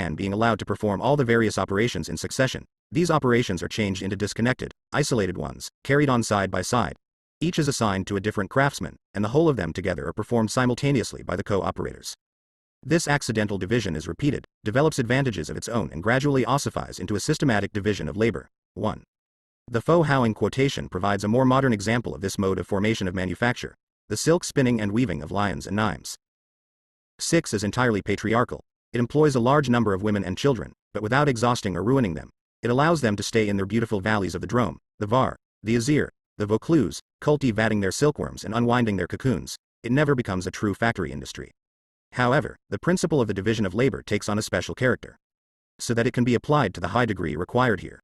hand being allowed to perform all the various operations in succession. These operations are changed into disconnected, isolated ones, carried on side by side. Each is assigned to a different craftsman, and the whole of them together are performed simultaneously by the co-operators. This accidental division is repeated, develops advantages of its own and gradually ossifies into a systematic division of labor. 1. The Fo Houang quotation provides a more modern example of this mode of formation of manufacture, the silk spinning and weaving of lions and Nimes. 6 is entirely patriarchal. It employs a large number of women and children, but without exhausting or ruining them. It allows them to stay in their beautiful valleys of the Drôme, the Var, the Azir, the Vaucluse, cultivating their silkworms and unwinding their cocoons. It never becomes a true factory industry. However, the principle of the division of labor takes on a special character, so that it can be applied to the high degree required here.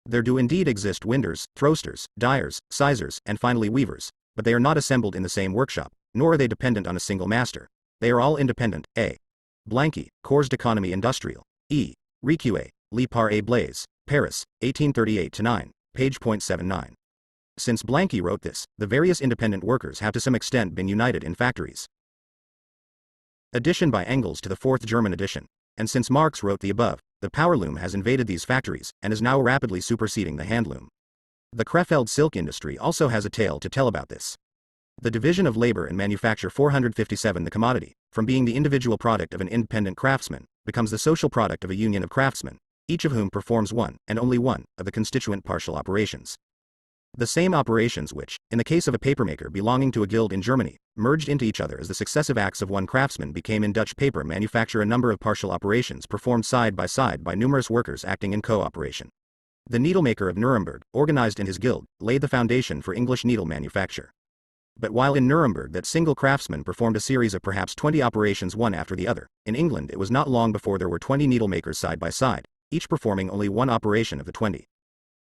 There do indeed exist winders, throwsters, dyers, sizers, and finally weavers, but they are not assembled in the same workshop, nor are they dependent on a single master. They are all independent. A. Blanqui, Cours d'économie industrielle. E. Ricuet, Le Par et Blaise, Paris, 1838-9, page .79. Since Blanqui wrote this, the various independent workers have to some extent been united in factories. Addition by Engels to the fourth German edition. And since Marx wrote the above, the powerloom has invaded these factories, and is now rapidly superseding the handloom. The Krefeld silk industry also has a tale to tell about this. The division of labor in manufacture 457. The commodity, from being the individual product of an independent craftsman, becomes the social product of a union of craftsmen, each of whom performs one, and only one, of the constituent partial operations. The same operations which, in the case of a papermaker belonging to a guild in Germany, merged into each other as the successive acts of one craftsman became in Dutch paper manufacture a number of partial operations performed side by numerous workers acting in co-operation. The needlemaker of Nuremberg, organized in his guild, laid the foundation for English needle manufacture. But while in Nuremberg that single craftsman performed a series of perhaps 20 operations one after the other, in England it was not long before there were 20 needlemakers side by side, each performing only one operation of the 20.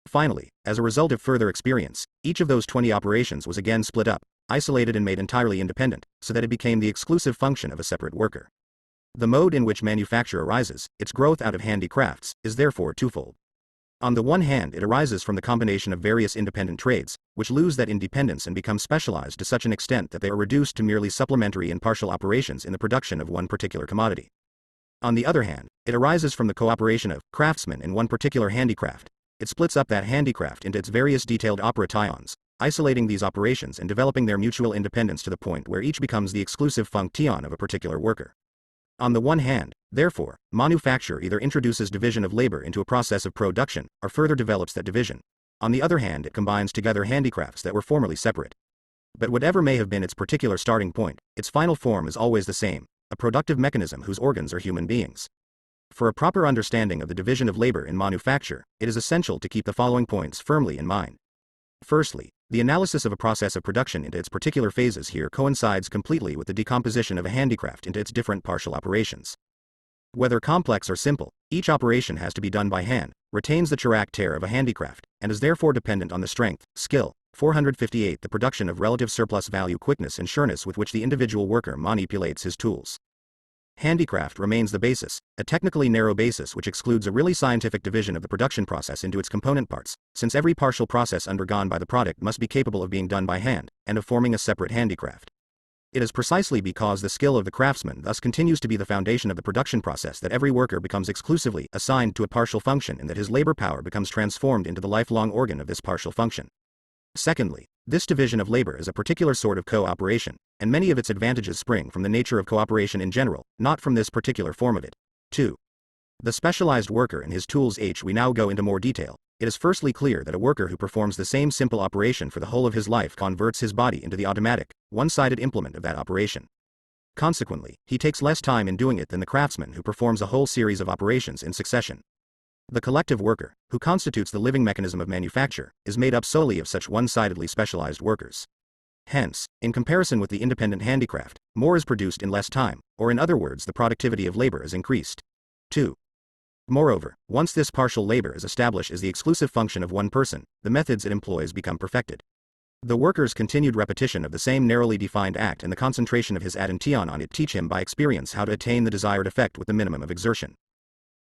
Finally, as a result of further experience, each of those 20 operations was again split up, isolated and made entirely independent, so that it became the exclusive function of a separate worker. The mode in which manufacture arises, its growth out of handicrafts, is therefore twofold. On the one hand, it arises from the combination of various independent trades, which lose that independence and become specialized to such an extent that they are reduced to merely supplementary and partial operations in the production of one particular commodity. On the other hand, it arises from the cooperation of craftsmen in one particular handicraft. It splits up that handicraft into its various detailed operations, isolating these operations and developing their mutual independence to the point where each becomes the exclusive fonction of a particular worker. On the one hand, therefore, manufacture either introduces division of labor into a process of production, or further develops that division. On the other hand, it combines together handicrafts that were formerly separate. But whatever may have been its particular starting point, its final form is always the same, a productive mechanism whose organs are human beings. For a proper understanding of the division of labor in manufacture, it is essential to keep the following points firmly in mind. Firstly, the analysis of a process of production into its particular phases here coincides completely with the decomposition of a handicraft into its different partial operations. Whether complex or simple, each operation has to be done by hand, retains the caractère of a handicraft, and is therefore dependent on the strength, skill, 458 the production of relative surplus value, quickness and sureness with which the individual worker manipulates his tools. Handicraft remains the basis, a technically narrow basis which excludes a really scientific division of the production process into its component parts, since every partial process undergone by the product must be capable of being done by hand, and of forming a separate handicraft. It is precisely because the skill of the craftsman thus continues to be the foundation of the production process that every worker becomes exclusively assigned to a partial function and that his labor power becomes transformed into the lifelong organ of this partial function. Secondly, this division of labor is a particular sort of co-operation, and many of its advantages spring from the nature of cooperation in general, not from this particular form of it. 2. The specialized worker and his tools. We now go into more detail. It is firstly clear that a worker who performs the same simple operation for the whole of his life converts his body into the automatic, one-sided implement of that operation. Consequently, he takes less time in doing it than the craftsman who performs a whole series of operations in succession. The collective worker, who constitutes the living mechanism of manufacture, is made up solely of such one-sidedly specialized workers. Hence, in comparison with the independent handicraft, more is produced in less time, or in other words the productivity of labor is increased. 2. Moreover, once this partial labor is established as the exclusive function of one person, the methods it employs become perfected. The worker's continued repetition of the same narrowly defined act and the concentration of his attention on it teach him by experience how to attain the desired effect with the minimum of exertion.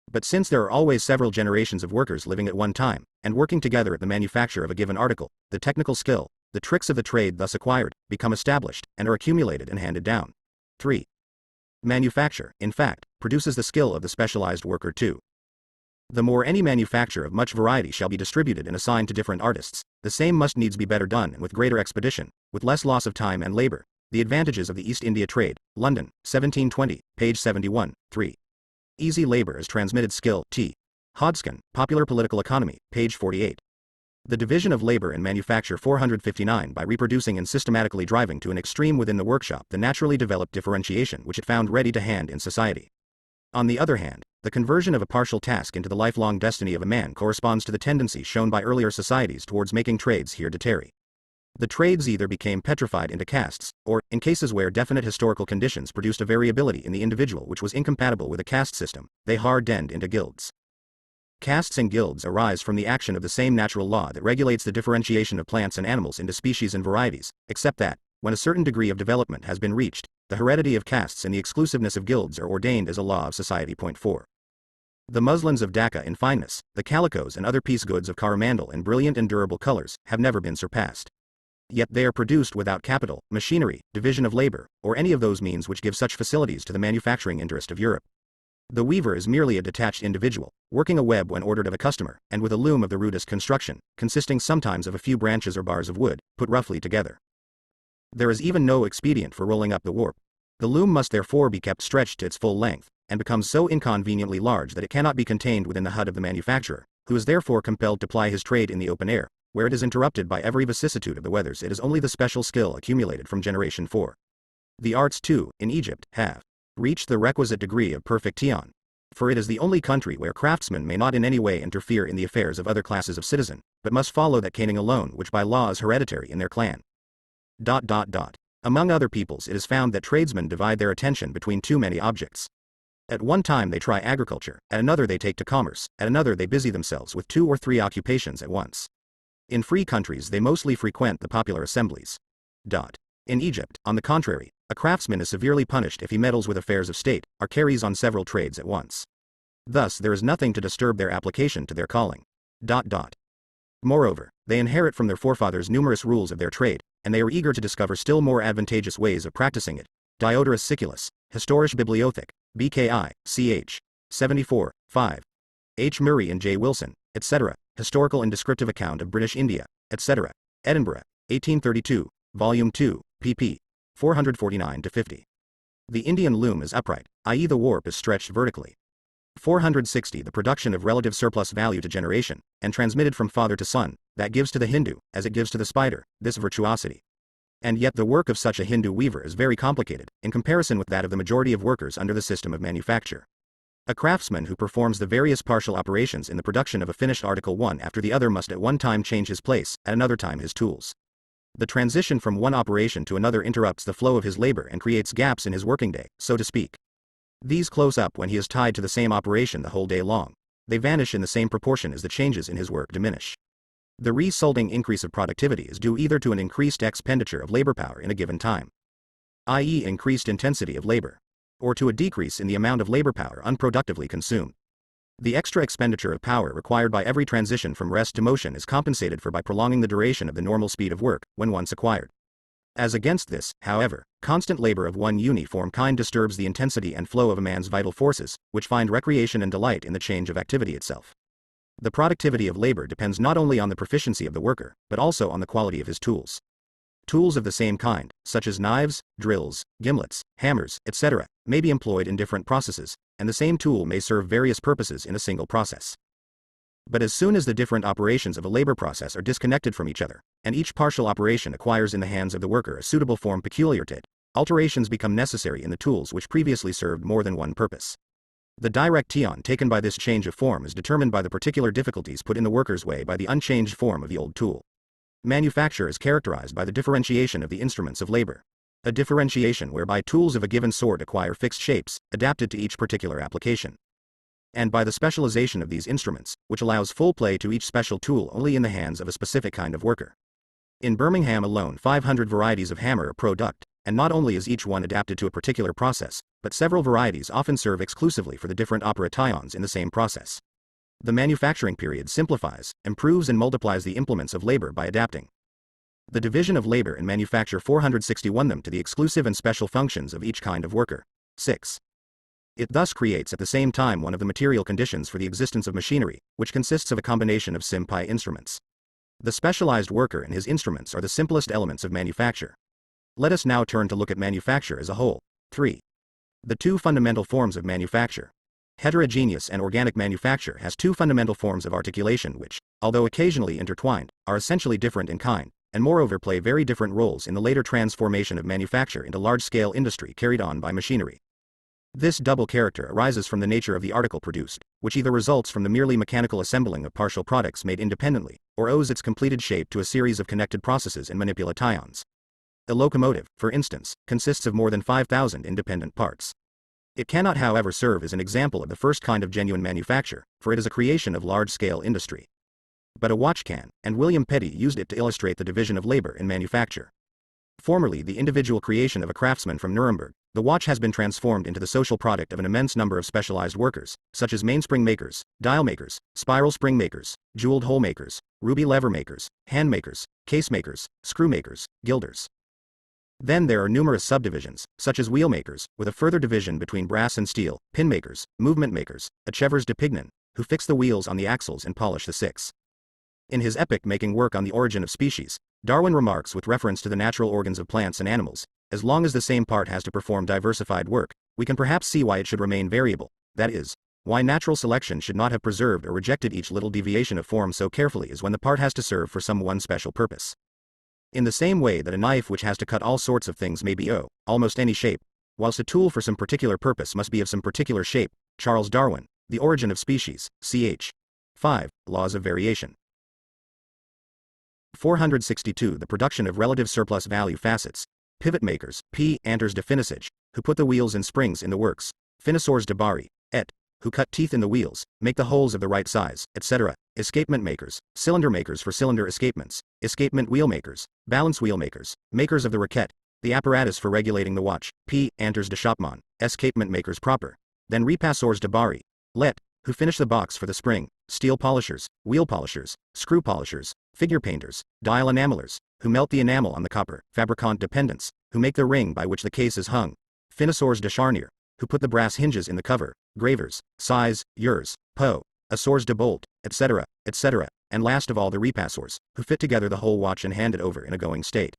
But since there are always several generations of workers living at one time, and working together at the manufacture of a given article, the technical skill, the tricks of the trade thus acquired, become established, and are accumulated and handed down. 3. Manufacture, in fact, produces the skill of the specialized worker too. The more any manufacture of much variety shall be distributed and assigned to different artists, the same must needs be better done and with greater expedition, with less loss of time and labor. The Advantages of the East India Trade, London, 1720, page 71, 3. Easy Labor as Transmitted Skill, T. Hodgson, Popular Political Economy, page 48. The division of labor in manufacture 459 by reproducing and systematically driving to an extreme within the workshop the naturally developed differentiation which it found ready to hand in society. On the other hand, the conversion of a partial task into the lifelong destiny of a man corresponds to the tendency shown by earlier societies towards making trades hereditary. The trades either became petrified into castes, or, in cases where definite historical conditions produced a variability in the individual which was incompatible with a caste system, they hardened into guilds. Castes and guilds arise from the action of the same natural law that regulates the differentiation of plants and animals into species and varieties, except that, when a certain degree of development has been reached, the heredity of castes and the exclusiveness of guilds are ordained as a law of society. 4. The muslins of Dhaka in fineness, the calicos and other piece goods of Coromandel in brilliant and durable colors, have never been surpassed. Yet they are produced without capital, machinery, division of labor, or any of those means which give such facilities to the manufacturing interest of Europe. The weaver is merely a detached individual, working a web when ordered of a customer, and with a loom of the rudest construction, consisting sometimes of a few branches or bars of wood, put roughly together. There is even no expedient for rolling up the warp. The loom must therefore be kept stretched to its full length, and becomes so inconveniently large that it cannot be contained within the hut of the manufacturer, who is therefore compelled to ply his trade in the open air, where it is interrupted by every vicissitude of the weathers. It is only the special skill accumulated from generation 4. The arts too, in Egypt, have reached the requisite degree of perfection, for it is the only country where craftsmen may not in any way interfere in the affairs of other classes of citizen, but must follow that caning alone which by law is hereditary in their clan. Among other peoples it is found that tradesmen divide their attention between too many objects. At one time they try agriculture, at another they take to commerce, at another they busy themselves with 2 or 3 occupations at once. In free countries they mostly frequent the popular assemblies. In Egypt, on the contrary, a craftsman is severely punished if he meddles with affairs of state, or carries on several trades at once. Thus there is nothing to disturb their application to their calling. Moreover, they inherit from their forefathers numerous rules of their trade, and they are eager to discover still more advantageous ways of practicing it. Diodorus Siculus, Historische Bibliothek, BKI, ch. 74, 5. H. Murray and J. Wilson, etc., Historical and Descriptive Account of British India, etc., Edinburgh, 1832, Volume 2, pp. 449-50. The Indian loom is upright, i.e. the warp is stretched vertically. 460 The production of relative surplus value to generation, and transmitted from father to son, that gives to the Hindu, as it gives to the spider, this virtuosity. And yet the work of such a Hindu weaver is very complicated, in comparison with that of the majority of workers under the system of manufacture. A craftsman who performs the various partial operations in the production of a finished article one after the other must at one time change his place, at another time his tools. The transition from one operation to another interrupts the flow of his labor and creates gaps in his working day, so to speak. These close up when he is tied to the same operation the whole day long. They vanish in the same proportion as the changes in his work diminish. The resulting increase of productivity is due either to an increased expenditure of labor power in a given time, i.e. increased intensity of labor, or to a decrease in the amount of labor power unproductively consumed. The extra expenditure of power required by every transition from rest to motion is compensated for by prolonging the duration of the normal speed of work, when once acquired. As against this, however, constant labor of one uniform kind disturbs the intensity and flow of a man's vital forces, which find recreation and delight in the change of activity itself. The productivity of labor depends not only on the proficiency of the worker, but also on the quality of his tools. Tools of the same kind, such as knives, drills, gimlets, hammers, etc., may be employed in different processes, and the same tool may serve various purposes in a single process. But as soon as the different operations of a labor process are disconnected from each other, and each partial operation acquires in the hands of the worker a suitable form peculiar to it, alterations become necessary in the tools which previously served more than one purpose. The direction taken by this change of form is determined by the particular difficulties put in the worker's way by the unchanged form of the old tool. Manufacture is characterized by the differentiation of the instruments of labor. A differentiation whereby tools of a given sort acquire fixed shapes, adapted to each particular application. And by the specialization of these instruments, which allows full play to each special tool only in the hands of a specific kind of worker. In Birmingham alone 500 varieties of hammer are product, and not only is each one adapted to a particular process, but several varieties often serve exclusively for the different operations in the same process. The manufacturing period simplifies, improves and multiplies the implements of labor by adapting the division of labor in manufacture 461 them to the exclusive and special functions of each kind of worker. 6. It thus creates at the same time one of the material conditions for the existence of machinery, which consists of a combination of sim-pi instruments. The specialized worker and his instruments are the simplest elements of manufacture. Let us now turn to look at manufacture as a whole. 3. The two fundamental forms of manufacture. Heterogeneous and organic manufacture has two fundamental forms of articulation which, although occasionally intertwined, are essentially different in kind, and moreover play very different roles in the later transformation of manufacture into large-scale industry carried on by machinery. This double character arises from the nature of the article produced, which either results from the merely mechanical assembling of partial products made independently, or owes its completed shape to a series of connected processes and manipulations. A locomotive, for instance, consists of more than 5,000 independent parts. It cannot, however, serve as an example of the first kind of genuine manufacture, for it is a creation of large-scale industry. But a watch can, and William Petty used it to illustrate the division of labor in manufacture. Formerly the individual creation of a craftsman from Nuremberg, the watch has been transformed into the social product of an immense number of specialized workers, such as mainspring makers, dial makers, spiral spring makers, jeweled hole makers, ruby lever makers, hand makers, case makers, screw makers, gilders. Then there are numerous subdivisions, such as wheel makers, with a further division between brass and steel, pin makers, movement makers, achevers de pignon, who fix the wheels on the axles and polish the six. In his epic Making Work on the Origin of Species, Darwin remarks with reference to the natural organs of plants and animals, as long as the same part has to perform diversified work, we can perhaps see why it should remain variable, that is, why natural selection should not have preserved or rejected each little deviation of form so carefully as when the part has to serve for some one special purpose. In the same way that a knife which has to cut all sorts of things may be almost any shape, whilst a tool for some particular purpose must be of some particular shape. Charles Darwin, The Origin of Species, ch. 5, Laws of Variation. 462 The production of relative surplus value facets. Pivot makers, P. Anders de Finisage, who put the wheels and springs in the works, Finisseurs de Bari, et. who cut teeth in the wheels, make the holes of the right size, etc. Escapement makers, cylinder makers for cylinder escapements, escapement wheel makers, balance wheel makers, makers of the raquette, the apparatus for regulating the watch, P. Anders de Chapman, escapement makers proper. Then repasseurs de Bari, let. who finish the box for the spring, steel polishers, wheel polishers, screw polishers, figure painters, dial enamelers, who melt the enamel on the copper, fabricant dependents, who make the ring by which the case is hung, finisseurs de charnier, who put the brass hinges in the cover, gravers, size, yours, po, assors de bolt, etc., etc., and last of all the repasseurs, who fit together the whole watch and hand it over in a going state.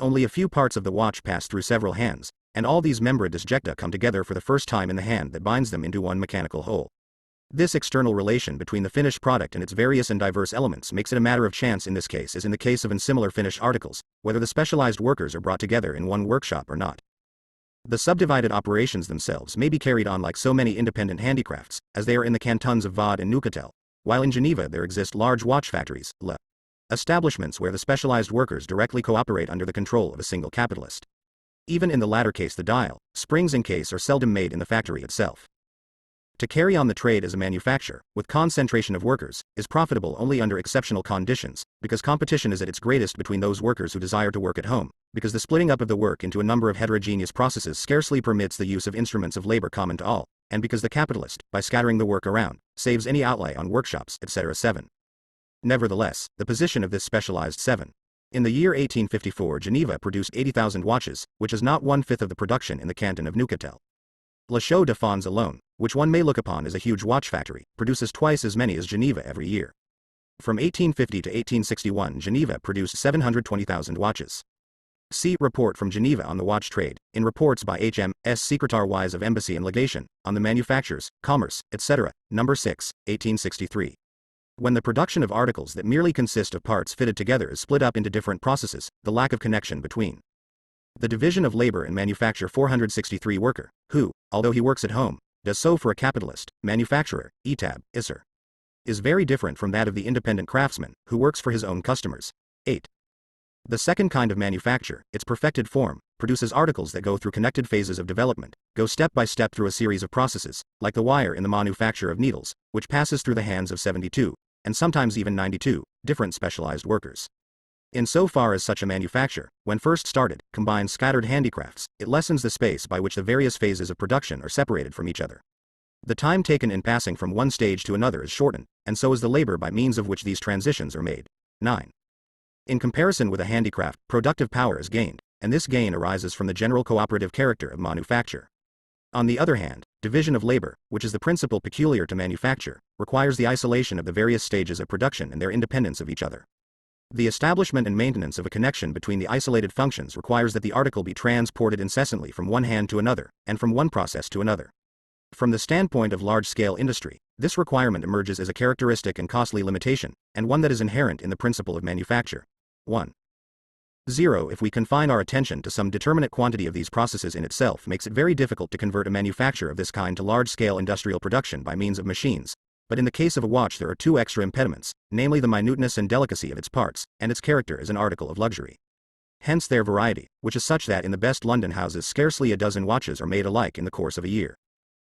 Only a few parts of the watch pass through several hands, and all these membra disjecta come together for the first time in the hand that binds them into one mechanical whole. This external relation between the finished product and its various and diverse elements makes it a matter of chance in this case as in the case of unsimilar finished articles, whether the specialized workers are brought together in one workshop or not. The subdivided operations themselves may be carried on like so many independent handicrafts, as they are in the cantons of Vaud and Neuchâtel, while in Geneva there exist large watch factories, establishments where the specialized workers directly cooperate under the control of a single capitalist. Even in the latter case the dial, springs and case are seldom made in the factory itself. To carry on the trade as a manufacture, with concentration of workers, is profitable only under exceptional conditions, because competition is at its greatest between those workers who desire to work at home, because the splitting up of the work into a number of heterogeneous processes scarcely permits the use of instruments of labor common to all, and because the capitalist, by scattering the work around, saves any outlay on workshops, etc. 7. Nevertheless, the position of this specialized 7. In the year 1854 Geneva produced 80,000 watches, which is not 1/5 of the production in the canton of Neuchâtel. La Chaux de Fonds alone, which one may look upon as a huge watch factory, produces twice as many as Geneva every year. From 1850 to 1861 Geneva produced 720,000 watches. See Report from Geneva on the watch trade, in reports by H.M.S. Secretary-Wise of Embassy and Legation, on the manufactures, commerce, etc., No. 6, 1863. When the production of articles that merely consist of parts fitted together is split up into different processes, the lack of connection between the division of labor in manufacture 463 worker, who, although he works at home, does so for a capitalist, manufacturer, etab, isser, is very different from that of the independent craftsman, who works for his own customers. 8. The second kind of manufacture, its perfected form, produces articles that go through connected phases of development, go step by step through a series of processes, like the wire in the manufacture of needles, which passes through the hands of 72, and sometimes even 92, different specialized workers. In so far as such a manufacture, when first started, combines scattered handicrafts, it lessens the space by which the various phases of production are separated from each other. The time taken in passing from one stage to another is shortened, and so is the labor by means of which these transitions are made. 9. In comparison with a handicraft, productive power is gained, and this gain arises from the general cooperative character of manufacture. On the other hand, division of labor, which is the principle peculiar to manufacture, requires the isolation of the various stages of production and their independence of each other. The establishment and maintenance of a connection between the isolated functions requires that the article be transported incessantly from one hand to another, and from one process to another. From the standpoint of large-scale industry, this requirement emerges as a characteristic and costly limitation, and one that is inherent in the principle of manufacture. 1. 0. If we confine our attention to some determinate quantity of these processes in itself makes it very difficult to convert a manufacture of this kind to large-scale industrial production by means of machines, but in the case of a watch there are two extra impediments, namely the minuteness and delicacy of its parts, and its character as an article of luxury. Hence their variety, which is such that in the best London houses scarcely a dozen watches are made alike in the course of a year.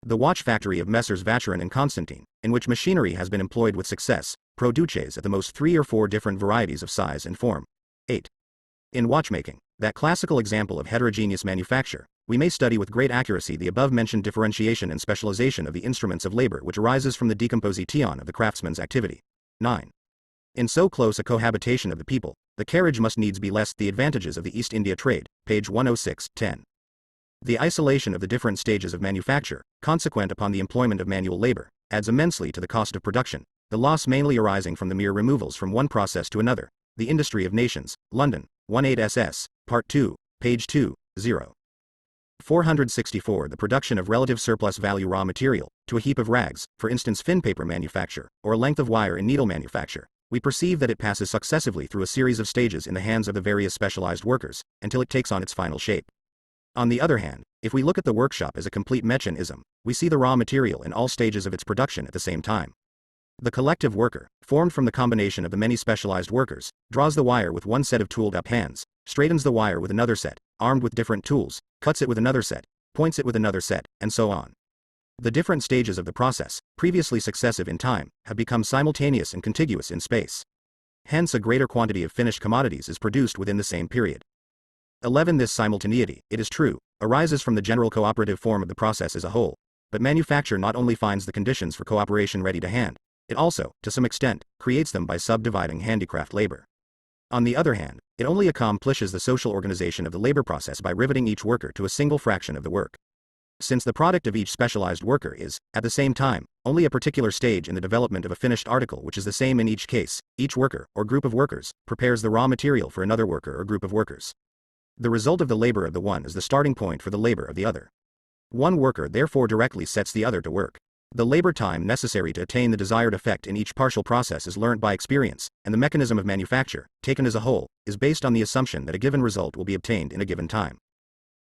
The watch factory of Messrs. Vacheron and Constantin, in which machinery has been employed with success, produces at the most 3 or 4 different varieties of size and form. 8. In watchmaking, that classical example of heterogeneous manufacture, we may study with great accuracy the above-mentioned differentiation and specialization of the instruments of labor which arises from the decomposition of the craftsman's activity. 9. In so close a cohabitation of the people, the carriage must needs be lest the advantages of the East India trade, page 106, 10. The isolation of the different stages of manufacture, consequent upon the employment of manual labor, adds immensely to the cost of production, the loss mainly arising from the mere removals from one process to another. The Industry of Nations, London, 18 ss, Part 2, page 2, 0. 464. The production of relative surplus value raw material, to a heap of rags, for instance fin paper manufacture, or a length of wire in needle manufacture, we perceive that it passes successively through a series of stages in the hands of the various specialized workers, until it takes on its final shape. On the other hand, if we look at the workshop as a complete mechanism, we see the raw material in all stages of its production at the same time. The collective worker, formed from the combination of the many specialized workers, draws the wire with one set of tooled-up hands, straightens the wire with another set, armed with different tools, cuts it with another set, points it with another set, and so on. The different stages of the process, previously successive in time, have become simultaneous and contiguous in space. Hence a greater quantity of finished commodities is produced within the same period. 11. This simultaneity, it is true, arises from the general cooperative form of the process as a whole, but manufacture not only finds the conditions for cooperation ready to hand, it also, to some extent, creates them by subdividing handicraft labor. On the other hand, it only accomplishes the social organization of the labor process by riveting each worker to a single fraction of the work. Since the product of each specialized worker is, at the same time, only a particular stage in the development of a finished article which is the same in each case, each worker, or group of workers, prepares the raw material for another worker or group of workers. The result of the labor of the one is the starting point for the labor of the other. One worker therefore directly sets the other to work. The labor time necessary to attain the desired effect in each partial process is learnt by experience, and the mechanism of manufacture, taken as a whole, is based on the assumption that a given result will be obtained in a given time.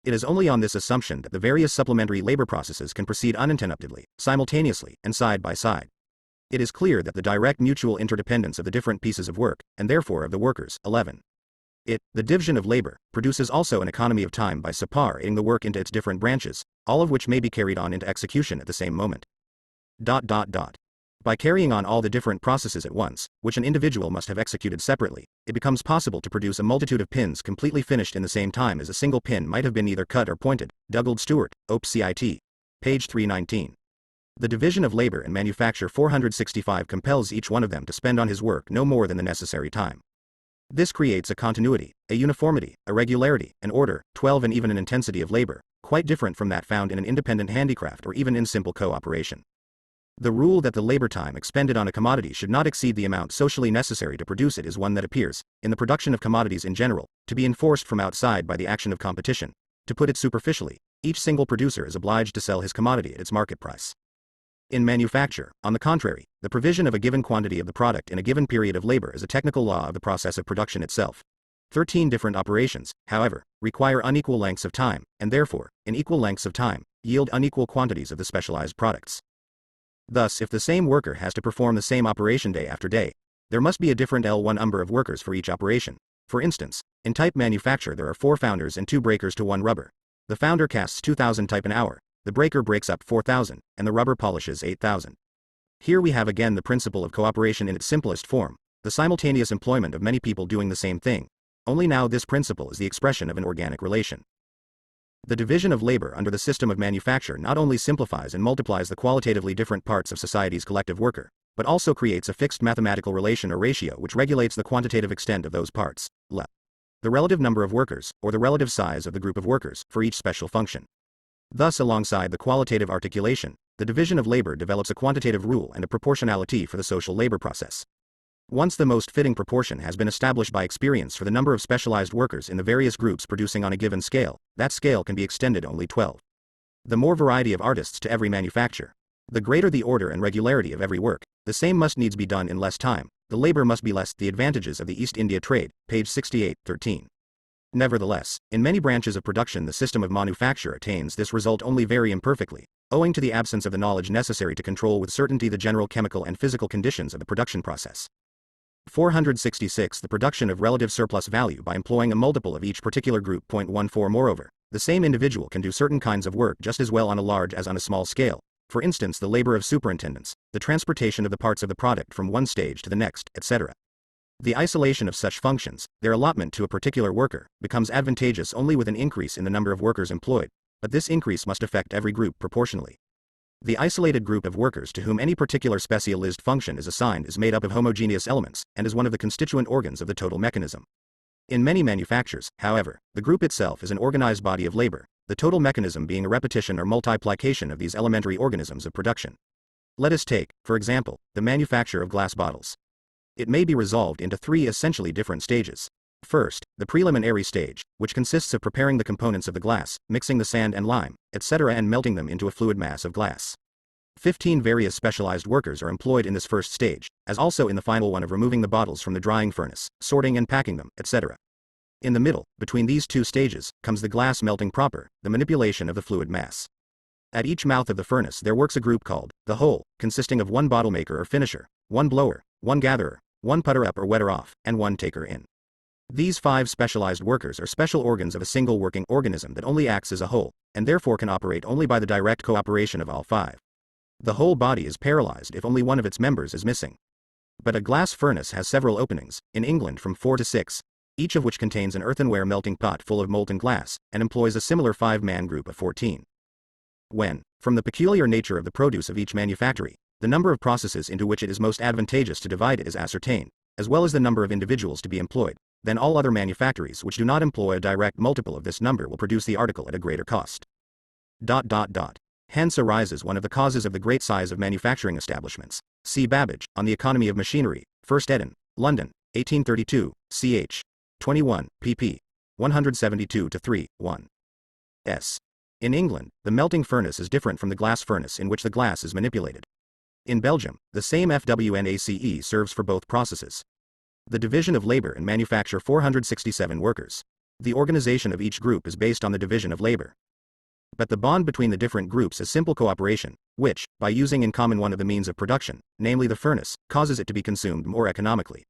It is only on this assumption that the various supplementary labor processes can proceed uninterruptedly, simultaneously, and side by side. It is clear that the direct mutual interdependence of the different pieces of work, and therefore of the workers, 11. The division of labor, produces also an economy of time by separating the work into its different branches, all of which may be carried on into execution at the same moment. By carrying on all the different processes at once, which an individual must have executed separately, it becomes possible to produce a multitude of pins completely finished in the same time as a single pin might have been either cut or pointed. Dugald Stewart, Op. Cit. Page 319. The division of labor in manufacture 465 compels each one of them to spend on his work no more than the necessary time. This creates a continuity, a uniformity, a regularity, an order, 12 and even an intensity of labor, quite different from that found in an independent handicraft or even in simple cooperation. The rule that the labor time expended on a commodity should not exceed the amount socially necessary to produce it is one that appears, in the production of commodities in general, to be enforced from outside by the action of competition. To put it superficially, each single producer is obliged to sell his commodity at its market price. In manufacture, on the contrary, the provision of a given quantity of the product in a given period of labor is a technical law of the process of production itself. 13 different operations, however, require unequal lengths of time, and therefore, in equal lengths of time, yield unequal quantities of the specialized products. Thus, if the same worker has to perform the same operation day after day, there must be a different L1 number of workers for each operation. For instance, in type manufacture there are 4 founders and 2 breakers to 1 rubber. The founder casts 2,000 type an hour, the breaker breaks up 4,000, and the rubber polishes 8,000. Here we have again the principle of cooperation in its simplest form, the simultaneous employment of many people doing the same thing, only now this principle is the expression of an organic relation. The division of labor under the system of manufacture not only simplifies and multiplies the qualitatively different parts of society's collective worker, but also creates a fixed mathematical relation or ratio which regulates the quantitative extent of those parts, the relative number of workers, or the relative size of the group of workers, for each special function. Thus, alongside the qualitative articulation, the division of labor develops a quantitative rule and a proportionality for the social labor process. Once the most fitting proportion has been established by experience for the number of specialized workers in the various groups producing on a given scale, that scale can be extended only 12. The more variety of artists to every manufacture, the greater the order and regularity of every work, the same must needs be done in less time, the labor must be less. The advantages of the East India trade, page 68, 13. Nevertheless, in many branches of production the system of manufacture attains this result only very imperfectly, owing to the absence of the knowledge necessary to control with certainty the general chemical and physical conditions of the production process. 466 The production of relative surplus value by employing a multiple of each particular group. 14 Moreover, the same individual can do certain kinds of work just as well on a large as on a small scale, for instance the labor of superintendence, the transportation of the parts of the product from one stage to the next, etc. The isolation of such functions, their allotment to a particular worker, becomes advantageous only with an increase in the number of workers employed, but this increase must affect every group proportionally. The isolated group of workers to whom any particular specialized function is assigned is made up of homogeneous elements, and is one of the constituent organs of the total mechanism. In many manufactures, however, the group itself is an organized body of labor, the total mechanism being a repetition or multiplication of these elementary organisms of production. Let us take, for example, the manufacture of glass bottles. It may be resolved into three essentially different stages. First, the preliminary stage, which consists of preparing the components of the glass, mixing the sand and lime, etc., and melting them into a fluid mass of glass. 15 various specialized workers are employed in this first stage, as also in the final one of removing the bottles from the drying furnace, sorting and packing them, etc. In the middle, between these two stages, comes the glass melting proper, the manipulation of the fluid mass. At each mouth of the furnace there works a group called the whole, consisting of one bottle maker or finisher, one blower, one gatherer, one putter up or wetter off, and one taker in. These 5 specialized workers are special organs of a single working organism that only acts as a whole, and therefore can operate only by the direct cooperation of all 5. The whole body is paralyzed if only one of its members is missing. But a glass furnace has several openings, in England from 4 to 6, each of which contains an earthenware melting pot full of molten glass, and employs a similar 5-man group of 14. When, from the peculiar nature of the produce of each manufactory, the number of processes into which it is most advantageous to divide it is ascertained, as well as the number of individuals to be employed, then all other manufactories which do not employ a direct multiple of this number will produce the article at a greater cost. Hence arises one of the causes of the great size of manufacturing establishments. See Babbage, On the Economy of Machinery, 1st Eden, London, 1832, ch. 21, pp. 172-3, 1. S. In England, the melting furnace is different from the glass furnace in which the glass is manipulated. In Belgium, the same FWNACE serves for both processes. The division of labor and manufacture 467 workers. The organization of each group is based on the division of labor. But the bond between the different groups is simple cooperation, which, by using in common one of the means of production, namely the furnace, causes it to be consumed more economically.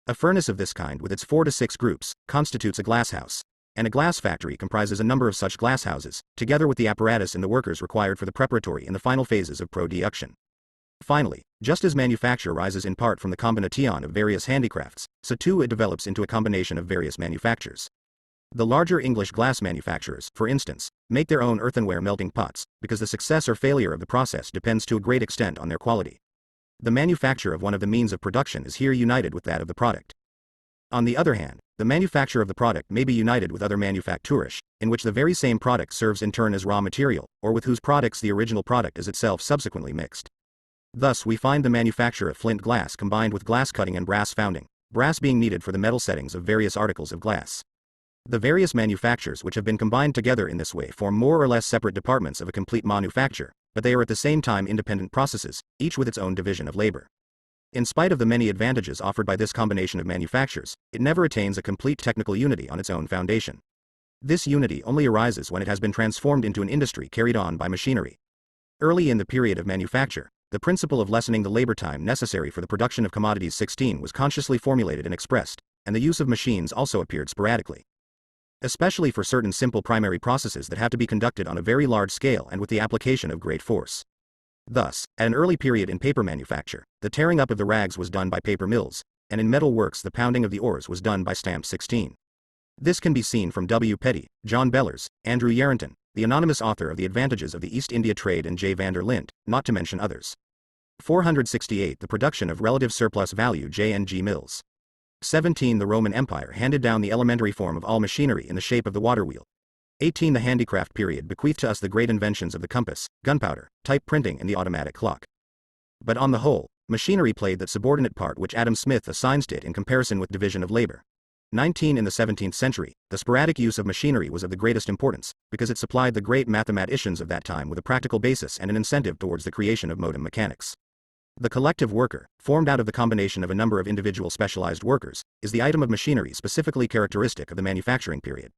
A furnace of this kind with its 4 to 6 groups, constitutes a glass house, and a glass factory comprises a number of such glass houses, together with the apparatus and the workers required for the preparatory and the final phases of production. Finally, just as manufacture rises in part from the combination of various handicrafts, so too it develops into a combination of various manufactures. The larger English glass manufacturers, for instance, make their own earthenware melting pots, because the success or failure of the process depends to a great extent on their quality. The manufacture of one of the means of production is here united with that of the product. On the other hand, the manufacture of the product may be united with other manufactures, in which the very same product serves in turn as raw material, or with whose products the original product is itself subsequently mixed. Thus we find the manufacture of flint glass combined with glass cutting and brass founding, brass being needed for the metal settings of various articles of glass. The various manufactures which have been combined together in this way form more or less separate departments of a complete manufacture, but they are at the same time independent processes, each with its own division of labor. In spite of the many advantages offered by this combination of manufactures, it never attains a complete technical unity on its own foundation. This unity only arises when it has been transformed into an industry carried on by machinery. Early in the period of manufacture, the principle of lessening the labor time necessary for the production of commodities 16 was consciously formulated and expressed, and the use of machines also appeared sporadically. Especially for certain simple primary processes that have to be conducted on a very large scale and with the application of great force. Thus, at an early period in paper manufacture, the tearing up of the rags was done by paper mills, and in metal works the pounding of the ores was done by stamp 16. This can be seen from W. Petty, John Bellers, Andrew Yarrington, the anonymous author of The Advantages of the East India Trade, and J. van der Lint, not to mention others. 468 The production of relative surplus value, J.N.G. Mills. 17 The Roman Empire handed down the elementary form of all machinery in the shape of the water wheel. 18. The handicraft period bequeathed to us the great inventions of the compass, gunpowder, type printing and the automatic clock. But on the whole, machinery played that subordinate part which Adam Smith assigns to it in comparison with division of labor. 19. In the 17th century, the sporadic use of machinery was of the greatest importance, because it supplied the great mathematicians of that time with a practical basis and an incentive towards the creation of modern mechanics. The collective worker, formed out of the combination of a number of individual specialized workers, is the item of machinery specifically characteristic of the manufacturing period.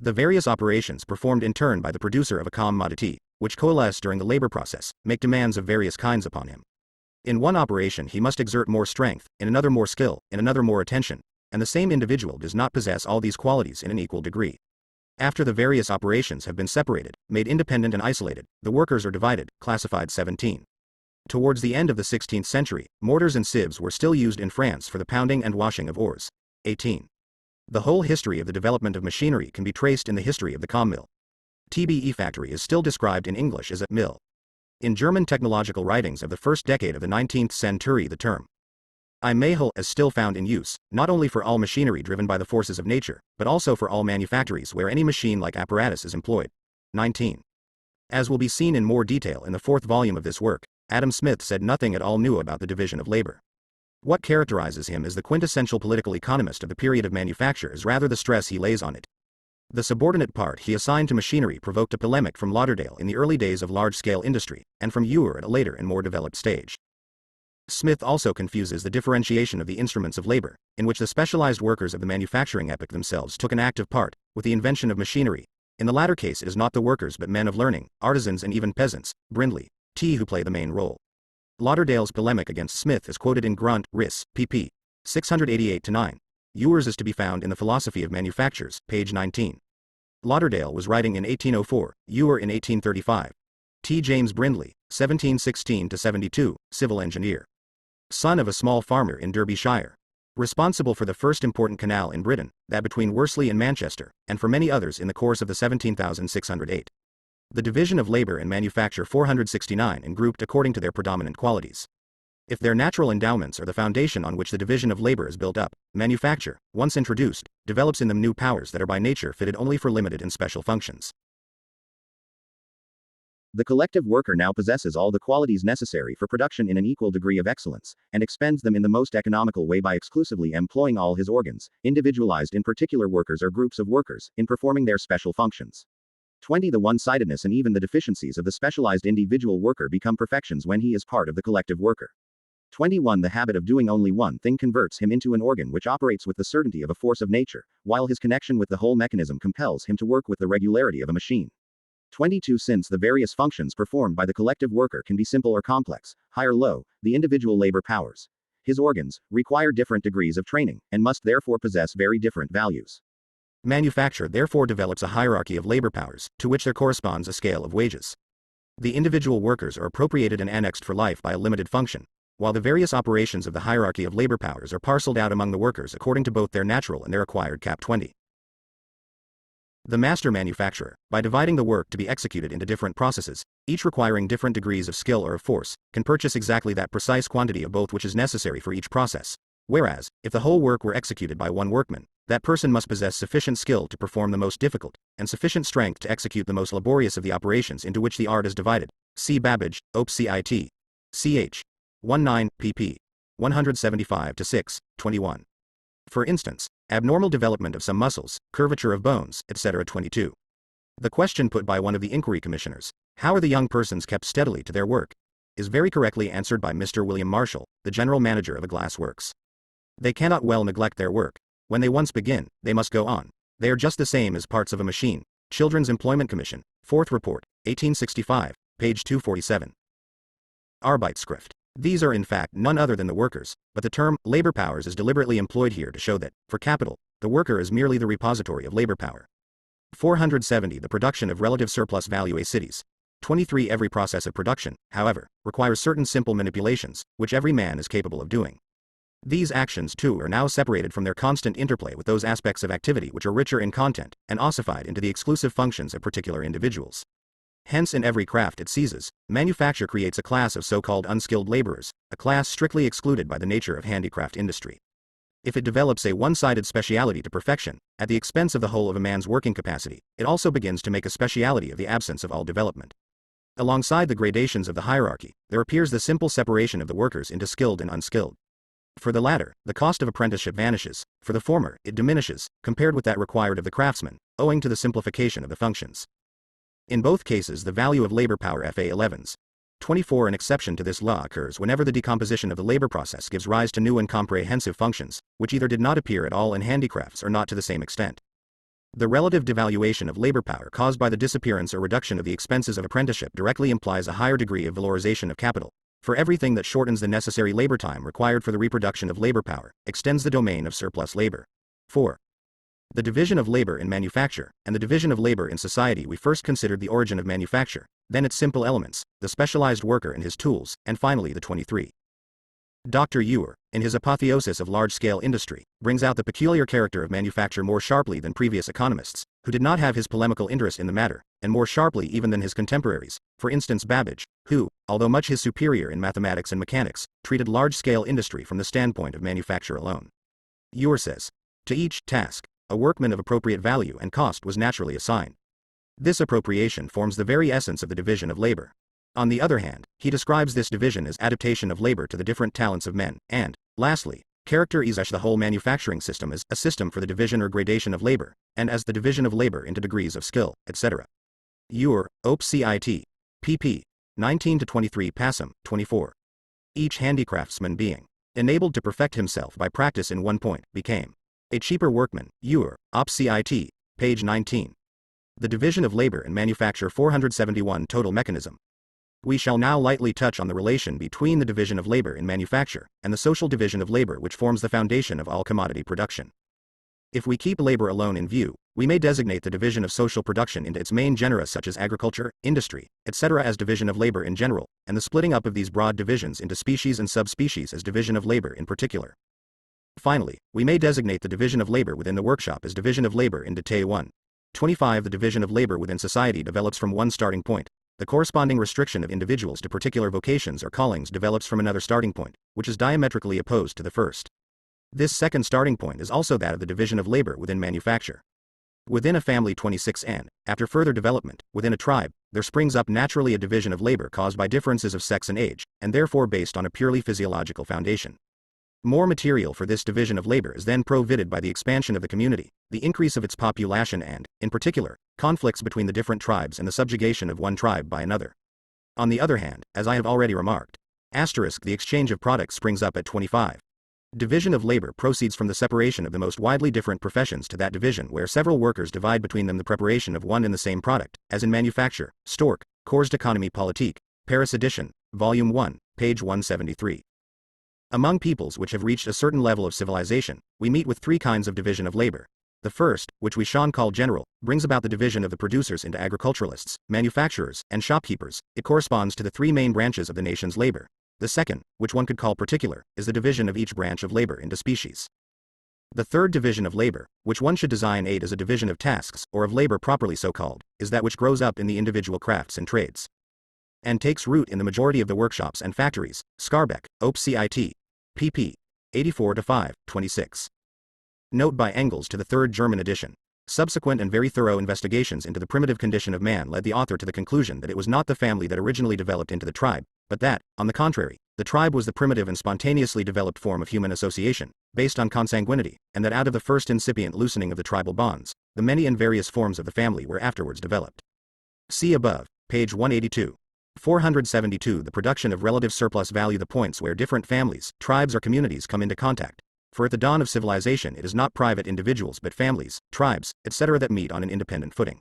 The various operations performed in turn by the producer of a commodity, which coalesce during the labor process, make demands of various kinds upon him. In one operation he must exert more strength, in another more skill, in another more attention, and the same individual does not possess all these qualities in an equal degree. After the various operations have been separated, made independent and isolated, the workers are divided, classified 17. Towards the end of the 16th century, mortars and sieves were still used in France for the pounding and washing of ores. 18. The whole history of the development of machinery can be traced in the history of the comb-mill. TBE factory is still described in English as a mill. In German technological writings of the first decade of the 19th century the term Mill is still found in use, not only for all machinery driven by the forces of nature, but also for all manufactories where any machine-like apparatus is employed. 19. As will be seen in more detail in the fourth volume of this work, Adam Smith said nothing at all new about the division of labor. What characterizes him as the quintessential political economist of the period of manufacture is rather the stress he lays on it. The subordinate part he assigned to machinery provoked a polemic from Lauderdale in the early days of large-scale industry, and from Ure at a later and more developed stage. Smith also confuses the differentiation of the instruments of labor, in which the specialized workers of the manufacturing epoch themselves took an active part, with the invention of machinery. In the latter case it is not the workers but men of learning, artisans and even peasants, Brindley, T. who play the main role. Lauderdale's polemic against Smith is quoted in Grunt, Riss, pp. 688-9. Ure's is to be found in the Philosophy of Manufactures, page 19. Lauderdale was writing in 1804, Ure in 1835. T. James Brindley, 1716-72, civil engineer. Son of a small farmer in Derbyshire. Responsible for the first important canal in Britain, that between Worsley and Manchester, and for many others in the course of the 17,608. The division of labor and manufacture 469 and grouped according to their predominant qualities. If their natural endowments are the foundation on which the division of labor is built up, manufacture, once introduced, develops in them new powers that are by nature fitted only for limited and special functions. The collective worker now possesses all the qualities necessary for production in an equal degree of excellence, and expends them in the most economical way by exclusively employing all his organs, individualized in particular workers or groups of workers, in performing their special functions. 20. The one-sidedness and even the deficiencies of the specialized individual worker become perfections when he is part of the collective worker. 21. The habit of doing only one thing converts him into an organ which operates with the certainty of a force of nature, while his connection with the whole mechanism compels him to work with the regularity of a machine. 22. Since the various functions performed by the collective worker can be simple or complex, high or low, the individual labor powers, his organs, require different degrees of training, and must therefore possess very different values. Manufacture therefore develops a hierarchy of labor powers, to which there corresponds a scale of wages. The individual workers are appropriated and annexed for life by a limited function, while the various operations of the hierarchy of labor powers are parceled out among the workers according to both their natural and their acquired cap. 20. The master manufacturer, by dividing the work to be executed into different processes, each requiring different degrees of skill or of force, can purchase exactly that precise quantity of both which is necessary for each process. Whereas, if the whole work were executed by one workman, that person must possess sufficient skill to perform the most difficult, and sufficient strength to execute the most laborious of the operations into which the art is divided. See Babbage, Op. Cit. Ch. 19, pp. 175-6, 21. For instance, abnormal development of some muscles, curvature of bones, etc. 22. The question put by one of the inquiry commissioners, how are the young persons kept steadily to their work, is very correctly answered by Mr. William Marshall, the general manager of a glass works. They cannot well neglect their work. When they once begin, they must go on. They are just the same as parts of a machine. Children's Employment Commission, 4th Report, 1865, page 247. Arbeitskraft. These are in fact none other than the workers, but the term labor powers is deliberately employed here to show that, for capital, the worker is merely the repository of labor power. 470. The production of relative surplus value a cities. 23. Every process of production, however, requires certain simple manipulations, which every man is capable of doing. These actions too are now separated from their constant interplay with those aspects of activity which are richer in content, and ossified into the exclusive functions of particular individuals. Hence in every craft it seizes, manufacture creates a class of so-called unskilled laborers, a class strictly excluded by the nature of handicraft industry. If it develops a one-sided speciality to perfection, at the expense of the whole of a man's working capacity, it also begins to make a speciality of the absence of all development. Alongside the gradations of the hierarchy, there appears the simple separation of the workers into skilled and unskilled. For the latter, the cost of apprenticeship vanishes; for the former, it diminishes, compared with that required of the craftsman, owing to the simplification of the functions. In both cases, the value of labor power FA 11s. 24. An exception to this law occurs whenever the decomposition of the labor process gives rise to new and comprehensive functions, which either did not appear at all in handicrafts or not to the same extent. The relative devaluation of labor power caused by the disappearance or reduction of the expenses of apprenticeship directly implies a higher degree of valorization of capital, for everything that shortens the necessary labor time required for the reproduction of labor power extends the domain of surplus labor. 4. The division of labor in manufacture, and the division of labor in society. We first considered the origin of manufacture, then its simple elements, the specialized worker and his tools, and finally the 23. Dr. Ure, in his apotheosis of large-scale industry, brings out the peculiar character of manufacture more sharply than previous economists, who did not have his polemical interest in the matter, and more sharply even than his contemporaries, for instance Babbage, who, although much his superior in mathematics and mechanics, treated large-scale industry from the standpoint of manufacture alone. Ure says, to each task, a workman of appropriate value and cost was naturally assigned. This appropriation forms the very essence of the division of labor. On the other hand, he describes this division as adaptation of labor to the different talents of men, and, lastly, characterizes the whole manufacturing system as a system for the division or gradation of labor, and as the division of labor into degrees of skill, etc. Ure, Op. Cit. pp. 19-23. Passam, 24. Each handicraftsman being enabled to perfect himself by practice in one point, became a cheaper workman. Ure, Op. Cit. page 19. The division of labor in manufacture. 471. Total mechanism. We shall now lightly touch on the relation between the division of labor in manufacture and the social division of labor which forms the foundation of all commodity production. If we keep labor alone in view, we may designate the division of social production into its main genera such as agriculture, industry, etc. as division of labor in general, and the splitting up of these broad divisions into species and subspecies as division of labor in particular. Finally, we may designate the division of labor within the workshop as division of labor in detail 1. 25. The division of labor within society develops from one starting point. The corresponding restriction of individuals to particular vocations or callings develops from another starting point, which is diametrically opposed to the first. This second starting point is also that of the division of labor within manufacture. Within a family 26 and, after further development, within a tribe, there springs up naturally a division of labor caused by differences of sex and age, and therefore based on a purely physiological foundation. More material for this division of labor is then provided by the expansion of the community, the increase of its population and, in particular, conflicts between the different tribes and the subjugation of one tribe by another. On the other hand, as I have already remarked, the exchange of products springs up at 25. Division of labor proceeds from the separation of the most widely different professions to that division where several workers divide between them the preparation of one and the same product, as in manufacture. Stork, Cours d'économie politique, Paris edition, Volume 1, page 173. Among peoples which have reached a certain level of civilization, we meet with three kinds of division of labor. The first, which we shall call general, brings about the division of the producers into agriculturalists, manufacturers, and shopkeepers. It corresponds to the three main branches of the nation's labor. The second, which one could call particular, is the division of each branch of labor into species. The third division of labor, which one should design as a division of tasks, or of labor properly so called, is that which grows up in the individual crafts and trades, and takes root in the majority of the workshops and factories. Skarbek, Op. Cit. pp. 84-5, 26. Note by Engels to the third German edition. Subsequent and very thorough investigations into the primitive condition of man led the author to the conclusion that it was not the family that originally developed into the tribe, but that, on the contrary, the tribe was the primitive and spontaneously developed form of human association, based on consanguinity, and that out of the first incipient loosening of the tribal bonds, the many and various forms of the family were afterwards developed. See above, page 182. 472. The production of relative surplus value. The points where different families, tribes or communities come into contact. For at the dawn of civilization it is not private individuals but families, tribes, etc. that meet on an independent footing.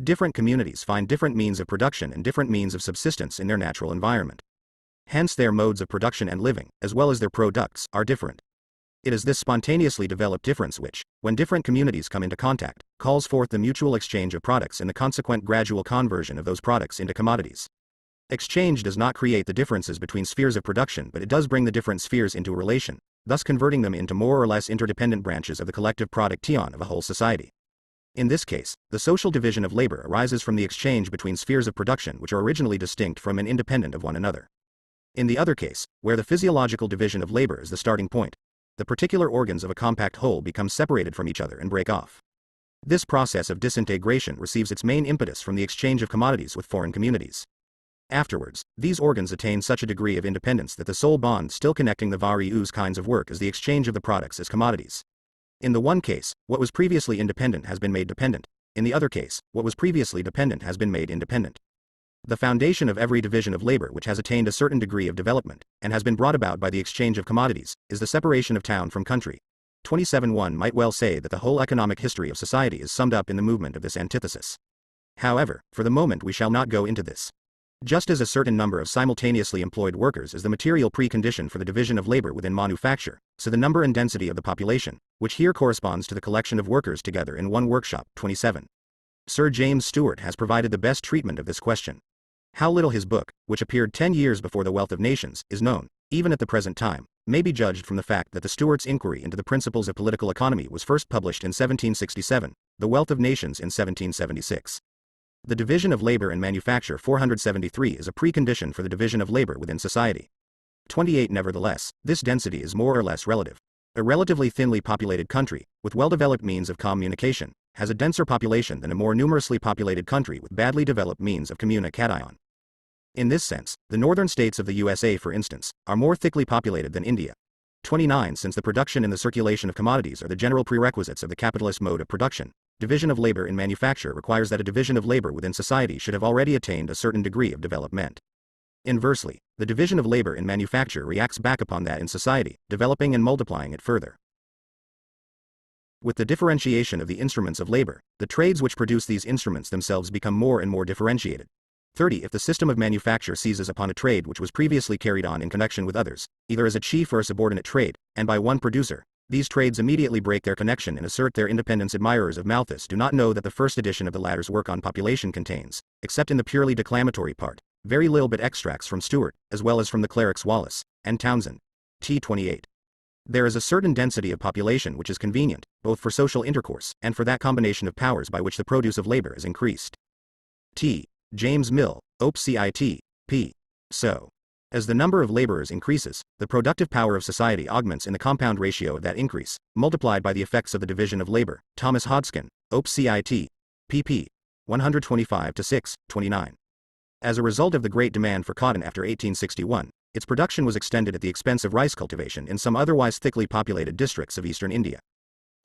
Different communities find different means of production and different means of subsistence in their natural environment. Hence their modes of production and living, as well as their products, are different. It is this spontaneously developed difference which, when different communities come into contact, calls forth the mutual exchange of products and the consequent gradual conversion of those products into commodities. Exchange does not create the differences between spheres of production, but it does bring the different spheres into a relation, thus converting them into more or less interdependent branches of the collective production of a whole society. In this case, the social division of labor arises from the exchange between spheres of production which are originally distinct from and independent of one another. In the other case, where the physiological division of labor is the starting point, the particular organs of a compact whole become separated from each other and break off. This process of disintegration receives its main impetus from the exchange of commodities with foreign communities. Afterwards, these organs attain such a degree of independence that the sole bond still connecting the various kinds of work is the exchange of the products as commodities. In the one case, what was previously independent has been made dependent. In the other case, what was previously dependent has been made independent. The foundation of every division of labor which has attained a certain degree of development, and has been brought about by the exchange of commodities, is the separation of town from country. 27. One might well say that the whole economic history of society is summed up in the movement of this antithesis. However, for the moment we shall not go into this. Just as a certain number of simultaneously employed workers is the material precondition for the division of labor within manufacture, so the number and density of the population, which here corresponds to the collection of workers together in one workshop. 27. Sir James Stewart has provided the best treatment of this question. How little his book, which appeared 10 years before The Wealth of Nations, is known, even at the present time, may be judged from the fact that the Stewart's inquiry into the principles of political economy was first published in 1767, The Wealth of Nations in 1776. The division of labor and manufacture 473 is a precondition for the division of labor within society. 28. Nevertheless, this density is more or less relative. A relatively thinly populated country, with well-developed means of communication, has a denser population than a more numerously populated country with badly developed means of communication. In this sense, the northern states of the USA, for instance, are more thickly populated than India. 29. Since the production and the circulation of commodities are the general prerequisites of the capitalist mode of production, division of labor in manufacture requires that a division of labor within society should have already attained a certain degree of development. Inversely, the division of labor in manufacture reacts back upon that in society, developing and multiplying it further. With the differentiation of the instruments of labor, the trades which produce these instruments themselves become more and more differentiated. 30. If the system of manufacture seizes upon a trade which was previously carried on in connection with others, either as a chief or a subordinate trade, and by one producer, these trades immediately break their connection and assert their independence. Admirers of Malthus do not know that the first edition of the latter's work on population contains, except in the purely declamatory part, very little but extracts from Stewart, as well as from the clerics Wallace and Townsend. T. 28. There is a certain density of population which is convenient, both for social intercourse and for that combination of powers by which the produce of labor is increased. T. James Mill, Op. Cit. p. So. As the number of laborers increases, the productive power of society augments in the compound ratio of that increase, multiplied by the effects of the division of labor. Thomas Hodgkin, Op. Cit. pp. 125-6, 29. As a result of the great demand for cotton after 1861, its production was extended at the expense of rice cultivation in some otherwise thickly populated districts of eastern India.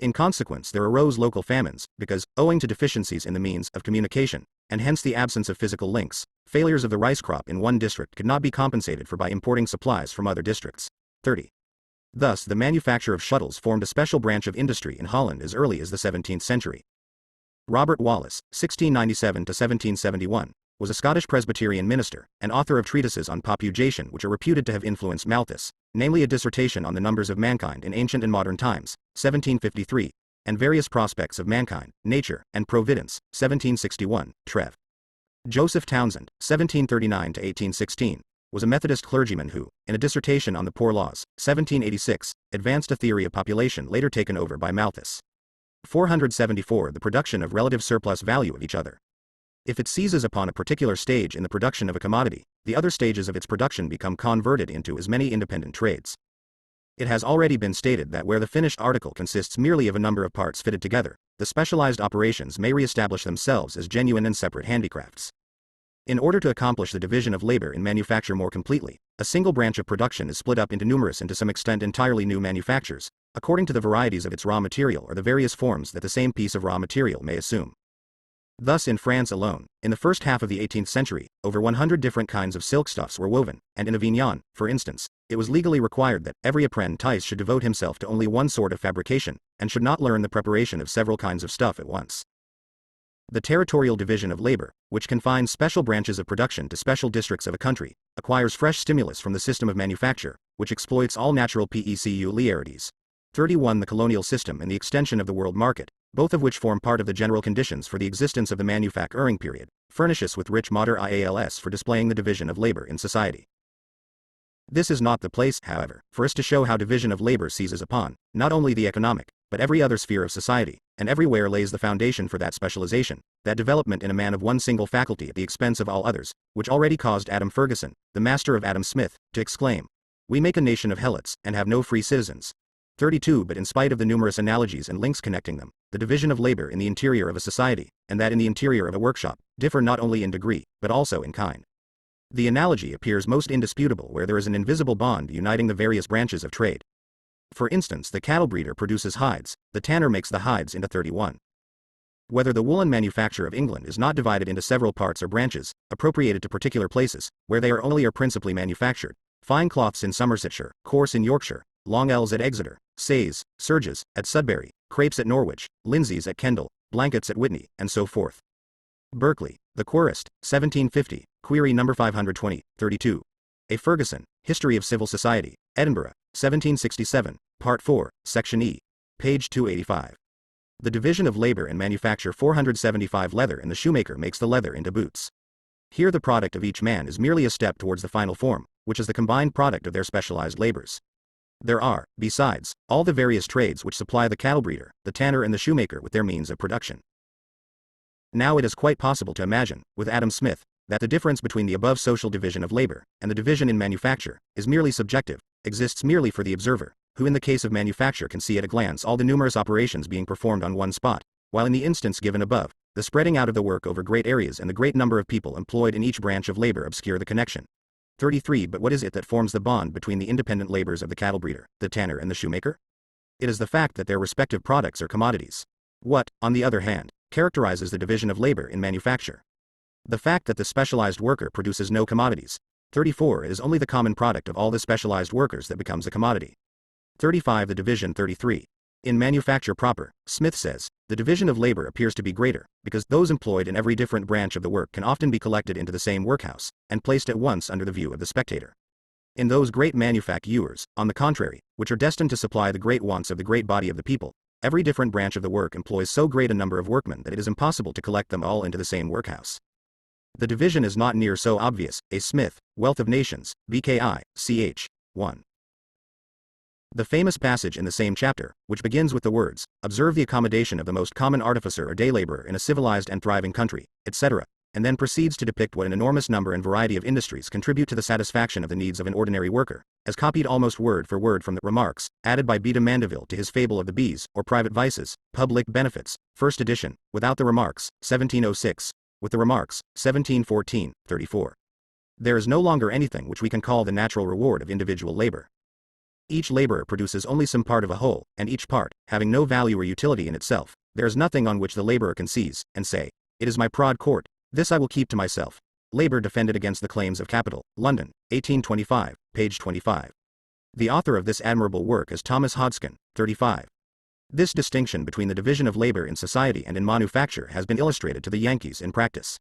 In consequence, there arose local famines, because, owing to deficiencies in the means of communication, and hence the absence of physical links, failures of the rice crop in one district could not be compensated for by importing supplies from other districts. 30. Thus, the manufacture of shuttles formed a special branch of industry in Holland as early as the 17th century. Robert Wallace, 1697-1771, was a Scottish Presbyterian minister, and author of treatises on population which are reputed to have influenced Malthus, namely a dissertation on the numbers of mankind in ancient and modern times, 1753, and various prospects of mankind, nature, and providence, 1761, Trev. Joseph Townsend, 1739-1816, was a Methodist clergyman who, in a dissertation on the Poor Laws, 1786, advanced a theory of population later taken over by Malthus. 474. The production of relative surplus value of each other. If it seizes upon a particular stage in the production of a commodity, the other stages of its production become converted into as many independent trades. It has already been stated that where the finished article consists merely of a number of parts fitted together, the specialized operations may re-establish themselves as genuine and separate handicrafts. In order to accomplish the division of labor in manufacture more completely, a single branch of production is split up into numerous and to some extent entirely new manufactures, according to the varieties of its raw material or the various forms that the same piece of raw material may assume. Thus in France alone, in the first half of the 18th century, over 100 different kinds of silk stuffs were woven, and in Avignon, for instance, it was legally required that every apprentice should devote himself to only one sort of fabrication, and should not learn the preparation of several kinds of stuff at once. The territorial division of labor, which confines special branches of production to special districts of a country, acquires fresh stimulus from the system of manufacture, which exploits all natural peculiarities. 31. The colonial system and the extension of the world market, both of which form part of the general conditions for the existence of the manufacturing period, furnish us with rich materials for displaying the division of labor in society. This is not the place, however, for us to show how division of labor seizes upon, not only the economic, but every other sphere of society, and everywhere lays the foundation for that specialization, that development in a man of one single faculty at the expense of all others, which already caused Adam Ferguson, the master of Adam Smith, to exclaim, "We make a nation of helots, and have no free citizens." 32 But in spite of the numerous analogies and links connecting them, the division of labor in the interior of a society, and that in the interior of a workshop, differ not only in degree, but also in kind. The analogy appears most indisputable where there is an invisible bond uniting the various branches of trade. For instance, the cattle breeder produces hides, the tanner makes the hides into 31. Whether the woolen manufacture of England is not divided into several parts or branches, appropriated to particular places, where they are only or principally manufactured, fine cloths in Somersetshire, coarse in Yorkshire, long ells at Exeter, Says, serges, at Sudbury, crapes at Norwich, linseys at Kendal, blankets at Whitney, and so forth. Berkeley, The Querist, 1750, query number 520, 32. A. Ferguson, History of Civil Society, Edinburgh, 1767, Part 4, Section E. Page 285. The division of labor and manufacture 475 leather and the shoemaker makes the leather into boots. Here the product of each man is merely a step towards the final form, which is the combined product of their specialized labors. There are, besides, all the various trades which supply the cattle breeder, the tanner and the shoemaker with their means of production. Now it is quite possible to imagine, with Adam Smith, that the difference between the above social division of labor, and the division in manufacture, is merely subjective, exists merely for the observer, who in the case of manufacture can see at a glance all the numerous operations being performed on one spot, while in the instance given above, the spreading out of the work over great areas and the great number of people employed in each branch of labor obscure the connection. 33 But what is it that forms the bond between the independent labors of the cattle breeder, the tanner and the shoemaker? It is the fact that their respective products are commodities. What, on the other hand, characterizes the division of labor in manufacture? The fact that the specialized worker produces no commodities. 34 It is only the common product of all the specialized workers that becomes a commodity. 35 The division 33. In manufacture proper, Smith says, the division of labor appears to be greater, because those employed in every different branch of the work can often be collected into the same workhouse, and placed at once under the view of the spectator. In those great manufactures, on the contrary, which are destined to supply the great wants of the great body of the people, every different branch of the work employs so great a number of workmen that it is impossible to collect them all into the same workhouse. The division is not near so obvious. A. Smith, Wealth of Nations, BKI, ch. 1. The famous passage in the same chapter, which begins with the words, observe the accommodation of the most common artificer or day laborer in a civilized and thriving country, etc., and then proceeds to depict what an enormous number and variety of industries contribute to the satisfaction of the needs of an ordinary worker, as copied almost word for word from the Remarks, added by B. de Mandeville to his fable of the bees, or private vices, public benefits, first edition, without the Remarks, 1706, with the Remarks, 1714, 34. There is no longer anything which we can call the natural reward of individual labor. Each laborer produces only some part of a whole, and each part, having no value or utility in itself, there is nothing on which the laborer can seize, and say, it is my prod court, this I will keep to myself. Labor defended against the claims of capital, London, 1825, page 25. The author of this admirable work is Thomas Hodgkin, 35. This distinction between the division of labor in society and in manufacture has been illustrated to the Yankees in practice.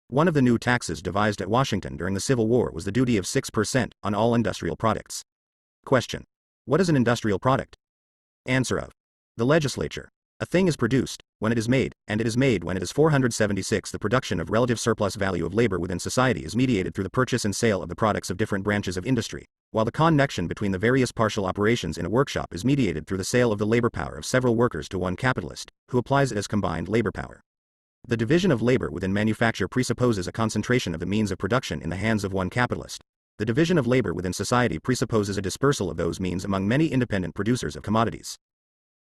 One of the new taxes devised at Washington during the Civil War was the duty of 6% on all industrial products. Question. What is an industrial product? Answer of. The legislature. A thing is produced, when it is made, and it is made when it is 476. The production of relative surplus value of labor within society is mediated through the purchase and sale of the products of different branches of industry, while the connection between the various partial operations in a workshop is mediated through the sale of the labor power of several workers to one capitalist, who applies it as combined labor power. The division of labor within manufacture presupposes a concentration of the means of production in the hands of one capitalist. The division of labor within society presupposes a dispersal of those means among many independent producers of commodities.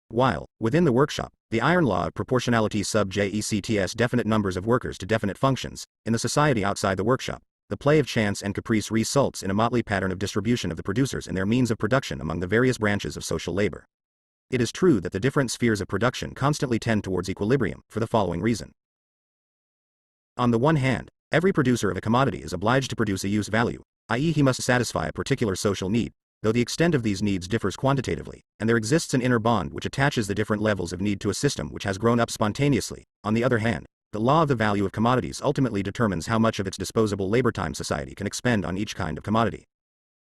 While, within the workshop, the iron law of proportionality subjects definite numbers of workers to definite functions, in the society outside the workshop, the play of chance and caprice results in a motley pattern of distribution of the producers and their means of production among the various branches of social labor. It is true that the different spheres of production constantly tend towards equilibrium, for the following reason. On the one hand, every producer of a commodity is obliged to produce a use value, i.e. he must satisfy a particular social need, though the extent of these needs differs quantitatively, and there exists an inner bond which attaches the different levels of need to a system which has grown up spontaneously. On the other hand, the law of the value of commodities ultimately determines how much of its disposable labor time society can expend on each kind of commodity.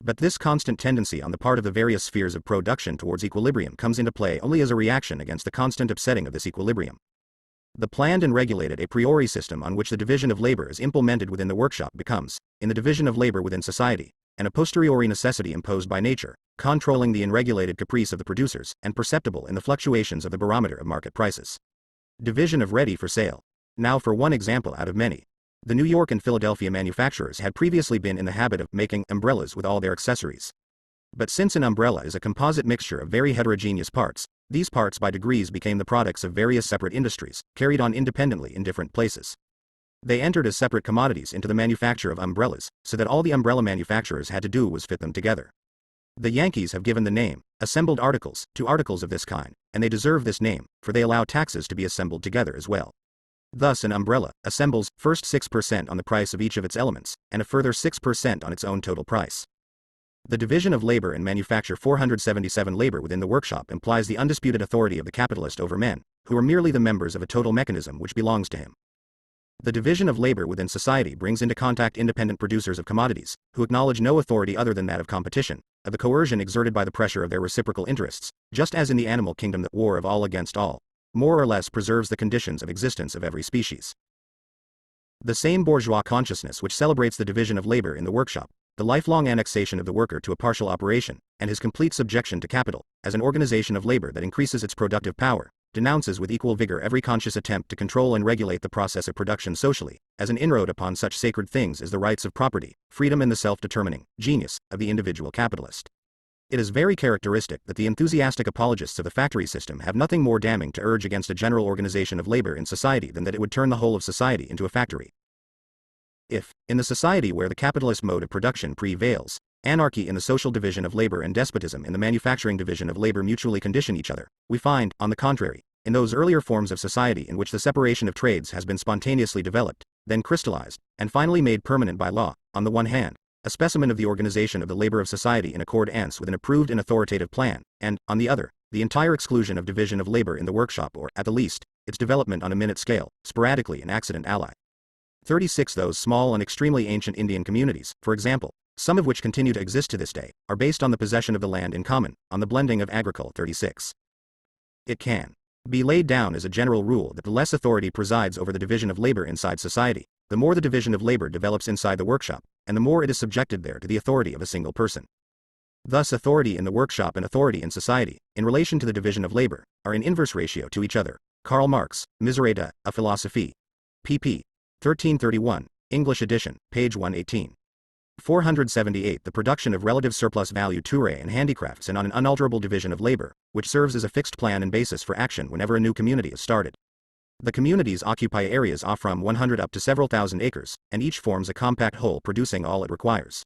But this constant tendency on the part of the various spheres of production towards equilibrium comes into play only as a reaction against the constant upsetting of this equilibrium. The planned and regulated a priori system on which the division of labor is implemented within the workshop becomes, in the division of labor within society, and a posteriori necessity imposed by nature, controlling the unregulated caprice of the producers, and perceptible in the fluctuations of the barometer of market prices. Division of ready for sale. Now for one example out of many. The New York and Philadelphia manufacturers had previously been in the habit of making umbrellas with all their accessories. But since an umbrella is a composite mixture of very heterogeneous parts, these parts by degrees became the products of various separate industries, carried on independently in different places. They entered as separate commodities into the manufacture of umbrellas, so that all the umbrella manufacturers had to do was fit them together. The Yankees have given the name, assembled articles, to articles of this kind, and they deserve this name, for they allow taxes to be assembled together as well. Thus an umbrella assembles first 6% on the price of each of its elements, and a further 6% on its own total price. The division of labor in manufacture 477 labor within the workshop implies the undisputed authority of the capitalist over men, who are merely the members of a total mechanism which belongs to him. The division of labor within society brings into contact independent producers of commodities, who acknowledge no authority other than that of competition, of the coercion exerted by the pressure of their reciprocal interests, just as in the animal kingdom the war of all against all, more or less preserves the conditions of existence of every species. The same bourgeois consciousness which celebrates the division of labor in the workshop, the lifelong annexation of the worker to a partial operation, and his complete subjection to capital, as an organization of labor that increases its productive power, denounces with equal vigor every conscious attempt to control and regulate the process of production socially, as an inroad upon such sacred things as the rights of property, freedom and the self-determining genius of the individual capitalist. It is very characteristic that the enthusiastic apologists of the factory system have nothing more damning to urge against a general organization of labor in society than that it would turn the whole of society into a factory. If, in the society where the capitalist mode of production prevails, anarchy in the social division of labor and despotism in the manufacturing division of labor mutually condition each other, we find, on the contrary, in those earlier forms of society in which the separation of trades has been spontaneously developed, then crystallized, and finally made permanent by law, on the one hand, a specimen of the organization of the labor of society in accordance with an approved and authoritative plan, and, on the other, the entire exclusion of division of labor in the workshop or, at the least, its development on a minute scale, sporadically an accident ally. 36 Those small and extremely ancient Indian communities, for example, some of which continue to exist to this day, are based on the possession of the land in common, on the blending of agriculture. 36. It can be laid down as a general rule that the less authority presides over the division of labor inside society, the more the division of labor develops inside the workshop, and the more it is subjected there to the authority of a single person. Thus authority in the workshop and authority in society, in relation to the division of labor, are in inverse ratio to each other. Karl Marx, Miserata, A Philosophie. pp. 1331, English edition, page 118. 478 The production of relative surplus value Toure and handicrafts and on an unalterable division of labor, which serves as a fixed plan and basis for action whenever a new community is started. The communities occupy areas of from 100 up to several thousand acres, and each forms a compact whole producing all it requires.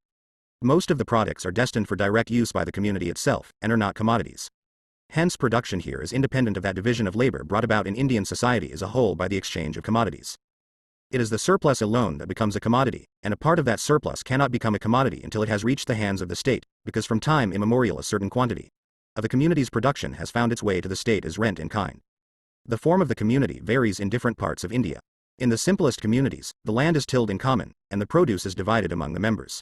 Most of the products are destined for direct use by the community itself, and are not commodities. Hence production here is independent of that division of labor brought about in Indian society as a whole by the exchange of commodities. It is the surplus alone that becomes a commodity, and a part of that surplus cannot become a commodity until it has reached the hands of the state, because from time immemorial a certain quantity of the community's production has found its way to the state as rent in kind. The form of the community varies in different parts of India. In the simplest communities, the land is tilled in common, and the produce is divided among the members.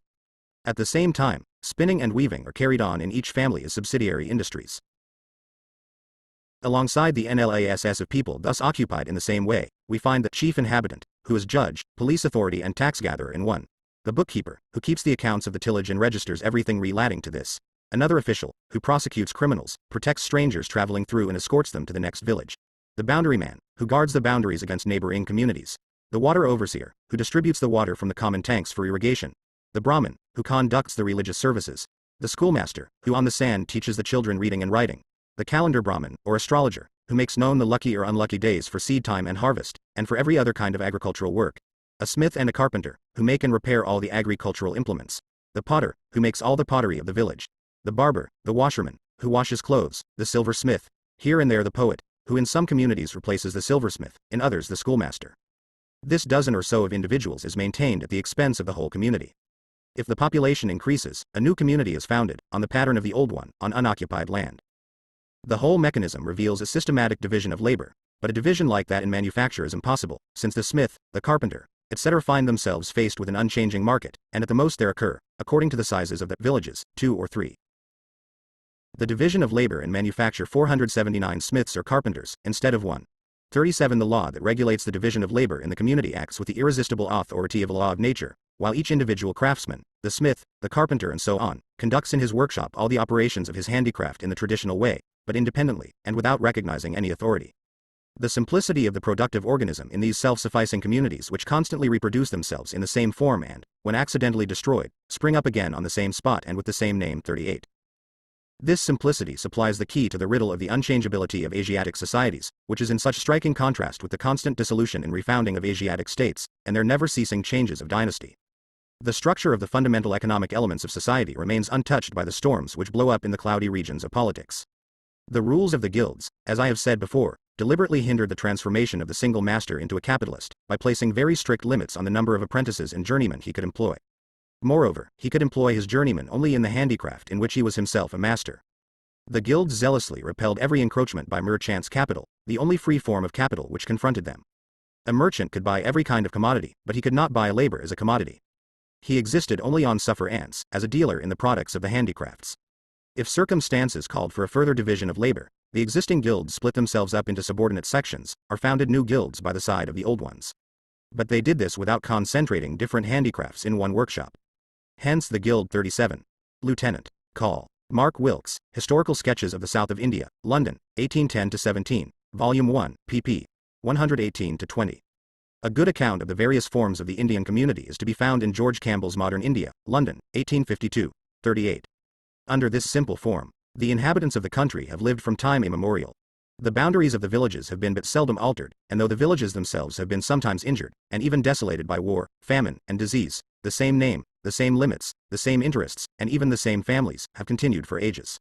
At the same time, spinning and weaving are carried on in each family as subsidiary industries. Alongside the NLASS of people thus occupied in the same way, we find the chief inhabitant, who is judge, police authority and tax gatherer in one. The bookkeeper, who keeps the accounts of the tillage and registers everything relating to this. Another official, who prosecutes criminals, protects strangers traveling through and escorts them to the next village. The boundaryman, who guards the boundaries against neighboring communities. The water overseer, who distributes the water from the common tanks for irrigation. The Brahmin, who conducts the religious services. The schoolmaster, who on the sand teaches the children reading and writing. The calendar Brahmin, or astrologer, who makes known the lucky or unlucky days for seed time and harvest, and for every other kind of agricultural work. A smith and a carpenter, who make and repair all the agricultural implements. The potter, who makes all the pottery of the village. The barber, the washerman, who washes clothes. The silversmith, here and there the poet, who in some communities replaces the silversmith, in others the schoolmaster. This dozen or so of individuals is maintained at the expense of the whole community. If the population increases, a new community is founded, on the pattern of the old one, on unoccupied land. The whole mechanism reveals a systematic division of labor, but a division like that in manufacture is impossible, since the smith, the carpenter, etc. find themselves faced with an unchanging market, and at the most there occur, according to the sizes of the villages, 2 or 3. The division of labor in manufacture 479 smiths or carpenters, instead of 1. 37 The law that regulates the division of labor in the community acts with the irresistible authority of a law of nature, while each individual craftsman, the smith, the carpenter and so on, conducts in his workshop all the operations of his handicraft in the traditional way, but independently, and without recognizing any authority. The simplicity of the productive organism in these self-sufficing communities which constantly reproduce themselves in the same form and, when accidentally destroyed, spring up again on the same spot and with the same name. 38. This simplicity supplies the key to the riddle of the unchangeability of Asiatic societies, which is in such striking contrast with the constant dissolution and refounding of Asiatic states, and their never-ceasing changes of dynasty. The structure of the fundamental economic elements of society remains untouched by the storms which blow up in the cloudy regions of politics. The rules of the guilds, as I have said before, deliberately hindered the transformation of the single master into a capitalist, by placing very strict limits on the number of apprentices and journeymen he could employ. Moreover, he could employ his journeymen only in the handicraft in which he was himself a master. The guilds zealously repelled every encroachment by merchants' capital, the only free form of capital which confronted them. A merchant could buy every kind of commodity, but he could not buy labor as a commodity. He existed only on suffer ants, as a dealer in the products of the handicrafts. If circumstances called for a further division of labor, the existing guilds split themselves up into subordinate sections, or founded new guilds by the side of the old ones. But they did this without concentrating different handicrafts in one workshop. Hence the Guild 37. Lieutenant Call. Mark Wilkes, Historical Sketches of the South of India, London, 1810-17, Volume 1, pp. 118-20. A good account of the various forms of the Indian community is to be found in George Campbell's Modern India, London, 1852, 38. Under this simple form, the inhabitants of the country have lived from time immemorial. The boundaries of the villages have been but seldom altered, and though the villages themselves have been sometimes injured, and even desolated by war, famine, and disease, the same name, the same limits, the same interests, and even the same families, have continued for ages.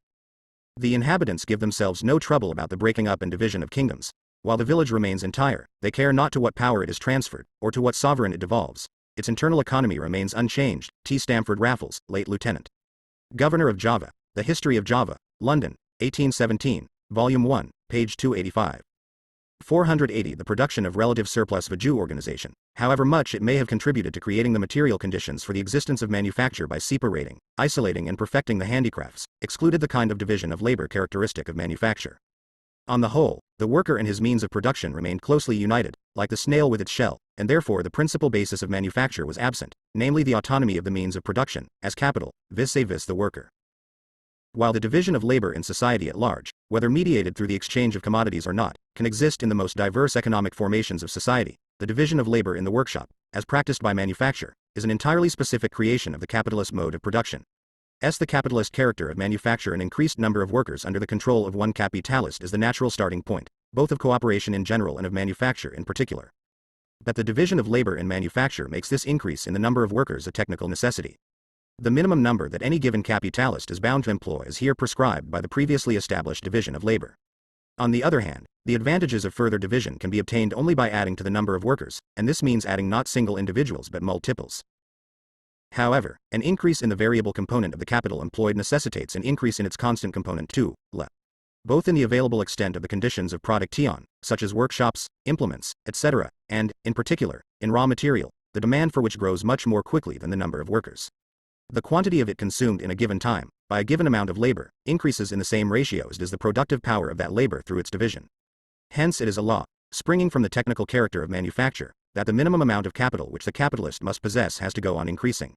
The inhabitants give themselves no trouble about the breaking up and division of kingdoms. While the village remains entire, they care not to what power it is transferred, or to what sovereign it devolves. Its internal economy remains unchanged. T. Stamford Raffles, late Lieutenant Governor of Java, The History of Java, London, 1817, Volume 1, page 285. 480. The production of relative surplus of a Jew organization, however much it may have contributed to creating the material conditions for the existence of manufacture by separating, isolating and perfecting the handicrafts, excluded the kind of division of labor characteristic of manufacture. On the whole, the worker and his means of production remained closely united, like the snail with its shell, and therefore the principal basis of manufacture was absent, namely the autonomy of the means of production, as capital, vis a vis the worker. While the division of labor in society at large, whether mediated through the exchange of commodities or not, can exist in the most diverse economic formations of society, the division of labor in the workshop, as practiced by manufacture, is an entirely specific creation of the capitalist mode of production. The capitalist character of manufacture, an increased number of workers under the control of one capitalist, is the natural starting point, both of cooperation in general and of manufacture in particular. But the division of labor in manufacture makes this increase in the number of workers a technical necessity. The minimum number that any given capitalist is bound to employ is here prescribed by the previously established division of labor. On the other hand, the advantages of further division can be obtained only by adding to the number of workers, and this means adding not single individuals but multiples. However, an increase in the variable component of the capital employed necessitates an increase in its constant component too, both in the available extent of the conditions of production, such as workshops, implements, etc., and, in particular, in raw material, the demand for which grows much more quickly than the number of workers. The quantity of it consumed in a given time, by a given amount of labor, increases in the same ratio as does the productive power of that labor through its division. Hence it is a law, springing from the technical character of manufacture, that the minimum amount of capital which the capitalist must possess has to go on increasing.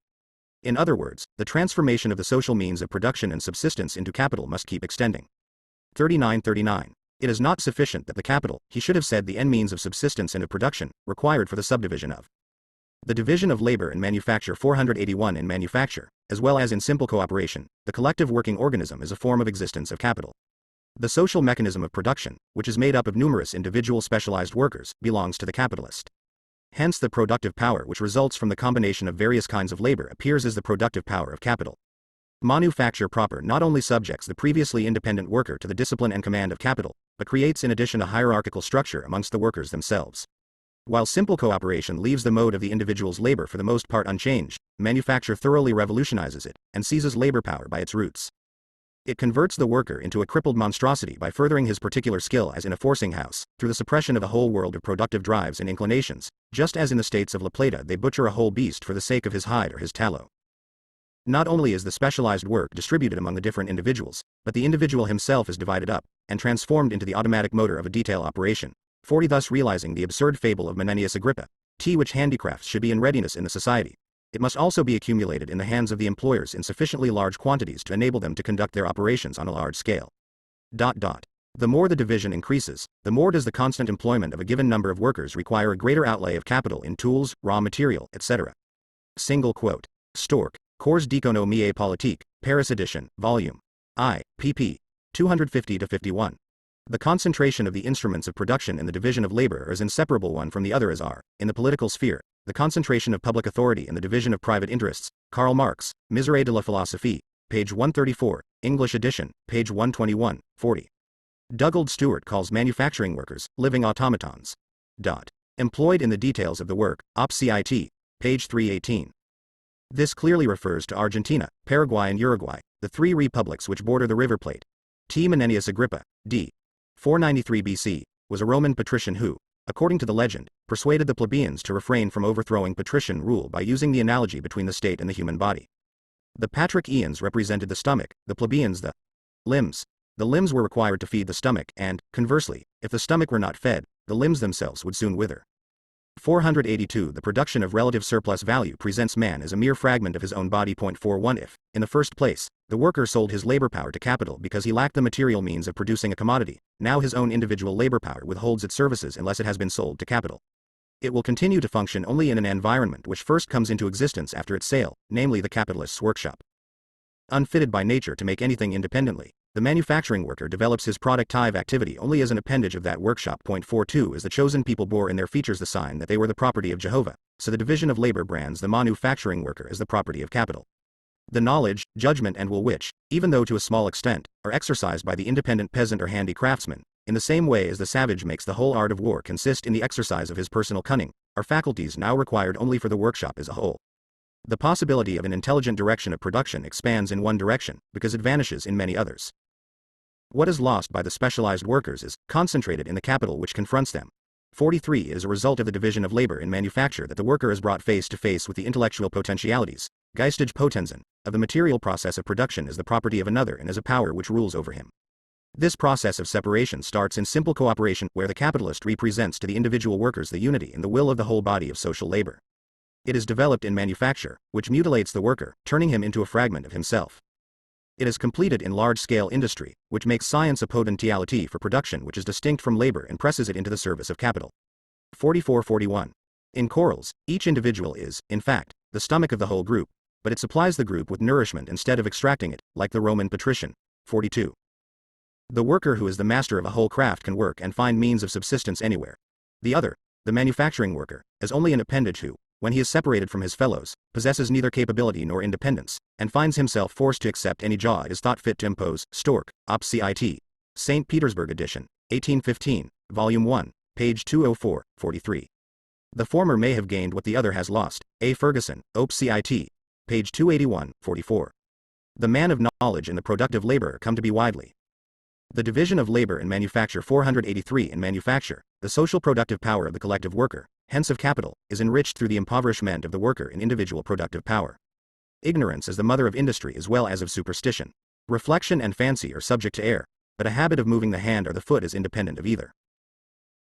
In other words, the transformation of the social means of production and subsistence into capital must keep extending. 39. It is not sufficient that the capital, he should have said the end means of subsistence and of production, required for the subdivision of the division of labor in manufacture. 481. In manufacture, as well as in simple cooperation, the collective working organism is a form of existence of capital. The social mechanism of production, which is made up of numerous individual specialized workers, belongs to the capitalist. Hence the productive power which results from the combination of various kinds of labor appears as the productive power of capital. Manufacture proper not only subjects the previously independent worker to the discipline and command of capital, but creates in addition a hierarchical structure amongst the workers themselves. While simple cooperation leaves the mode of the individual's labor for the most part unchanged, manufacture thoroughly revolutionizes it, and seizes labor power by its roots. It converts the worker into a crippled monstrosity by furthering his particular skill as in a forcing house, through the suppression of a whole world of productive drives and inclinations, just as in the states of La Plata they butcher a whole beast for the sake of his hide or his tallow. Not only is the specialized work distributed among the different individuals, but the individual himself is divided up, and transformed into the automatic motor of a detail operation. 40. Thus realizing the absurd fable of Menenius Agrippa, which handicrafts should be in readiness in the society, it must also be accumulated in the hands of the employers in sufficiently large quantities to enable them to conduct their operations on a large scale. The more the division increases, the more does the constant employment of a given number of workers require a greater outlay of capital in tools, raw material, etc. Single quote. Stork, Cours d'économie politique, Paris edition, Volume I. pp. 250-51. The concentration of the instruments of production and the division of labor are as inseparable one from the other as are, in the political sphere, the concentration of public authority and the division of private interests. Karl Marx, Misère de la Philosophie, page 134, English edition, page 121, 40. Dugald Stewart calls manufacturing workers living automatons. Employed in the details of the work, op. cit. Page 318. This clearly refers to Argentina, Paraguay and Uruguay, the three republics which border the River Plate. T. Menenius Agrippa, d. 493 BC, was a Roman patrician who, according to the legend, persuaded the plebeians to refrain from overthrowing patrician rule by using the analogy between the state and the human body. The Patricians represented the stomach, the plebeians the limbs. The limbs were required to feed the stomach and, conversely, if the stomach were not fed, the limbs themselves would soon wither. 482 The production of relative surplus value presents man as a mere fragment of his own body. 41 If, in the first place, the worker sold his labor power to capital because he lacked the material means of producing a commodity, now his own individual labor power withholds its services unless it has been sold to capital. It will continue to function only in an environment which first comes into existence after its sale, namely the capitalist's workshop. Unfitted by nature to make anything independently, the manufacturing worker develops his productive activity only as an appendage of that workshop. 42 As the chosen people bore in their features the sign that they were the property of Jehovah, so the division of labor brands the manufacturing worker as the property of capital. The knowledge, judgment and will which, even though to a small extent, are exercised by the independent peasant or handy craftsman, in the same way as the savage makes the whole art of war consist in the exercise of his personal cunning, are faculties now required only for the workshop as a whole. The possibility of an intelligent direction of production expands in one direction, because it vanishes in many others. What is lost by the specialized workers is concentrated in the capital which confronts them. 43 It is a result of the division of labor in manufacture that the worker is brought face to face with the intellectual potentialities, geistige Potenzen, of the material process of production as the property of another and as a power which rules over him. This process of separation starts in simple cooperation where the capitalist represents to the individual workers the unity and the will of the whole body of social labor. It is developed in manufacture, which mutilates the worker, turning him into a fragment of himself. It is completed in large-scale industry, which makes science a potentiality for production which is distinct from labor and presses it into the service of capital. 44-41. In corals, each individual is, in fact, the stomach of the whole group, but it supplies the group with nourishment instead of extracting it, like the Roman patrician. 42. The worker who is the master of a whole craft can work and find means of subsistence anywhere. The other, the manufacturing worker, is only an appendage who, when he is separated from his fellows, possesses neither capability nor independence, and finds himself forced to accept any jaw it is thought fit to impose. Stork, op. cit. St. Petersburg edition, 1815, volume 1, page 204, 43. The former may have gained what the other has lost. A. Ferguson, op. cit. Page 281, 44. The man of knowledge and the productive laborer come to be widely. The division of labor in manufacture. 483 In manufacture, the social productive power of the collective worker, hence of capital, is enriched through the impoverishment of the worker in individual productive power. Ignorance is the mother of industry as well as of superstition. Reflection and fancy are subject to error, but a habit of moving the hand or the foot is independent of either.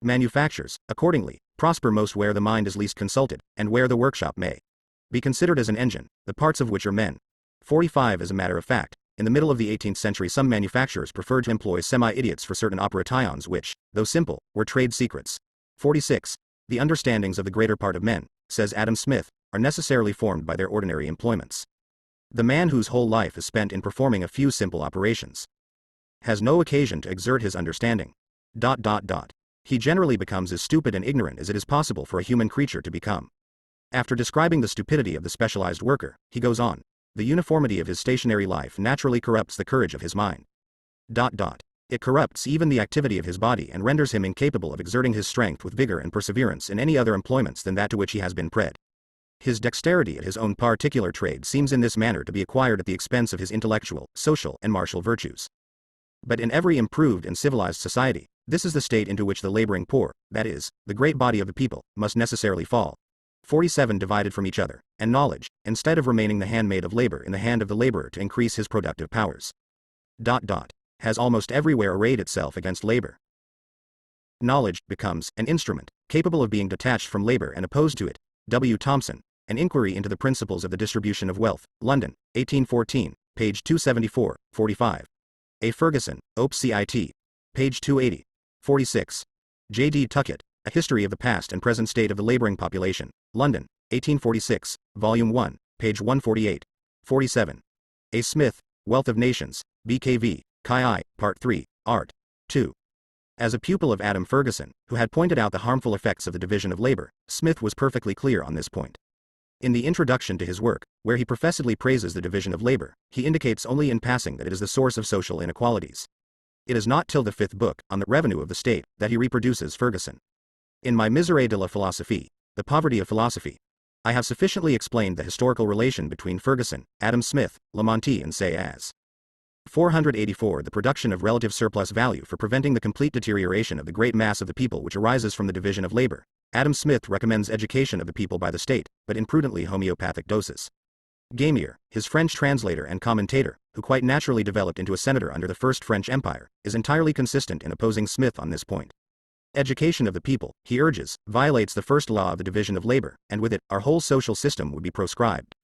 Manufactures, accordingly, prosper most where the mind is least consulted, and where the workshop may be considered as an engine, the parts of which are men. 45 As a matter of fact, in the middle of the 18th century some manufacturers preferred to employ semi-idiots for certain operations which, though simple, were trade secrets. 46 The understandings of the greater part of men, says Adam Smith, are necessarily formed by their ordinary employments. The man whose whole life is spent in performing a few simple operations has no occasion to exert his understanding. He generally becomes as stupid and ignorant as it is possible for a human creature to become. After describing the stupidity of the specialized worker, he goes on, the uniformity of his stationary life naturally corrupts the courage of his mind. It corrupts even the activity of his body and renders him incapable of exerting his strength with vigor and perseverance in any other employments than that to which he has been bred. His dexterity at his own particular trade seems in this manner to be acquired at the expense of his intellectual, social, and martial virtues. But in every improved and civilized society, this is the state into which the laboring poor, that is, the great body of the people, must necessarily fall. 47 Divided from each other, and knowledge, instead of remaining the handmaid of labor in the hand of the laborer to increase his productive powers. Has almost everywhere arrayed itself against labor. Knowledge becomes an instrument, capable of being detached from labor and opposed to it. W. Thompson, An Inquiry into the Principles of the Distribution of Wealth, London, 1814, page 274, 45. A. Ferguson, op. cit. Page 280. 46. J. D. Tuckett, A History of the Past and Present State of the Laboring Population, London, 1846, volume 1, page 148. 47. A. Smith, Wealth of Nations, BKV, Chi I, Part 3, Art. 2. As a pupil of Adam Ferguson, who had pointed out the harmful effects of the division of labor, Smith was perfectly clear on this point. In the introduction to his work, where he professedly praises the division of labor, he indicates only in passing that it is the source of social inequalities. It is not till the fifth book, on the revenue of the state, that he reproduces Ferguson. In my Misère de la Philosophie, The Poverty of Philosophy, I have sufficiently explained the historical relation between Ferguson, Adam Smith, Lamonti and Say as 484 the production of relative surplus value for preventing the complete deterioration of the great mass of the people which arises from the division of labor. Adam Smith recommends education of the people by the state, but in prudently homeopathic doses. Gamier, his French translator and commentator, who quite naturally developed into a senator under the First French Empire, is entirely consistent in opposing Smith on this point. Education of the people, he urges, violates the first law of the division of labor, and with it, our whole social system would be proscribed.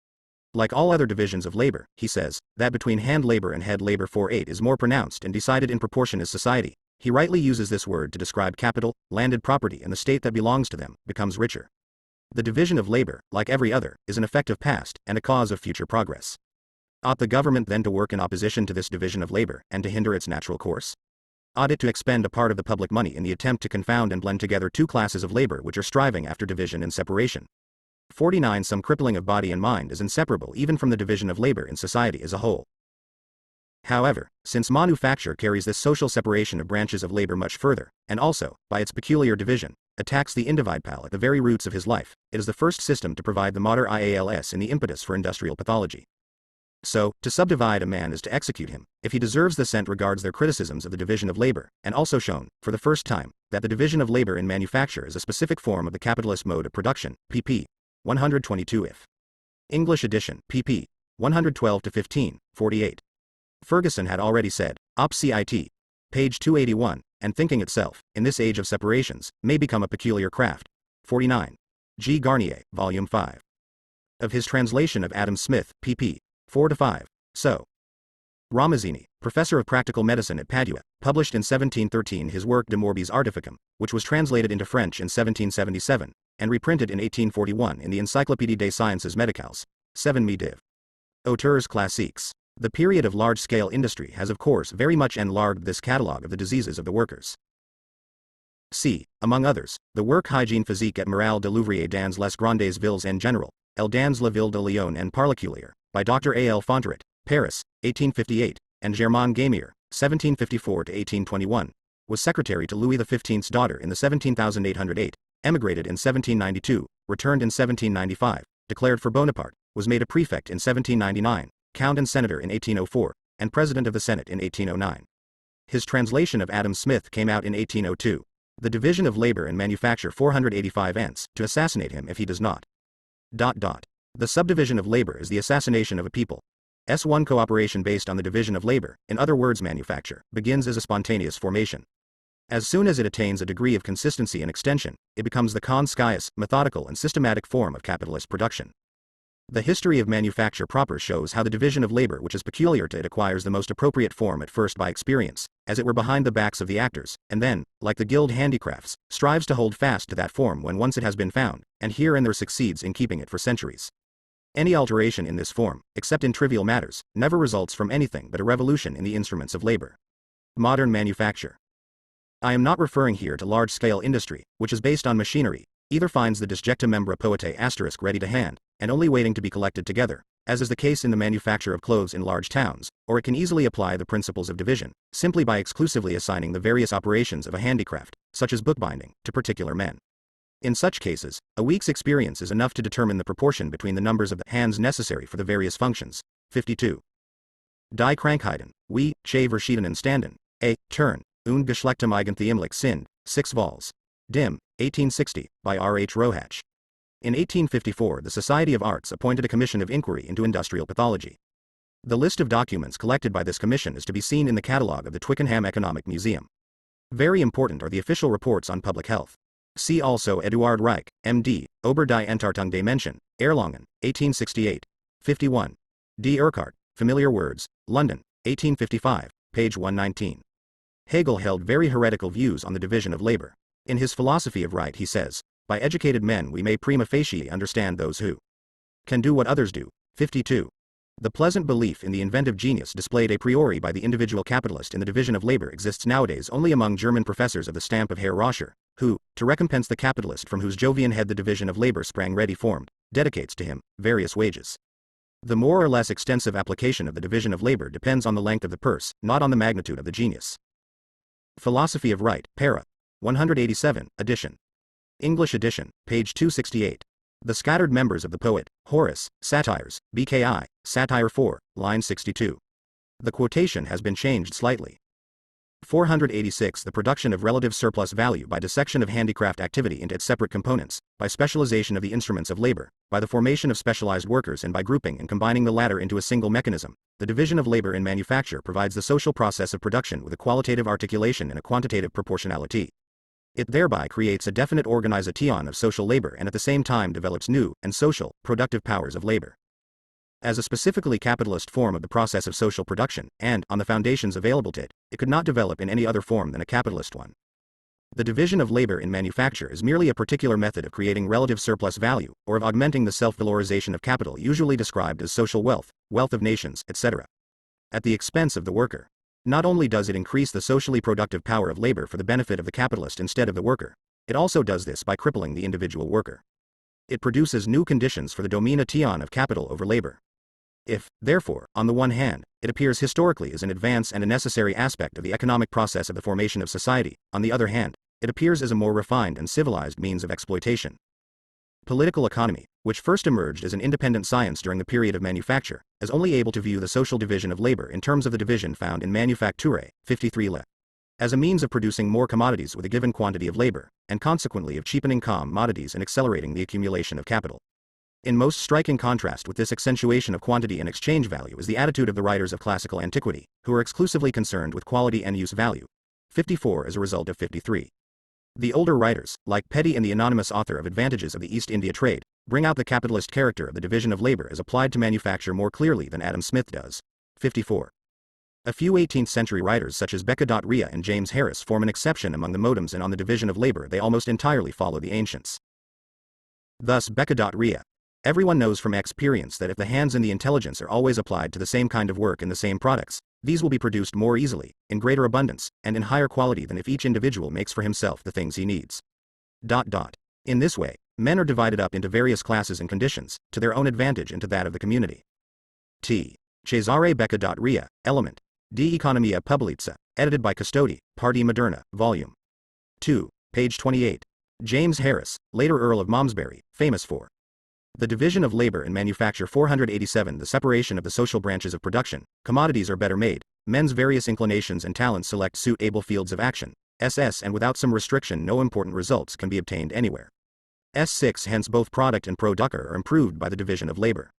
Like all other divisions of labor, he says, that between hand labor and head labor 4/8 is more pronounced and decided in proportion as society, he rightly uses this word to describe capital, landed property and the state that belongs to them, becomes richer. The division of labor, like every other, is an effect of past, and a cause of future progress. Ought the government then to work in opposition to this division of labor, and to hinder its natural course? Ought it to expend a part of the public money in the attempt to confound and blend together two classes of labor which are striving after division and separation? 49 Some crippling of body and mind is inseparable even from the division of labor in society as a whole. However, since manufacture carries this social separation of branches of labor much further, and also, by its peculiar division, attacks the individual at the very roots of his life, it is the first system to provide the mater ials in the impetus for industrial pathology. So, to subdivide a man is to execute him, if he deserves the scent regards their criticisms of the division of labor, and also shown, for the first time, that the division of labor in manufacture is a specific form of the capitalist mode of production, pp. 122 if. English edition, pp. 112-15, 48. Ferguson had already said, op cit. Page 281, and thinking itself, in this age of separations, may become a peculiar craft. 49. G. Garnier, Volume 5. Of his translation of Adam Smith, pp. 4-5. So. Ramazzini, professor of practical medicine at Padua, published in 1713 his work De Morbis Artificum, which was translated into French in 1777, and reprinted in 1841 in the Encyclopédie des Sciences Médicales, 7 Mediv. Auteurs classiques. The period of large-scale industry has of course very much enlarged this catalogue of the diseases of the workers. See, among others, the work Hygiène physique et morale de l'ouvrier dans les grandes villes en général, et dans la ville de Lyon en particulier, by Dr. A. L. Fontaret, Paris, 1858, and Germain Gamier, 1754-1821, was secretary to Louis XV's daughter in the 17,808, emigrated in 1792, returned in 1795, declared for Bonaparte, was made a prefect in 1799, count and senator in 1804, and president of the Senate in 1809. His translation of Adam Smith came out in 1802. The division of labor and manufacture 485 ants, to assassinate him if he does not. The subdivision of labor is the assassination of a people. S1 cooperation based on the division of labor, in other words manufacture, begins as a spontaneous formation. As soon as it attains a degree of consistency and extension, it becomes the conscious, methodical and systematic form of capitalist production. The history of manufacture proper shows how the division of labor which is peculiar to it acquires the most appropriate form at first by experience, as it were behind the backs of the actors, and then, like the guild handicrafts, strives to hold fast to that form when once it has been found, and here and there succeeds in keeping it for centuries. Any alteration in this form, except in trivial matters, never results from anything but a revolution in the instruments of labor. Modern manufacture. I am not referring here to large-scale industry, which is based on machinery, either finds the disjecta membra poetae asterisk ready to hand, and only waiting to be collected together, as is the case in the manufacture of clothes in large towns, or it can easily apply the principles of division, simply by exclusively assigning the various operations of a handicraft, such as bookbinding, to particular men. In such cases, a week's experience is enough to determine the proportion between the numbers of the hands necessary for the various functions. 52. Die Krankheiten, wie, che verschiedenen Standen, a, turn, und Geschlechtem eigenthümlich sind, 6 vols. Dim, 1860, by R. H. Rohatch. In 1854 the Society of Arts appointed a commission of inquiry into industrial pathology. The list of documents collected by this commission is to be seen in the catalogue of the Twickenham Economic Museum. Very important are the official reports on public health. See also Eduard Reich, M.D., Ober die Entartung des Menschen, Erlangen, 1868. 51. D. Urquhart, Familiar Words, London, 1855, page 119. Hegel held very heretical views on the division of labor. In his Philosophy of Right he says, by educated men we may prima facie understand those who can do what others do. 52. The pleasant belief in the inventive genius displayed a priori by the individual capitalist in the division of labor exists nowadays only among German professors of the stamp of Herr Roscher, who, to recompense the capitalist from whose Jovian head the division of labor sprang ready formed, dedicates to him various wages. The more or less extensive application of the division of labor depends on the length of the purse, not on the magnitude of the genius. Philosophy of Right, para. 187, edition. English edition, page 268. The scattered members of the poet, Horace, Satires, BKI, Satire 4, line 62. The quotation has been changed slightly. 486 The production of relative surplus value by dissection of handicraft activity into its separate components, by specialization of the instruments of labor, by the formation of specialized workers and by grouping and combining the latter into a single mechanism. The division of labor in manufacture provides the social process of production with a qualitative articulation and a quantitative proportionality. It thereby creates a definite organization of social labor and at the same time develops new and social, productive powers of labor. As a specifically capitalist form of the process of social production, and, on the foundations available to it, it could not develop in any other form than a capitalist one. The division of labor in manufacture is merely a particular method of creating relative surplus value, or of augmenting the self-valorization of capital usually described as social wealth, wealth of nations, etc. At the expense of the worker. Not only does it increase the socially productive power of labor for the benefit of the capitalist instead of the worker, it also does this by crippling the individual worker. It produces new conditions for the domination of capital over labor. If, therefore, on the one hand, it appears historically as an advance and a necessary aspect of the economic process of the formation of society, on the other hand, it appears as a more refined and civilized means of exploitation. Political economy, which first emerged as an independent science during the period of manufacture, is only able to view the social division of labor in terms of the division found in Manufacturae, 53 le. As a means of producing more commodities with a given quantity of labor, and consequently of cheapening commodities and accelerating the accumulation of capital. In most striking contrast with this accentuation of quantity and exchange value is the attitude of the writers of classical antiquity, who are exclusively concerned with quality and use value. 54 as a result of 53. The older writers, like Petty and the anonymous author of Advantages of the East India Trade, bring out the capitalist character of the division of labor as applied to manufacture more clearly than Adam Smith does. 54. A few 18th century writers such as Becca.Ria and James Harris form an exception among the modems, and on the division of labor they almost entirely follow the ancients. Thus Becca.Ria. Everyone knows from experience that if the hands and the intelligence are always applied to the same kind of work and the same products, these will be produced more easily, in greater abundance, and in higher quality than if each individual makes for himself the things he needs. In this way, men are divided up into various classes and conditions, to their own advantage and to that of the community. T. Cesare Becca.Ria, Element. De Economia Publica, edited by Custodi, Parte Moderna, Volume 2, page 28. James Harris, later Earl of Malmesbury, famous for The Division of Labor in Manufacture. 487 The separation of the social branches of production. Commodities are better made, men's various inclinations and talents select suitable fields of action. SS and without some restriction no important results can be obtained anywhere. S6 Hence both product and producer are improved by the division of labor.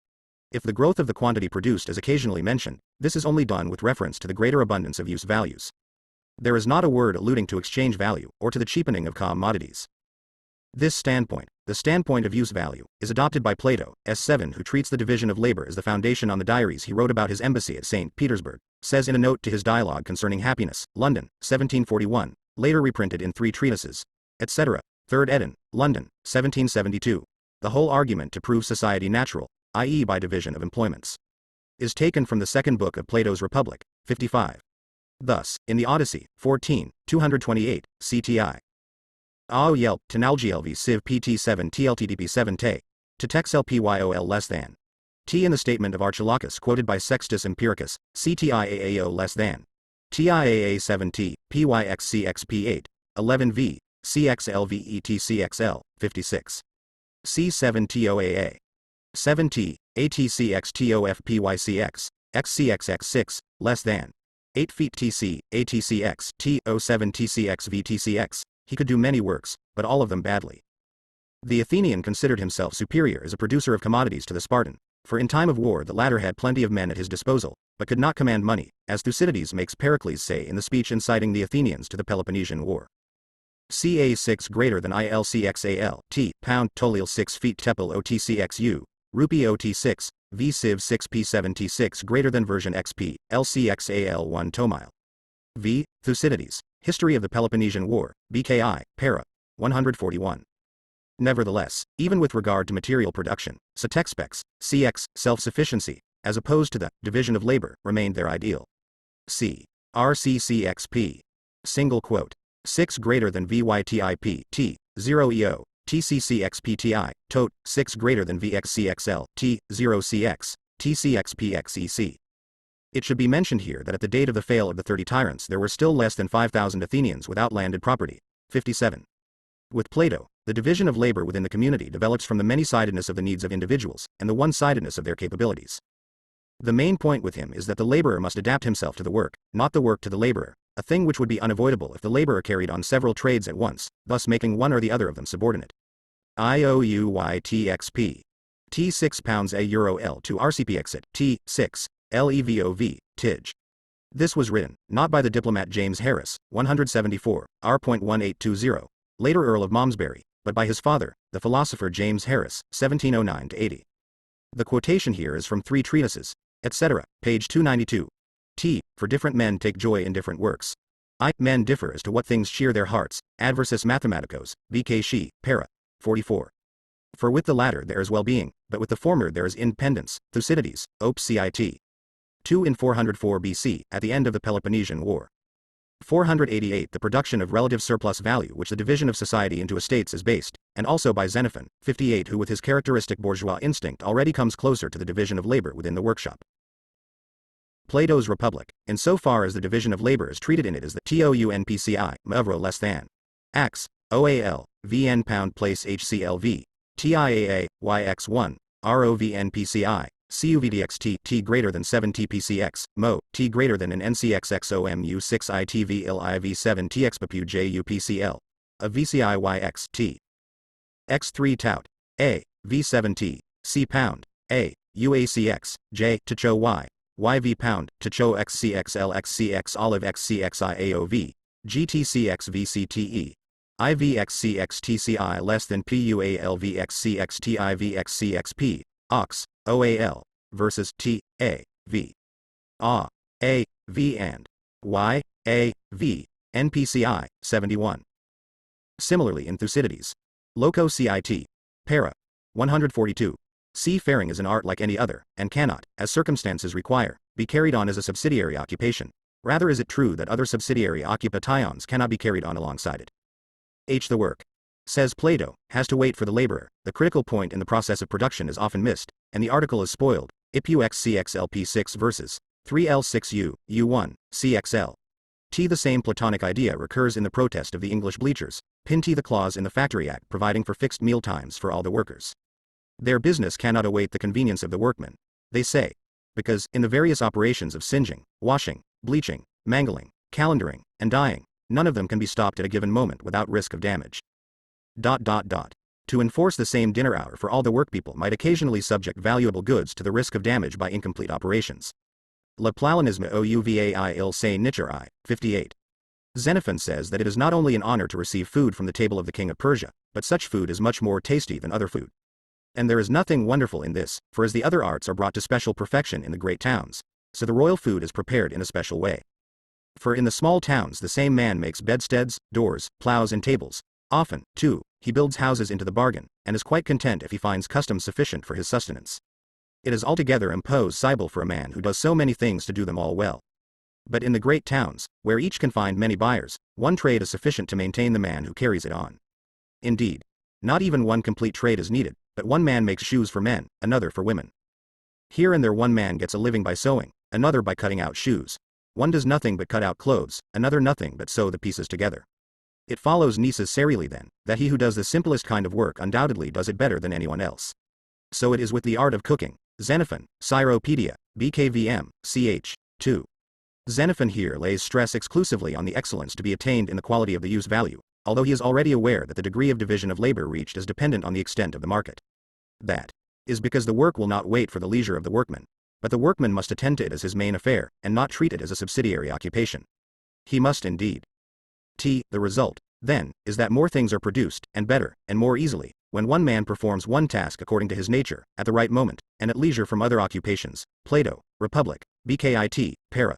If the growth of the quantity produced is occasionally mentioned, this is only done with reference to the greater abundance of use values. There is not a word alluding to exchange value, or to the cheapening of commodities. This standpoint, the standpoint of use value, is adopted by Plato, S7, who treats the division of labor as the foundation. On the diaries he wrote about his embassy at St. Petersburg, says in a note to his dialogue concerning happiness, London, 1741, later reprinted in 3 treatises, etc., 3rd Eden, London, 1772. The whole argument to prove society natural, i.e. by division of employments, is taken from the second book of Plato's Republic, 55. Thus, in the Odyssey, 14, 228, CTI. Ao Yelp, Tenalglv Civ PT7 TLTDP 7 Te. To Texel PYOL less than. T in the statement of Archilochus quoted by Sextus Empiricus, CTIAAO less than. TIAA 7T, PYXCXP8, 11V, CXLVETCXL, 56. C7TOAA. 7T, ATCXTOFPYCX, XCXX6, less than. 8 feet TC, ATCX, T07TCXVTCX. He could do many works, but all of them badly. The Athenian considered himself superior as a producer of commodities to the Spartan, for in time of war the latter had plenty of men at his disposal, but could not command money, as Thucydides makes Pericles say in the speech inciting the Athenians to the Peloponnesian War. CA6 greater than ILCXAL, T, pound, Tolil 6 feet Tepel OTCXU, Rupee OT6, V Civ 6P7T6 greater than version XP, LCXAL 1 Tomile. V. Thucydides, History of the Peloponnesian War, BKI, para. 141. Nevertheless, even with regard to material production, Satexpex, CX, self-sufficiency, as opposed to the division of labor, remained their ideal. C. RCCXP. Single quote. 6 greater than VYTIP, T, 0 EO, TCCXPTI, tot, 6 greater than VXCXL, T, 0 CX, TCXPXEC. It should be mentioned here that at the date of the fall of the 30 tyrants there were still less than 5,000 Athenians without landed property. 57. With Plato, the division of labor within the community develops from the many-sidedness of the needs of individuals, and the one-sidedness of their capabilities. The main point with him is that the laborer must adapt himself to the work, not the work to the laborer, a thing which would be unavoidable if the laborer carried on several trades at once, thus making one or the other of them subordinate. IOUYTXP. T 6 pounds a euro L to RCP exit, T 6, LEVOV, TIJ. This was written, not by the diplomat James Harris, 174, R.1820, later Earl of Malmesbury, but by his father, the philosopher James Harris, 1709-80. The quotation here is from 3 treatises, etc., page 292. T. For different men take joy in different works. I. Men differ as to what things cheer their hearts, adversus mathematicos, B.K. She, para. 44. For with the latter there is well-being, but with the former there is independence. Thucydides, Op. Cit. 2 in 404 BC, at the end of the Peloponnesian War. 488 The production of relative surplus value which the division of society into estates is based, and also by Xenophon, 58 who with his characteristic bourgeois instinct already comes closer to the division of labor within the workshop. Plato's Republic, in so far as the division of labor is treated in it as the TOUNPCI, mevro less than. Ax, OAL, VN pound place HCLV, TIAA, YX1, ROVNPCI, CUVDXT, T greater than 7 TPCX, MO, T greater than an NCXXOMU 6 ITV LIV7 TXPPU JUPCL, a VCIYX T. X3 tout, A, V7T, C pound, A, UACX, J, to cho Y, YV pound, to cho XCXL XCX olive XCXIAOV, GTCXVCTE, IVXCXTCI less than PUALVXCXTIVXCXP, OX, OAL, versus T, A, V. A, V and Y, A, V, NPCI, 71. Similarly in Thucydides. Loco Cit. Para. 142. Seafaring is an art like any other, and cannot, as circumstances require, be carried on as a subsidiary occupation. Rather is it true that other subsidiary occupations cannot be carried on alongside it. H. The work, says Plato, has to wait for the laborer. The critical point in the process of production is often missed, and the article is spoiled. IPUXCXLP6 versus 3L6U, U1, CXL. T. The same Platonic idea recurs in the protest of the English bleachers. Pin T. The clause in the Factory Act providing for fixed meal times for all the workers. Their business cannot await the convenience of the workmen, they say, because, in the various operations of singeing, washing, bleaching, mangling, calendaring, and dyeing, none of them can be stopped at a given moment without risk of damage. To enforce the same dinner hour for all the workpeople might occasionally subject valuable goods to the risk of damage by incomplete operations. Le plalanisme ouvai il se nicher I, 58. Xenophon says that it is not only an honor to receive food from the table of the king of Persia, but such food is much more tasty than other food. And there is nothing wonderful in this, for as the other arts are brought to special perfection in the great towns, so the royal food is prepared in a special way. For in the small towns the same man makes bedsteads, doors, plows and tables. Often, too, he builds houses into the bargain, and is quite content if he finds custom sufficient for his sustenance. It is altogether impossible for a man who does so many things to do them all well. But in the great towns, where each can find many buyers, one trade is sufficient to maintain the man who carries it on. Indeed, not even one complete trade is needed, but one man makes shoes for men, another for women. Here and there one man gets a living by sewing, another by cutting out shoes. One does nothing but cut out clothes, another nothing but sew the pieces together. It follows necessarily then, that he who does the simplest kind of work undoubtedly does it better than anyone else. So it is with the art of cooking. Xenophon, Cyropedia, BKVM, ch. 2. Xenophon here lays stress exclusively on the excellence to be attained in the quality of the use value, although he is already aware that the degree of division of labor reached is dependent on the extent of the market. That is because the work will not wait for the leisure of the workman, but the workman must attend to it as his main affair, and not treat it as a subsidiary occupation. He must indeed. The result, then, is that more things are produced, and better, and more easily, when one man performs one task according to his nature, at the right moment, and at leisure from other occupations. Plato, Republic, BKIT, para.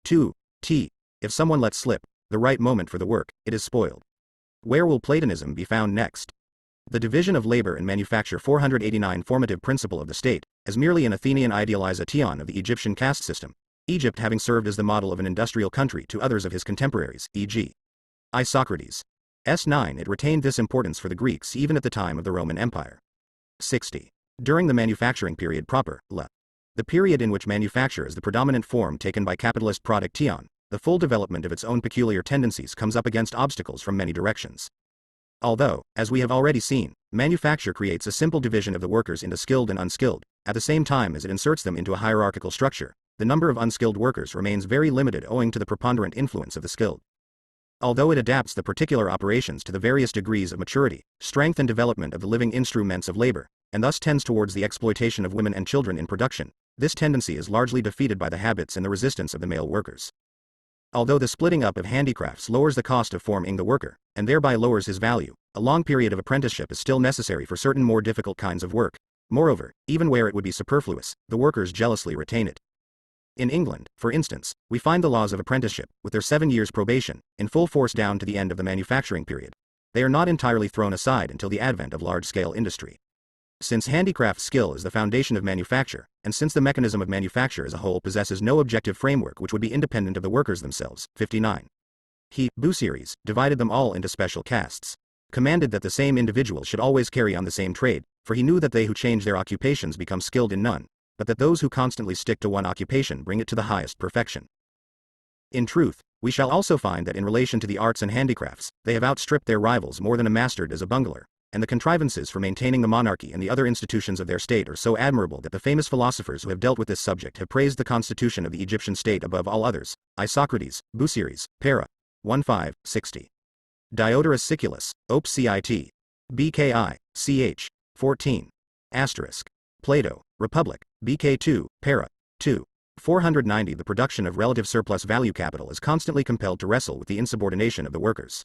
2. If someone lets slip the right moment for the work, it is spoiled. Where will Platonism be found next? The division of labor in manufacture 489 formative principle of the state, as merely an Athenian idealization of the Egyptian caste system, Egypt having served as the model of an industrial country to others of his contemporaries, e.g. Isocrates. S9 It retained this importance for the Greeks even at the time of the Roman Empire. 60. During the manufacturing period proper, the period in which manufacture is the predominant form taken by capitalist production, the full development of its own peculiar tendencies comes up against obstacles from many directions. Although, as we have already seen, manufacture creates a simple division of the workers into skilled and unskilled, at the same time as it inserts them into a hierarchical structure, the number of unskilled workers remains very limited owing to the preponderant influence of the skilled. Although it adapts the particular operations to the various degrees of maturity, strength and development of the living instruments of labor, and thus tends towards the exploitation of women and children in production, this tendency is largely defeated by the habits and the resistance of the male workers. Although the splitting up of handicrafts lowers the cost of forming the worker, and thereby lowers his value, a long period of apprenticeship is still necessary for certain more difficult kinds of work. Moreover, even where it would be superfluous, the workers jealously retain it. In England, for instance, we find the laws of apprenticeship, with their 7 years probation, in full force down to the end of the manufacturing period. They are not entirely thrown aside until the advent of large-scale industry. Since handicraft skill is the foundation of manufacture, and since the mechanism of manufacture as a whole possesses no objective framework which would be independent of the workers themselves, 59. He, Busiris, divided them all into special castes. Commanded that the same individual should always carry on the same trade, for he knew that they who change their occupations become skilled in none, but that those who constantly stick to one occupation bring it to the highest perfection. In truth, we shall also find that in relation to the arts and handicrafts, they have outstripped their rivals more than a master does a bungler, and the contrivances for maintaining the monarchy and the other institutions of their state are so admirable that the famous philosophers who have dealt with this subject have praised the constitution of the Egyptian state above all others, Isocrates, Busiris, Para. 15, 60. Diodorus Siculus, Op. Cit. BKI, ch. 14. Asterisk. Plato, Republic, BK2, Para. 2. 490 The production of relative surplus value capital is constantly compelled to wrestle with the insubordination of the workers.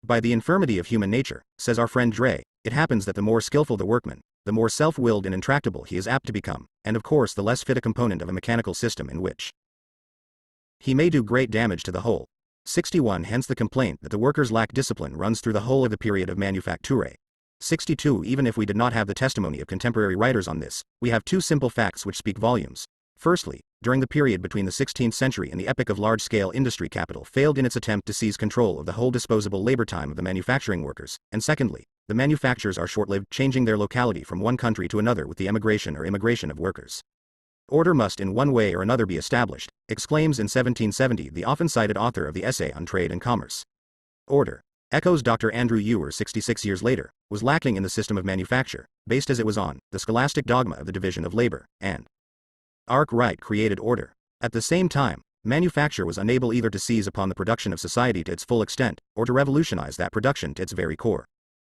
By the infirmity of human nature, says our friend Dre, it happens that the more skillful the workman, the more self-willed and intractable he is apt to become, and of course the less fit a component of a mechanical system in which he may do great damage to the whole. 61 Hence the complaint that the workers lack discipline runs through the whole of the period of manufacture. 62 Even if we did not have the testimony of contemporary writers on this, we have two simple facts which speak volumes. Firstly, during the period between the 16th century and the epoch of large-scale industry, capital failed in its attempt to seize control of the whole disposable labor time of the manufacturing workers, and secondly, the manufactures are short-lived, changing their locality from one country to another with the emigration or immigration of workers. Order must in one way or another be established, exclaims in 1770 the often cited author of the Essay on Trade and Commerce. Order, echoes Dr. Andrew Ewer 66 years later, was lacking in the system of manufacture, based as it was on the scholastic dogma of the division of labor, and Arkwright created order. At the same time, manufacture was unable either to seize upon the production of society to its full extent, or to revolutionize that production to its very core.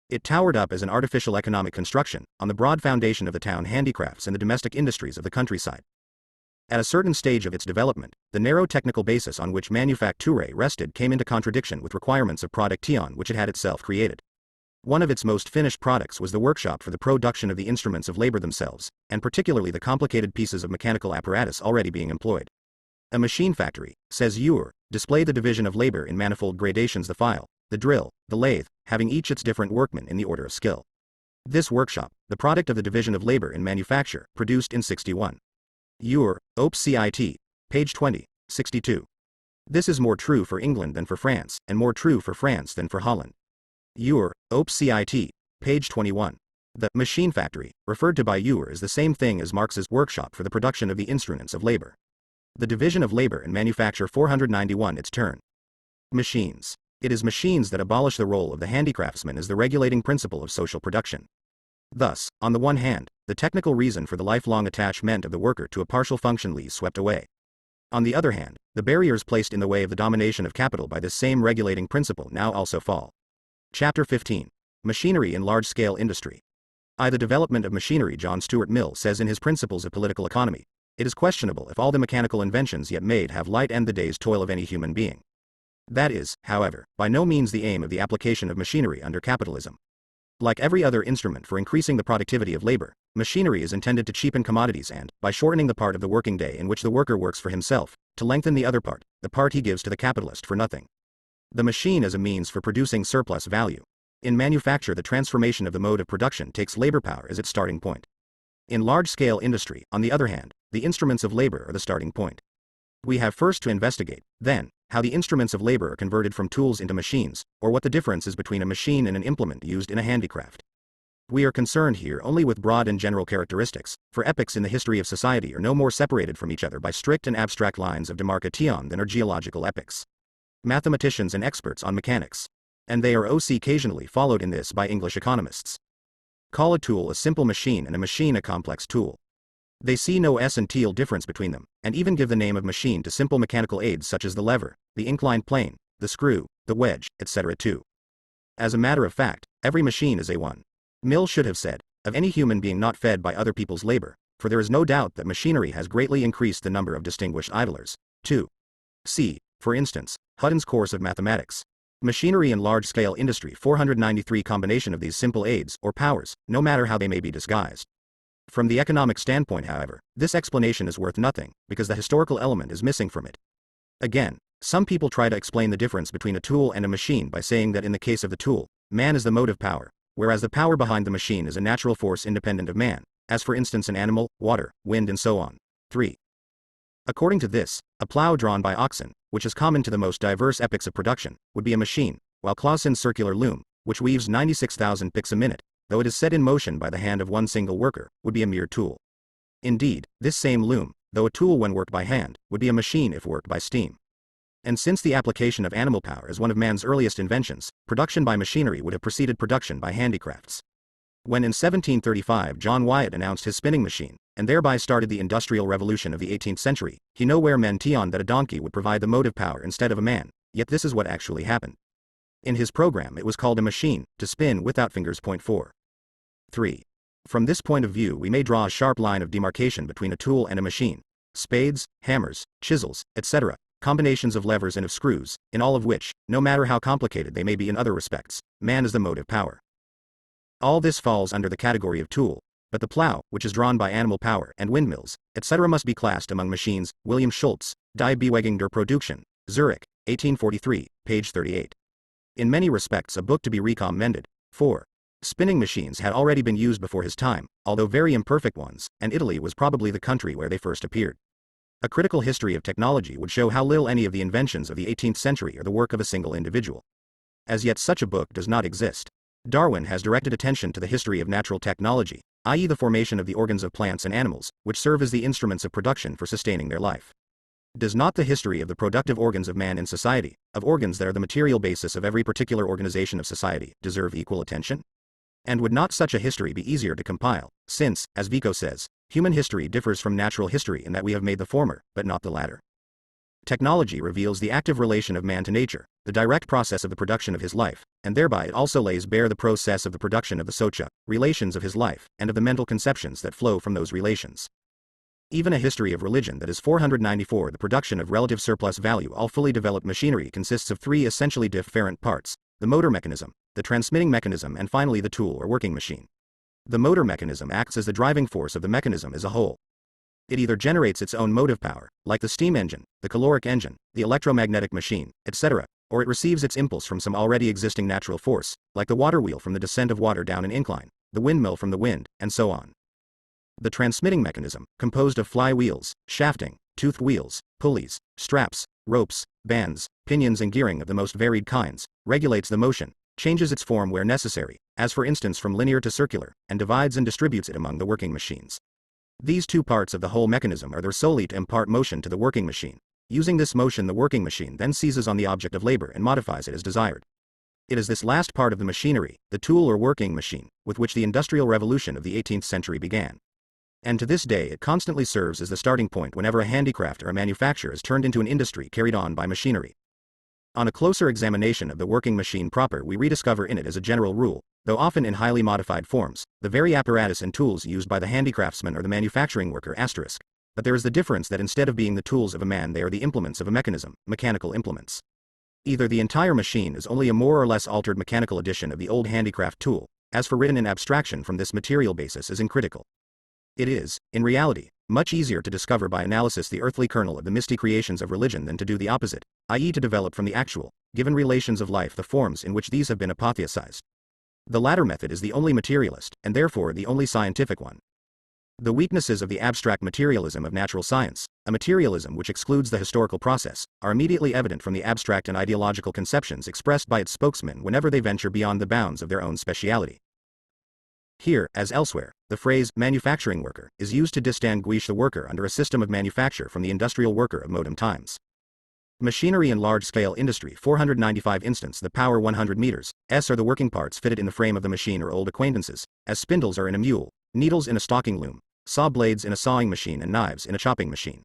It towered up as an artificial economic construction, on the broad foundation of the town handicrafts and the domestic industries of the countryside. At a certain stage of its development, the narrow technical basis on which manufacture rested came into contradiction with requirements of production which it had itself created. One of its most finished products was the workshop for the production of the instruments of labor themselves, and particularly the complicated pieces of mechanical apparatus already being employed. A machine factory, says Ewer, displayed the division of labor in manifold gradations: the file, the drill, the lathe, having each its different workmen in the order of skill. This workshop, the product of the division of labor in manufacture, produced in 61. Ewer, Op. Cit. Page 20, 62. This is more true for England than for France, and more true for France than for Holland. Ewer, Op. Cit. Page 21. The machine factory, referred to by Ewer, is the same thing as Marx's workshop for the production of the instruments of labor. The division of labor in manufacture 491 Its turn. Machines. It is machines that abolish the role of the handicraftsman as the regulating principle of social production. Thus, on the one hand, the technical reason for the lifelong attachment of the worker to a partial function is swept away. On the other hand, the barriers placed in the way of the domination of capital by this same regulating principle now also fall. Chapter 15. Machinery in Large-Scale Industry. The development of machinery. John Stuart Mill says in his Principles of Political Economy, it is questionable if all the mechanical inventions yet made have light and the day's toil of any human being. That is, however, by no means the aim of the application of machinery under capitalism. Like every other instrument for increasing the productivity of labor, machinery is intended to cheapen commodities and, by shortening the part of the working day in which the worker works for himself, to lengthen the other part, the part he gives to the capitalist for nothing. The machine is a means for producing surplus value. In manufacture, the transformation of the mode of production takes labor power as its starting point. In large-scale industry, on the other hand, the instruments of labor are the starting point. We have first to investigate, then, how the instruments of labor are converted from tools into machines, or what the difference is between a machine and an implement used in a handicraft. We are concerned here only with broad and general characteristics, for epochs in the history of society are no more separated from each other by strict and abstract lines of demarcation than are geological epochs. Mathematicians and experts on mechanics. And they are also occasionally followed in this by English economists. Call a tool a simple machine and a machine a complex tool. They see no essential difference between them, and even give the name of machine to simple mechanical aids such as the lever, the inclined plane, the screw, the wedge, etc. too. As a matter of fact, every machine is a one. Mill should have said, of any human being not fed by other people's labor, for there is no doubt that machinery has greatly increased the number of distinguished idlers. 2. See, for instance, Hutton's Course of Mathematics. Machinery in large-scale industry 493 combination of these simple aids, or powers, no matter how they may be disguised. From the economic standpoint, however, this explanation is worth nothing, because the historical element is missing from it. Again, some people try to explain the difference between a tool and a machine by saying that in the case of the tool, man is the motive power, whereas the power behind the machine is a natural force independent of man, as for instance an animal, water, wind and so on. 3. According to this, a plow drawn by oxen, which is common to the most diverse epochs of production, would be a machine, while Clausen's circular loom, which weaves 96,000 picks a minute, though it is set in motion by the hand of one single worker, would be a mere tool. Indeed, this same loom, though a tool when worked by hand, would be a machine if worked by steam. And since the application of animal power is one of man's earliest inventions, production by machinery would have preceded production by handicrafts. When in 1735 John Wyatt announced his spinning machine, and thereby started the Industrial Revolution of the 18th century, he nowhere mentioned that a donkey would provide the motive power instead of a man, yet this is what actually happened. In his program it was called a machine, to spin without fingers. 4. 3. From this point of view we may draw a sharp line of demarcation between a tool and a machine. Spades, hammers, chisels, etc., combinations of levers and of screws, in all of which, no matter how complicated they may be in other respects, man is the motive power. All this falls under the category of tool, but the plow, which is drawn by animal power, and windmills, etc. must be classed among machines. William Schultz, Die Bewegung der Produktion, Zurich, 1843, page 38. In many respects a book to be recommended. 4. Spinning machines had already been used before his time, although very imperfect ones, and Italy was probably the country where they first appeared. A critical history of technology would show how little any of the inventions of the 18th century are the work of a single individual. As yet such a book does not exist. Darwin has directed attention to the history of natural technology, i.e. the formation of the organs of plants and animals, which serve as the instruments of production for sustaining their life. Does not the history of the productive organs of man in society, of organs that are the material basis of every particular organization of society, deserve equal attention? And would not such a history be easier to compile, since, as Vico says, human history differs from natural history in that we have made the former, but not the latter? Technology reveals the active relation of man to nature, the direct process of the production of his life, and thereby it also lays bare the process of the production of the socia, relations of his life, and of the mental conceptions that flow from those relations. Even a history of religion that is 494 the production of relative surplus value. All fully developed machinery consists of three essentially different parts: the motor mechanism, the transmitting mechanism, and finally the tool or working machine. The motor mechanism acts as the driving force of the mechanism as a whole. It either generates its own motive power, like the steam engine, the caloric engine, the electromagnetic machine, etc., or it receives its impulse from some already existing natural force, like the water wheel from the descent of water down an incline, the windmill from the wind, and so on. The transmitting mechanism, composed of flywheels, shafting, toothed wheels, pulleys, straps, ropes, bands, pinions and gearing of the most varied kinds, regulates the motion, changes its form where necessary, as for instance from linear to circular, and divides and distributes it among the working machines. These two parts of the whole mechanism are there solely to impart motion to the working machine. Using this motion the working machine then seizes on the object of labor and modifies it as desired. It is this last part of the machinery, the tool or working machine, with which the Industrial Revolution of the 18th century began. And to this day it constantly serves as the starting point whenever a handicraft or a manufacture is turned into an industry carried on by machinery. On a closer examination of the working machine proper we rediscover in it as a general rule, though often in highly modified forms, the very apparatus and tools used by the handicraftsman or the manufacturing worker*. But there is the difference that instead of being the tools of a man they are the implements of a mechanism, mechanical implements. Either the entire machine is only a more or less altered mechanical edition of the old handicraft tool, as for written in abstraction from this material basis is uncritical. It is, in reality, much easier to discover by analysis the earthly kernel of the misty creations of religion than to do the opposite, i.e. to develop from the actual, given relations of life the forms in which these have been apotheosized. The latter method is the only materialist, and therefore the only scientific one. The weaknesses of the abstract materialism of natural science, a materialism which excludes the historical process, are immediately evident from the abstract and ideological conceptions expressed by its spokesmen whenever they venture beyond the bounds of their own speciality. Here, as elsewhere, the phrase manufacturing worker is used to distinguish the worker under a system of manufacture from the industrial worker of modern times. Machinery in large-scale industry 495 instance the power 100 meters, S are the working parts fitted in the frame of the machine or old acquaintances, as spindles are in a mule, needles in a stocking loom, saw blades in a sawing machine and knives in a chopping machine.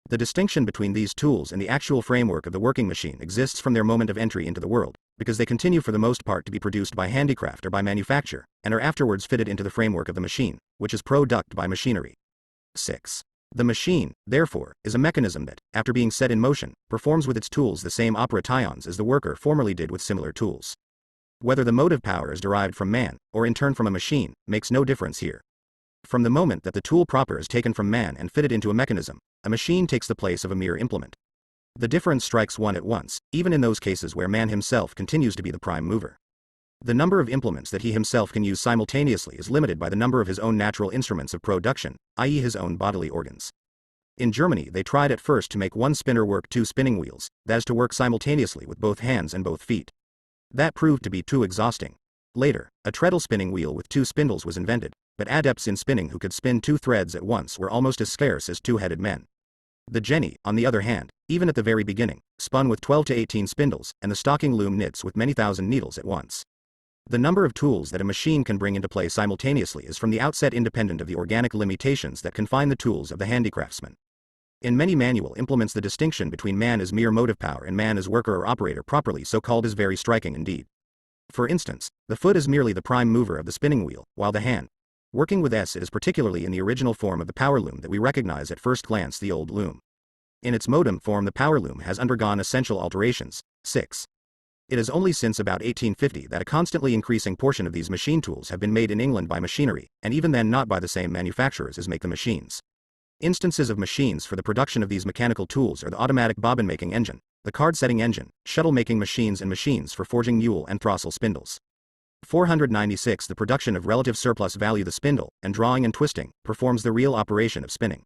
The distinction between these tools and the actual framework of the working machine exists from their moment of entry into the world, because they continue for the most part to be produced by handicraft or by manufacture, and are afterwards fitted into the framework of the machine, which is produced by machinery. 6. The machine, therefore, is a mechanism that, after being set in motion, performs with its tools the same operations as the worker formerly did with similar tools. Whether the motive power is derived from man, or in turn from a machine, makes no difference here. From the moment that the tool proper is taken from man and fitted into a mechanism, a machine takes the place of a mere implement. The difference strikes one at once, even in those cases where man himself continues to be the prime mover. The number of implements that he himself can use simultaneously is limited by the number of his own natural instruments of production, i.e. his own bodily organs. In Germany they tried at first to make one spinner work 2 spinning wheels, that is to work simultaneously with both hands and both feet. That proved to be too exhausting. Later, a treadle spinning wheel with 2 spindles was invented, but adepts in spinning who could spin 2 threads at once were almost as scarce as 2-headed men. The jenny, on the other hand, even at the very beginning, spun with 12 to 18 spindles, and the stocking loom knits with many thousand needles at once. The number of tools that a machine can bring into play simultaneously is from the outset independent of the organic limitations that confine the tools of the handicraftsman. In many manual implements the distinction between man as mere motive power and man as worker or operator properly so called is very striking indeed. For instance, the foot is merely the prime mover of the spinning wheel, while the hand, working with S, it is particularly in the original form of the power loom that we recognize at first glance the old loom. In its modem form the power loom has undergone essential alterations. 6. It is only since about 1850 that a constantly increasing portion of these machine tools have been made in England by machinery, and even then not by the same manufacturers as make the machines. Instances of machines for the production of these mechanical tools are the automatic bobbin-making engine, the card-setting engine, shuttle-making machines and machines for forging mule and throstle spindles. 496 The production of relative surplus value the spindle, and drawing and twisting, performs the real operation of spinning.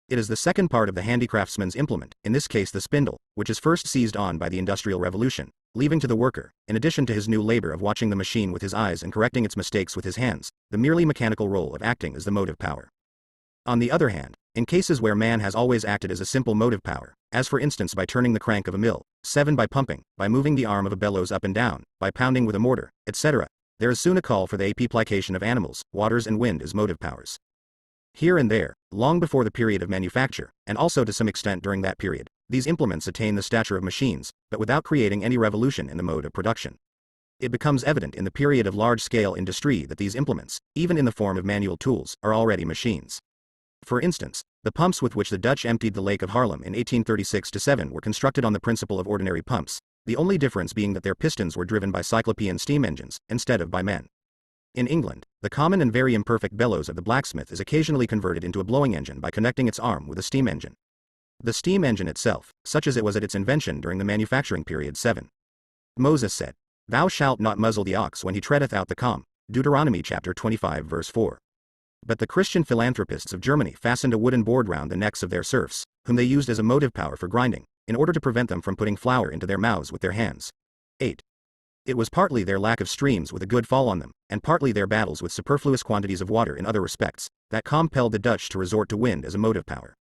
It is the second part of the handicraftsman's implement, in this case the spindle, which is first seized on by the Industrial Revolution, leaving to the worker, in addition to his new labor of watching the machine with his eyes and correcting its mistakes with his hands, the merely mechanical role of acting as the motive power. On the other hand, in cases where man has always acted as a simple motive power, as for instance by turning the crank of a mill, 7 by pumping, by moving the arm of a bellows up and down, by pounding with a mortar, etc., there is soon a call for the application of animals, waters and wind as motive powers. Here and there, long before the period of manufacture, and also to some extent during that period, these implements attain the stature of machines, but without creating any revolution in the mode of production. It becomes evident in the period of large-scale industry that these implements, even in the form of manual tools, are already machines. For instance, the pumps with which the Dutch emptied the Lake of Haarlem in 1836-7 were constructed on the principle of ordinary pumps, the only difference being that their pistons were driven by cyclopean steam engines, instead of by men. In England, the common and very imperfect bellows of the blacksmith is occasionally converted into a blowing engine by connecting its arm with a steam engine. The steam engine itself, such as it was at its invention during the manufacturing period 7. Moses said, "Thou shalt not muzzle the ox when he treadeth out the comb." Deuteronomy chapter 25 verse 4. But the Christian philanthropists of Germany fastened a wooden board round the necks of their serfs, whom they used as a motive power for grinding, in order to prevent them from putting flour into their mouths with their hands. 8. It was partly their lack of streams with a good fall on them, and partly their battles with superfluous quantities of water in other respects, that compelled the Dutch to resort to wind as a motive power.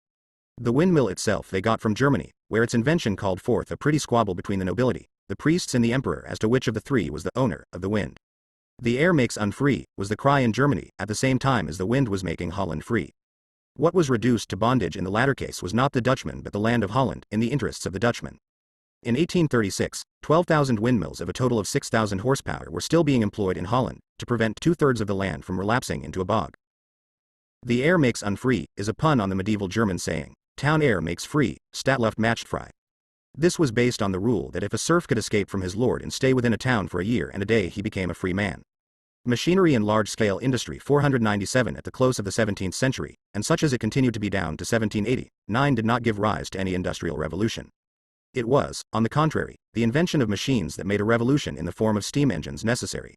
The windmill itself they got from Germany, where its invention called forth a pretty squabble between the nobility, the priests and the emperor as to which of the three was the owner of the wind. The air makes unfree, was the cry in Germany, at the same time as the wind was making Holland free. What was reduced to bondage in the latter case was not the Dutchman but the land of Holland, in the interests of the Dutchman. In 1836, 12,000 windmills of a total of 6,000 horsepower were still being employed in Holland, to prevent 2/3 of the land from relapsing into a bog. The air makes unfree, is a pun on the medieval German saying, town air makes free, Stadtluft macht frei. This was based on the rule that if a serf could escape from his lord and stay within a town for a year and a day he became a free man. Machinery in large-scale industry 497 at the close of the 17th century, and such as it continued to be down to 1789, did not give rise to any industrial revolution. It was, on the contrary, the invention of machines that made a revolution in the form of steam engines necessary.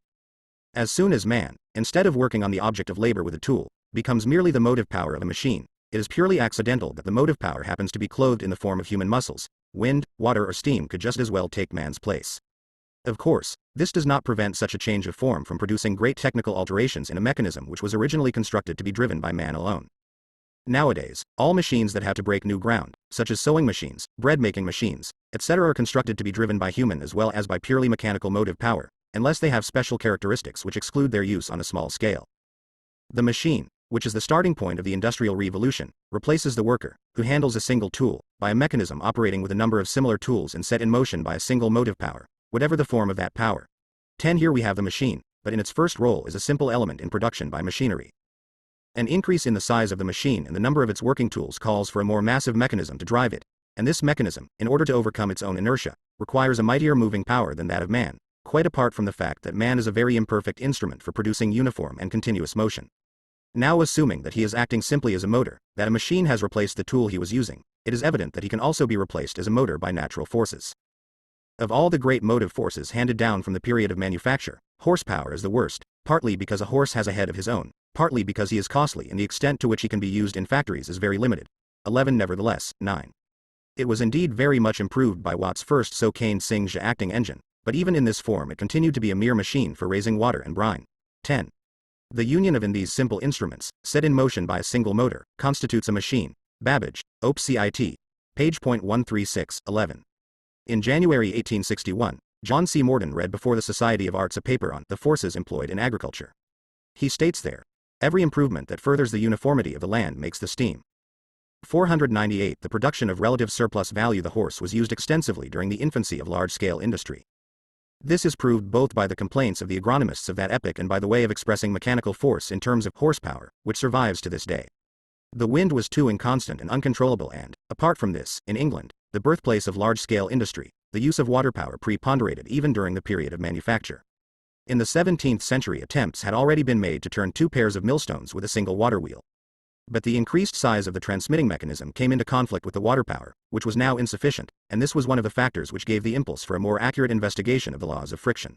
As soon as man, instead of working on the object of labor with a tool, becomes merely the motive power of a machine. It is purely accidental that the motive power happens to be clothed in the form of human muscles. Wind, water or steam could just as well take man's place. Of course, this does not prevent such a change of form from producing great technical alterations in a mechanism which was originally constructed to be driven by man alone. Nowadays, all machines that have to break new ground, such as sewing machines, bread-making machines, etc., are constructed to be driven by human as well as by purely mechanical motive power, unless they have special characteristics which exclude their use on a small scale. The machine, which is the starting point of the Industrial Revolution, replaces the worker, who handles a single tool, by a mechanism operating with a number of similar tools and set in motion by a single motive power, whatever the form of that power. 10. Here we have the machine, but in its first role is a simple element in production by machinery. An increase in the size of the machine and the number of its working tools calls for a more massive mechanism to drive it, and this mechanism, in order to overcome its own inertia, requires a mightier moving power than that of man, quite apart from the fact that man is a very imperfect instrument for producing uniform and continuous motion. Now assuming that he is acting simply as a motor, that a machine has replaced the tool he was using, it is evident that he can also be replaced as a motor by natural forces. Of all the great motive forces handed down from the period of manufacture, horsepower is the worst, partly because a horse has a head of his own, partly because he is costly and the extent to which he can be used in factories is very limited. 11. Nevertheless, 9. It was indeed very much improved by Watt's first Socaine-Singe acting engine, but even in this form it continued to be a mere machine for raising water and brine. 10. The union of in these simple instruments, set in motion by a single motor, constitutes a machine. Babbage, Op. Cit. Page .136, 11. In January 1861, John C. Morden read before the Society of Arts a paper on the forces employed in agriculture. He states there, every improvement that furthers the uniformity of the land makes the steam. 498. The production of relative surplus value. The horse was used extensively during the infancy of large-scale industry. This is proved both by the complaints of the agronomists of that epoch and by the way of expressing mechanical force in terms of horsepower, which survives to this day. The wind was too inconstant and uncontrollable and, apart from this, in England, the birthplace of large-scale industry, the use of water power preponderated even during the period of manufacture. In the 17th century attempts had already been made to turn 2 pairs of millstones with a single water wheel. But the increased size of the transmitting mechanism came into conflict with the water power, which was now insufficient, and this was one of the factors which gave the impulse for a more accurate investigation of the laws of friction.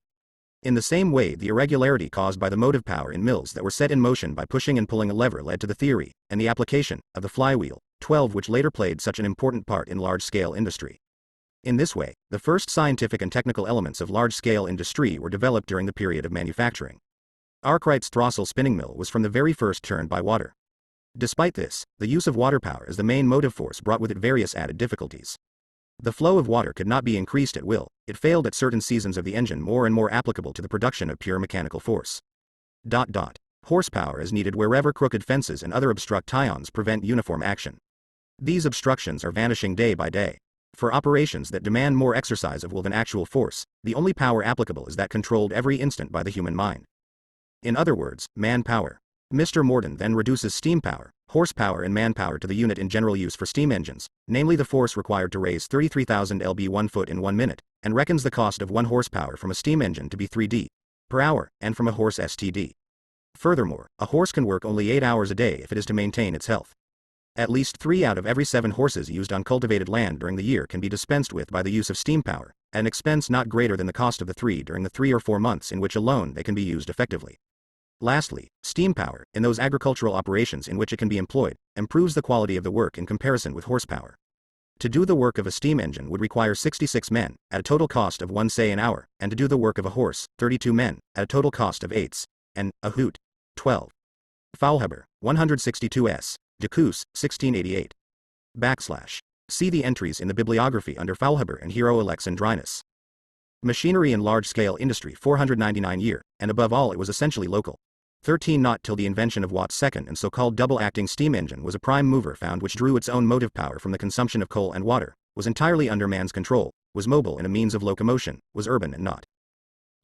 In the same way, the irregularity caused by the motive power in mills that were set in motion by pushing and pulling a lever led to the theory, and the application, of the flywheel. 12. Which later played such an important part in large-scale industry. In this way, the first scientific and technical elements of large-scale industry were developed during the period of manufacturing. Arkwright's Throsell spinning mill was from the very first turned by water. Despite this, the use of water power as the main motive force brought with it various added difficulties. The flow of water could not be increased at will, it failed at certain seasons of the engine more and more applicable to the production of pure mechanical force. Horsepower is needed wherever crooked fences and other obstructions prevent uniform action. These obstructions are vanishing day by day. For operations that demand more exercise of will than actual force, the only power applicable is that controlled every instant by the human mind. In other words, man-power. Mr. Morden then reduces steam power, horsepower and manpower to the unit in general use for steam engines, namely the force required to raise 33,000 lb 1 foot in 1 minute, and reckons the cost of 1 horsepower from a steam engine to be 3d per hour, and from a horse std. Furthermore, a horse can work only 8 hours a day if it is to maintain its health. At least 3 out of every 7 horses used on cultivated land during the year can be dispensed with by the use of steam power, at an expense not greater than the cost of the 3 during the 3 or 4 months in which alone they can be used effectively. Lastly, steam power, in those agricultural operations in which it can be employed, improves the quality of the work in comparison with horsepower. To do the work of a steam engine would require 66 men, at a total cost of 1 say an hour, and to do the work of a horse, 32 men, at a total cost of 8s, and a hoot. 12. Faulhaber, 162s. Decus, 1688. See the entries in the bibliography under Faulhaber and Hero Alexandrinus. Machinery in large-scale industry 499 year, and above all it was essentially local. 13. Not till the invention of Watt's second and so-called double-acting steam engine was a prime mover found which drew its own motive power from the consumption of coal and water, was entirely under man's control, was mobile and a means of locomotion, was urban and not,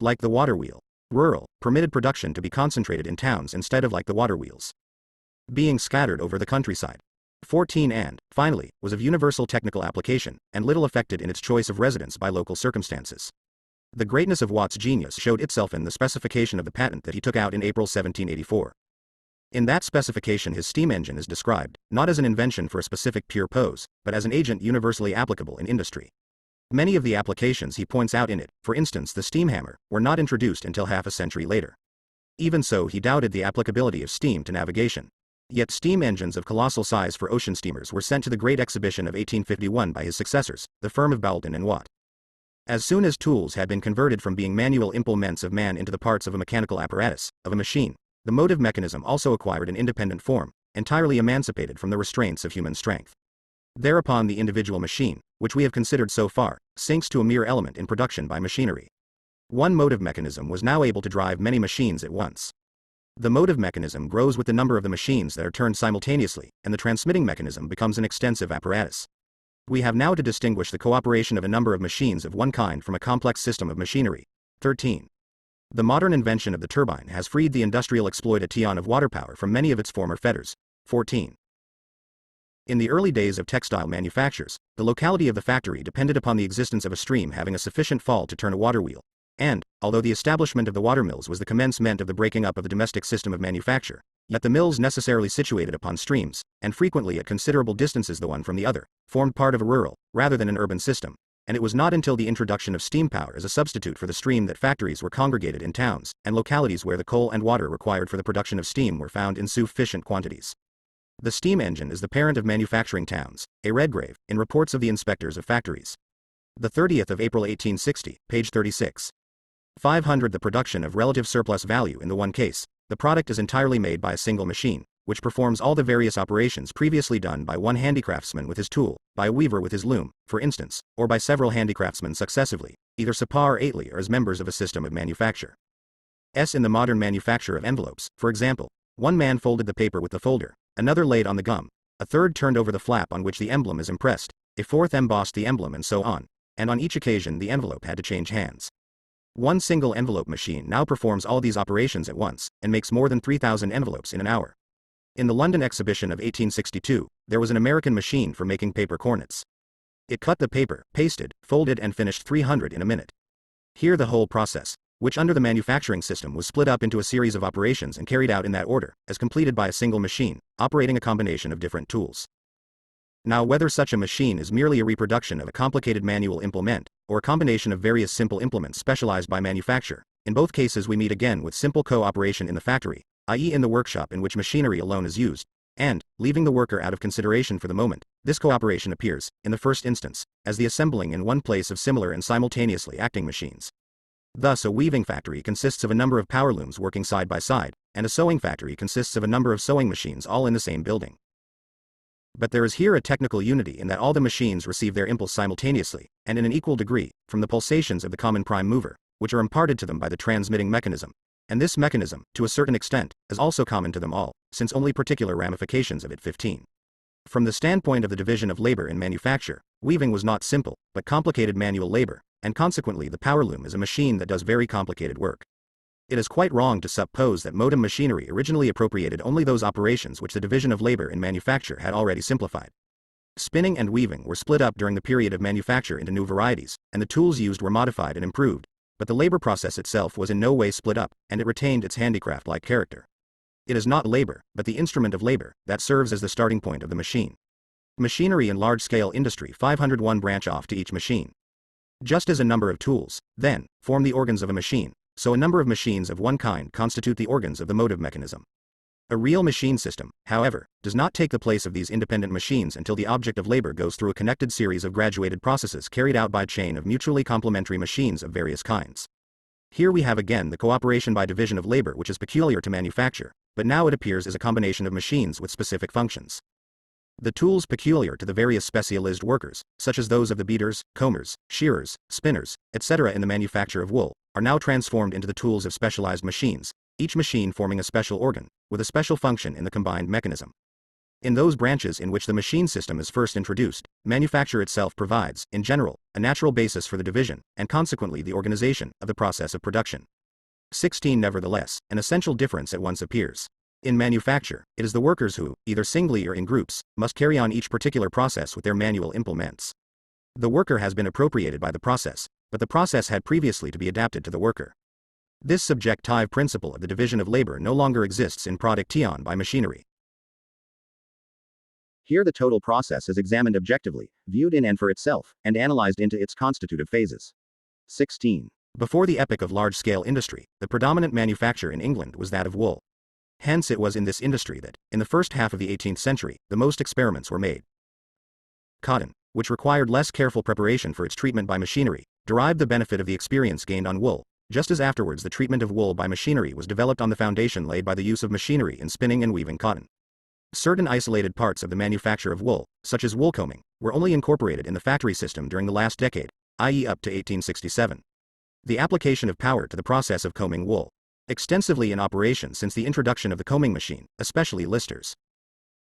like the water wheel, rural, permitted production to be concentrated in towns instead of like the water wheels, being scattered over the countryside. 14. And, finally, was of universal technical application, and little affected in its choice of residence by local circumstances. The greatness of Watt's genius showed itself in the specification of the patent that he took out in April 1784. In that specification his steam engine is described, not as an invention for a specific pure pose, but as an agent universally applicable in industry. Many of the applications he points out in it, for instance the steam hammer, were not introduced until half a century later. Even so he doubted the applicability of steam to navigation. Yet steam engines of colossal size for ocean steamers were sent to the Great Exhibition of 1851 by his successors, the firm of Boulton and Watt. As soon as tools had been converted from being manual implements of man into the parts of a mechanical apparatus, of a machine, the motive mechanism also acquired an independent form, entirely emancipated from the restraints of human strength. Thereupon the individual machine, which we have considered so far, sinks to a mere element in production by machinery. One motive mechanism was now able to drive many machines at once. The motive mechanism grows with the number of the machines that are turned simultaneously, and the transmitting mechanism becomes an extensive apparatus. We have now to distinguish the cooperation of a number of machines of one kind from a complex system of machinery. 13. The modern invention of the turbine has freed the industrial exploitation of water power from many of its former fetters. 14. In the early days of textile manufactures, the locality of the factory depended upon the existence of a stream having a sufficient fall to turn a water wheel, and, although the establishment of the watermills was the commencement of the breaking up of the domestic system of manufacture, yet the mills necessarily situated upon streams, and frequently at considerable distances the one from the other, formed part of a rural, rather than an urban system, and it was not until the introduction of steam power as a substitute for the stream that factories were congregated in towns and localities where the coal and water required for the production of steam were found in sufficient quantities. The steam engine is the parent of manufacturing towns, a Redgrave, in reports of the inspectors of factories. The 30th of April 1860, page 36. 500. The production of relative surplus value in the one case, the product is entirely made by a single machine, which performs all the various operations previously done by one handicraftsman with his tool, by a weaver with his loom, for instance, or by several handicraftsmen successively, either separ ately or as members of a system of manufacture. In the modern manufacture of envelopes, for example, one man folded the paper with the folder, another laid on the gum, a third turned over the flap on which the emblem is impressed, a fourth embossed the emblem and so on, and on each occasion the envelope had to change hands. One single envelope machine now performs all these operations at once, and makes more than 3,000 envelopes in an hour. In the London Exhibition of 1862, there was an American machine for making paper cornets. It cut the paper, pasted, folded and finished 300 in a minute. Here the whole process, which under the manufacturing system was split up into a series of operations and carried out in that order, as completed by a single machine, operating a combination of different tools. Now whether such a machine is merely a reproduction of a complicated manual implement, or a combination of various simple implements specialized by manufacture, in both cases we meet again with simple co-operation in the factory, i.e. in the workshop in which machinery alone is used, and, leaving the worker out of consideration for the moment, this cooperation appears, in the first instance, as the assembling in one place of similar and simultaneously acting machines. Thus a weaving factory consists of a number of power looms working side by side, and a sewing factory consists of a number of sewing machines all in the same building. But there is here a technical unity in that all the machines receive their impulse simultaneously, and in an equal degree, from the pulsations of the common prime mover, which are imparted to them by the transmitting mechanism. And this mechanism, to a certain extent, is also common to them all, since only particular ramifications of it. 15. From the standpoint of the division of labor in manufacture, weaving was not simple, but complicated manual labor, and consequently the power loom is a machine that does very complicated work. It is quite wrong to suppose that modern machinery originally appropriated only those operations which the division of labor in manufacture had already simplified. Spinning and weaving were split up during the period of manufacture into new varieties, and the tools used were modified and improved, but the labor process itself was in no way split up, and it retained its handicraft-like character. It is not labor, but the instrument of labor, that serves as the starting point of the machine. Machinery in large-scale industry 501 branch off to each machine. Just as a number of tools, then, form the organs of a machine, so a number of machines of one kind constitute the organs of the motive mechanism. A real machine system, however, does not take the place of these independent machines until the object of labor goes through a connected series of graduated processes carried out by a chain of mutually complementary machines of various kinds. Here we have again the cooperation by division of labor which is peculiar to manufacture, but now it appears as a combination of machines with specific functions. The tools peculiar to the various specialized workers, such as those of the beaters, combers, shearers, spinners, etc. in the manufacture of wool, are now transformed into the tools of specialized machines, each machine forming a special organ, with a special function in the combined mechanism. In those branches in which the machine system is first introduced, manufacture itself provides, in general, a natural basis for the division, and consequently the organization, of the process of production. 16. Nevertheless, an essential difference at once appears. In manufacture, it is the workers who, either singly or in groups, must carry on each particular process with their manual implements. The worker has been appropriated by the process, but the process had previously to be adapted to the worker. This subjective principle of the division of labor no longer exists in production by machinery. Here the total process is examined objectively, viewed in and for itself, and analyzed into its constitutive phases. 16. Before the epoch of large-scale industry, the predominant manufacture in England was that of wool. Hence it was in this industry that, in the first half of the 18th century, the most experiments were made. Cotton, which required less careful preparation for its treatment by machinery, derived the benefit of the experience gained on wool, just as afterwards the treatment of wool by machinery was developed on the foundation laid by the use of machinery in spinning and weaving cotton. Certain isolated parts of the manufacture of wool, such as wool combing, were only incorporated in the factory system during the last decade, i.e. up to 1867. The application of power to the process of combing wool, extensively in operation since the introduction of the combing machine, especially listers,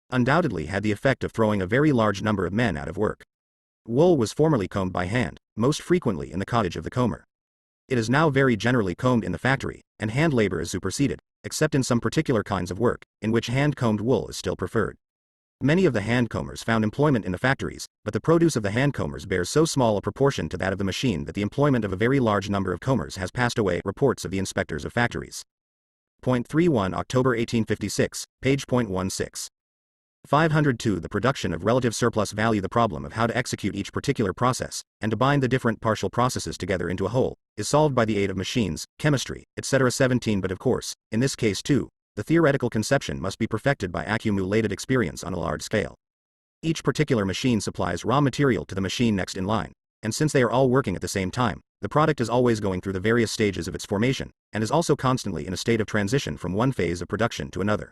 undoubtedly had the effect of throwing a very large number of men out of work. Wool was formerly combed by hand, most frequently in the cottage of the comber. It is now very generally combed in the factory, and hand labor is superseded, except in some particular kinds of work, in which hand-combed wool is still preferred. Many of the hand-combers found employment in the factories, but the produce of the hand-combers bears so small a proportion to that of the machine that the employment of a very large number of combers has passed away. Reports of the inspectors of factories. Point 31 October 1856, page .16. 502 The production of relative surplus value. The problem of how to execute each particular process, and to bind the different partial processes together into a whole, is solved by the aid of machines, chemistry, etc. 17 But of course, in this case too, the theoretical conception must be perfected by accumulated experience on a large scale. Each particular machine supplies raw material to the machine next in line, and since they are all working at the same time, the product is always going through the various stages of its formation, and is also constantly in a state of transition from one phase of production to another.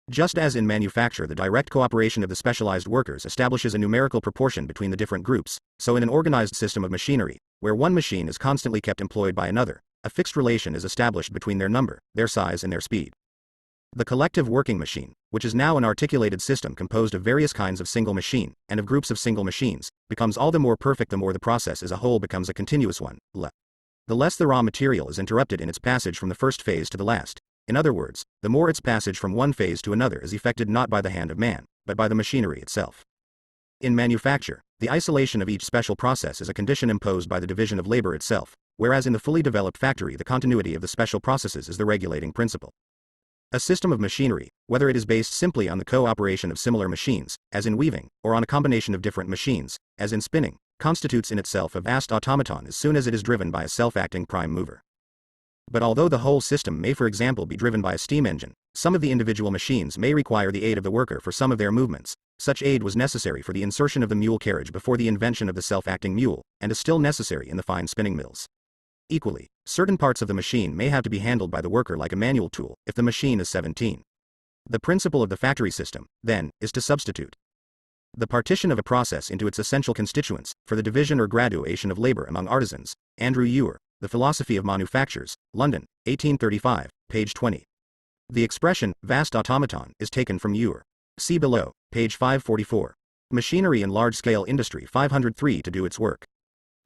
Just as in manufacture the direct cooperation of the specialized workers establishes a numerical proportion between the different groups, so in an organized system of machinery, where one machine is constantly kept employed by another, a fixed relation is established between their number, their size and their speed. The collective working machine, which is now an articulated system composed of various kinds of single machine, and of groups of single machines, becomes all the more perfect the more the process as a whole becomes a continuous one. The less the raw material is interrupted in its passage from the first phase to the last. In other words, the more its passage from one phase to another is effected not by the hand of man, but by the machinery itself. In manufacture, the isolation of each special process is a condition imposed by the division of labor itself, whereas in the fully developed factory the continuity of the special processes is the regulating principle. A system of machinery, whether it is based simply on the co-operation of similar machines, as in weaving, or on a combination of different machines, as in spinning, constitutes in itself a vast automaton as soon as it is driven by a self-acting prime mover. But although the whole system may for example be driven by a steam engine, some of the individual machines may require the aid of the worker for some of their movements. Such aid was necessary for the insertion of the mule carriage before the invention of the self-acting mule, and is still necessary in the fine spinning mills. Equally, certain parts of the machine may have to be handled by the worker like a manual tool, if the machine is 17. The principle of the factory system, then, is to substitute the partition of a process into its essential constituents, for the division or graduation of labor among artisans. Andrew Ure, The Philosophy of Manufactures, London, 1835, page 20. The expression, vast automaton, is taken from Ure. See below, page 544. Machinery in large-scale industry 503 to do its work.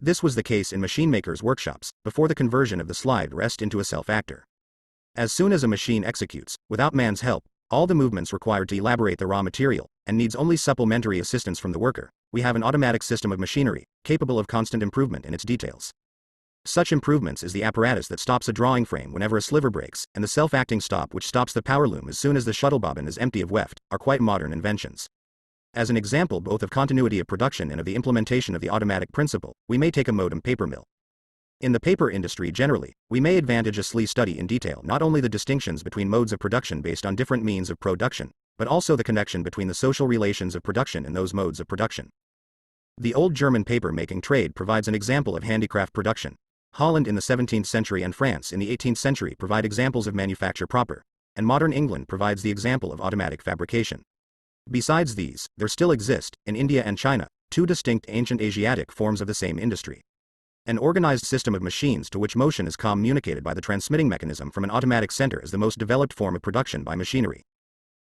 This was the case in machine makers' workshops, before the conversion of the slide rest into a self-actor. As soon as a machine executes, without man's help, all the movements required to elaborate the raw material, and needs only supplementary assistance from the worker, we have an automatic system of machinery, capable of constant improvement in its details. Such improvements is the apparatus that stops a drawing frame whenever a sliver breaks, and the self-acting stop which stops the power loom as soon as the shuttle bobbin is empty of weft, are quite modern inventions. As an example both of continuity of production and of the implementation of the automatic principle, we may take a modem paper mill. In the paper industry generally, we may advantageously study in detail not only the distinctions between modes of production based on different means of production, but also the connection between the social relations of production and those modes of production. The old German paper-making trade provides an example of handicraft production. Holland in the 17th century and France in the 18th century provide examples of manufacture proper, and modern England provides the example of automatic fabrication. Besides these, there still exist, in India and China, two distinct ancient Asiatic forms of the same industry. An organized system of machines to which motion is communicated by the transmitting mechanism from an automatic center is the most developed form of production by machinery.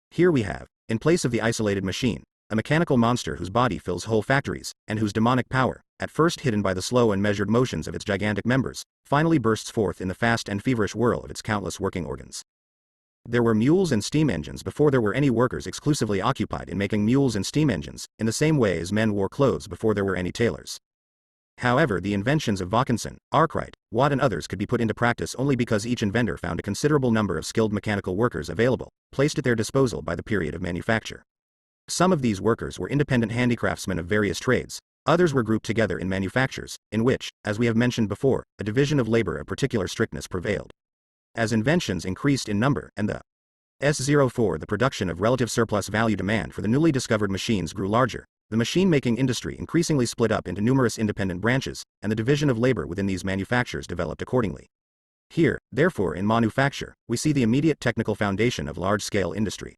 Here we have, in place of the isolated machine, a mechanical monster whose body fills whole factories, and whose demonic power, at first hidden by the slow and measured motions of its gigantic members, finally bursts forth in the fast and feverish whirl of its countless working organs. There were mules and steam engines before there were any workers exclusively occupied in making mules and steam engines, in the same way as men wore clothes before there were any tailors. However, the inventions of Vaucanson, Arkwright, Watt and others could be put into practice only because each inventor found a considerable number of skilled mechanical workers available, placed at their disposal by the period of manufacture. Some of these workers were independent handicraftsmen of various trades, others were grouped together in manufactures, in which, as we have mentioned before, a division of labor of particular strictness prevailed. As inventions increased in number and the S04 The production of relative surplus value demand for the newly discovered machines grew larger. The machine-making industry increasingly split up into numerous independent branches, and the division of labor within these manufactures developed accordingly. Here, therefore, in manufacture, we see the immediate technical foundation of large-scale industry.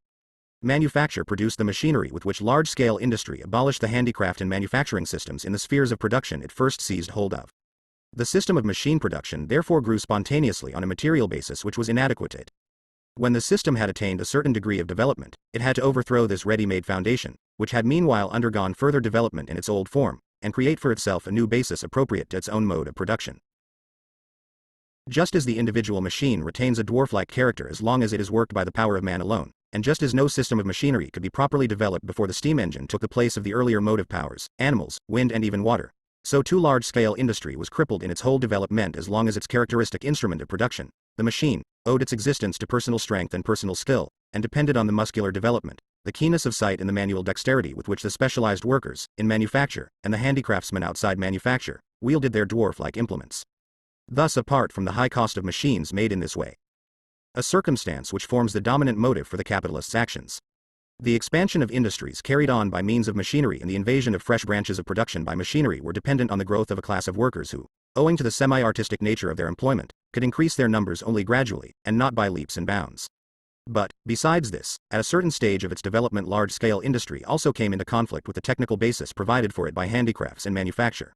Manufacture produced the machinery with which large-scale industry abolished the handicraft and manufacturing systems in the spheres of production it first seized hold of. The system of machine production therefore grew spontaneously on a material basis which was inadequate. When the system had attained a certain degree of development, it had to overthrow this ready-made foundation, which had meanwhile undergone further development in its old form, and create for itself a new basis appropriate to its own mode of production. Just as the individual machine retains a dwarf-like character as long as it is worked by the power of man alone, and just as no system of machinery could be properly developed before the steam engine took the place of the earlier motive powers, animals, wind and even water, so too large-scale industry was crippled in its whole development as long as its characteristic instrument of production, the machine, owed its existence to personal strength and personal skill, and depended on the muscular development, the keenness of sight and the manual dexterity with which the specialized workers, in manufacture, and the handicraftsmen outside manufacture, wielded their dwarf-like implements. Thus apart from the high cost of machines made in this way, a circumstance which forms the dominant motive for the capitalist's actions. The expansion of industries carried on by means of machinery and the invasion of fresh branches of production by machinery were dependent on the growth of a class of workers who, owing to the semi-artistic nature of their employment, could increase their numbers only gradually, and not by leaps and bounds. But, besides this, at a certain stage of its development large-scale industry also came into conflict with the technical basis provided for it by handicrafts and manufacture.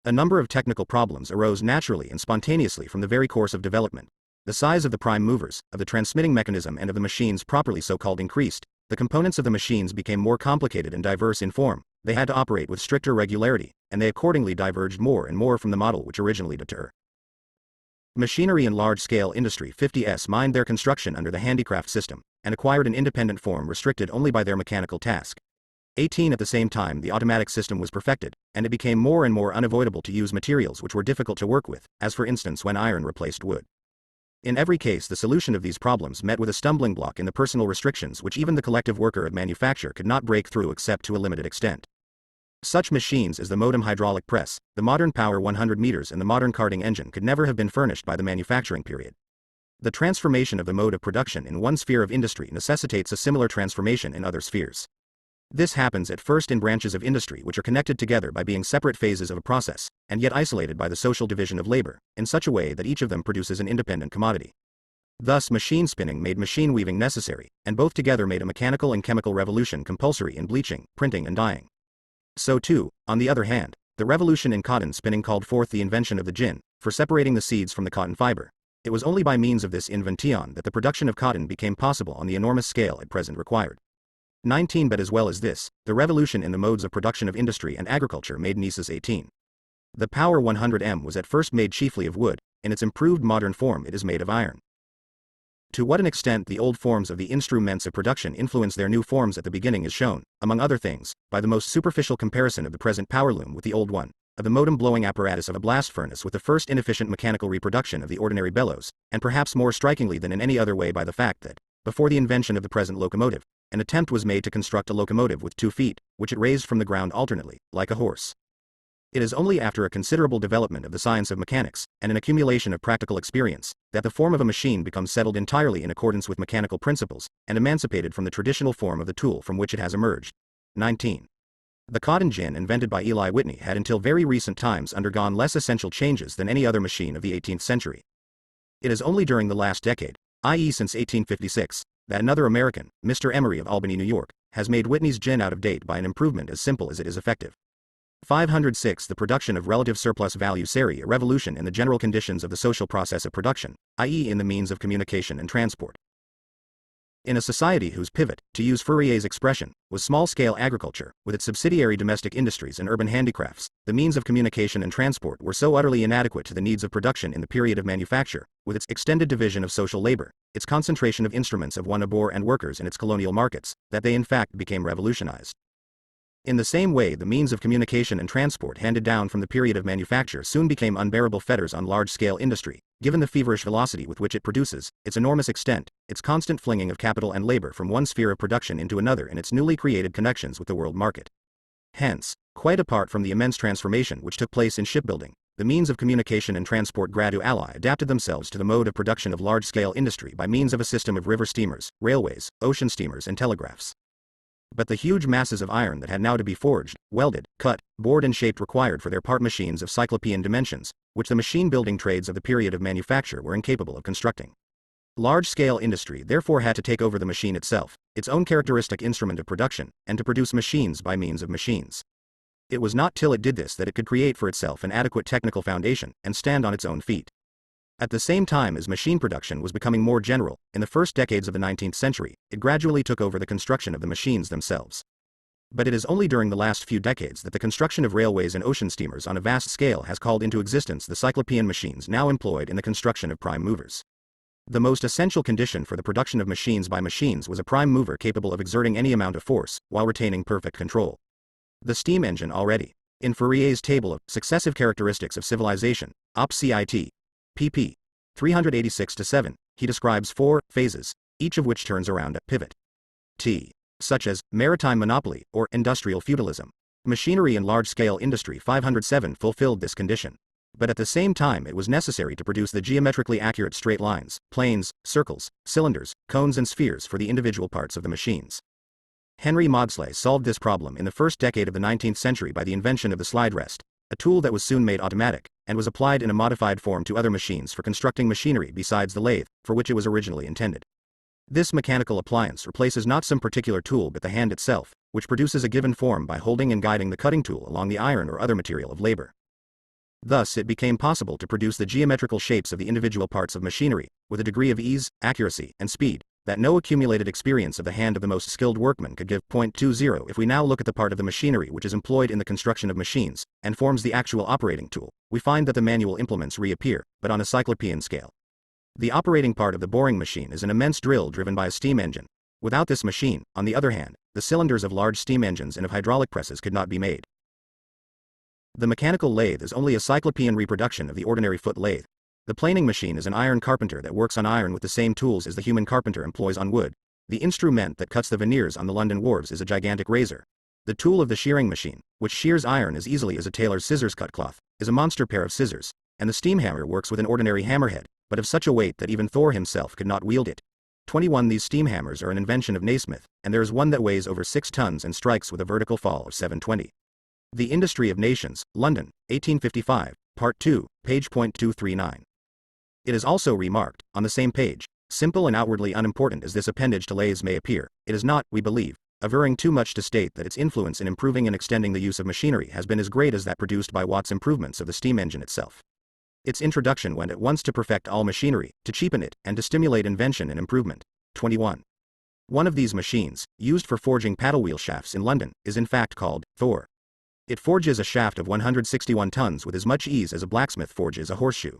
A number of technical problems arose naturally and spontaneously from the very course of development. The size of the prime movers, of the transmitting mechanism and of the machines properly so-called increased, the components of the machines became more complicated and diverse in form, they had to operate with stricter regularity, and they accordingly diverged more and more from the model which originally determined. Machinery and large-scale industry 50s mined their construction under the handicraft system, and acquired an independent form restricted only by their mechanical task. 18 At the same time the automatic system was perfected, and it became more and more unavoidable to use materials which were difficult to work with, as for instance when iron replaced wood. In every case the solution of these problems met with a stumbling block in the personal restrictions which even the collective worker of manufacture could not break through except to a limited extent. Such machines as the Modem hydraulic press, the modern Power 100 meters and the modern carting engine could never have been furnished by the manufacturing period. The transformation of the mode of production in one sphere of industry necessitates a similar transformation in other spheres. This happens at first in branches of industry which are connected together by being separate phases of a process, and yet isolated by the social division of labor, in such a way that each of them produces an independent commodity. Thus machine spinning made machine weaving necessary, and both together made a mechanical and chemical revolution compulsory in bleaching, printing and dyeing. So too, on the other hand, the revolution in cotton spinning called forth the invention of the gin, for separating the seeds from the cotton fiber. It was only by means of this invention that the production of cotton became possible on the enormous scale at present required. 19 But as well as this, the revolution in the modes of production of industry and agriculture made Nisus 18. The Power 100M was at first made chiefly of wood, in its improved modern form it is made of iron. To what an extent the old forms of the instruments of production influenced their new forms at the beginning is shown, among other things, by the most superficial comparison of the present power loom with the old one, of the modem blowing apparatus of a blast furnace with the first inefficient mechanical reproduction of the ordinary bellows, and perhaps more strikingly than in any other way by the fact that, before the invention of the present locomotive, an attempt was made to construct a locomotive with 2 feet, which it raised from the ground alternately, like a horse. It is only after a considerable development of the science of mechanics, and an accumulation of practical experience, that the form of a machine becomes settled entirely in accordance with mechanical principles, and emancipated from the traditional form of the tool from which it has emerged. 19. The cotton gin invented by Eli Whitney had until very recent times undergone less essential changes than any other machine of the 18th century. It is only during the last decade, i.e. since 1856, that another American, Mr. Emery of Albany, New York, has made Whitney's gin out of date by an improvement as simple as it is effective. 506 The production of relative surplus value seri a revolution in the general conditions of the social process of production, i.e. in the means of communication and transport. In a society whose pivot, to use Fourier's expression, was small-scale agriculture, with its subsidiary domestic industries and urban handicrafts, the means of communication and transport were so utterly inadequate to the needs of production in the period of manufacture, with its extended division of social labor, its concentration of instruments of one abor and workers in its colonial markets, that they in fact became revolutionized. In the same way the means of communication and transport handed down from the period of manufacture soon became unbearable fetters on large-scale industry, given the feverish velocity with which it produces, its enormous extent, its constant flinging of capital and labor from one sphere of production into another in its newly created connections with the world market. Hence, quite apart from the immense transformation which took place in shipbuilding, the means of communication and transport gradually adapted themselves to the mode of production of large-scale industry by means of a system of river steamers, railways, ocean steamers and telegraphs. But the huge masses of iron that had now to be forged, welded, cut, bored and shaped required for their part machines of cyclopean dimensions, which the machine-building trades of the period of manufacture were incapable of constructing. Large-scale industry therefore had to take over the machine itself, its own characteristic instrument of production, and to produce machines by means of machines. It was not till it did this that it could create for itself an adequate technical foundation, and stand on its own feet. At the same time as machine production was becoming more general, in the first decades of the 19th century, it gradually took over the construction of the machines themselves. But it is only during the last few decades that the construction of railways and ocean steamers on a vast scale has called into existence the cyclopean machines now employed in the construction of prime movers. The most essential condition for the production of machines by machines was a prime mover capable of exerting any amount of force, while retaining perfect control. The steam engine already. In Fourier's table of Successive Characteristics of Civilization, Op. Cit. pp. 386-7, he describes 4 phases, each of which turns around a pivot. Such as maritime monopoly or industrial feudalism. Machinery and large-scale industry 507 fulfilled this condition. But at the same time it was necessary to produce the geometrically accurate straight lines, planes, circles, cylinders, cones and spheres for the individual parts of the machines. Henry Maudslay solved this problem in the first decade of the 19th century by the invention of the slide rest, a tool that was soon made automatic, and was applied in a modified form to other machines for constructing machinery besides the lathe, for which it was originally intended. This mechanical appliance replaces not some particular tool but the hand itself, which produces a given form by holding and guiding the cutting tool along the iron or other material of labor. Thus it became possible to produce the geometrical shapes of the individual parts of machinery, with a degree of ease, accuracy, and speed, that no accumulated experience of the hand of the most skilled workman could give. 20. If we now look at the part of the machinery which is employed in the construction of machines, and forms the actual operating tool, we find that the manual implements reappear, but on a cyclopean scale. The operating part of the boring machine is an immense drill driven by a steam engine. Without this machine, on the other hand, the cylinders of large steam engines and of hydraulic presses could not be made. The mechanical lathe is only a cyclopean reproduction of the ordinary foot lathe. The planing machine is an iron carpenter that works on iron with the same tools as the human carpenter employs on wood. The instrument that cuts the veneers on the London wharves is a gigantic razor. The tool of the shearing machine, which shears iron as easily as a tailor's scissors cut cloth, is a monster pair of scissors, and the steam hammer works with an ordinary hammerhead, but of such a weight that even Thor himself could not wield it. 21. These steam hammers are an invention of Naismith, and there is one that weighs over 6 tons and strikes with a vertical fall of 720. The Industry of Nations, London, 1855, Part 2, page .239. It is also remarked, on the same page, simple and outwardly unimportant as this appendage to lathes may appear, it is not, we believe, averring too much to state that its influence in improving and extending the use of machinery has been as great as that produced by Watt's improvements of the steam engine itself. Its introduction went at once to perfect all machinery, to cheapen it, and to stimulate invention and improvement. 21. One of these machines, used for forging paddle wheel shafts in London, is in fact called Thor. It forges a shaft of 161 tons with as much ease as a blacksmith forges a horseshoe.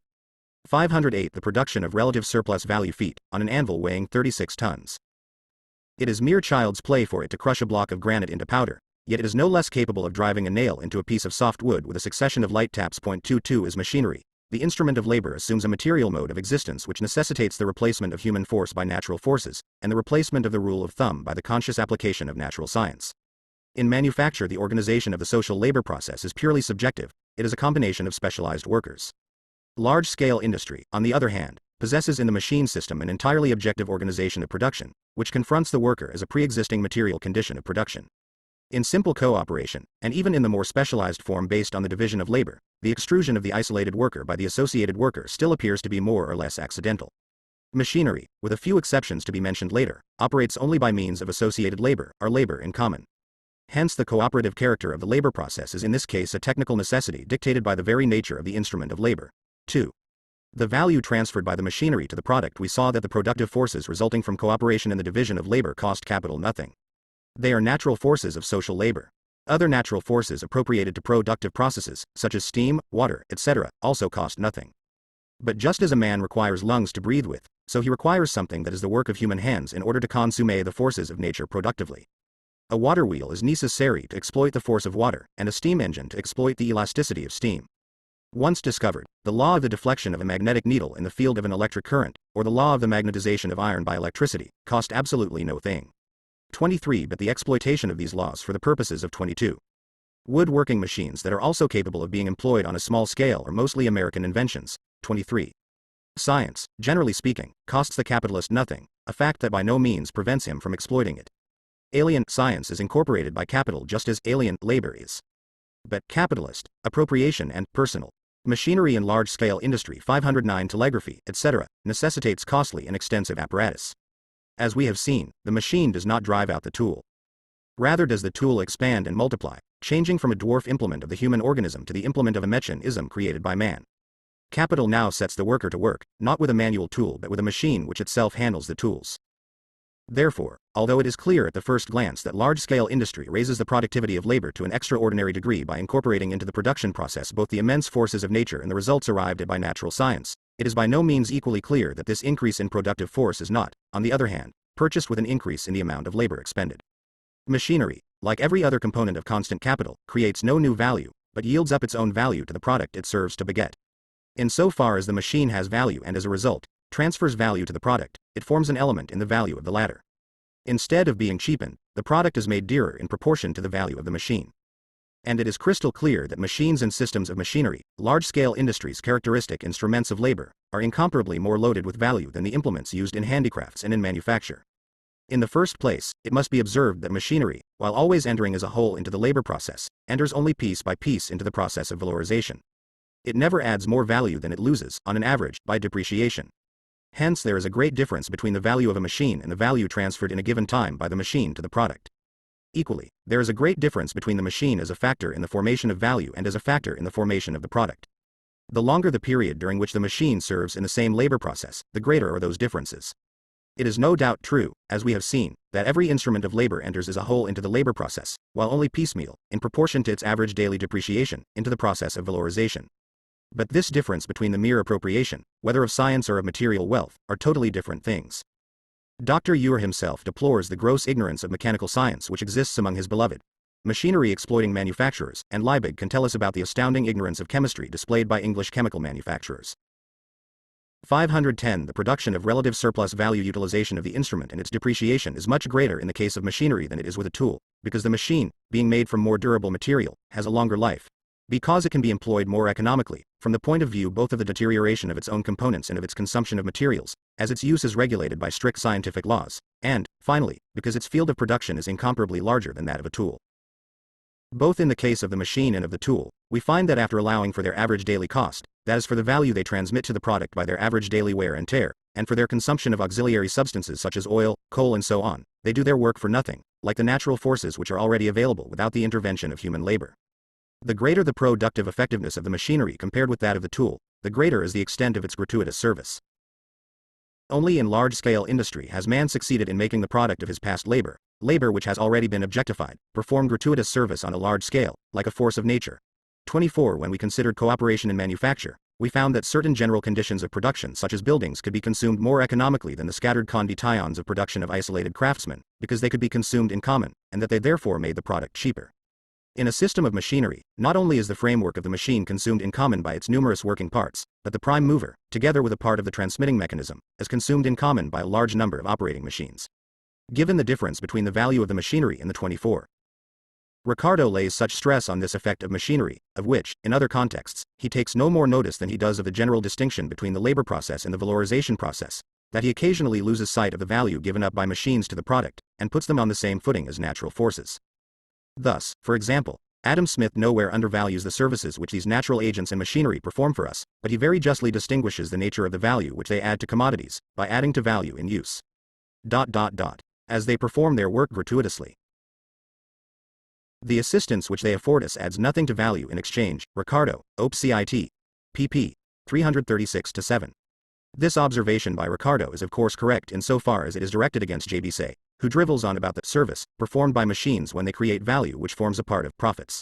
508. The production of relative surplus value feet, on an anvil weighing 36 tons. It is mere child's play for it to crush a block of granite into powder, yet it is no less capable of driving a nail into a piece of soft wood with a succession of light taps. 22 is machinery. The instrument of labor assumes a material mode of existence which necessitates the replacement of human force by natural forces, and the replacement of the rule of thumb by the conscious application of natural science. In manufacture, the organization of the social labor process is purely subjective, it is a combination of specialized workers. Large-scale industry, on the other hand, possesses in the machine system an entirely objective organization of production, which confronts the worker as a pre-existing material condition of production. In simple cooperation, and even in the more specialized form based on the division of labor, the extrusion of the isolated worker by the associated worker still appears to be more or less accidental. Machinery, with a few exceptions to be mentioned later, operates only by means of associated labor, or labor in common. Hence the cooperative character of the labor process is in this case a technical necessity dictated by the very nature of the instrument of labor. 2. The value transferred by the machinery to the product. We saw that the productive forces resulting from cooperation in the division of labor cost capital nothing. They are natural forces of social labor. Other natural forces appropriated to productive processes, such as steam, water, etc., also cost nothing. But just as a man requires lungs to breathe with, so he requires something that is the work of human hands in order to consume the forces of nature productively. A water wheel is necessary to exploit the force of water, and a steam engine to exploit the elasticity of steam. Once discovered, the law of the deflection of a magnetic needle in the field of an electric current, or the law of the magnetization of iron by electricity, cost absolutely no thing. 23. But the exploitation of these laws for the purposes of 22. Woodworking machines that are also capable of being employed on a small scale are mostly American inventions. 23. Science, generally speaking, costs the capitalist nothing, a fact that by no means prevents him from exploiting it. Alien science is incorporated by capital just as alien labor is. But capitalist, appropriation and personal machinery in large-scale industry 509 telegraphy, etc., necessitates costly and extensive apparatus. As we have seen, the machine does not drive out the tool. Rather does the tool expand and multiply, changing from a dwarf implement of the human organism to the implement of a mechanism created by man. Capital now sets the worker to work, not with a manual tool but with a machine which itself handles the tools. Therefore, although it is clear at the first glance that large-scale industry raises the productivity of labor to an extraordinary degree by incorporating into the production process both the immense forces of nature and the results arrived at by natural science, it is by no means equally clear that this increase in productive force is not, on the other hand, purchased with an increase in the amount of labor expended. Machinery, like every other component of constant capital, creates no new value, but yields up its own value to the product it serves to beget. In so far as the machine has value and as a result, transfers value to the product, it forms an element in the value of the latter. Instead of being cheapened, the product is made dearer in proportion to the value of the machine. And it is crystal clear that machines and systems of machinery, large-scale industries characteristic instruments of labor, are incomparably more loaded with value than the implements used in handicrafts and in manufacture. In the first place, it must be observed that machinery, while always entering as a whole into the labor process, enters only piece by piece into the process of valorization. It never adds more value than it loses, on an average, by depreciation. Hence there is a great difference between the value of a machine and the value transferred in a given time by the machine to the product. Equally, there is a great difference between the machine as a factor in the formation of value and as a factor in the formation of the product. The longer the period during which the machine serves in the same labor process, the greater are those differences. It is no doubt true, as we have seen, that every instrument of labor enters as a whole into the labor process, while only piecemeal, in proportion to its average daily depreciation, into the process of valorization. But this difference between the mere appropriation, whether of science or of material wealth, are totally different things. Dr. Ure himself deplores the gross ignorance of mechanical science which exists among his beloved machinery exploiting manufacturers, and Liebig can tell us about the astounding ignorance of chemistry displayed by English chemical manufacturers. 510 The production of relative surplus value utilization of the instrument and its depreciation is much greater in the case of machinery than it is with a tool, because the machine, being made from more durable material, has a longer life. Because it can be employed more economically, from the point of view both of the deterioration of its own components and of its consumption of materials, as its use is regulated by strict scientific laws, and, finally, because its field of production is incomparably larger than that of a tool. Both in the case of the machine and of the tool, we find that after allowing for their average daily cost, that is for the value they transmit to the product by their average daily wear and tear, and for their consumption of auxiliary substances such as oil, coal and so on, they do their work for nothing, like the natural forces which are already available without the intervention of human labor. The greater the productive effectiveness of the machinery compared with that of the tool, the greater is the extent of its gratuitous service. Only in large-scale industry has man succeeded in making the product of his past labor, labor which has already been objectified, perform gratuitous service on a large scale, like a force of nature. 24 When we considered cooperation in manufacture, we found that certain general conditions of production such as buildings could be consumed more economically than the scattered conditions of production of isolated craftsmen, because they could be consumed in common, and that they therefore made the product cheaper. In a system of machinery, not only is the framework of the machine consumed in common by its numerous working parts, but the prime mover, together with a part of the transmitting mechanism, is consumed in common by a large number of operating machines. Given the difference between the value of the machinery and the 24. Ricardo lays such stress on this effect of machinery, of which, in other contexts, he takes no more notice than he does of the general distinction between the labor process and the valorization process, that he occasionally loses sight of the value given up by machines to the product, and puts them on the same footing as natural forces. Thus, for example, Adam Smith nowhere undervalues the services which these natural agents and machinery perform for us, but he very justly distinguishes the nature of the value which they add to commodities, by adding to value in use. As they perform their work gratuitously. The assistance which they afford us adds nothing to value in exchange. Ricardo, Op. Cit. pp. 336-7. This observation by Ricardo is of course correct in so far as it is directed against J. B. Say, who drivels on about the service performed by machines when they create value which forms a part of profits.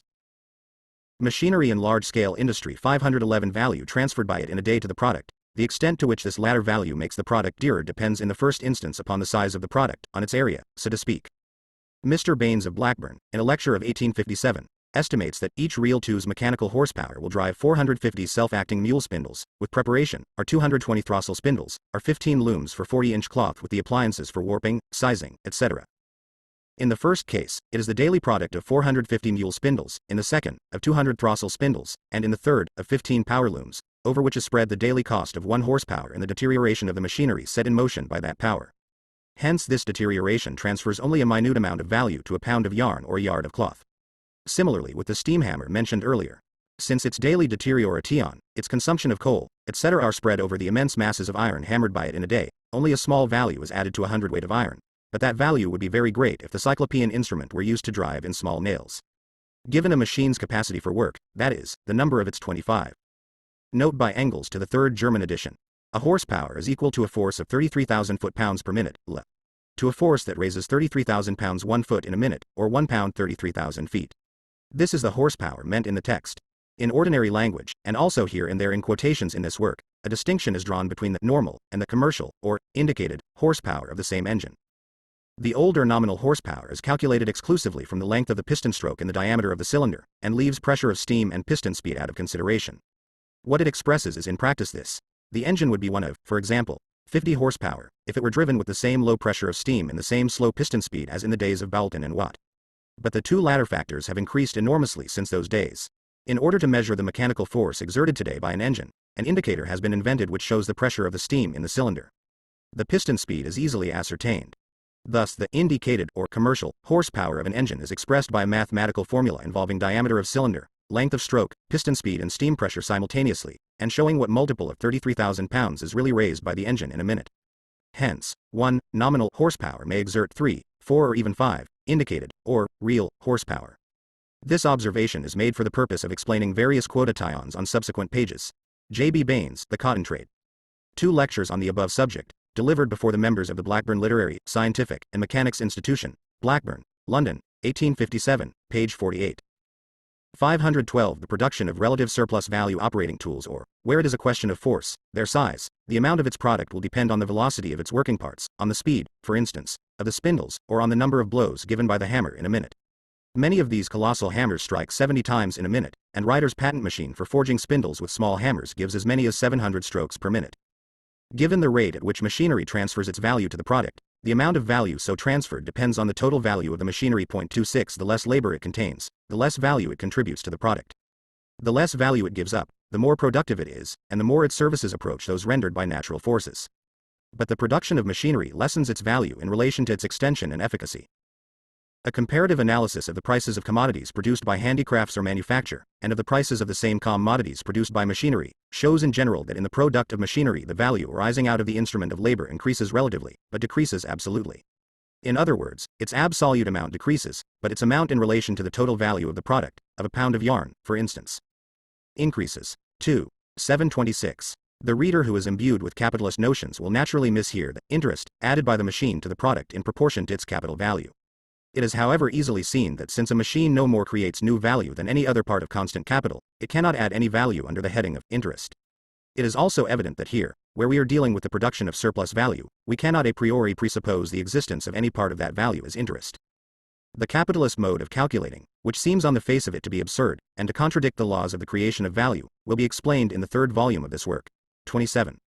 Machinery in large-scale industry 511 Value transferred by it in a day to the product. The extent to which this latter value makes the product dearer depends in the first instance upon the size of the product, on its area, so to speak. Mr. Baines of Blackburn, in a lecture of 1857, estimates that each reel 2's mechanical horsepower will drive 450 self-acting mule spindles, with preparation, or 220 throstle spindles, or 15 looms for 40-inch cloth with the appliances for warping, sizing, etc. In the first case, it is the daily product of 450 mule spindles, in the second, of 200 throstle spindles, and in the third, of 15 power looms, over which is spread the daily cost of 1 horsepower and the deterioration of the machinery set in motion by that power. Hence this deterioration transfers only a minute amount of value to a pound of yarn or a yard of cloth. Similarly with the steam hammer mentioned earlier. Since its daily deterioration, its consumption of coal, etc. are spread over the immense masses of iron hammered by it in a day, only a small value is added to a hundredweight of iron, but that value would be very great if the cyclopean instrument were used to drive in small nails. Given a machine's capacity for work, that is, the number of its 25. Note by Engels to the third German edition. A horsepower is equal to a force of 33,000 foot-pounds per minute, l. To a force that raises 33,000 pounds 1 foot in a minute, or 1 pound 33,000 feet. This is the horsepower meant in the text. In ordinary language, and also here and there in quotations in this work, a distinction is drawn between the normal and the commercial, or indicated, horsepower of the same engine. The older nominal horsepower is calculated exclusively from the length of the piston stroke and the diameter of the cylinder, and leaves pressure of steam and piston speed out of consideration. What it expresses is in practice this. The engine would be one of, for example, 50 horsepower, if it were driven with the same low pressure of steam and the same slow piston speed as in the days of Boulton and Watt. But the two latter factors have increased enormously since those days. In order to measure the mechanical force exerted today by an engine, an indicator has been invented which shows the pressure of the steam in the cylinder. The piston speed is easily ascertained. Thus the indicated or commercial horsepower of an engine is expressed by a mathematical formula involving diameter of cylinder, length of stroke, piston speed and steam pressure simultaneously, and showing what multiple of 33,000 pounds is really raised by the engine in a minute. Hence, 1 nominal horsepower may exert 3, 4 or even 5 indicated, or real horsepower. This observation is made for the purpose of explaining various quotations on subsequent pages. J. B. Baines, The Cotton Trade. 2 lectures on the above subject, delivered before the members of the Blackburn Literary, Scientific, and Mechanics Institution, Blackburn, London, 1857, page 48. 512. The production of relative surplus value operating tools, or, where it is a question of force, their size, the amount of its product will depend on the velocity of its working parts, on the speed, for instance, of the spindles, or on the number of blows given by the hammer in a minute. Many of these colossal hammers strike 70 times in a minute, and Ryder's patent machine for forging spindles with small hammers gives as many as 700 strokes per minute. Given the rate at which machinery transfers its value to the product, the amount of value so transferred depends on the total value of the machinery. 26. The less labor it contains, the less value it contributes to the product. The less value it gives up, the more productive it is, and the more its services approach those rendered by natural forces. But the production of machinery lessens its value in relation to its extension and efficacy. A comparative analysis of the prices of commodities produced by handicrafts or manufacture, and of the prices of the same commodities produced by machinery, shows in general that in the product of machinery the value arising out of the instrument of labor increases relatively, but decreases absolutely. In other words, its absolute amount decreases, but its amount in relation to the total value of the product, of a pound of yarn, for instance, increases. 2. 726. The reader who is imbued with capitalist notions will naturally mishear the interest added by the machine to the product in proportion to its capital value. It is however easily seen that since a machine no more creates new value than any other part of constant capital, it cannot add any value under the heading of interest. It is also evident that here, where we are dealing with the production of surplus value, we cannot a priori presuppose the existence of any part of that value as interest. The capitalist mode of calculating, which seems on the face of it to be absurd, and to contradict the laws of the creation of value, will be explained in the third volume of this work. 27.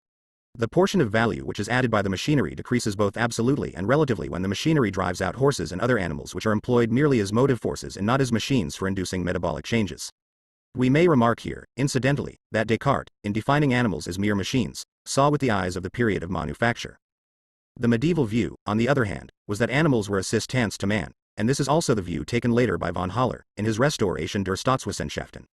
The portion of value which is added by the machinery decreases both absolutely and relatively when the machinery drives out horses and other animals which are employed merely as motive forces and not as machines for inducing metabolic changes. We may remark here, incidentally, that Descartes, in defining animals as mere machines, saw with the eyes of the period of manufacture. The medieval view, on the other hand, was that animals were assistants to man, and this is also the view taken later by von Haller, in his Restauration der Staatswissenschaften.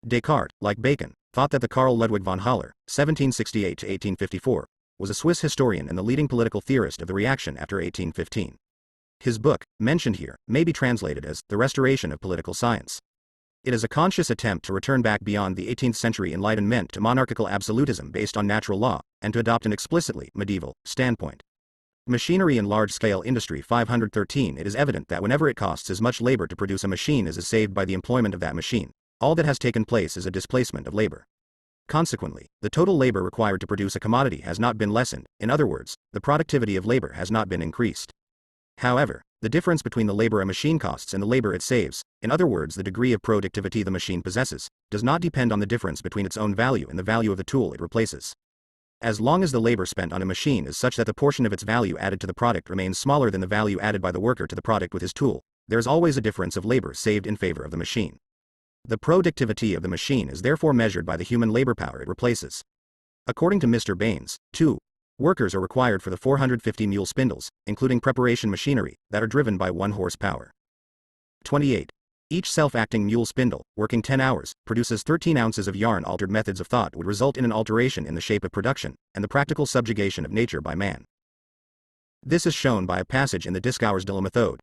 Descartes, like Bacon, thought that the Karl Ludwig von Haller, 1768–1854, was a Swiss historian and the leading political theorist of the reaction after 1815. His book, mentioned here, may be translated as The Restoration of Political Science. It is a conscious attempt to return back beyond the 18th century Enlightenment to monarchical absolutism based on natural law, and to adopt an explicitly medieval standpoint. Machinery and large-scale industry. 513. It is evident that whenever it costs as much labor to produce a machine as is saved by the employment of that machine, all that has taken place is a displacement of labor. Consequently, the total labor required to produce a commodity has not been lessened, in other words, the productivity of labor has not been increased. However, the difference between the labor a machine costs and the labor it saves, in other words the degree of productivity the machine possesses, does not depend on the difference between its own value and the value of the tool it replaces. As long as the labor spent on a machine is such that the portion of its value added to the product remains smaller than the value added by the worker to the product with his tool, there is always a difference of labor saved in favor of the machine. The productivity of the machine is therefore measured by the human labor power it replaces. According to Mr. Baines, 2 workers are required for the 450 mule spindles, including preparation machinery, that are driven by 1 horsepower. 28. Each self-acting mule spindle, working 10 hours, produces 13 ounces of yarn. Altered methods of thought would result in an alteration in the shape of production, and the practical subjugation of nature by man. This is shown by a passage in the Discours de la Méthode.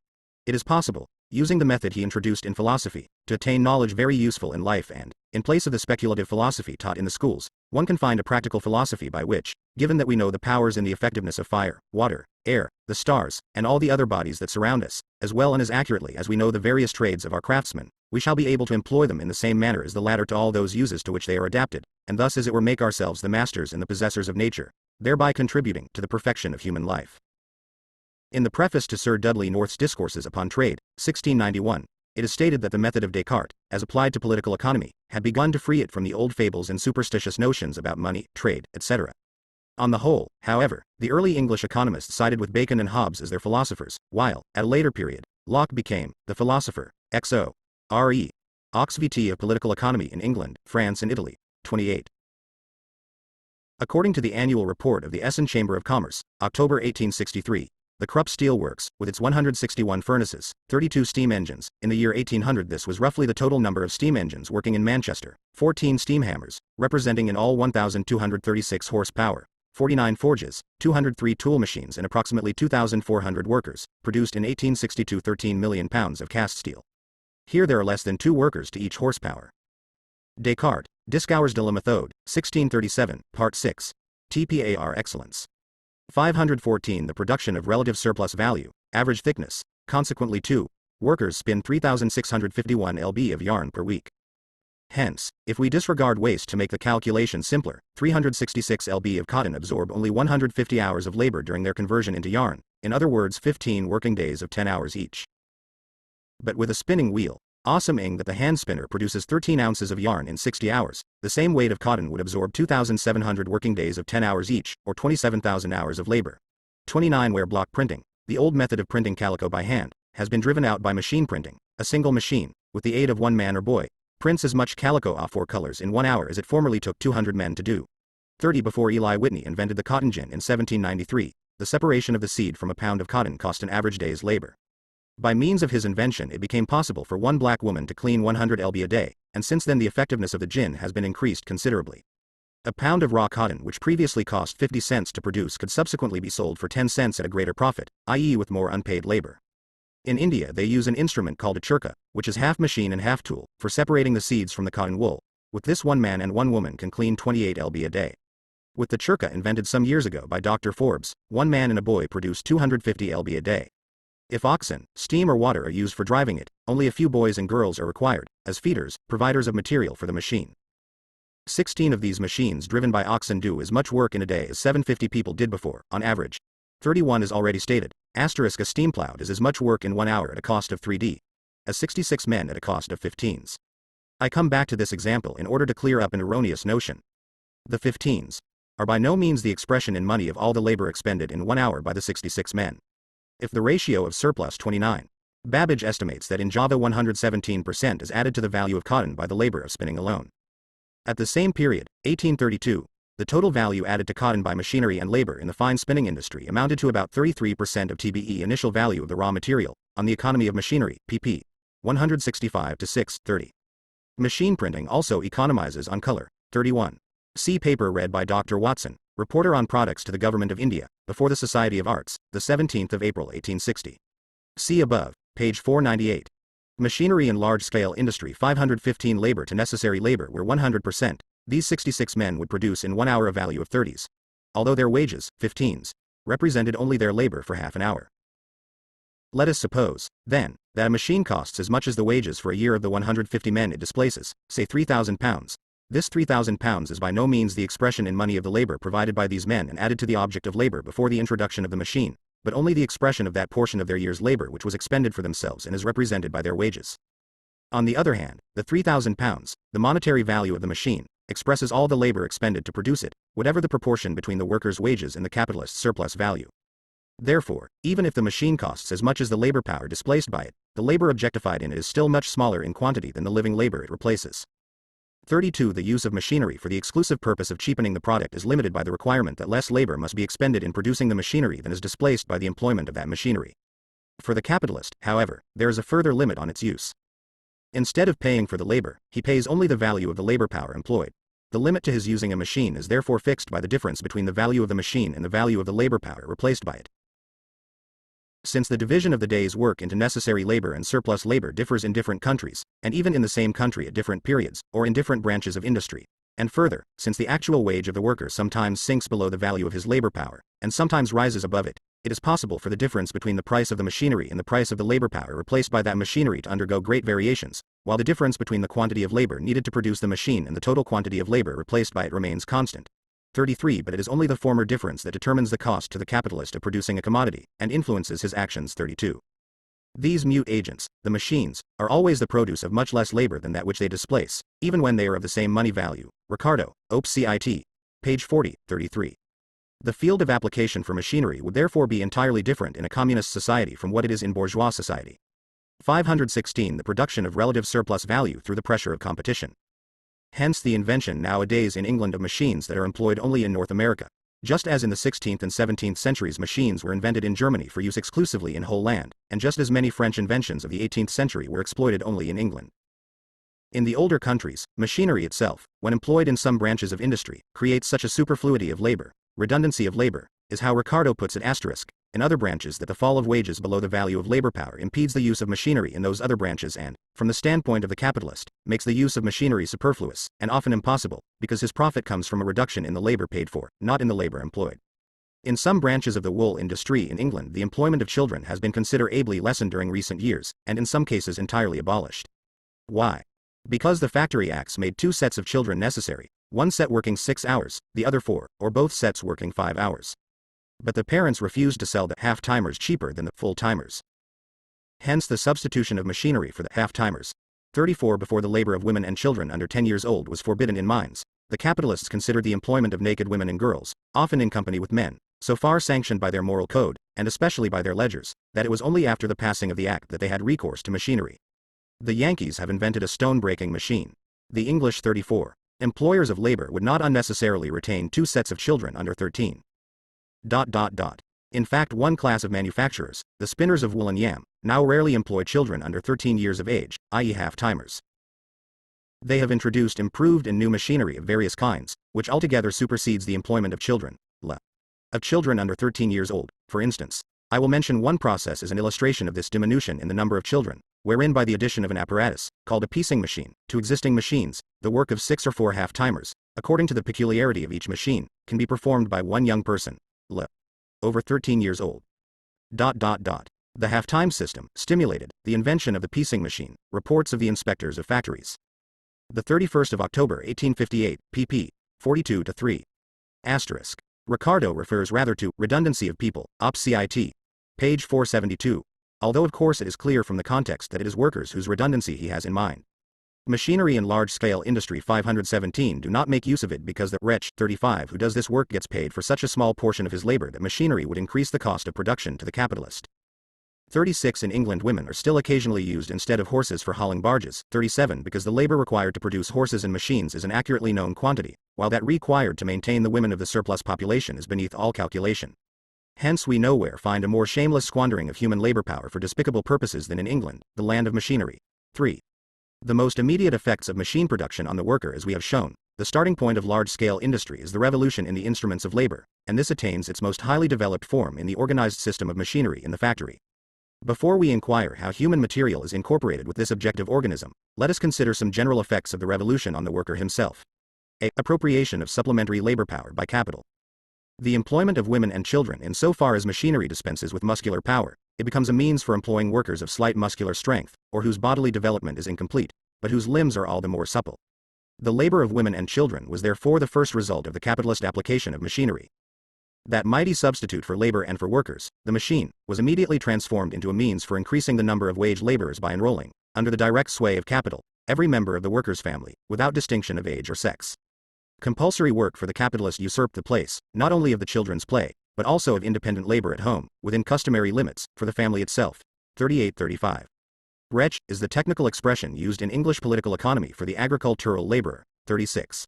It is possible, using the method he introduced in philosophy, to attain knowledge very useful in life and, in place of the speculative philosophy taught in the schools, one can find a practical philosophy by which, given that we know the powers and the effectiveness of fire, water, air, the stars, and all the other bodies that surround us, as well and as accurately as we know the various trades of our craftsmen, we shall be able to employ them in the same manner as the latter to all those uses to which they are adapted, and thus as it were make ourselves the masters and the possessors of nature, thereby contributing to the perfection of human life. In the preface to Sir Dudley North's Discourses upon Trade, 1691, it is stated that the method of Descartes, as applied to political economy, had begun to free it from the old fables and superstitious notions about money, trade, etc. On the whole, however, the early English economists sided with Bacon and Hobbes as their philosophers, while, at a later period, Locke became the philosopher, XO.RE. Ox VT of political economy in England, France and Italy. 28. According to the annual report of the Essen Chamber of Commerce, October 1863, the Krupp Steel Works, with its 161 furnaces, 32 steam engines, in the year 1800 this was roughly the total number of steam engines working in Manchester, 14 steam hammers, representing in all 1,236 horsepower, 49 forges, 203 tool machines and approximately 2,400 workers, produced in 1862 13 million pounds of cast steel. Here there are less than 2 workers to each horsepower. Descartes, Discours de la Méthode, 1637, Part 6. TPAR Excellence. 514 The production of relative surplus value, average thickness, consequently 2 workers spin 3,651 lb of yarn per week. Hence, if we disregard waste to make the calculation simpler, 366 lb of cotton absorb only 150 hours of labor during their conversion into yarn, in other words 15 working days of 10 hours each. But with a spinning wheel, assuming that the hand spinner produces 13 ounces of yarn in 60 hours, the same weight of cotton would absorb 2,700 working days of 10 hours each, or 27,000 hours of labor. 29 Where block printing, the old method of printing calico by hand, has been driven out by machine printing, a single machine, with the aid of one man or boy, prints as much calico of 4 colors in 1 hour as it formerly took 200 men to do. 30 Before Eli Whitney invented the cotton gin in 1793, the separation of the seed from a pound of cotton cost an average day's labor. By means of his invention it became possible for one black woman to clean 100 lb a day, and since then the effectiveness of the gin has been increased considerably. A pound of raw cotton which previously cost 50 cents to produce could subsequently be sold for 10 cents at a greater profit, i.e. with more unpaid labor. In India they use an instrument called a churka, which is half machine and half tool, for separating the seeds from the cotton wool. With this one man and one woman can clean 28 lb a day. With the churka invented some years ago by Dr. Forbes, one man and a boy produce 250 lb a day. If oxen, steam or water are used for driving it, only a few boys and girls are required, as feeders, providers of material for the machine. 16 of these machines driven by oxen do as much work in a day as 750 people did before, on average. 31 is already stated, a steam plow does as much work in 1 hour at a cost of 3d. as 66 men at a cost of 15s. I come back to this example in order to clear up an erroneous notion. The 15s are by no means the expression in money of all the labor expended in 1 hour by the 66 men. If the ratio of surplus 29, Babbage estimates that in Java 117% is added to the value of cotton by the labor of spinning alone. At the same period, 1832, the total value added to cotton by machinery and labor in the fine spinning industry amounted to about 33% of TBE initial value of the raw material, on the economy of machinery, pp. 165 to 630. Machine printing also economizes on color. 31. See paper read by Dr. Watson, reporter on products to the Government of India, before the Society of Arts, the 17th of April 1860. See above, page 498. Machinery and large-scale industry 515 labor to necessary labor were 100%. These 66 men would produce in 1 hour a value of 30s. Although their wages, 15s, represented only their labor for half an hour. Let us suppose, then, that a machine costs as much as the wages for a year of the 150 men it displaces, say 3,000 pounds. This 3,000 pounds is by no means the expression in money of the labor provided by these men and added to the object of labor before the introduction of the machine, but only the expression of that portion of their year's labor which was expended for themselves and is represented by their wages. On the other hand, the 3,000 pounds, the monetary value of the machine, expresses all the labor expended to produce it, whatever the proportion between the worker's wages and the capitalist's surplus value. Therefore, even if the machine costs as much as the labor power displaced by it, the labor objectified in it is still much smaller in quantity than the living labor it replaces. 32. The use of machinery for the exclusive purpose of cheapening the product is limited by the requirement that less labor must be expended in producing the machinery than is displaced by the employment of that machinery. For the capitalist, however, there is a further limit on its use. Instead of paying for the labor, he pays only the value of the labor power employed. The limit to his using a machine is therefore fixed by the difference between the value of the machine and the value of the labor power replaced by it. Since the division of the day's work into necessary labor and surplus labor differs in different countries, and even in the same country at different periods, or in different branches of industry, and further, since the actual wage of the worker sometimes sinks below the value of his labor power, and sometimes rises above it, it is possible for the difference between the price of the machinery and the price of the labor power replaced by that machinery to undergo great variations, while the difference between the quantity of labor needed to produce the machine and the total quantity of labor replaced by it remains constant. 33. But it is only the former difference that determines the cost to the capitalist of producing a commodity, and influences his actions. 32. These mute agents, the machines, are always the produce of much less labor than that which they displace, even when they are of the same money value. Ricardo, Op. Cit. Page 40, 33. The field of application for machinery would therefore be entirely different in a communist society from what it is in bourgeois society. 516. The production of relative surplus value through the pressure of competition. Hence the invention nowadays in England of machines that are employed only in North America, just as in the 16th and 17th centuries machines were invented in Germany for use exclusively in whole land, and just as many French inventions of the 18th century were exploited only in England. In the older countries, machinery itself, when employed in some branches of industry, creates such a superfluity of labor, redundancy of labor, is how Ricardo puts it asterisk, in other branches that the fall of wages below the value of labor power impedes the use of machinery in those other branches and, from the standpoint of the capitalist, makes the use of machinery superfluous, and often impossible, because his profit comes from a reduction in the labor paid for, not in the labor employed. In some branches of the wool industry in England the employment of children has been considerably lessened during recent years, and in some cases entirely abolished. Why? Because the Factory Acts made two sets of children necessary, one set working 6 hours, the other 4, or both sets working 5 hours. But the parents refused to sell the half-timers cheaper than the full-timers. Hence the substitution of machinery for the half-timers. 34. Before the labor of women and children under 10 years old was forbidden in mines, the capitalists considered the employment of naked women and girls, often in company with men, so far sanctioned by their moral code, and especially by their ledgers, that it was only after the passing of the act that they had recourse to machinery. The Yankees have invented a stone-breaking machine. The English. 34. Employers of labor would not unnecessarily retain 2 sets of children under 13. In fact, one class of manufacturers, the spinners of wool and yam, now rarely employ children under 13 years of age, i.e. half-timers. They have introduced improved and new machinery of various kinds, which altogether supersedes the employment of children, of children under 13 years old, for instance. I will mention one process as an illustration of this diminution in the number of children, wherein by the addition of an apparatus, called a piecing machine, to existing machines, the work of 6 or 4 half-timers, according to the peculiarity of each machine, can be performed by one young person, over 13 years old. The half-time system stimulated the invention of the piecing machine, reports of the inspectors of factories. The 31st of October 1858, pp. 42-3. Asterisk. Ricardo refers rather to redundancy of people, Op. Cit. Page 472. Although of course it is clear from the context that it is workers whose redundancy he has in mind. Machinery in large-scale industry. 517 do not make use of it because the wretch 35 who does this work gets paid for such a small portion of his labor that machinery would increase the cost of production to the capitalist. 36. In England women are still occasionally used instead of horses for hauling barges. 37. Because the labor required to produce horses and machines is an accurately known quantity, while that required to maintain the women of the surplus population is beneath all calculation. Hence we nowhere find a more shameless squandering of human labor power for despicable purposes than in England, the land of machinery. 3. The most immediate effects of machine production on the worker, as we have shown, the starting point of large-scale industry is the revolution in the instruments of labor, and this attains its most highly developed form in the organized system of machinery in the factory. Before we inquire how human material is incorporated with this objective organism, let us consider some general effects of the revolution on the worker himself. A. Appropriation of supplementary labor power by capital. The employment of women and children. In so far as machinery dispenses with muscular power, it becomes a means for employing workers of slight muscular strength, or whose bodily development is incomplete, but whose limbs are all the more supple. The labor of women and children was therefore the first result of the capitalist application of machinery. That mighty substitute for labor and for workers, the machine, was immediately transformed into a means for increasing the number of wage laborers by enrolling, under the direct sway of capital, every member of the workers' family, without distinction of age or sex. Compulsory work for the capitalist usurped the place, not only of the children's play, but also of independent labor at home, within customary limits, for the family itself. 38-35. Wretch is the technical expression used in English political economy for the agricultural laborer. 36.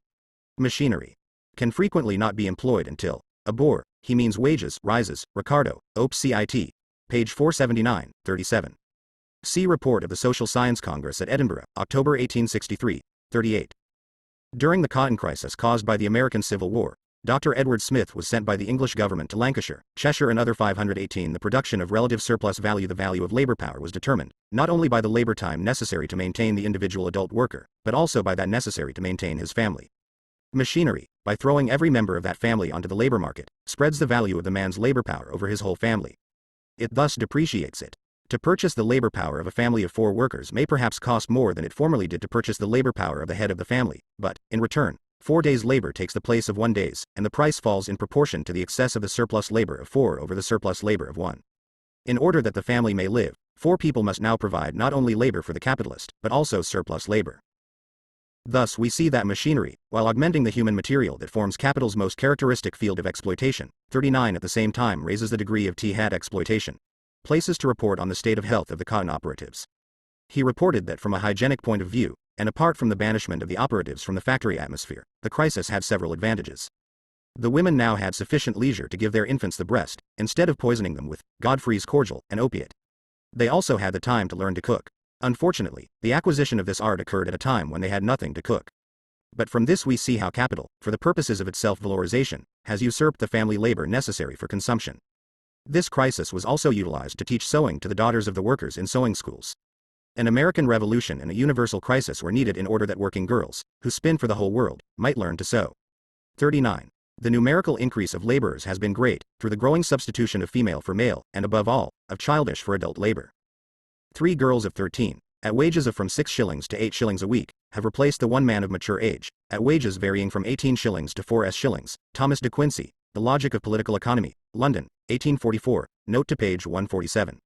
Machinery can frequently not be employed until a bore, he means wages, rises, Ricardo, Op. Cit. Page 479, 37. See Report of the Social Science Congress at Edinburgh, October 1863, 38. During the cotton crisis caused by the American Civil War, Dr. Edward Smith was sent by the English government to Lancashire, Cheshire and other 518. The production of relative surplus value. The value of labor power was determined, not only by the labor time necessary to maintain the individual adult worker, but also by that necessary to maintain his family. Machinery, by throwing every member of that family onto the labor market, spreads the value of the man's labor power over his whole family. It thus depreciates it. To purchase the labor power of a family of 4 workers may perhaps cost more than it formerly did to purchase the labor power of the head of the family, but, in return, 4 days' labor takes the place of 1 day's, and the price falls in proportion to the excess of the surplus labor of 4 over the surplus labor of 1. In order that the family may live, 4 people must now provide not only labor for the capitalist, but also surplus labor. Thus we see that machinery, while augmenting the human material that forms capital's most characteristic field of exploitation, 39 at the same time raises the degree of T-hat exploitation. Places to report on the state of health of the cotton operatives. He reported that from a hygienic point of view, and apart from the banishment of the operatives from the factory atmosphere, the crisis had several advantages. The women now had sufficient leisure to give their infants the breast, instead of poisoning them with Godfrey's cordial, an opiate. They also had the time to learn to cook. Unfortunately, the acquisition of this art occurred at a time when they had nothing to cook. But from this we see how capital, for the purposes of its self-valorization, has usurped the family labor necessary for consumption. This crisis was also utilized to teach sewing to the daughters of the workers in sewing schools. An American Revolution and a universal crisis were needed in order that working girls, who spin for the whole world, might learn to sew. 39. The numerical increase of laborers has been great, through the growing substitution of female for male, and above all, of childish for adult labor. 3 girls of 13, at wages of from 6 shillings to 8 shillings a week, have replaced the 1 man of mature age, at wages varying from 18 shillings to 4 shillings. Thomas de Quincey, The Logic of Political Economy, London, 1844, note to page 147.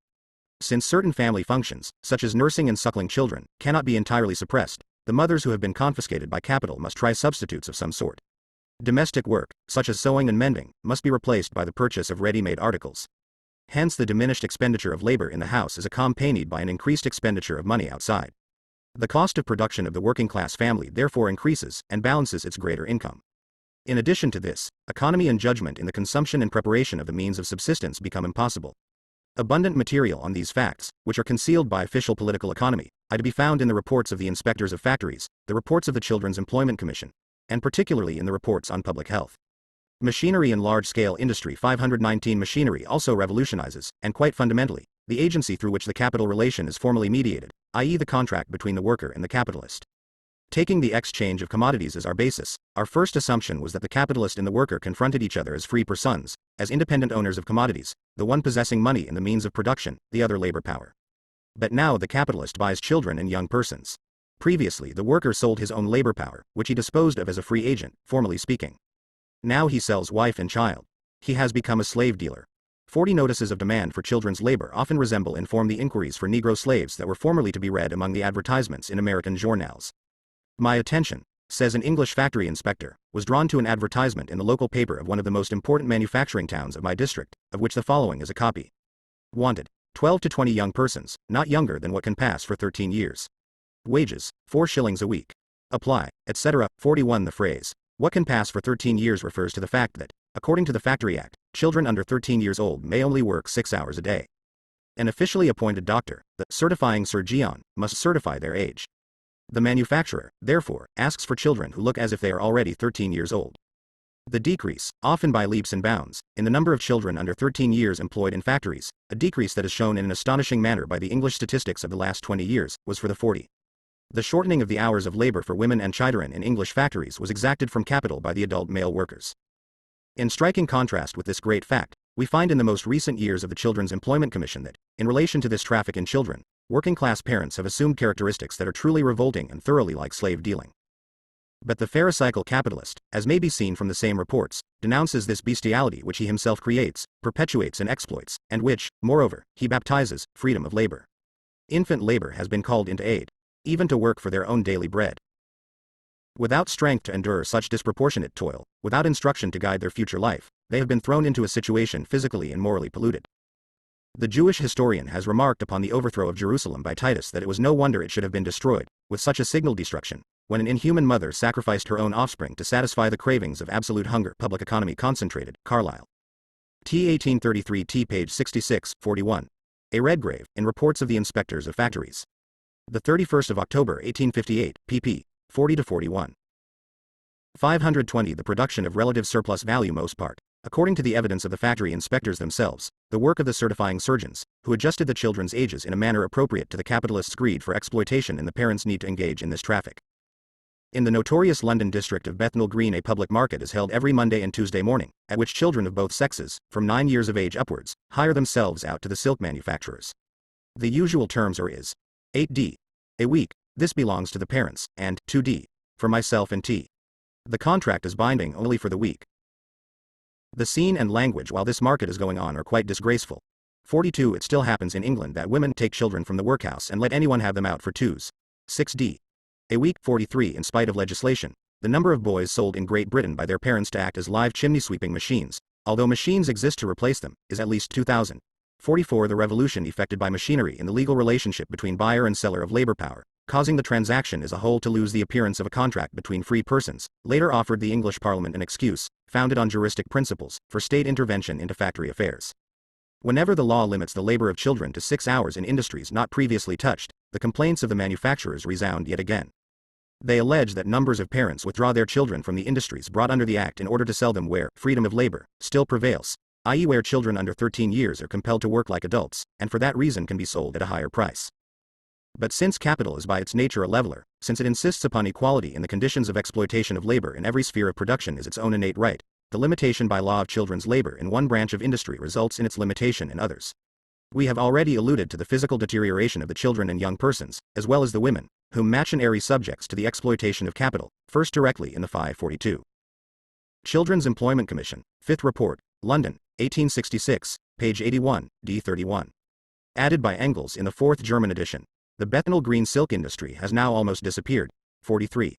Since certain family functions, such as nursing and suckling children, cannot be entirely suppressed, the mothers who have been confiscated by capital must try substitutes of some sort. Domestic work, such as sewing and mending, must be replaced by the purchase of ready-made articles. Hence the diminished expenditure of labor in the house is accompanied by an increased expenditure of money outside. The cost of production of the working-class family therefore increases and balances its greater income. In addition to this, economy and judgment in the consumption and preparation of the means of subsistence become impossible. Abundant material on these facts, which are concealed by official political economy, are to be found in the reports of the inspectors of factories, the reports of the Children's Employment Commission, and particularly in the reports on public health. Machinery and large-scale industry. 519. Machinery also revolutionizes, and quite fundamentally, the agency through which the capital relation is formally mediated, i.e. the contract between the worker and the capitalist. Taking the exchange of commodities as our basis, our first assumption was that the capitalist and the worker confronted each other as free persons, as independent owners of commodities, the one possessing money and the means of production, the other labor power. But now the capitalist buys children and young persons. Previously the worker sold his own labor power, which he disposed of as a free agent, formally speaking. Now he sells wife and child. He has become a slave dealer. 40 notices of demand for children's labor often resemble and form the inquiries for Negro slaves that were formerly to be read among the advertisements in American journals. My attention, says an English factory inspector, was drawn to an advertisement in the local paper of one of the most important manufacturing towns of my district, of which the following is a copy. Wanted, 12 to 20 young persons, not younger than what can pass for 13 years. Wages, 4 shillings a week. Apply, etc. 41. The phrase, what can pass for 13 years refers to the fact that, according to the Factory Act, children under 13 years old may only work 6 hours a day. An officially appointed doctor, the certifying surgeon, must certify their age. The manufacturer, therefore, asks for children who look as if they are already 13 years old. The decrease, often by leaps and bounds, in the number of children under 13 years employed in factories, a decrease that is shown in an astonishing manner by the English statistics of the last 20 years, was for the 40. The shortening of the hours of labor for women and children in English factories was exacted from capital by the adult male workers. In striking contrast with this great fact, we find in the most recent years of the Children's Employment Commission that, in relation to this traffic in children, working-class parents have assumed characteristics that are truly revolting and thoroughly like slave dealing. But the pharisaical capitalist, as may be seen from the same reports, denounces this bestiality which he himself creates, perpetuates and exploits, and which, moreover, he baptizes freedom of labor. Infant labor has been called into aid, even to work for their own daily bread. Without strength to endure such disproportionate toil, without instruction to guide their future life, they have been thrown into a situation physically and morally polluted. The Jewish historian has remarked upon the overthrow of Jerusalem by Titus that it was no wonder it should have been destroyed, with such a signal destruction, when an inhuman mother sacrificed her own offspring to satisfy the cravings of absolute hunger. Public Economy Concentrated, Carlyle. T. 1833 T. page 66, 41. A. Redgrave, in Reports of the Inspectors of Factories. The 31st of October 1858, pp. 40-41. 520 The production of relative surplus value most part, according to the evidence of the factory inspectors themselves, the work of the certifying surgeons, who adjusted the children's ages in a manner appropriate to the capitalist's greed for exploitation and the parents' need to engage in this traffic. In the notorious London district of Bethnal Green, a public market is held every Monday and Tuesday morning, at which children of both sexes, from 9 years of age upwards, hire themselves out to the silk manufacturers. The usual terms are is 8d. a week, this belongs to the parents, and 2d. for myself and t. The contract is binding only for the week. The scene and language while this market is going on are quite disgraceful. 42 It still happens in England that women take children from the workhouse and let anyone have them out for 2s. 6d. a week. 43 In spite of legislation, the number of boys sold in Great Britain by their parents to act as live chimney sweeping machines, although machines exist to replace them, is at least 2,000. 44 The revolution effected by machinery in the legal relationship between buyer and seller of labor power, causing the transaction as a whole to lose the appearance of a contract between free persons, later offered the English Parliament an excuse, founded on juristic principles, for state intervention into factory affairs. Whenever the law limits the labor of children to 6 hours in industries not previously touched, the complaints of the manufacturers resound yet again. They allege that numbers of parents withdraw their children from the industries brought under the Act in order to sell them where freedom of labor still prevails, i.e. where children under 13 years are compelled to work like adults, and for that reason can be sold at a higher price. But since capital is by its nature a leveler, since it insists upon equality in the conditions of exploitation of labor in every sphere of production is its own innate right, the limitation by law of children's labor in one branch of industry results in its limitation in others. We have already alluded to the physical deterioration of the children and young persons, as well as the women, whom machinary subjects to the exploitation of capital, first directly in the 542. Children's Employment Commission, 5th Report, London, 1866, page 81, d. 31. Added by Engels in the 4th German edition. The Bethnal Green silk industry has now almost disappeared. 43.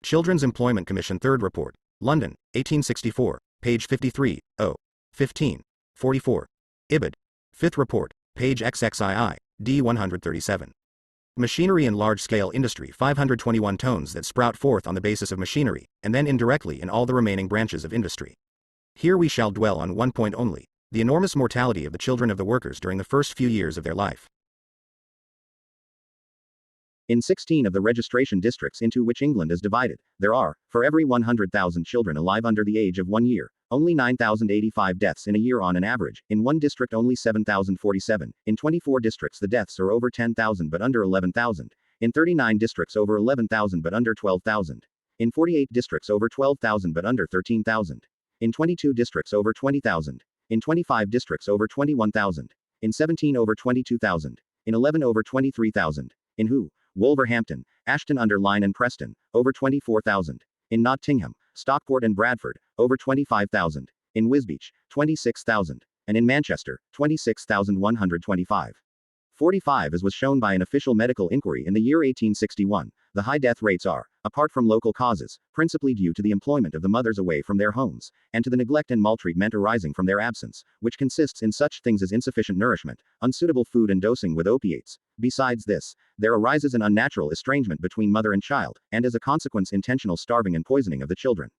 Children's Employment Commission 3rd Report, London, 1864, page 53, 15. 44. Ibid. 5th Report, page XXII, d. 137. Machinery and large-scale industry 521 tones that sprout forth on the basis of machinery, and then indirectly in all the remaining branches of industry. Here we shall dwell on one point only, the enormous mortality of the children of the workers during the first few years of their life. In 16 of the registration districts into which England is divided, there are, for every 100,000 children alive under the age of 1 year, only 9,085 deaths in a year on an average, in one district only 7,047, in 24 districts the deaths are over 10,000 but under 11,000, in 39 districts over 11,000 but under 12,000, in 48 districts over 12,000 but under 13,000, in 22 districts over 20,000, in 25 districts over 21,000, in 17 over 22,000, in 11 over 23,000, in Wolverhampton, Ashton-under-Lyne and Preston, over 24,000. In Nottingham, Stockport and Bradford, over 25,000. In Wisbech, 26,000. And in Manchester, 26,125. 45 As was shown by an official medical inquiry in the year 1861, the high death rates are, apart from local causes, principally due to the employment of the mothers away from their homes, and to the neglect and maltreatment arising from their absence, which consists in such things as insufficient nourishment, unsuitable food and dosing with opiates. Besides this, there arises an unnatural estrangement between mother and child, and as a consequence intentional starving and poisoning of the children.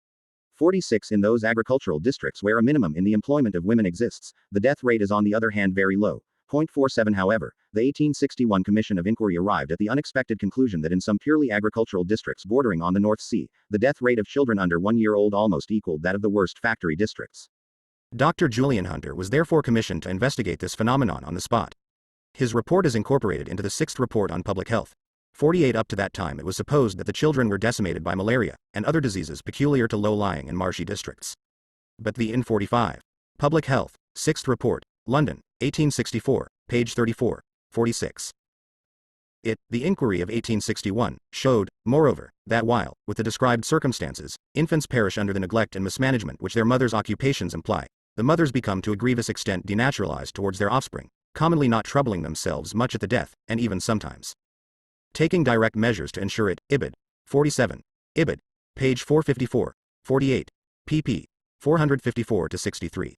46 In those agricultural districts where a minimum in the employment of women exists, the death rate is on the other hand very low. 0.47 However, the 1861 Commission of Inquiry arrived at the unexpected conclusion that in some purely agricultural districts bordering on the North Sea, the death rate of children under 1 year old almost equaled that of the worst factory districts. Dr. Julian Hunter was therefore commissioned to investigate this phenomenon on the spot. His report is incorporated into the 6th Report on Public Health. 48 Up to that time it was supposed that the children were decimated by malaria, and other diseases peculiar to low-lying and marshy districts. But the in 45. Public Health, 6th Report, London, 1864, page 34, 46. The inquiry of 1861, showed, moreover, that while, with the described circumstances, infants perish under the neglect and mismanagement which their mothers' occupations imply, the mothers become to a grievous extent denaturalized towards their offspring, commonly not troubling themselves much at the death, and even sometimes taking direct measures to ensure it. Ibid. 47. Ibid. Page 454, 48, pp. 454-63.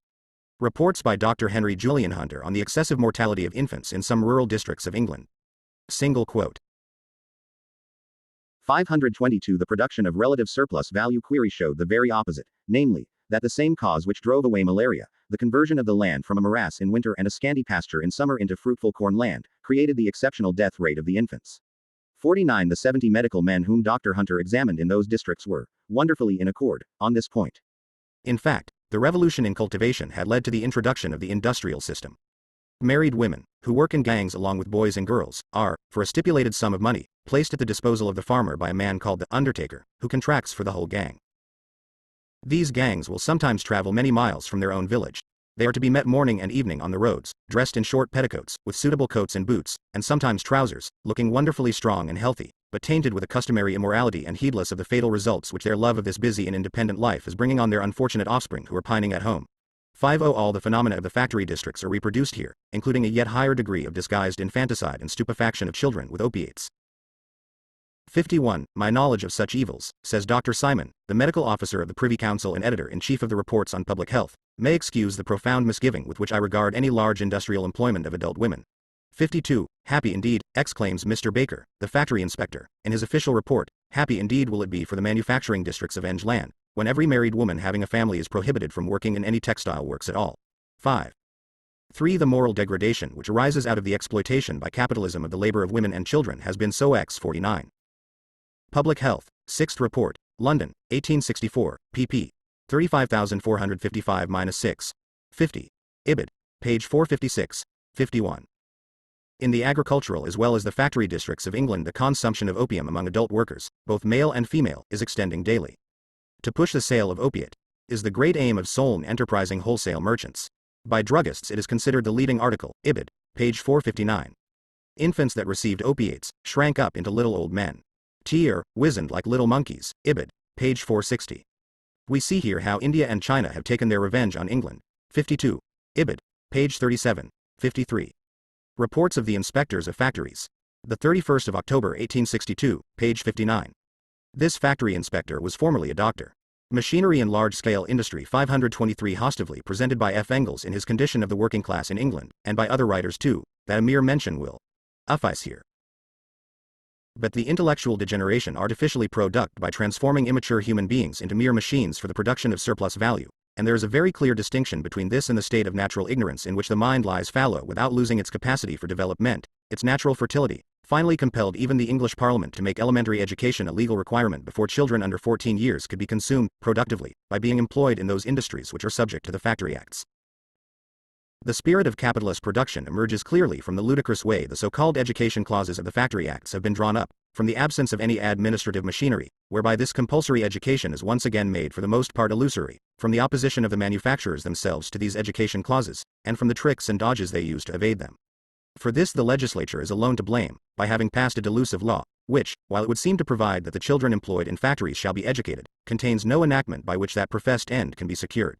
Reports by Dr. Henry Julian Hunter on the excessive mortality of infants in some rural districts of England. Single quote. 522 The production of relative surplus value query showed the very opposite, namely, that the same cause which drove away malaria, the conversion of the land from a morass in winter and a scanty pasture in summer into fruitful corn land, created the exceptional death rate of the infants. 49 The 70 medical men whom Dr. Hunter examined in those districts were, wonderfully in accord, on this point. In fact, the revolution in cultivation had led to the introduction of the industrial system. Married women, who work in gangs along with boys and girls, are, for a stipulated sum of money, placed at the disposal of the farmer by a man called the undertaker, who contracts for the whole gang. These gangs will sometimes travel many miles from their own village. They are to be met morning and evening on the roads, dressed in short petticoats, with suitable coats and boots, and sometimes trousers, looking wonderfully strong and healthy, but tainted with a customary immorality and heedless of the fatal results which their love of this busy and independent life is bringing on their unfortunate offspring who are pining at home. 50 All the phenomena of the factory districts are reproduced here, including a yet higher degree of disguised infanticide and stupefaction of children with opiates. 51 My knowledge of such evils, says Dr. Simon, the medical officer of the Privy Council and editor-in-chief of the Reports on Public Health, may excuse the profound misgiving with which I regard any large industrial employment of adult women. 52 Happy indeed, exclaims Mr. Baker, the factory inspector, in his official report, happy indeed will it be for the manufacturing districts of Eng Land, when every married woman having a family is prohibited from working in any textile works at all. 5. 3 The moral degradation which arises out of the exploitation by capitalism of the labor of women and children has been so. 49. Public Health, 6th Report, London, 1864, pp. 35,455-6. 50. Ibid. Page 456, 51. In the agricultural as well as the factory districts of England the consumption of opium among adult workers, both male and female, is extending daily. To push the sale of opiate is the great aim of sole and enterprising wholesale merchants. By druggists it is considered the leading article. Ibid. Page 459. Infants that received opiates shrank up into little old men. Wizened like little monkeys. Ibid. Page 460. We see here how India and China have taken their revenge on England. 52. Ibid. Page 37, 53. Reports of the Inspectors of Factories. The 31st of October 1862, page 59. This factory inspector was formerly a doctor. Machinery and Large-Scale Industry 523 Hostively presented by F. Engels in his Condition of the Working Class in England, and by other writers too, that a mere mention will suffice here. But the intellectual degeneration artificially produced by transforming immature human beings into mere machines for the production of surplus value, and there is a very clear distinction between this and the state of natural ignorance in which the mind lies fallow without losing its capacity for development, its natural fertility, finally compelled even the English Parliament to make elementary education a legal requirement before children under 14 years could be consumed, productively, by being employed in those industries which are subject to the Factory Acts. The spirit of capitalist production emerges clearly from the ludicrous way the so-called education clauses of the Factory Acts have been drawn up, from the absence of any administrative machinery, whereby this compulsory education is once again made for the most part illusory, from the opposition of the manufacturers themselves to these education clauses, and from the tricks and dodges they use to evade them. For this the legislature is alone to blame, by having passed a delusive law, which, while it would seem to provide that the children employed in factories shall be educated, contains no enactment by which that professed end can be secured.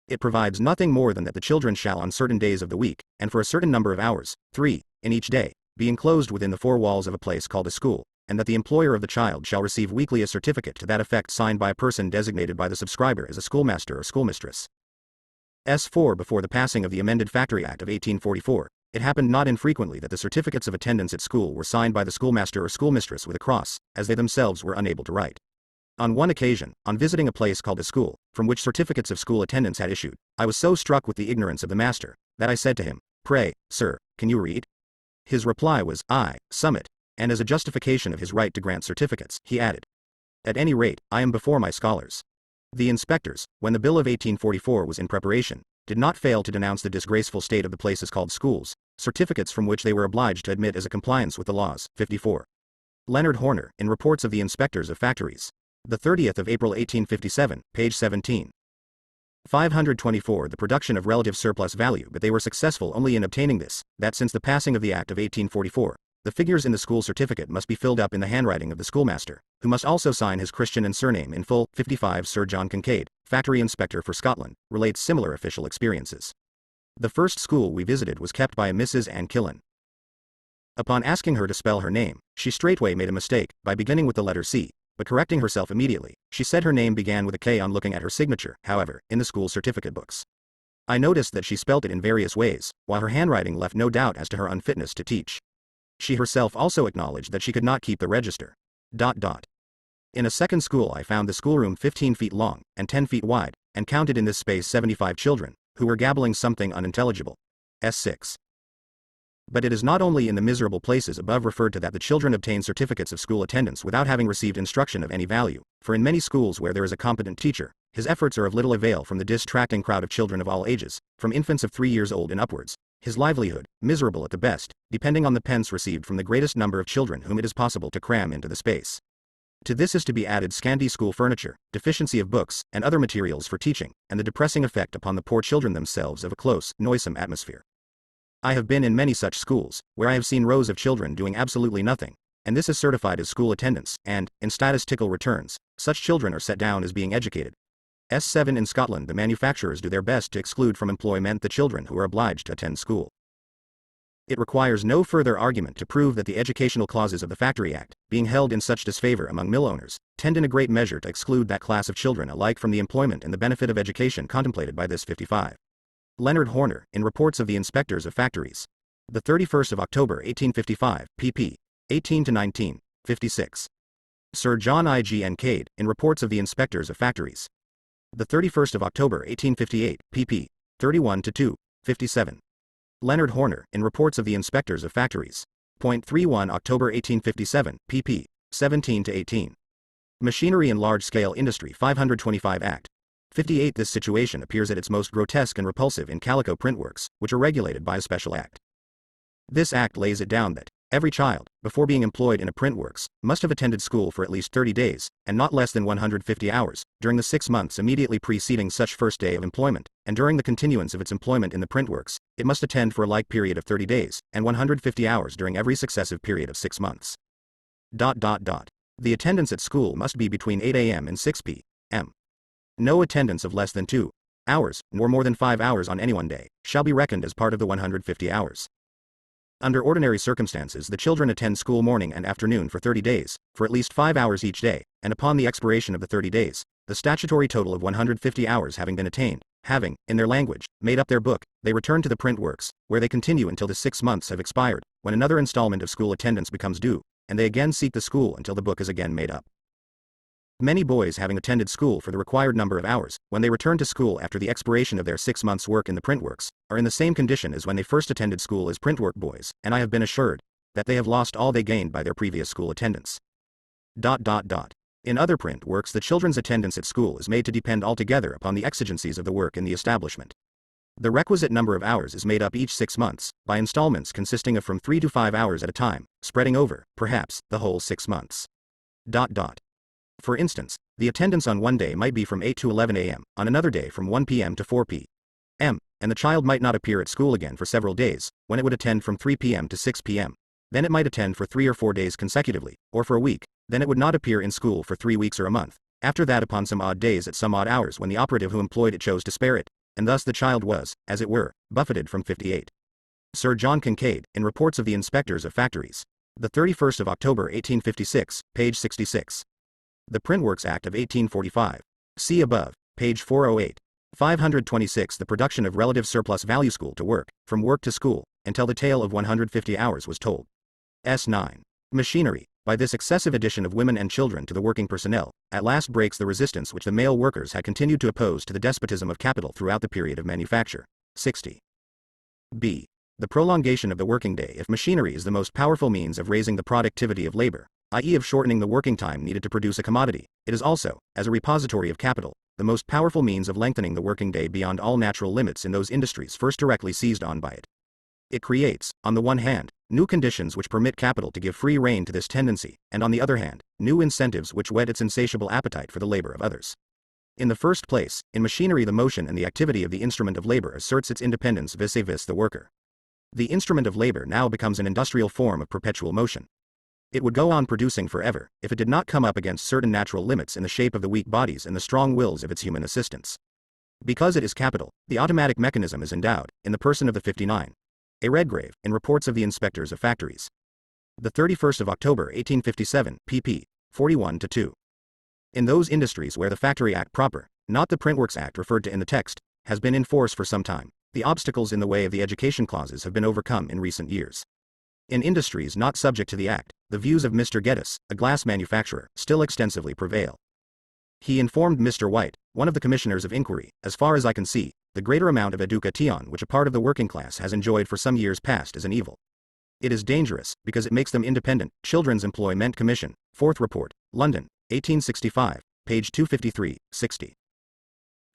It provides nothing more than that the children shall on certain days of the week, and for a certain number of hours, 3, in each day, be enclosed within the four walls of a place called a school, and that the employer of the child shall receive weekly a certificate to that effect signed by a person designated by the subscriber as a schoolmaster or schoolmistress. S4 Before the passing of the amended Factory Act of 1844, it happened not infrequently that the certificates of attendance at school were signed by the schoolmaster or schoolmistress with a cross, as they themselves were unable to write. On one occasion, on visiting a place called a school, from which certificates of school attendance had issued, I was so struck with the ignorance of the master, that I said to him, "Pray, sir, can you read?" His reply was, "I, summit," and as a justification of his right to grant certificates, he added, "At any rate, I am before my scholars." The inspectors, when the bill of 1844 was in preparation, did not fail to denounce the disgraceful state of the places called schools, certificates from which they were obliged to admit as a compliance with the laws. 54. Leonard Horner, in Reports of the Inspectors of Factories. The 30th of April 1857, page 17. 524 The production of relative surplus value, but they were successful only in obtaining this, that since the passing of the Act of 1844, the figures in the school certificate must be filled up in the handwriting of the schoolmaster, who must also sign his Christian and surname in full. 55 Sir John Kincaid, factory inspector for Scotland, relates similar official experiences. The first school we visited was kept by a Mrs. Anne Killen. Upon asking her to spell her name, she straightway made a mistake, by beginning with the letter C, but correcting herself immediately, she said her name began with a K on looking at her signature, however, in the school certificate books. I noticed that she spelt it in various ways, while her handwriting left no doubt as to her unfitness to teach. She herself also acknowledged that she could not keep the register. In a second school I found the schoolroom 15 feet long, and 10 feet wide, and counted in this space 75 children, who were gabbling something unintelligible. S6. But it is not only in the miserable places above referred to that the children obtain certificates of school attendance without having received instruction of any value, for in many schools where there is a competent teacher, his efforts are of little avail from the distracting crowd of children of all ages, from infants of 3 years old and upwards, his livelihood, miserable at the best, depending on the pence received from the greatest number of children whom it is possible to cram into the space. To this is to be added scanty school furniture, deficiency of books, and other materials for teaching, and the depressing effect upon the poor children themselves of a close, noisome atmosphere. I have been in many such schools, where I have seen rows of children doing absolutely nothing, and this is certified as school attendance, and, in statistical returns, such children are set down as being educated. S7 In Scotland the manufacturers do their best to exclude from employment the children who are obliged to attend school. It requires no further argument to prove that the educational clauses of the Factory Act, being held in such disfavor among mill owners, tend in a great measure to exclude that class of children alike from the employment and the benefit of education contemplated by this 55. Leonard Horner, in Reports of the Inspectors of Factories. The 31st of October 1855, pp. 18-19, 56. Sir John I. G. N. Cade, in Reports of the Inspectors of Factories. The 31st of October 1858, pp. 31-2, 57. Leonard Horner, in Reports of the Inspectors of Factories. Point 31 October 1857, pp. 17-18. Machinery and Large-Scale Industry 525 Act. 58 This situation appears at its most grotesque and repulsive in calico printworks, which are regulated by a special act. This act lays it down that every child, before being employed in a printworks, must have attended school for at least 30 days, and not less than 150 hours, during the 6 months immediately preceding such first day of employment, and during the continuance of its employment in the printworks, it must attend for a like period of 30 days, and 150 hours during every successive period of 6 months. The attendance at school must be between 8 a.m. and 6 p.m. No attendance of less than 2 hours, nor more than 5 hours on any one day, shall be reckoned as part of the 150 hours. Under ordinary circumstances the children attend school morning and afternoon for 30 days, for at least 5 hours each day, and upon the expiration of the 30 days, the statutory total of 150 hours having been attained, having, in their language, made up their book, they return to the print works, where they continue until the 6 months have expired, when another installment of school attendance becomes due, and they again seek the school until the book is again made up. Many boys having attended school for the required number of hours, when they return to school after the expiration of their 6 months' work in the printworks, are in the same condition as when they first attended school as printwork boys, and I have been assured that they have lost all they gained by their previous school attendance. In other print works the children's attendance at school is made to depend altogether upon the exigencies of the work in the establishment. The requisite number of hours is made up each 6 months, by installments consisting of from 3 to 5 hours at a time, spreading over, perhaps, the whole 6 months. For instance, the attendance on one day might be from 8 to 11 a.m., on another day from 1 p.m. to 4 p.m., and the child might not appear at school again for several days, when it would attend from 3 p.m. to 6 p.m. Then it might attend for 3 or 4 days consecutively, or for a week, then it would not appear in school for 3 weeks or a month, after that upon some odd days at some odd hours when the operative who employed it chose to spare it, and thus the child was, as it were, buffeted from 58. Sir John Kincaid, in Reports of the Inspectors of Factories. The 31st of October 1856, page 66. The Printworks Act of 1845. See above, page 408. 526 The production of relative surplus value school to work, from work to school, until the tale of 150 hours was told. S9. Machinery, by this excessive addition of women and children to the working personnel, at last breaks the resistance which the male workers had continued to oppose to the despotism of capital throughout the period of manufacture. 60. B. The prolongation of the working day. If machinery is the most powerful means of raising the productivity of labor, i.e. of shortening the working time needed to produce a commodity, it is also, as a repository of capital, the most powerful means of lengthening the working day beyond all natural limits in those industries first directly seized on by it. It creates, on the one hand, new conditions which permit capital to give free rein to this tendency, and on the other hand, new incentives which whet its insatiable appetite for the labor of others. In the first place, in machinery the motion and the activity of the instrument of labor asserts its independence vis-a-vis the worker. The instrument of labor now becomes an industrial form of perpetual motion. It would go on producing forever, if it did not come up against certain natural limits in the shape of the weak bodies and the strong wills of its human assistants. Because it is capital, the automatic mechanism is endowed, in the person of the 59. A. Redgrave, in Reports of the Inspectors of Factories. The 31st of October 1857, pp. 41-2. In those industries where the Factory Act proper, not the Printworks Act referred to in the text, has been in force for some time, the obstacles in the way of the education clauses have been overcome in recent years. In industries not subject to the Act, the views of Mr. Geddes, a glass manufacturer, still extensively prevail. He informed Mr. White, one of the commissioners of inquiry, as far as I can see, the greater amount of education which a part of the working class has enjoyed for some years past is an evil. It is dangerous, because it makes them independent. Children's Employment Commission, 4th Report, London, 1865, page 253, 60.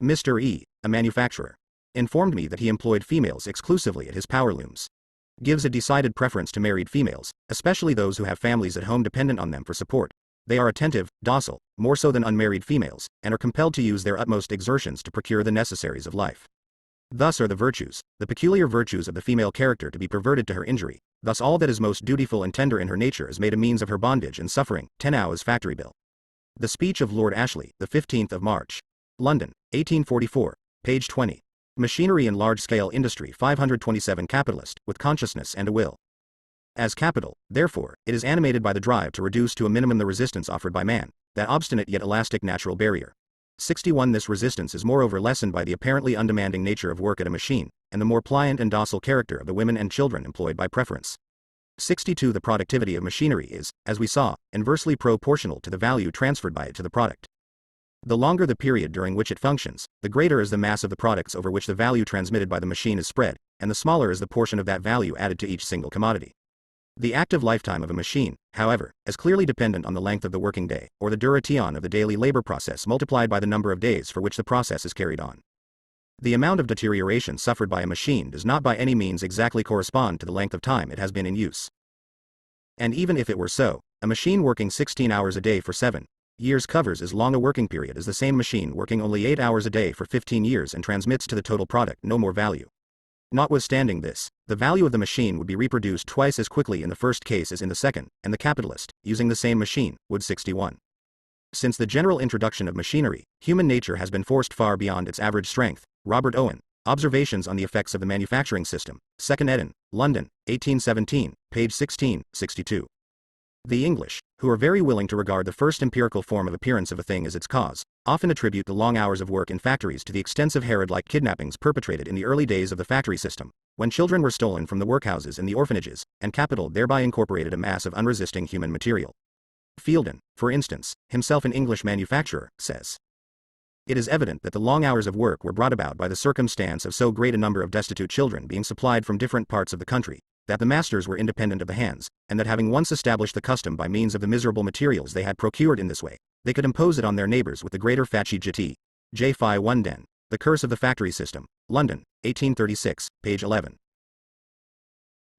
Mr. E., a manufacturer, informed me that he employed females exclusively at his power looms. Gives a decided preference to married females, especially those who have families at home dependent on them for support. They are attentive, docile, more so than unmarried females, and are compelled to use their utmost exertions to procure the necessaries of life. Thus are the peculiar virtues of the female character to be perverted to her injury. Thus all that is most dutiful and tender in her nature is made a means of her bondage and suffering. 10 Hours Factory Bill. The speech of Lord Ashley, the 15th of March. London, 1844, page 20. Machinery in large-scale industry 527 Capitalist, with consciousness and a will. As capital, therefore, it is animated by the drive to reduce to a minimum the resistance offered by man, that obstinate yet elastic natural barrier. 61 This resistance is moreover lessened by the apparently undemanding nature of work at a machine, and the more pliant and docile character of the women and children employed by preference. 62 The productivity of machinery is, as we saw, inversely proportional to the value transferred by it to the product. The longer the period during which it functions, the greater is the mass of the products over which the value transmitted by the machine is spread, and the smaller is the portion of that value added to each single commodity. The active lifetime of a machine, however, is clearly dependent on the length of the working day, or the duration of the daily labor process multiplied by the number of days for which the process is carried on. The amount of deterioration suffered by a machine does not by any means exactly correspond to the length of time it has been in use. And even if it were so, a machine working 16 hours a day for 7 years covers as long a working period as the same machine working only 8 hours a day for 15 years and transmits to the total product no more value. Notwithstanding this, the value of the machine would be reproduced twice as quickly in the first case as in the second, and the capitalist, using the same machine, would 61. Since the general introduction of machinery, human nature has been forced far beyond its average strength. Robert Owen, Observations on the Effects of the Manufacturing System, 2nd Eden, London, 1817, page 16, 62. The English, who are very willing to regard the first empirical form of appearance of a thing as its cause, often attribute the long hours of work in factories to the extensive Herod-like kidnappings perpetrated in the early days of the factory system, when children were stolen from the workhouses and the orphanages, and capital thereby incorporated a mass of unresisting human material. Fielden, for instance, himself an English manufacturer, says, "It is evident that the long hours of work were brought about by the circumstance of so great a number of destitute children being supplied from different parts of the country, that the masters were independent of the hands, and that having once established the custom by means of the miserable materials they had procured in this way, they could impose it on their neighbors with the greater facility. J. Phi 1 Den. The Curse of the Factory System. London, 1836, page 11.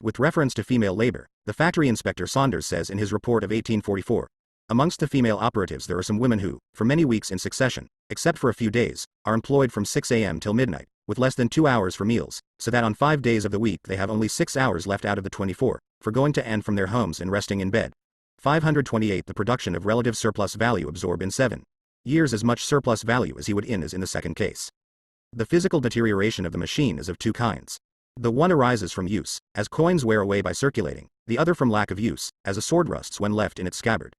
With reference to female labor, the factory inspector Saunders says in his report of 1844, amongst the female operatives there are some women who, for many weeks in succession, except for a few days, are employed from 6 a.m. till midnight, with less than 2 hours for meals, so that on 5 days of the week they have only 6 hours left out of the 24, for going to and from their homes and resting in bed. 528 The production of relative surplus value absorb in 7 years as much surplus value as he would in as in the second case. The physical deterioration of the machine is of two kinds. The one arises from use, as coins wear away by circulating, the other from lack of use, as a sword rusts when left in its scabbard.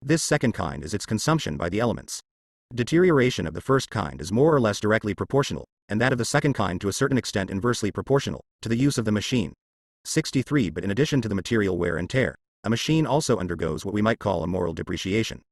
This second kind is its consumption by the elements. Deterioration of the first kind is more or less directly proportional, and that of the second kind to a certain extent inversely proportional, to the use of the machine. 63 But in addition to the material wear and tear, a machine also undergoes what we might call a moral depreciation.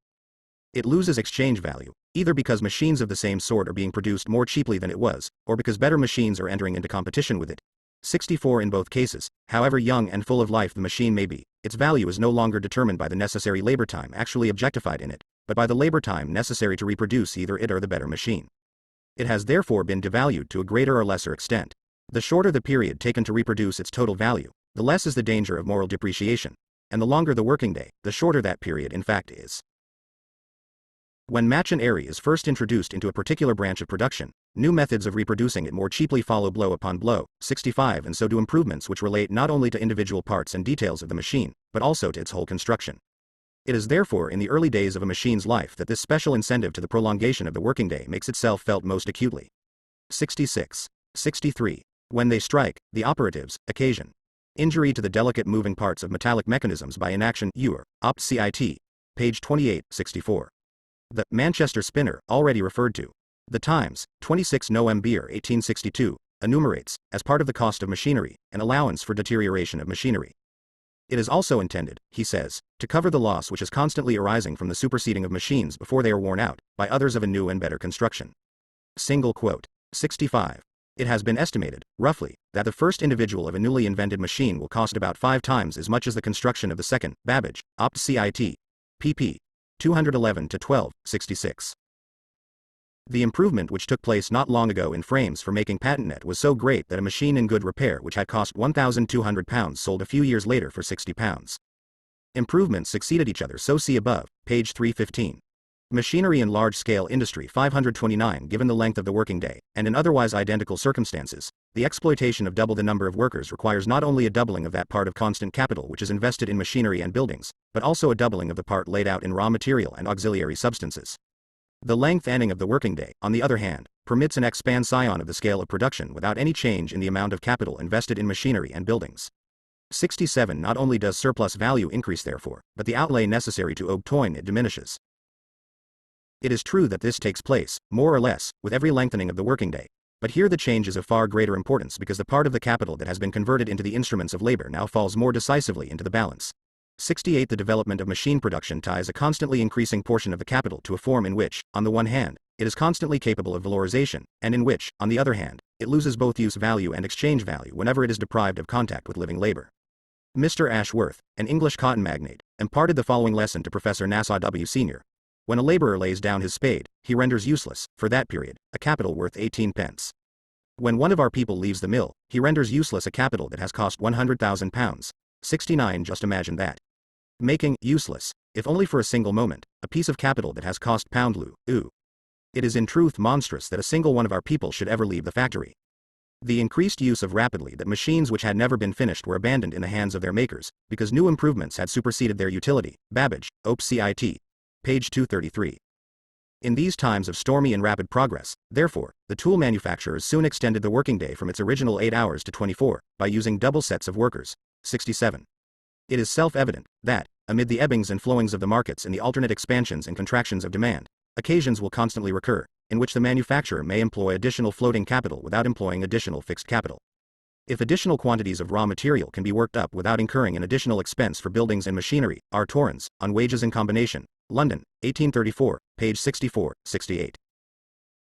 It loses exchange value, either because machines of the same sort are being produced more cheaply than it was, or because better machines are entering into competition with it. 64 In both cases, however young and full of life the machine may be, its value is no longer determined by the necessary labor time actually objectified in it, but by the labor time necessary to reproduce either it or the better machine. It has therefore been devalued to a greater or lesser extent. The shorter the period taken to reproduce its total value, the less is the danger of moral depreciation, and the longer the working day, the shorter that period in fact is. When Machinery is first introduced into a particular branch of production, new methods of reproducing it more cheaply follow blow upon blow. 65 And so do improvements which relate not only to individual parts and details of the machine, but also to its whole construction. It is therefore in the early days of a machine's life that this special incentive to the prolongation of the working day makes itself felt most acutely. 66. 63. When they strike, the operatives occasion injury to the delicate moving parts of metallic mechanisms by inaction. Ure, Opt. Cit. Page 28, 64. The Manchester Spinner, already referred to. The Times, 26 November 1862, enumerates, as part of the cost of machinery, an allowance for deterioration of machinery. It is also intended, he says, to cover the loss which is constantly arising from the superseding of machines before they are worn out, by others of a new and better construction. Single quote. 65. It has been estimated, roughly, that the first individual of a newly invented machine will cost about 5 times as much as the construction of the second. Babbage, Opt. Cit. pp. 211-12, 66. The improvement which took place not long ago in frames for making patent was so great that a machine in good repair which had cost £1,200 sold a few years later for £60. Improvements succeeded each other, so see above, page 315. Machinery in large-scale industry 529. Given the length of the working day, and in otherwise identical circumstances, the exploitation of double the number of workers requires not only a doubling of that part of constant capital which is invested in machinery and buildings, but also a doubling of the part laid out in raw material and auxiliary substances. The lengthening of the working day, on the other hand, permits an expansion of the scale of production without any change in the amount of capital invested in machinery and buildings. 67. Not only does surplus value increase therefore, but the outlay necessary to obtain it diminishes. It is true that this takes place, more or less, with every lengthening of the working day, but here the change is of far greater importance because the part of the capital that has been converted into the instruments of labor now falls more decisively into the balance. 68. The development of machine production ties a constantly increasing portion of the capital to a form in which, on the one hand, it is constantly capable of valorization, and in which, on the other hand, it loses both use value and exchange value whenever it is deprived of contact with living labor. Mr. Ashworth, an English cotton magnate, imparted the following lesson to Professor Nassau W. Sr. When a laborer lays down his spade, he renders useless, for that period, a capital worth 18 pence. When one of our people leaves the mill, he renders useless a capital that has cost £100,000. 69. Just imagine that. Making useless, if only for a single moment, a piece of capital that has cost £. It is in truth monstrous that a single one of our people should ever leave the factory. The increased use of rapidly that machines which had never been finished were abandoned in the hands of their makers, because new improvements had superseded their utility. Babbage, Opt. Cit. Page 233. In these times of stormy and rapid progress, therefore, the tool manufacturers soon extended the working day from its original 8 hours to 24, by using double sets of workers. 67. It is self-evident that, amid the ebbings and flowings of the markets and the alternate expansions and contractions of demand, occasions will constantly recur, in which the manufacturer may employ additional floating capital without employing additional fixed capital. If additional quantities of raw material can be worked up without incurring an additional expense for buildings and machinery, R. Torrens, on Wages in Combination, London, 1834, page 64, 68.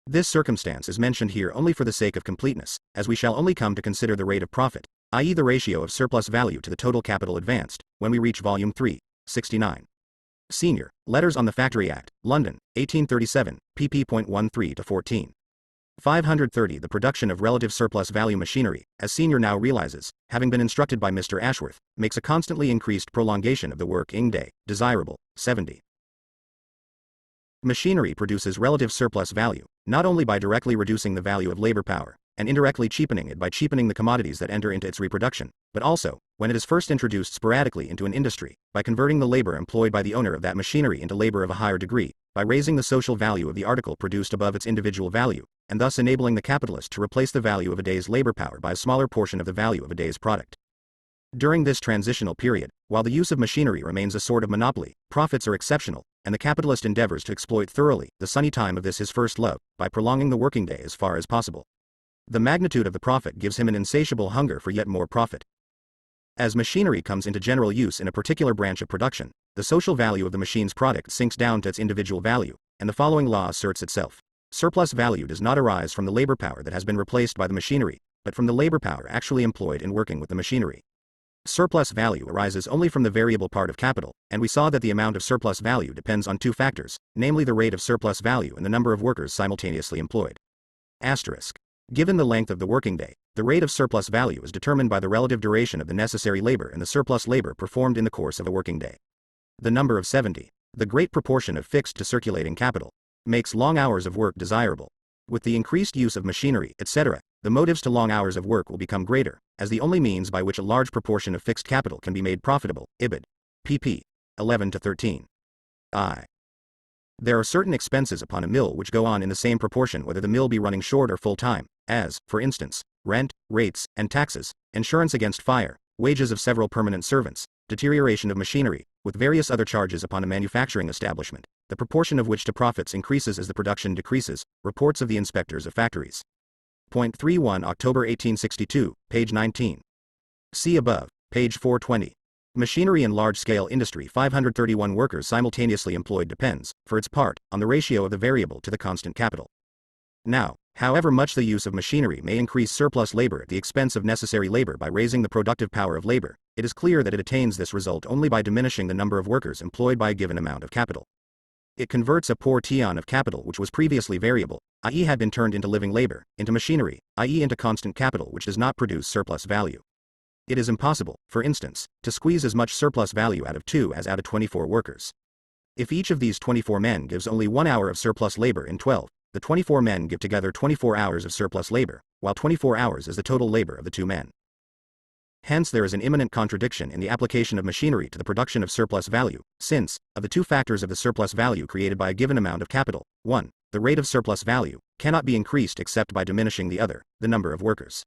This circumstance is mentioned here only for the sake of completeness, as we shall only come to consider the rate of profit, i.e. the ratio of surplus value to the total capital advanced, when we reach Volume 3, 69. Senior, Letters on the Factory Act, London, 1837, pp.13-14. 530. The production of relative surplus value machinery, as Senior now realizes, having been instructed by Mr. Ashworth, makes a constantly increased prolongation of the working day, desirable. 70. Machinery produces relative surplus value, not only by directly reducing the value of labor power, and indirectly cheapening it by cheapening the commodities that enter into its reproduction, but also, when it is first introduced sporadically into an industry, by converting the labor employed by the owner of that machinery into labor of a higher degree, by raising the social value of the article produced above its individual value, and thus enabling the capitalist to replace the value of a day's labor power by a smaller portion of the value of a day's product. During this transitional period, while the use of machinery remains a sort of monopoly, profits are exceptional, and the capitalist endeavors to exploit thoroughly the sunny time of this his first love, by prolonging the working day as far as possible. The magnitude of the profit gives him an insatiable hunger for yet more profit. As machinery comes into general use in a particular branch of production, the social value of the machine's product sinks down to its individual value, and the following law asserts itself. Surplus value does not arise from the labor power that has been replaced by the machinery, but from the labor power actually employed in working with the machinery. Surplus value arises only from the variable part of capital, and we saw that the amount of surplus value depends on two factors, namely the rate of surplus value and the number of workers simultaneously employed. Asterisk. Given the length of the working day, the rate of surplus value is determined by the relative duration of the necessary labor and the surplus labor performed in the course of a working day. The number of 70, the great proportion of fixed to circulating capital, makes long hours of work desirable. With the increased use of machinery, etc., the motives to long hours of work will become greater, as the only means by which a large proportion of fixed capital can be made profitable. Ibid. pp. 11-13. I. There are certain expenses upon a mill which go on in the same proportion whether the mill be running short or full time, as, for instance, rent, rates, and taxes, insurance against fire, wages of several permanent servants, deterioration of machinery, with various other charges upon a manufacturing establishment, the proportion of which to profits increases as the production decreases. Reports of the inspectors of factories. Point 31 October 1862, page 19. See above, page 420. Machinery in large-scale industry 531 workers simultaneously employed depends, for its part, on the ratio of the variable to the constant capital. Now, however much the use of machinery may increase surplus labor at the expense of necessary labor by raising the productive power of labor, it is clear that it attains this result only by diminishing the number of workers employed by a given amount of capital. It converts a portion of capital which was previously variable, i.e. had been turned into living labor, into machinery, i.e. into constant capital which does not produce surplus value. It is impossible, for instance, to squeeze as much surplus value out of 2 as out of 24 workers. If each of these 24 men gives only 1 hour of surplus labor in 12, the 24 men give together 24 hours of surplus labor, while 24 hours is the total labor of the 2 men. Hence there is an imminent contradiction in the application of machinery to the production of surplus value, since, of the 2 factors of the surplus value created by a given amount of capital, 1, the rate of surplus value, cannot be increased except by diminishing the other, the number of workers.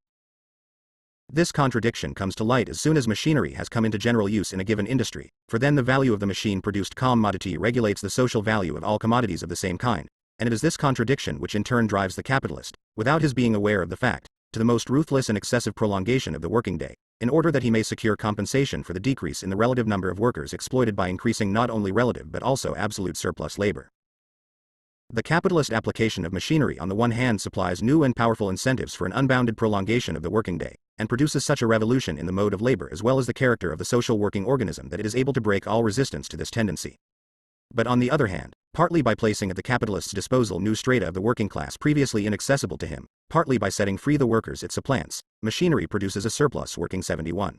This contradiction comes to light as soon as machinery has come into general use in a given industry, for then the value of the machine-produced commodity regulates the social value of all commodities of the same kind, and it is this contradiction which in turn drives the capitalist, without his being aware of the fact, to the most ruthless and excessive prolongation of the working day, in order that he may secure compensation for the decrease in the relative number of workers exploited by increasing not only relative but also absolute surplus labor. The capitalist application of machinery on the one hand supplies new and powerful incentives for an unbounded prolongation of the working day, and produces such a revolution in the mode of labor as well as the character of the social working organism that it is able to break all resistance to this tendency. But on the other hand, partly by placing at the capitalist's disposal new strata of the working class previously inaccessible to him, partly by setting free the workers it supplants, machinery produces a surplus working 71.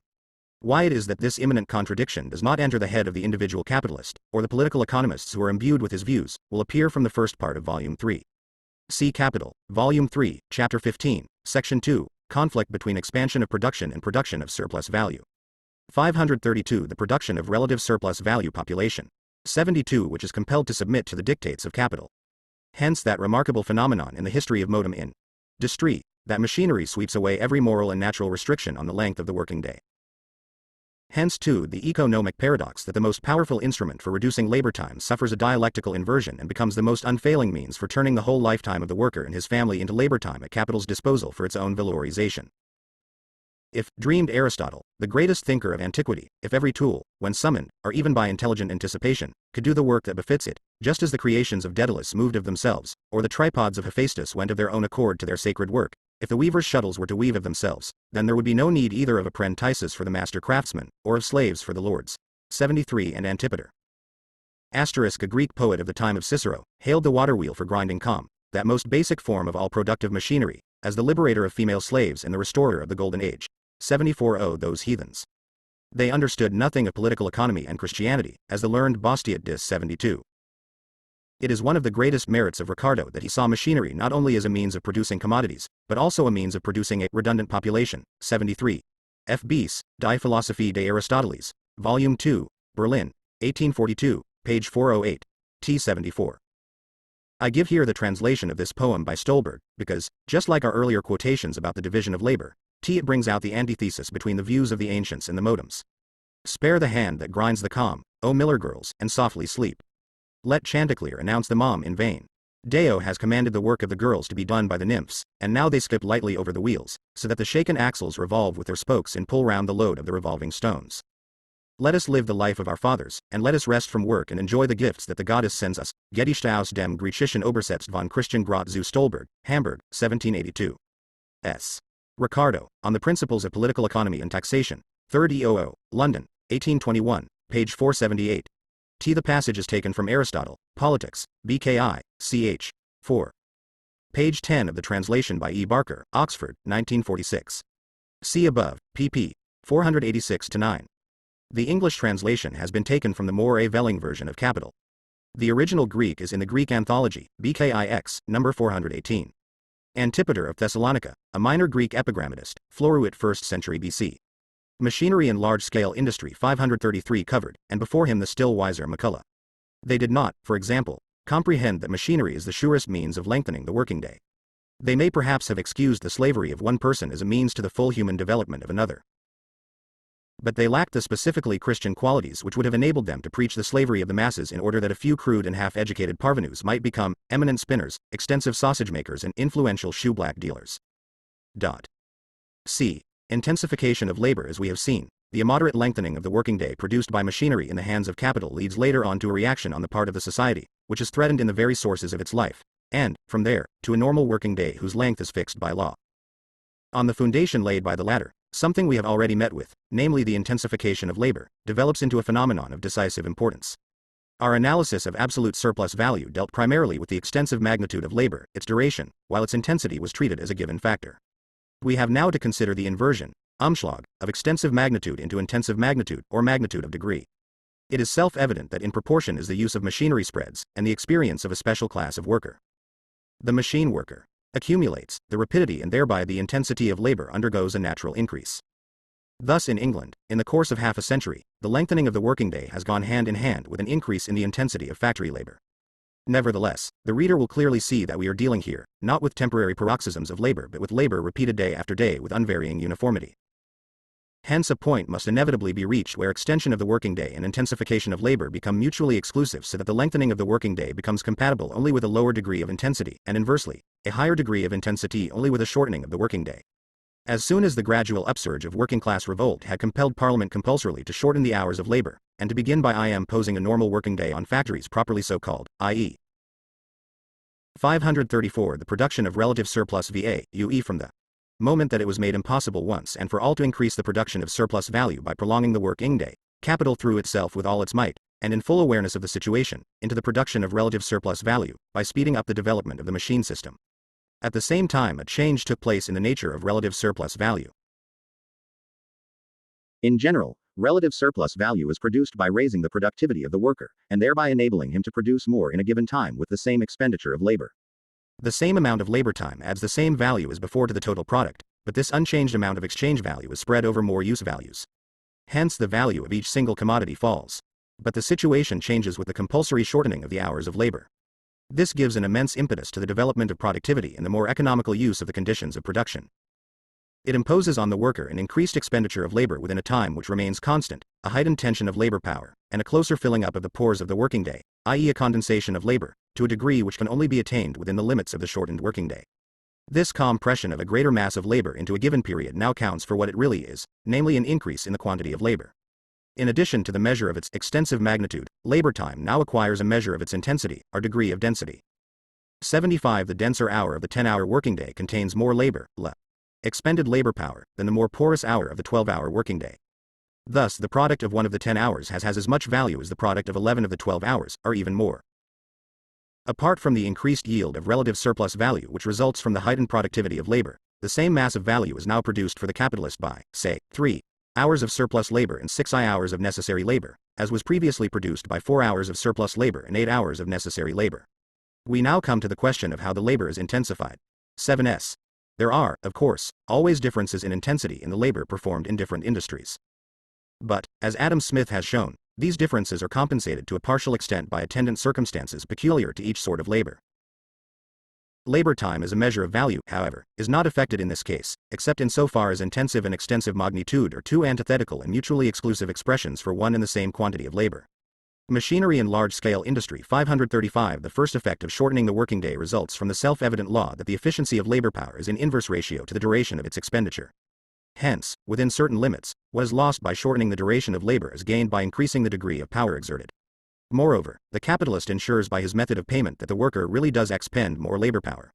Why it is that this imminent contradiction does not enter the head of the individual capitalist, or the political economists who are imbued with his views, will appear from the first part of Volume 3. See Capital, Volume 3, Chapter 15, Section 2, Conflict between expansion of production and production of surplus value. 532 The production of relative surplus value population. 72 which is compelled to submit to the dictates of capital. Hence that remarkable phenomenon in the history of modem industry, that machinery sweeps away every moral and natural restriction on the length of the working day. Hence too the economic paradox that the most powerful instrument for reducing labor time suffers a dialectical inversion and becomes the most unfailing means for turning the whole lifetime of the worker and his family into labor time at capital's disposal for its own valorization. If, dreamed Aristotle, the greatest thinker of antiquity, if every tool, when summoned, or even by intelligent anticipation, could do the work that befits it, just as the creations of Daedalus moved of themselves, or the tripods of Hephaestus went of their own accord to their sacred work, if the weavers' shuttles were to weave of themselves, then there would be no need either of apprentices for the master craftsman, or of slaves for the lords. 73 and Antipater. A Greek poet of the time of Cicero, hailed the water wheel for grinding com, that most basic form of all productive machinery, as the liberator of female slaves and the restorer of the golden age. 74 those heathens. They understood nothing of political economy and Christianity, as the learned Bastiat dis 72. It is one of the greatest merits of Ricardo that he saw machinery not only as a means of producing commodities, but also a means of producing a redundant population. 73. F. Bies, Die Philosophie des Aristoteles, Volume 2, Berlin, 1842, page 408. T. 74. I give here the translation of this poem by Stolberg, because, just like our earlier quotations about the division of labor, it brings out the antithesis between the views of the ancients and the modems. Spare the hand that grinds the com, O miller girls, and softly sleep. Let Chanticleer announce the mom in vain. Deo has commanded the work of the girls to be done by the nymphs, and now they skip lightly over the wheels, so that the shaken axles revolve with their spokes and pull round the load of the revolving stones. Let us live the life of our fathers, and let us rest from work and enjoy the gifts that the goddess sends us. Gedichte aus dem griechischen Obersetzt von Christian Grot zu Stolberg, Hamburg, 1782. S. Ricardo, On the Principles of Political Economy and Taxation, 3rd EOO, London, 1821, page 478. The passage is taken from Aristotle, Politics, BKI, ch. 4. Page 10 of the translation by E. Barker, Oxford, 1946. See above, pp. 486-9. The English translation has been taken from the Moray Velling version of Capital. The original Greek is in the Greek Anthology, BKIX, number 418. Antipater of Thessalonica, a minor Greek epigrammatist, Floruit 1st century BC. Machinery and large-scale industry 533 covered, and before him the still wiser McCullough. They did not, for example, comprehend that machinery is the surest means of lengthening the working day. They may perhaps have excused the slavery of one person as a means to the full human development of another. But they lacked the specifically Christian qualities which would have enabled them to preach the slavery of the masses in order that a few crude and half-educated parvenus might become eminent spinners, extensive sausage makers and influential shoe-black dealers. C. Intensification of labor. As we have seen, the immoderate lengthening of the working day produced by machinery in the hands of capital leads later on to a reaction on the part of the society, which is threatened in the very sources of its life, and, from there, to a normal working day whose length is fixed by law. On the foundation laid by the latter, something we have already met with, namely the intensification of labor, develops into a phenomenon of decisive importance. Our analysis of absolute surplus value dealt primarily with the extensive magnitude of labor, its duration, while its intensity was treated as a given factor. We have now to consider the inversion, Umschlag, of extensive magnitude into intensive magnitude, or magnitude of degree. It is self-evident that in proportion as the use of machinery spreads, and the experience of a special class of worker, the machine worker, accumulates, the rapidity and thereby the intensity of labor undergoes a natural increase. Thus in England, in the course of half a century, the lengthening of the working day has gone hand in hand with an increase in the intensity of factory labor. Nevertheless, the reader will clearly see that we are dealing here, not with temporary paroxysms of labor but with labor repeated day after day with unvarying uniformity. Hence a point must inevitably be reached where extension of the working day and intensification of labor become mutually exclusive so that the lengthening of the working day becomes compatible only with a lower degree of intensity, and inversely, a higher degree of intensity only with a shortening of the working day. As soon as the gradual upsurge of working-class revolt had compelled Parliament compulsorily to shorten the hours of labor, and to begin by imposing a normal working day on factories properly so called, i.e. 534 the production of relative surplus VA, from the moment that it was made impossible once and for all to increase the production of surplus value by prolonging the working day, capital threw itself with all its might, and in full awareness of the situation, into the production of relative surplus value, by speeding up the development of the machine system. At the same time a change took place in the nature of relative surplus value. In general, relative surplus value is produced by raising the productivity of the worker, and thereby enabling him to produce more in a given time with the same expenditure of labor. The same amount of labor time adds the same value as before to the total product, but this unchanged amount of exchange value is spread over more use values. Hence the value of each single commodity falls. But the situation changes with the compulsory shortening of the hours of labor. This gives an immense impetus to the development of productivity and the more economical use of the conditions of production. It imposes on the worker an increased expenditure of labor within a time which remains constant, a heightened tension of labor power, and a closer filling up of the pores of the working day, i.e. a condensation of labor, to a degree which can only be attained within the limits of the shortened working day. This compression of a greater mass of labor into a given period now counts for what it really is, namely an increase in the quantity of labor. In addition to the measure of its extensive magnitude, labor time now acquires a measure of its intensity, or degree of density. 75 The denser hour of the 10-hour working day contains more labor, expended labor power, than the more porous hour of the 12-hour working day. Thus the product of one of the 10 hours has as much value as the product of 11 of the 12 hours, or even more. Apart from the increased yield of relative surplus value which results from the heightened productivity of labor, the same mass of value is now produced for the capitalist by, say, 3 hours of surplus labor and 6 hours of necessary labor, as was previously produced by 4 hours of surplus labor and 8 hours of necessary labor. We now come to the question of how the labor is intensified. 7s. There are, of course, always differences in intensity in the labor performed in different industries. But, as Adam Smith has shown, these differences are compensated to a partial extent by attendant circumstances peculiar to each sort of labor. Labor time as a measure of value, however, is not affected in this case, except in so far as intensive and extensive magnitude are two antithetical and mutually exclusive expressions for one and the same quantity of labor. Machinery and large-scale industry. 535 The first effect of shortening the working day results from the self-evident law that the efficiency of labor power is in inverse ratio to the duration of its expenditure. Hence, within certain limits, what is lost by shortening the duration of labor is gained by increasing the degree of power exerted. Moreover, the capitalist ensures by his method of payment that the worker really does expend more labor power.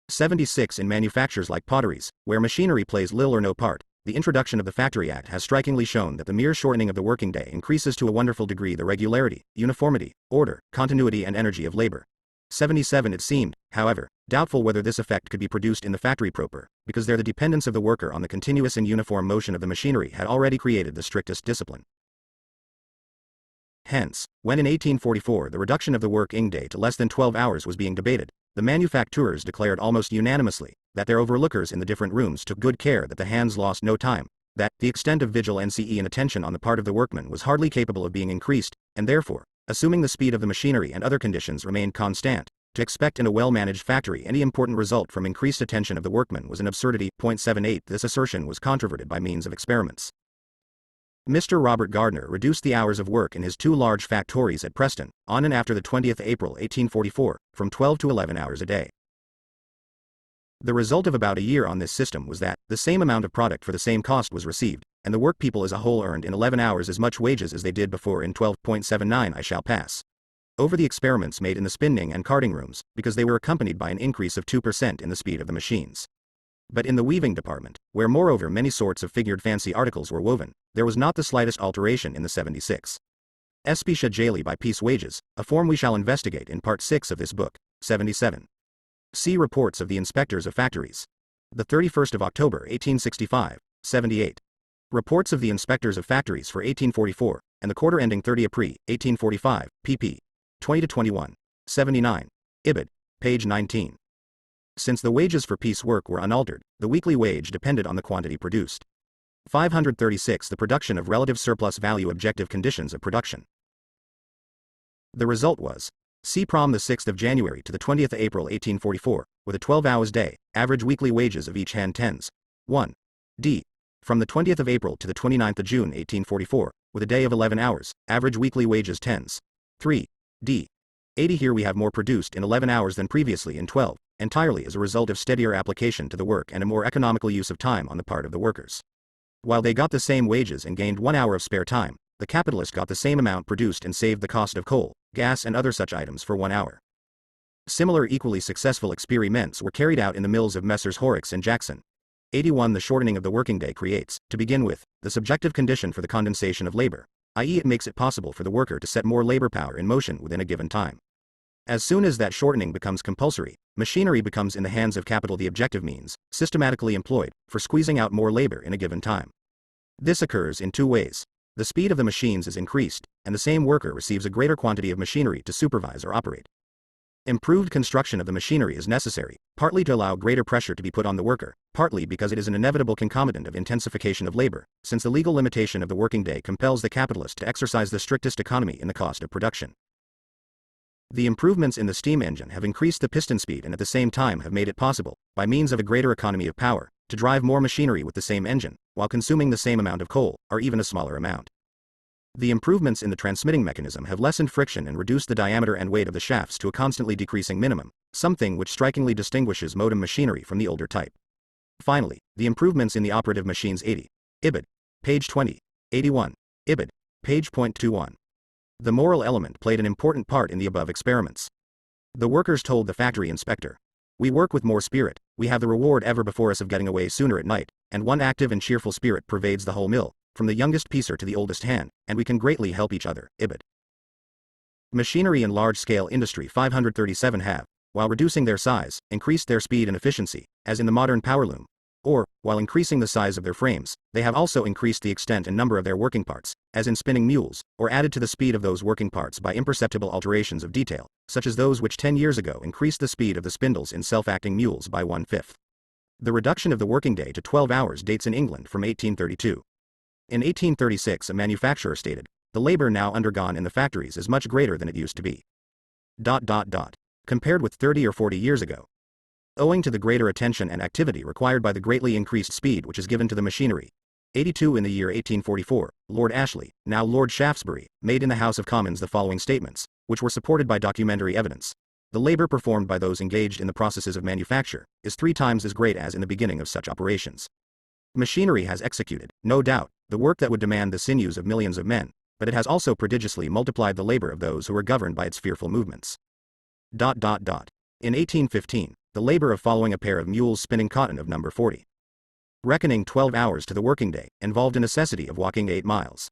76 In manufactures like potteries, where machinery plays little or no part, the introduction of the Factory Act has strikingly shown that the mere shortening of the working day increases to a wonderful degree the regularity, uniformity, order, continuity and energy of labor. 77 It seemed, however, doubtful whether this effect could be produced in the factory proper, because there the dependence of the worker on the continuous and uniform motion of the machinery had already created the strictest discipline. Hence, when in 1844 the reduction of the working day to less than 12 hours was being debated, the manufacturers declared almost unanimously that their overlookers in the different rooms took good care that the hands lost no time, that the extent of vigilance and attention on the part of the workmen was hardly capable of being increased, and therefore, assuming the speed of the machinery and other conditions remained constant, to expect in a well-managed factory any important result from increased attention of the workmen was an absurdity. 78 This assertion was controverted by means of experiments. Mr. Robert Gardner reduced the hours of work in his two large factories at Preston, on and after the 20th April 1844, from 12 to 11 hours a day. The result of about a year on this system was that the same amount of product for the same cost was received, and the workpeople as a whole earned in 11 hours as much wages as they did before in 12.79. I shall pass over the experiments made in the spinning and carding rooms, because they were accompanied by an increase of 2% in the speed of the machines. But in the weaving department, where moreover many sorts of figured fancy articles were woven, there was not the slightest alteration in the 76. Specia daily by piece wages, a form we shall investigate in Part 6 of this book, 77. See Reports of the Inspectors of Factories. The 31st of October 1865, 78. Reports of the Inspectors of Factories for 1844, and the quarter ending 30 April, 1845, pp. 20-21. 79. Ibid. Page 19. Since the wages for piece work were unaltered, the weekly wage depended on the quantity produced. 536. The production of relative surplus value objective conditions of production. The result was, C. Prom the 6th of January to the 20th of April 1844, with a 12 hours day, average weekly wages of each hand tens. 1. D. From the 20th of April to the 29th of June 1844, with a day of 11 hours, average weekly wages tens. 3. D. 80. Here we have more produced in 11 hours than previously in 12, entirely as a result of steadier application to the work and a more economical use of time on the part of the workers. While they got the same wages and gained 1 hour of spare time, the capitalist got the same amount produced and saved the cost of coal, gas and other such items for 1 hour. Similar equally successful experiments were carried out in the mills of Messrs. Horrocks and Jackson. 81. The shortening of the working day creates, to begin with, the subjective condition for the condensation of labor, i.e. it makes it possible for the worker to set more labor power in motion within a given time. As soon as that shortening becomes compulsory, machinery becomes in the hands of capital the objective means, systematically employed, for squeezing out more labor in a given time. This occurs in two ways. The speed of the machines is increased, and the same worker receives a greater quantity of machinery to supervise or operate. Improved construction of the machinery is necessary, partly to allow greater pressure to be put on the worker, partly because it is an inevitable concomitant of intensification of labor, since the legal limitation of the working day compels the capitalist to exercise the strictest economy in the cost of production. The improvements in the steam engine have increased the piston speed and at the same time have made it possible, by means of a greater economy of power, to drive more machinery with the same engine, while consuming the same amount of coal, or even a smaller amount. The improvements in the transmitting mechanism have lessened friction and reduced the diameter and weight of the shafts to a constantly decreasing minimum, something which strikingly distinguishes modem machinery from the older type. Finally, the improvements in the operative machines 80. Ibid. Page 20. 81. Ibid. Page .21. The moral element played an important part in the above experiments. The workers told the factory inspector, "We work with more spirit, we have the reward ever before us of getting away sooner at night, and one active and cheerful spirit pervades the whole mill, from the youngest piecer to the oldest hand, and we can greatly help each other." Ibid. Machinery in large-scale industry 537 have, while reducing their size, increased their speed and efficiency, as in the modern powerloom, or, while increasing the size of their frames, they have also increased the extent and number of their working parts, as in spinning mules, or added to the speed of those working parts by imperceptible alterations of detail, such as those which 10 years ago increased the speed of the spindles in self-acting mules by 1/5. The reduction of the working day to 12 hours dates in England from 1832. In 1836 a manufacturer stated, "The labor now undergone in the factories is much greater than it used to be. Compared with 30 or 40 years ago. Owing to the greater attention and activity required by the greatly increased speed which is given to the machinery." 82. In the year 1844, Lord Ashley, now Lord Shaftesbury, made in the House of Commons the following statements, which were supported by documentary evidence. "The labor performed by those engaged in the processes of manufacture is 3 times as great as in the beginning of such operations. Machinery has executed, no doubt, the work that would demand the sinews of millions of men, but it has also prodigiously multiplied the labor of those who are governed by its fearful movements." In 1815, the labor of following a pair of mules spinning cotton of number 40, reckoning 12 hours to the working day, involved a necessity of walking 8 miles.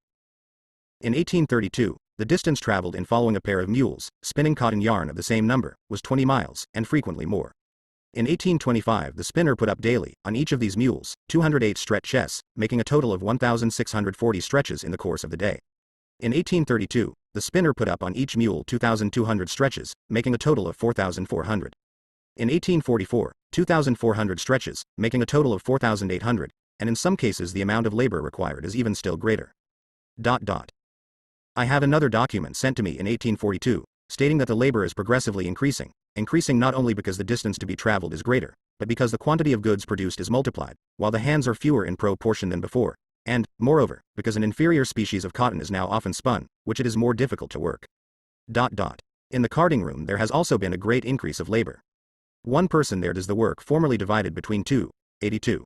In 1832, the distance traveled in following a pair of mules, spinning cotton yarn of the same number, was 20 miles, and frequently more. In 1825 the spinner put up daily, on each of these mules, 208 stretches, making a total of 1,640 stretches in the course of the day. In 1832, the spinner put up on each mule 2,200 stretches, making a total of 4,400. In 1844, 2,400 stretches, making a total of 4,800, and in some cases the amount of labor required is even still greater. I have another document sent to me in 1842, stating that the labor is progressively increasing not only because the distance to be traveled is greater, but because the quantity of goods produced is multiplied, while the hands are fewer in proportion than before. And, moreover, because an inferior species of cotton is now often spun, which it is more difficult to work. In the carding room there has also been a great increase of labor. One person there does the work formerly divided between two. 82.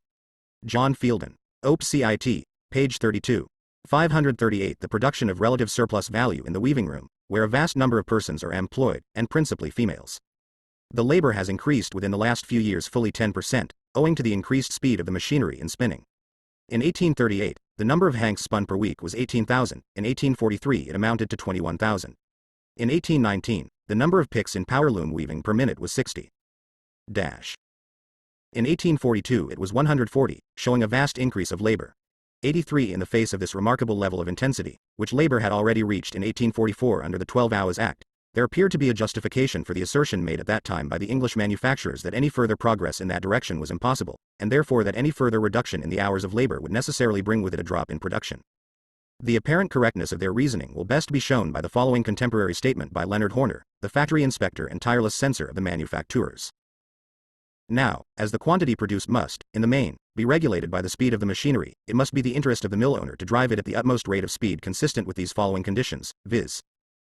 John Fielden. OPCIT, page 32. 538. The production of relative surplus value in the weaving room, where a vast number of persons are employed, and principally females. The labor has increased within the last few years fully 10%, owing to the increased speed of the machinery in spinning. In 1838, the number of hanks spun per week was 18,000, in 1843 it amounted to 21,000. In 1819, the number of picks in power loom weaving per minute was 60. In 1842 it was 140, showing a vast increase of labor. 83. In the face of this remarkable level of intensity, which labor had already reached in 1844 under the 12 Hours Act, there appeared to be a justification for the assertion made at that time by the English manufacturers that any further progress in that direction was impossible, and therefore that any further reduction in the hours of labor would necessarily bring with it a drop in production. The apparent correctness of their reasoning will best be shown by the following contemporary statement by Leonard Horner, the factory inspector and tireless censor of the manufacturers. Now, as the quantity produced must, in the main, be regulated by the speed of the machinery, it must be the interest of the mill owner to drive it at the utmost rate of speed consistent with these following conditions, viz.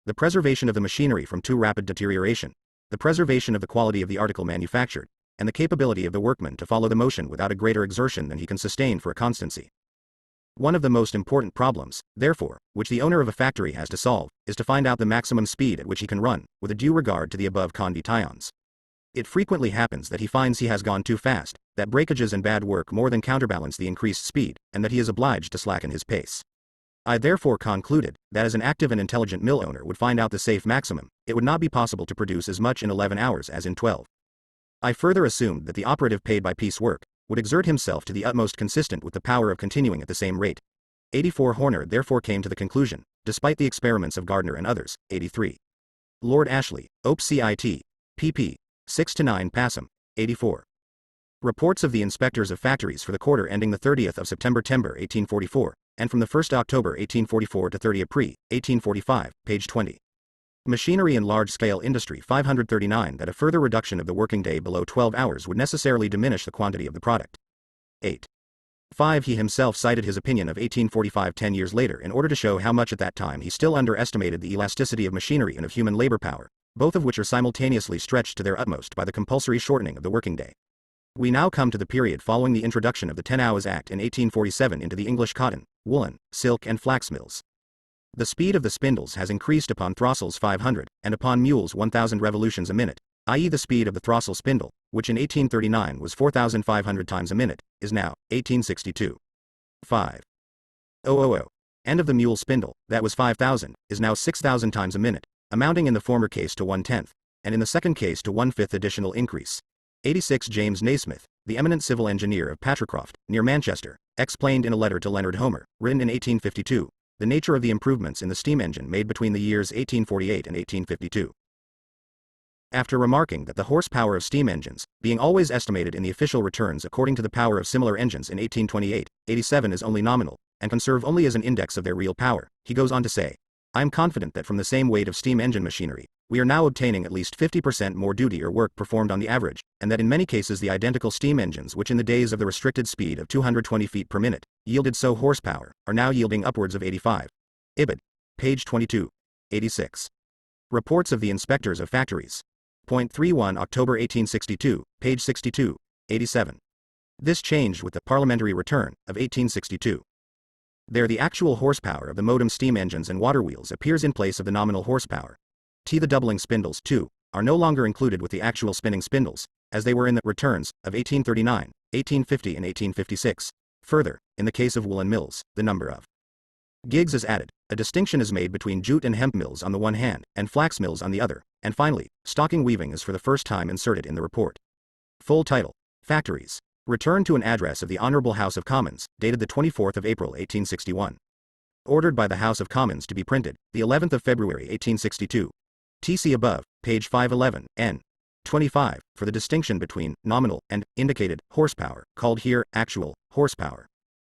The preservation of the machinery from too rapid deterioration, the preservation of the quality of the article manufactured, and the capability of the workman to follow the motion without a greater exertion than he can sustain for a constancy. One of the most important problems, therefore, which the owner of a factory has to solve, is to find out the maximum speed at which he can run, with a due regard to the above conditions. It frequently happens that he finds he has gone too fast, that breakages and bad work more than counterbalance the increased speed, and that he is obliged to slacken his pace. I therefore concluded, that as an active and intelligent mill owner would find out the safe maximum, it would not be possible to produce as much in 11 hours as in 12. I further assumed that the operative paid by piece work, would exert himself to the utmost consistent with the power of continuing at the same rate. 84. Horner therefore came to the conclusion, despite the experiments of Gardner and others. 83. Lord Ashley, OPCIT, pp. 6-9 Passam. 84. Reports of the inspectors of factories for the quarter ending the 30th of September 1844, and from the 1st October 1844 to 30 April, 1845, page 20. Machinery and large-scale industry 539. That a further reduction of the working day below 12 hours would necessarily diminish the quantity of the product. 8. 5. He himself cited his opinion of 1845 10 years later in order to show how much at that time he still underestimated the elasticity of machinery and of human labor power, both of which are simultaneously stretched to their utmost by the compulsory shortening of the working day. We now come to the period following the introduction of the 10 Hours Act in 1847 into the English cotton, woolen, silk and flax mills. The speed of the spindles has increased upon throstles 500, and upon mules 1000 revolutions a minute, i.e. the speed of the throstle spindle, which in 1839 was 4500 times a minute, is now, 1862. 5. And of the mule spindle, that was 5000, is now 6000 times a minute, amounting in the former case to 1/10, and in the second case to 1/5 additional increase. 86. James Naismith, the eminent civil engineer of Patricroft, near Manchester, explained in a letter to Leonard Homer, written in 1852, the nature of the improvements in the steam engine made between the years 1848 and 1852. After remarking that the horsepower of steam engines, being always estimated in the official returns according to the power of similar engines in 1828, 87 is only nominal, and can serve only as an index of their real power, he goes on to say, I am confident that from the same weight of steam engine machinery, we are now obtaining at least 50% more duty or work performed on the average, and that in many cases the identical steam engines which in the days of the restricted speed of 220 feet per minute, yielded so horsepower, are now yielding upwards of 85. Ibid. Page 22. 86. Reports of the Inspectors of Factories. Point 31 October 1862, page 62. 87. This changed with the Parliamentary Return of 1862. There the actual horsepower of the modem steam engines and water wheels appears in place of the nominal horsepower. The doubling spindles, too, are no longer included with the actual spinning spindles, as they were in the returns of 1839, 1850 and 1856. Further, in the case of woolen mills, the number of gigs is added, a distinction is made between jute and hemp mills on the one hand, and flax mills on the other, and finally, stocking weaving is for the first time inserted in the report. Full title: Factories. Return to an address of the Honourable House of Commons, dated the 24th of April 1861. Ordered by the House of Commons to be printed, the 11th of February 1862. TC above, page 511, n. 25, for the distinction between nominal and indicated horsepower, called here actual horsepower.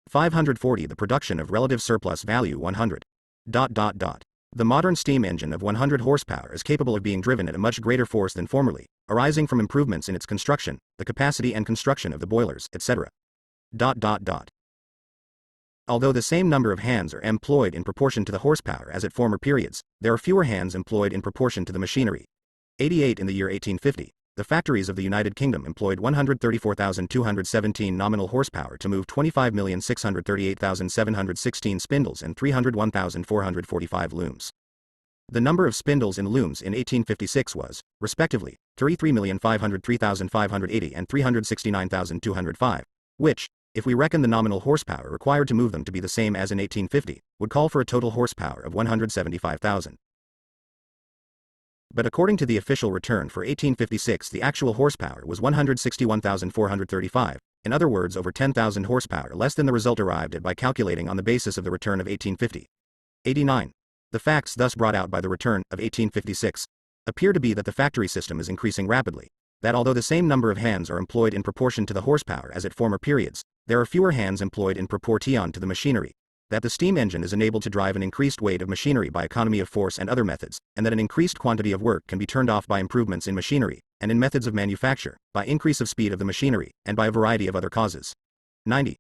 540. The production of relative surplus value 100. The modern steam engine of 100 horsepower is capable of being driven at a much greater force than formerly, arising from improvements in its construction, the capacity and construction of the boilers, etc. Although the same number of hands are employed in proportion to the horsepower as at former periods, there are fewer hands employed in proportion to the machinery. 88 in the year 1850. The factories of the United Kingdom employed 134,217 nominal horsepower to move 25,638,716 spindles and 301,445 looms. The number of spindles in looms in 1856 was, respectively, 33,503,580 and 369,205, which, if we reckon the nominal horsepower required to move them to be the same as in 1850, would call for a total horsepower of 175,000. But according to the official return for 1856, the actual horsepower was 161,435, in other words over 10,000 horsepower less than the result arrived at by calculating on the basis of the return of 1850. 89. The facts thus brought out by the return of 1856 appear to be that the factory system is increasing rapidly, that although the same number of hands are employed in proportion to the horsepower as at former periods, there are fewer hands employed in proportion to the machinery, that the steam engine is enabled to drive an increased weight of machinery by economy of force and other methods, and that an increased quantity of work can be turned off by improvements in machinery, and in methods of manufacture, by increase of speed of the machinery, and by a variety of other causes. 90.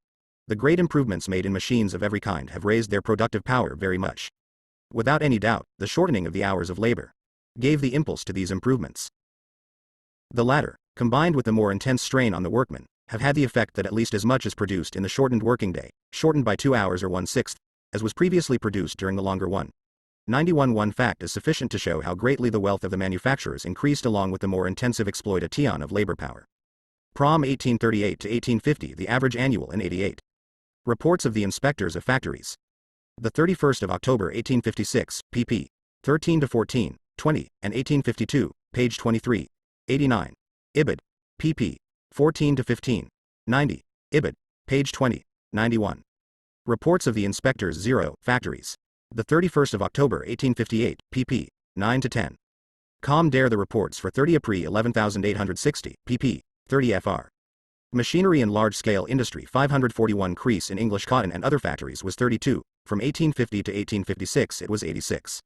The great improvements made in machines of every kind have raised their productive power very much. Without any doubt, the shortening of the hours of labor gave the impulse to these improvements. The latter, combined with the more intense strain on the workmen, have had the effect that at least as much is produced in the shortened working day, shortened by 2 hours or 1/6, as was previously produced during the longer one. 91. One fact is sufficient to show how greatly the wealth of the manufacturers increased along with the more intensive exploitation of labor power. From 1838 to 1850, the average annual in 88. Reports of the inspectors of factories. The 31st of October 1856, pp. 13 to 14, 20, and 1852, page 23. 89. Ibid. pp. 14 to 15. 90. Ibid. page 20. 91. Reports of the inspectors 0. Factories. The 31st of October 1858, pp. 9 to 10. Com der the reports for 30 April 11860, pp. 30 fr. Machinery and large-scale industry 541 Crease in English cotton and other factories was 32, from 1850 to 1856 it was 86.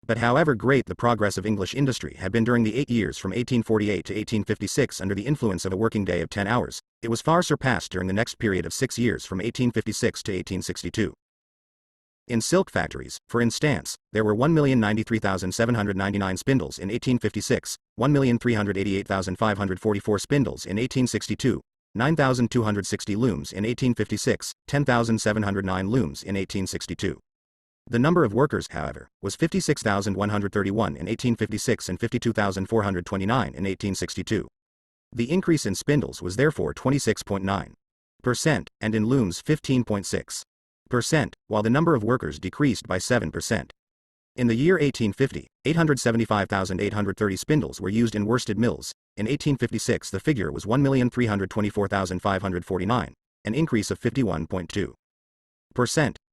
But however great the progress of English industry had been during the 8 years from 1848 to 1856 under the influence of a working day of 10 hours, it was far surpassed during the next period of 6 years from 1856 to 1862. In silk factories, for instance, there were 1,093,799 spindles in 1856, 1,388,544 spindles in 1862, 9,260 looms in 1856, 10,709 looms in 1862. The number of workers, however, was 56,131 in 1856 and 52,429 in 1862. The increase in spindles was therefore 26.9%, and in looms 15.6%, while the number of workers decreased by 7%. In the year 1850, 875,830 spindles were used in worsted mills. In 1856 the figure was 1,324,549, an increase of 51.2%,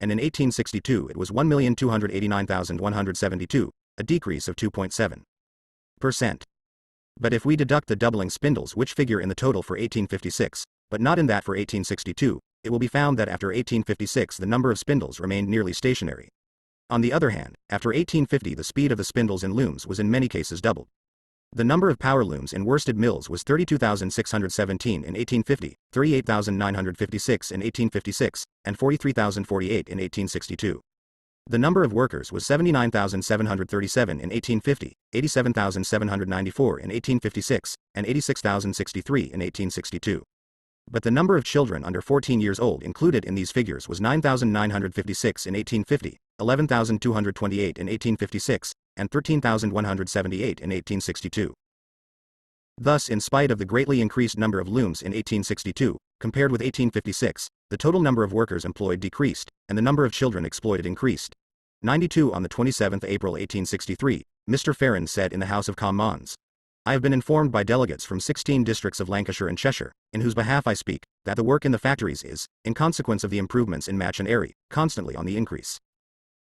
and in 1862 it was 1,289,172, a decrease of 2.7%. But if we deduct the doubling spindles which figure in the total for 1856, but not in that for 1862, it will be found that after 1856 the number of spindles remained nearly stationary. On the other hand, after 1850 the speed of the spindles in looms was in many cases doubled. The number of power looms in worsted mills was 32,617 in 1850, 38,956 in 1856, and 43,048 in 1862. The number of workers was 79,737 in 1850, 87,794 in 1856, and 86,063 in 1862. But the number of children under 14 years old included in these figures was 9,956 in 1850, 11,228 in 1856, and 13,178 in 1862. Thus, in spite of the greatly increased number of looms in 1862, compared with 1856, the total number of workers employed decreased, and the number of children exploited increased. 92. On the 27th April 1863, Mr. Farron said in the House of Commons, "I have been informed by delegates from 16 districts of Lancashire and Cheshire, in whose behalf I speak, that the work in the factories is, in consequence of the improvements in Machinarie, constantly on the increase.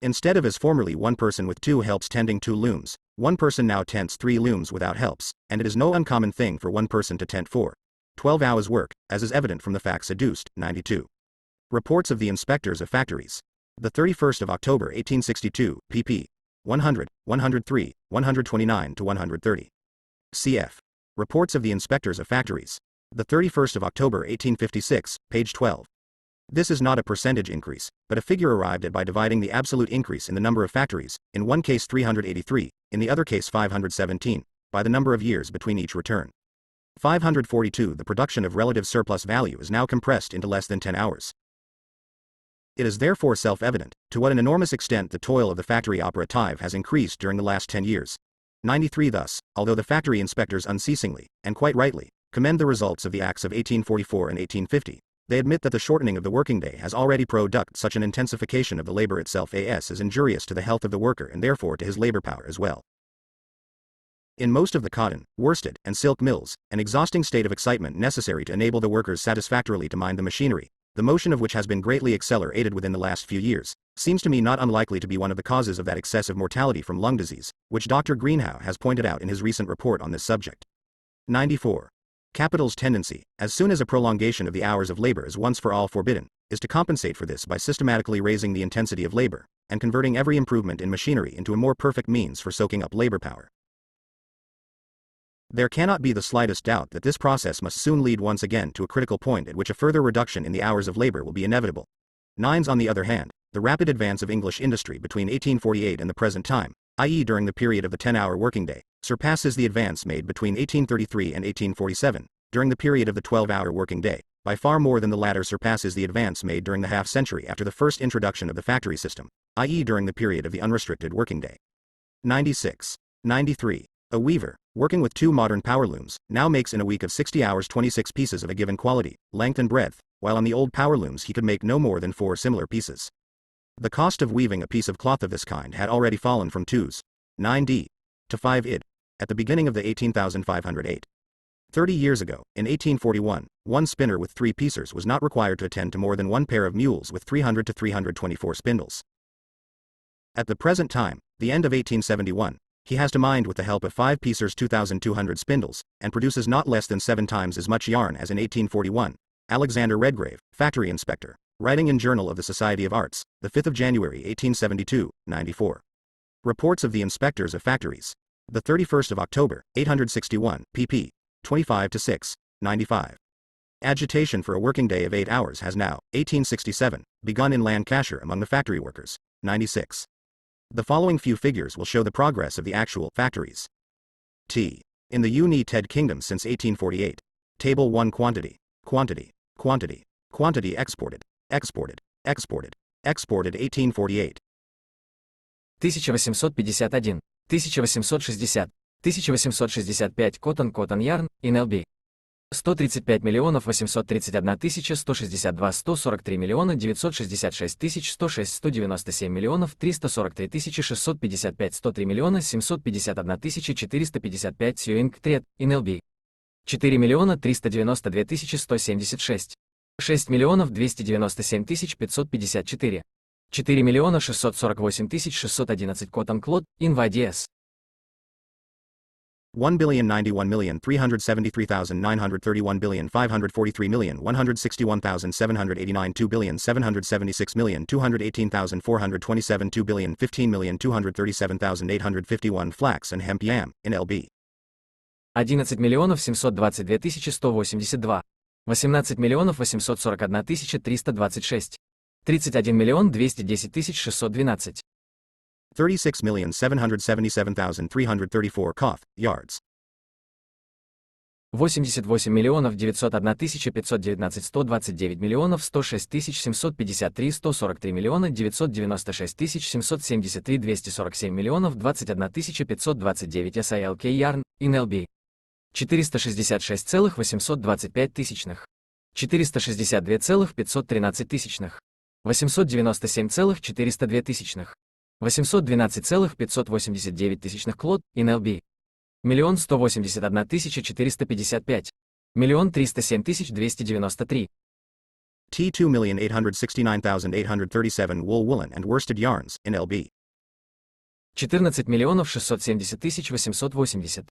Instead of as formerly one person with 2 helps tending 2 looms, one person now tends 3 looms without helps, and it is no uncommon thing for one person to tend 12 hours work, as is evident from the facts adduced." 92. Reports of the inspectors of factories. The 31st of October 1862, pp. 100, 103, 129 to 130. Cf. Reports of the inspectors of factories. The 31st of October 1856, page 12. This is not a percentage increase, but a figure arrived at by dividing the absolute increase in the number of factories, in one case 383, in the other case 517, by the number of years between each return. 542. The production of relative surplus value is now compressed into less than 10 hours. It is therefore self-evident to what an enormous extent the toil of the factory operative has increased during the last 10 years. 93. Thus, although the factory inspectors unceasingly, and quite rightly, commend the results of the Acts of 1844 and 1850, they admit that the shortening of the working day has already produced such an intensification of the labor itself as is injurious to the health of the worker and therefore to his labor power as well. In most of the cotton, worsted, and silk mills, an exhausting state of excitement necessary to enable the workers satisfactorily to mind the machinery, the motion of which has been greatly accelerated within the last few years, seems to me not unlikely to be one of the causes of that excessive mortality from lung disease, which Dr. Greenhow has pointed out in his recent report on this subject. 94. Capital's tendency, as soon as a prolongation of the hours of labor is once for all forbidden, is to compensate for this by systematically raising the intensity of labor, and converting every improvement in machinery into a more perfect means for soaking up labor power. There cannot be the slightest doubt that this process must soon lead once again to a critical point at which a further reduction in the hours of labor will be inevitable. 9. On the other hand, the rapid advance of English industry between 1848 and the present time, i.e. during the period of the 10-hour working day, surpasses the advance made between 1833 and 1847, during the period of the 12-hour working day, by far more than the latter surpasses the advance made during the half-century after the first introduction of the factory system, i.e. during the period of the unrestricted working day. 96. 93. A weaver, working with two modern power looms, now makes in a week of 60 hours 26 pieces of a given quality, length and breadth, while on the old power looms he could make no more than 4 similar pieces. The cost of weaving a piece of cloth of this kind had already fallen from 2s.9d to 5id at the beginning of the 18,508. 30 years ago, in 1841, one spinner with 3 piecers was not required to attend to more than one pair of mules with 300 to 324 spindles. At the present time, the end of 1871, he has to mind with the help of 5 piecers 2,200 spindles, and produces not less than 7 times as much yarn as in 1841. Alexander Redgrave, factory inspector, writing in Journal of the Society of Arts, the 5th of January 1872, 94. Reports of the Inspectors of Factories. The 31st of October, 861, pp. 25-6, 95. Agitation for a working day of 8 hours has now, 1867, begun in Lancashire among the factory workers. 96. The following few figures will show the progress of the actual factories. In the United Kingdom since 1848. Table 1. Quantity, quantity, quantity, quantity exported, exported, exported, exported 1848. 1851, 1860, 1865 Cotton Yarn, NLB. 135 831 162 143 966 106 197 343 655 103 751 455 Sewing Thread, NLB. 4 392 176. 6 297 554. 4 648 611 Cotton Cloth, NYDS. 1,091,373,931,543,161,789 2,776,218,427 2,15,237,851 Flax and hemp yam, NLB. 11 722 182. 18 841 326. 31 210 612. 36,777,334 Coth, yards. 88 901 519 129 106 753 143 996 773 247 21 529 SILK Yarn, NLB. 466,825 тысячных. 462,513 тысячных. 897,402 тысячных. 812,589 тысячных Cloth, NLB. 1 181 455. 1 307 293. T2,869,837 Wool Woolen and Worsted Yarns, NLB. 14 670 880.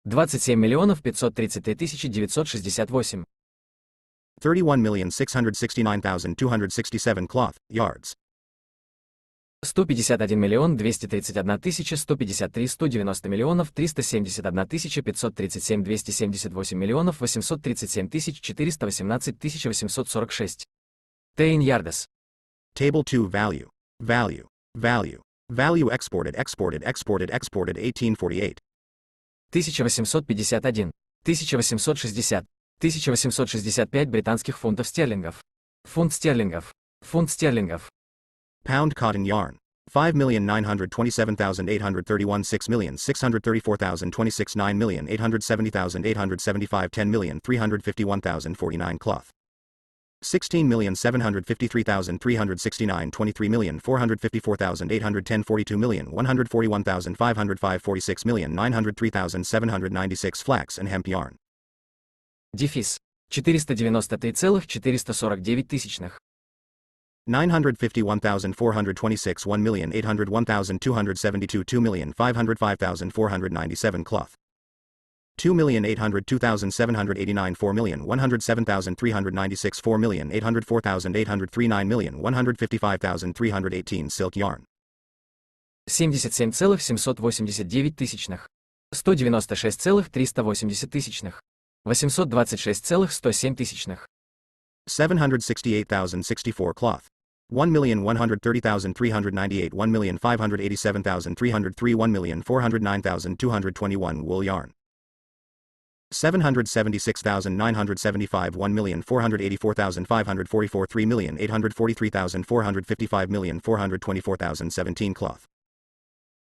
27 533 968. 31,669,267 Cloth, yards. 151 231 153 190 371 537 278 837 418 1846. Ten yardas. Table 2 Value. Value. Value. Value exported 1848. 1851, 1860, 1865 британских фунтов стерлингов. Фунт стерлингов. Фунт стерлингов. Pound cotton yarn. 5,927,831 6,634,026 9,870,875 10,351,049 Cloth. 16,753,369 23,454,810 42,141,505 46,903,796 Flax and hemp yarn. Дефис. 493,449 951,426 1,801,272 2,505,497 Cloth. 2,802,789 4,107,396 4,804,803 9,155,318 Silk yarn. 77,789, 196,380, 826,107. 768,064 Cloth. 1,130,398 1,587,303 1,409,221 Wool yarn. 776,975 1,484,544 3,843,455 1,424,017 Cloth.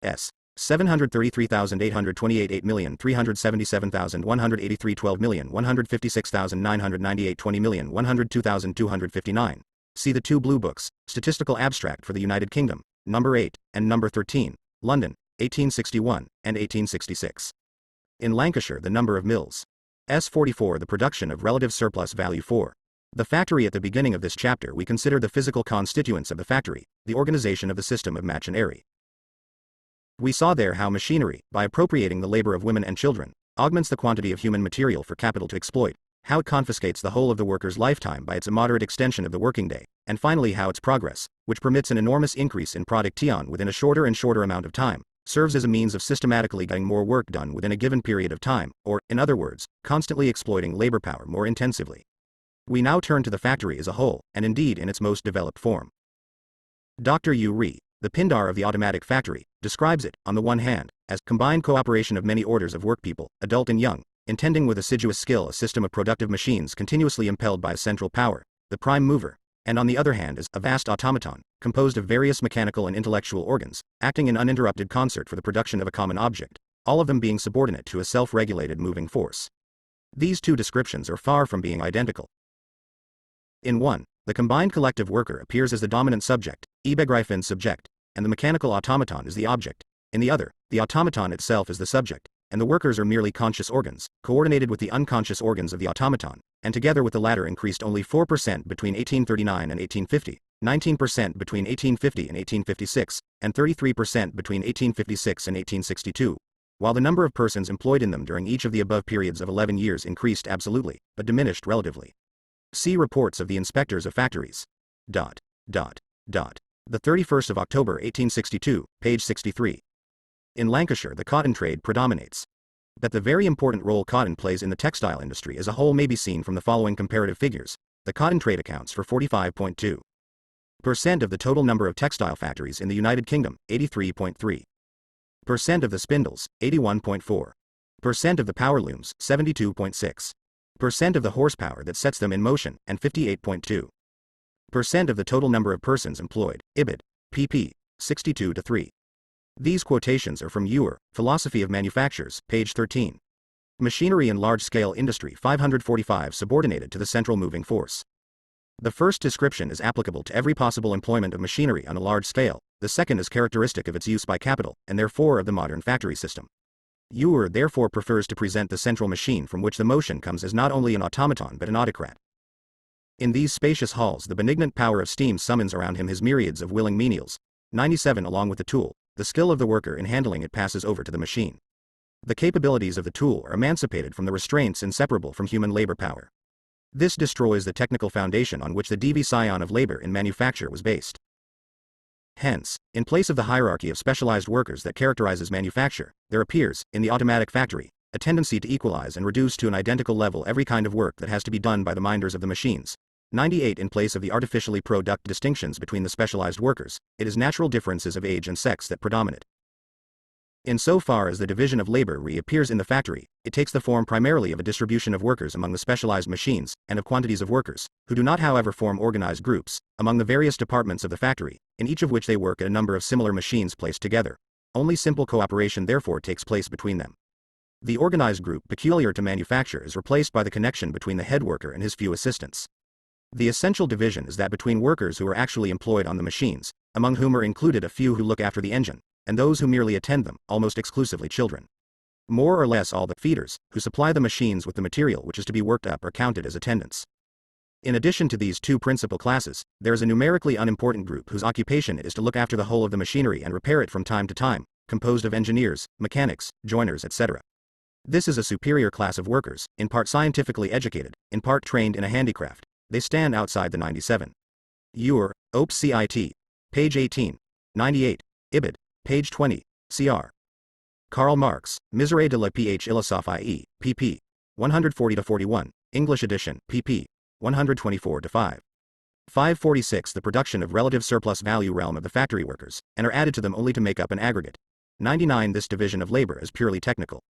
S. 733,828 8,377,183 12,156,998 20,102,259. See the two Blue Books, Statistical Abstract for the United Kingdom, number 8, and number 13, London, 1861 and 1866. In Lancashire the number of mills. S44 the production of relative surplus value 4. The factory. At the beginning of this chapter we consider the physical constituents of the factory, the organization of the system of machinery. We saw there how machinery, by appropriating the labor of women and children, augments the quantity of human material for capital to exploit, how it confiscates the whole of the worker's lifetime by its immoderate extension of the working day, and finally how its progress, which permits an enormous increase in production within a shorter and shorter amount of time, serves as a means of systematically getting more work done within a given period of time, or, in other words, constantly exploiting labor power more intensively. We now turn to the factory as a whole, and indeed in its most developed form. Dr. Yu Ri, the Pindar of the automatic factory, describes it, on the one hand, as combined cooperation of many orders of workpeople, adult and young, intending with assiduous skill a system of productive machines continuously impelled by a central power, the prime mover, and on the other hand as a vast automaton, composed of various mechanical and intellectual organs, acting in uninterrupted concert for the production of a common object, all of them being subordinate to a self-regulated moving force. These two descriptions are far from being identical. In one, the combined collective worker appears as the dominant subject, Ebegriffen subject, and the mechanical automaton is the object. In the other, the automaton itself is the subject, and the workers are merely conscious organs, coordinated with the unconscious organs of the automaton, and together with the latter increased only 4% between 1839 and 1850, 19% between 1850 and 1856, and 33% between 1856 and 1862, while the number of persons employed in them during each of the above periods of 11 years increased absolutely, but diminished relatively. See reports of the inspectors of factories. The 31st of October 1862, page 63. In Lancashire the cotton trade predominates. That the very important role cotton plays in the textile industry as a whole may be seen from the following comparative figures. The cotton trade accounts for 45.2% of the total number of textile factories in the United Kingdom, 83.3% of the spindles, 81.4% of the power looms, 72.6% of the horsepower that sets them in motion, and 58.2% of the total number of persons employed, Ibid, pp. 62-3. These quotations are from Ewer, Philosophy of Manufactures, page 13. Machinery and large-scale industry 545 subordinated to the central moving force. The first description is applicable to every possible employment of machinery on a large scale, the second is characteristic of its use by capital, and therefore of the modern factory system. Ewer therefore prefers to present the central machine from which the motion comes as not only an automaton but an autocrat. In these spacious halls the benignant power of steam summons around him his myriads of willing menials. 97 Along with the tool, the skill of the worker in handling it passes over to the machine. The capabilities of the tool are emancipated from the restraints inseparable from human labor power. This destroys the technical foundation on which the division of labor in manufacture was based. Hence, in place of the hierarchy of specialized workers that characterizes manufacture, there appears, in the automatic factory, a tendency to equalize and reduce to an identical level every kind of work that has to be done by the minders of the machines, 98. In place of the artificially product distinctions between the specialized workers, it is natural differences of age and sex that predominate. Insofar as the division of labor reappears in the factory, it takes the form primarily of a distribution of workers among the specialized machines, and of quantities of workers, who do not however form organized groups, among the various departments of the factory, in each of which they work at a number of similar machines placed together. Only simple cooperation therefore takes place between them. The organized group peculiar to manufacture is replaced by the connection between the head worker and his few assistants. The essential division is that between workers who are actually employed on the machines, among whom are included a few who look after the engine, and those who merely attend them, almost exclusively children. More or less all the feeders, who supply the machines with the material which is to be worked up, are counted as attendants. In addition to these two principal classes, there is a numerically unimportant group whose occupation it is to look after the whole of the machinery and repair it from time to time, composed of engineers, mechanics, joiners, etc. This is a superior class of workers, in part scientifically educated, in part trained in a handicraft. They stand outside the 97. Ure, Op. Cit. Page 18. 98. Ibid. Page 20. Cr. Karl Marx, Misere de la Philosophie, pp. 140-41, English edition, pp. 124-5. 546. The production of relative surplus value realm of the factory workers, and are added to them only to make up an aggregate. 99. This division of labor is purely technical.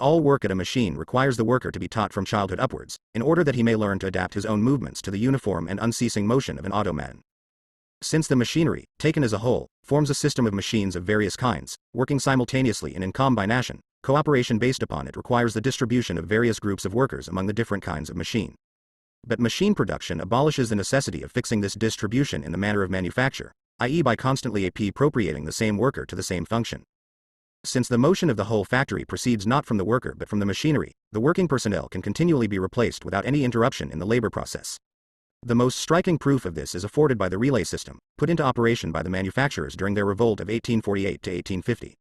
All work at a machine requires the worker to be taught from childhood upwards, in order that he may learn to adapt his own movements to the uniform and unceasing motion of an automaton. Since the machinery, taken as a whole, forms a system of machines of various kinds, working simultaneously and in combination, cooperation based upon it requires the distribution of various groups of workers among the different kinds of machine. But machine production abolishes the necessity of fixing this distribution in the manner of manufacture, i.e. by constantly appropriating the same worker to the same function. Since the motion of the whole factory proceeds not from the worker but from the machinery, the working personnel can continually be replaced without any interruption in the labor process. The most striking proof of this is afforded by the relay system, put into operation by the manufacturers during their revolt of 1848 to 1850.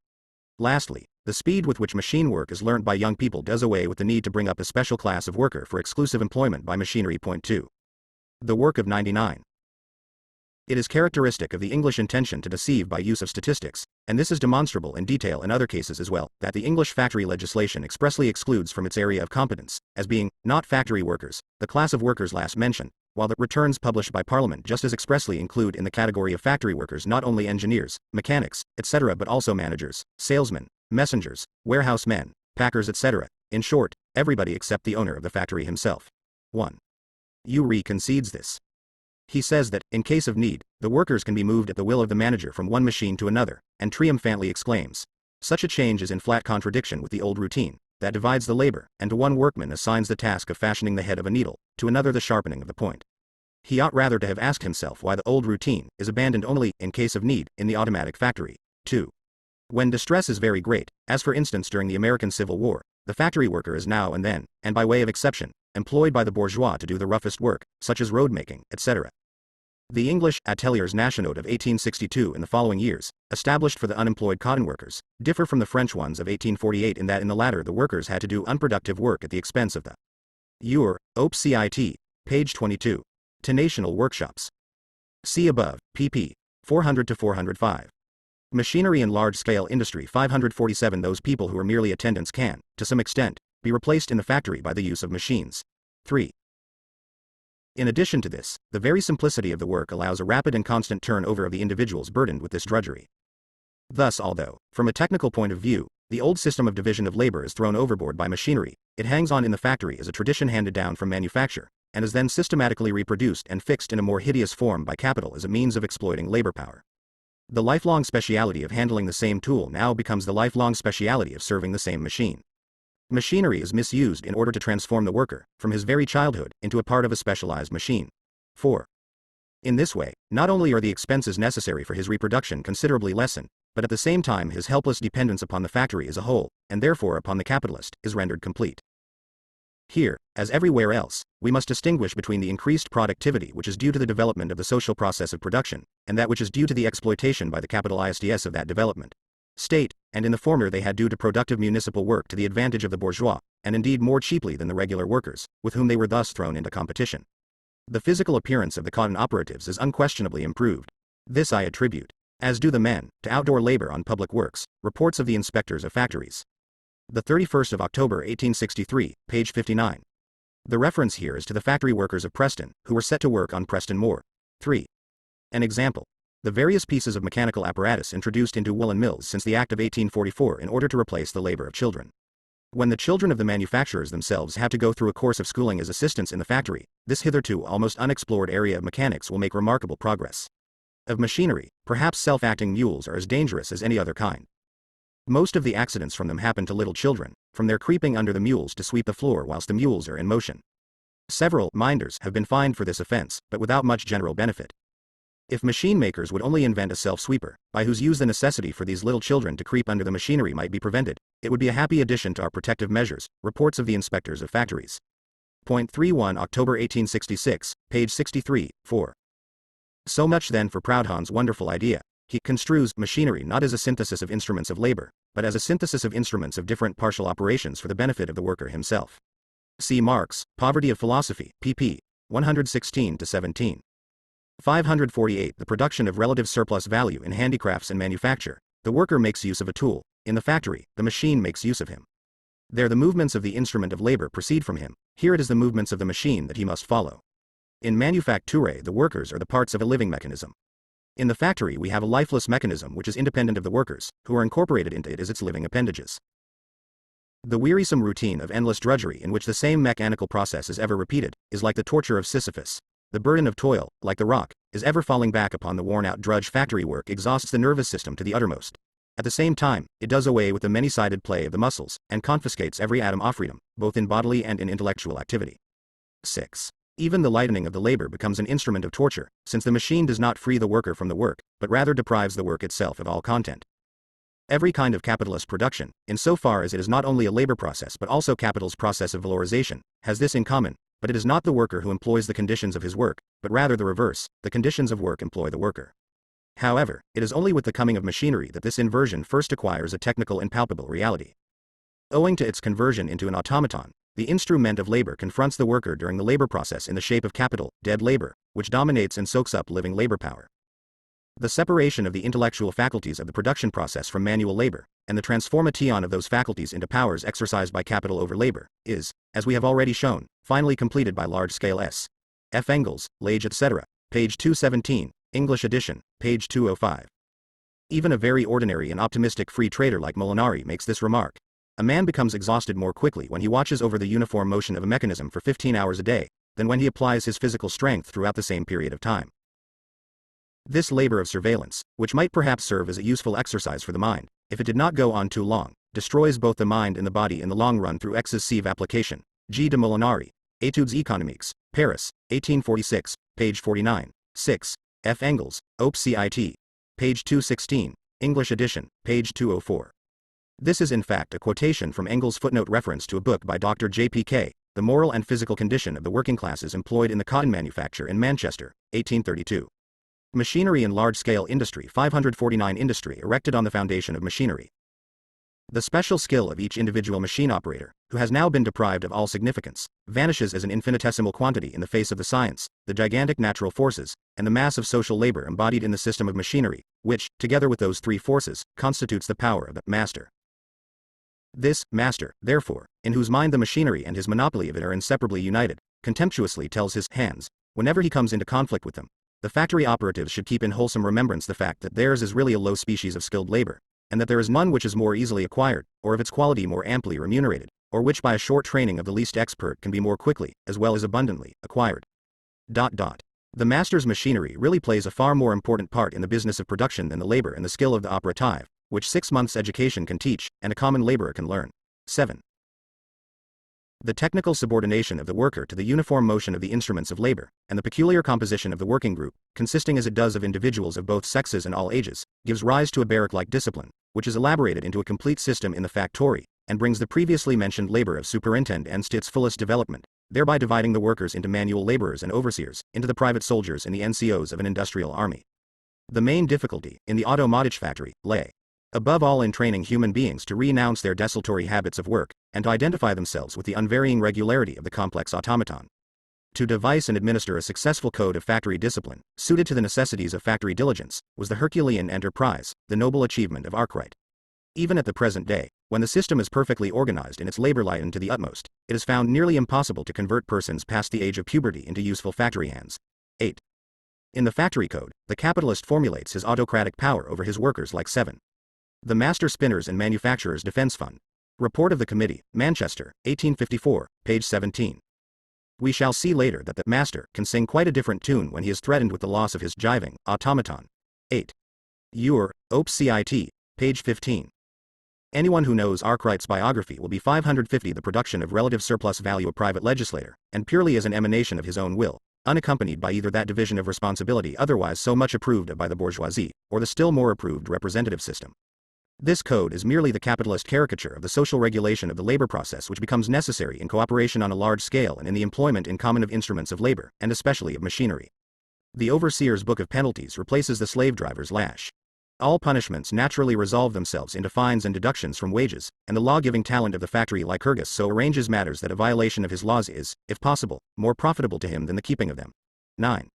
Lastly, the speed with which machine work is learnt by young people does away with the need to bring up a special class of worker for exclusive employment by machinery. Point 2. The work of 99. It is characteristic of the English intention to deceive by use of statistics, and this is demonstrable in detail in other cases as well, that the English factory legislation expressly excludes from its area of competence, as being, not factory workers, the class of workers last mentioned, while the returns published by Parliament just as expressly include in the category of factory workers not only engineers, mechanics, etc. but also managers, salesmen, messengers, warehouse men, packers, etc. In short, everybody except the owner of the factory himself. 1. Ure concedes this. He says that, in case of need, the workers can be moved at the will of the manager from one machine to another, and triumphantly exclaims, such a change is in flat contradiction with the old routine, that divides the labor, and to one workman assigns the task of fashioning the head of a needle, to another the sharpening of the point. He ought rather to have asked himself why the old routine is abandoned only, in case of need, in the automatic factory. 2. When distress is very great, as for instance during the American Civil War, the factory worker is now and then, and by way of exception, employed by the bourgeois to do the roughest work, such as road making, etc. The English Ateliers Nationaux of 1862 in the following years, established for the unemployed cotton workers, differ from the French ones of 1848 in that in the latter the workers had to do unproductive work at the expense of the Ure, Op. Cit. Page 22. Tenational workshops. See above, pp. 400-405. Machinery and large-scale industry. 547. Those people who are merely attendants can, to some extent, be replaced in the factory by the use of machines. 3. In addition to this, the very simplicity of the work allows a rapid and constant turnover of the individuals burdened with this drudgery. Thus, although, from a technical point of view, the old system of division of labor is thrown overboard by machinery, it hangs on in the factory as a tradition handed down from manufacture, and is then systematically reproduced and fixed in a more hideous form by capital as a means of exploiting labor power. The lifelong speciality of handling the same tool now becomes the lifelong speciality of serving the same machine. Machinery is misused in order to transform the worker, from his very childhood, into a part of a specialized machine. 4. In this way, not only are the expenses necessary for his reproduction considerably lessened, but at the same time his helpless dependence upon the factory as a whole, and therefore upon the capitalist, is rendered complete. Here, as everywhere else, we must distinguish between the increased productivity which is due to the development of the social process of production, and that which is due to the exploitation by the capitalists of that development. State, and in the former they had due to productive municipal work to the advantage of the bourgeois, and indeed more cheaply than the regular workers, with whom they were thus thrown into competition. The physical appearance of the cotton operatives is unquestionably improved. This I attribute, as do the men, to outdoor labor on public works, reports of the inspectors of factories. The 31st of October 1863, page 59. The reference here is to the factory workers of Preston, who were set to work on Preston Moor. 3. An example. The various pieces of mechanical apparatus introduced into woolen mills since the Act of 1844 in order to replace the labor of children. When the children of the manufacturers themselves have to go through a course of schooling as assistants in the factory, this hitherto almost unexplored area of mechanics will make remarkable progress. Of machinery, perhaps self-acting mules are as dangerous as any other kind. Most of the accidents from them happen to little children, from their creeping under the mules to sweep the floor whilst the mules are in motion. Several minders have been fined for this offense, but without much general benefit. If machine makers would only invent a self-sweeper, by whose use the necessity for these little children to creep under the machinery might be prevented, it would be a happy addition to our protective measures. Reports of the Inspectors of Factories. Point 31 October 1866, page 63, 4. So much then for Proudhon's wonderful idea. He construes machinery not as a synthesis of instruments of labor, but as a synthesis of instruments of different partial operations for the benefit of the worker himself. See Marx, Poverty of Philosophy, pp. 116-17. 548 The production of relative surplus value in handicrafts and manufacture. The worker makes use of a tool. In the factory, the machine makes use of him. There the movements of the instrument of labor proceed from him. Here it is the movements of the machine that he must follow. In manufacture, the workers are the parts of a living mechanism. In the factory we have a lifeless mechanism which is independent of the workers, who are incorporated into it as its living appendages. The wearisome routine of endless drudgery in which the same mechanical process is ever repeated, is like the torture of Sisyphus. The burden of toil, like the rock, is ever falling back upon the worn-out drudge. Factory work exhausts the nervous system to the uttermost. At the same time, it does away with the many-sided play of the muscles, and confiscates every atom of freedom, both in bodily and in intellectual activity. 6. Even the lightening of the labor becomes an instrument of torture, since the machine does not free the worker from the work, but rather deprives the work itself of all content. Every kind of capitalist production, in so far as it is not only a labor process but also capital's process of valorization, has this in common, but it is not the worker who employs the conditions of his work, but rather the reverse, the conditions of work employ the worker. However, it is only with the coming of machinery that this inversion first acquires a technical and palpable reality. Owing to its conversion into an automaton, the instrument of labor confronts the worker during the labor process in the shape of capital, dead labor, which dominates and soaks up living labor power. The separation of the intellectual faculties of the production process from manual labor, and the transformation of those faculties into powers exercised by capital over labor, is, as we have already shown, finally completed by large-scale S. F. Engels, Lage etc., page 217, English edition, page 205. Even a very ordinary and optimistic free trader like Molinari makes this remark. A man becomes exhausted more quickly when he watches over the uniform motion of a mechanism for 15 hours a day, than when he applies his physical strength throughout the same period of time. This labor of surveillance, which might perhaps serve as a useful exercise for the mind, if it did not go on too long, destroys both the mind and the body in the long run through excessive application. G. de Molinari, Études économiques, Paris, 1846, page 49. 6. F. Engels, Op. Cit. Page 216, English edition, page 204. This is in fact a quotation from Engels' footnote reference to a book by Dr. J. P. K., The Moral and Physical Condition of the Working Classes Employed in the Cotton Manufacture in Manchester, 1832. Machinery and Large-Scale Industry 549 Industry erected on the foundation of machinery. The special skill of each individual machine operator, who has now been deprived of all significance, vanishes as an infinitesimal quantity in the face of the science, the gigantic natural forces, and the mass of social labor embodied in the system of machinery, which, together with those three forces, constitutes the power of the master. This master, therefore, in whose mind the machinery and his monopoly of it are inseparably united, contemptuously tells his hands, whenever he comes into conflict with them, the factory operatives should keep in wholesome remembrance the fact that theirs is really a low species of skilled labor, and that there is none which is more easily acquired, or of its quality more amply remunerated, or which by a short training of the least expert can be more quickly, as well as abundantly, acquired. The master's machinery really plays a far more important part in the business of production than the labor and the skill of the operative, which 6 months' education can teach, and a common laborer can learn. 7. The technical subordination of the worker to the uniform motion of the instruments of labor, and the peculiar composition of the working group, consisting as it does of individuals of both sexes and all ages, gives rise to a barrack-like discipline, which is elaborated into a complete system in the factory, and brings the previously mentioned labor of superintendents to its fullest development, thereby dividing the workers into manual laborers and overseers, into the private soldiers and the NCOs of an industrial army. The main difficulty, in the automotive factory, lay, above all, in training human beings to renounce their desultory habits of work, and to identify themselves with the unvarying regularity of the complex automaton. To devise and administer a successful code of factory discipline, suited to the necessities of factory diligence, was the Herculean enterprise, the noble achievement of Arkwright. Even at the present day, When the system is perfectly organized and its labor lightened to the utmost, it is found nearly impossible to convert persons past the age of puberty into useful factory hands. 8. In the factory code, the capitalist formulates his autocratic power over his workers like 7. The Master Spinners and Manufacturers Defense Fund. Report of the Committee, Manchester, 1854, page 17. We shall see later that the master can sing quite a different tune when he is threatened with the loss of his jiving automaton. 8. Ure, Op. Cit. Page 15. Anyone who knows Arkwright's biography will be 550 the production of relative surplus value a private legislator, and purely as an emanation of his own will, unaccompanied by either that division of responsibility otherwise so much approved of by the bourgeoisie, or the still more approved representative system. This code is merely the capitalist caricature of the social regulation of the labor process which becomes necessary in cooperation on a large scale and in the employment in common of instruments of labor, and especially of machinery. The overseer's book of penalties replaces the slave driver's lash. All punishments naturally resolve themselves into fines and deductions from wages, and the law-giving talent of the factory Lycurgus so arranges matters that a violation of his laws is, if possible, more profitable to him than the keeping of them. 9.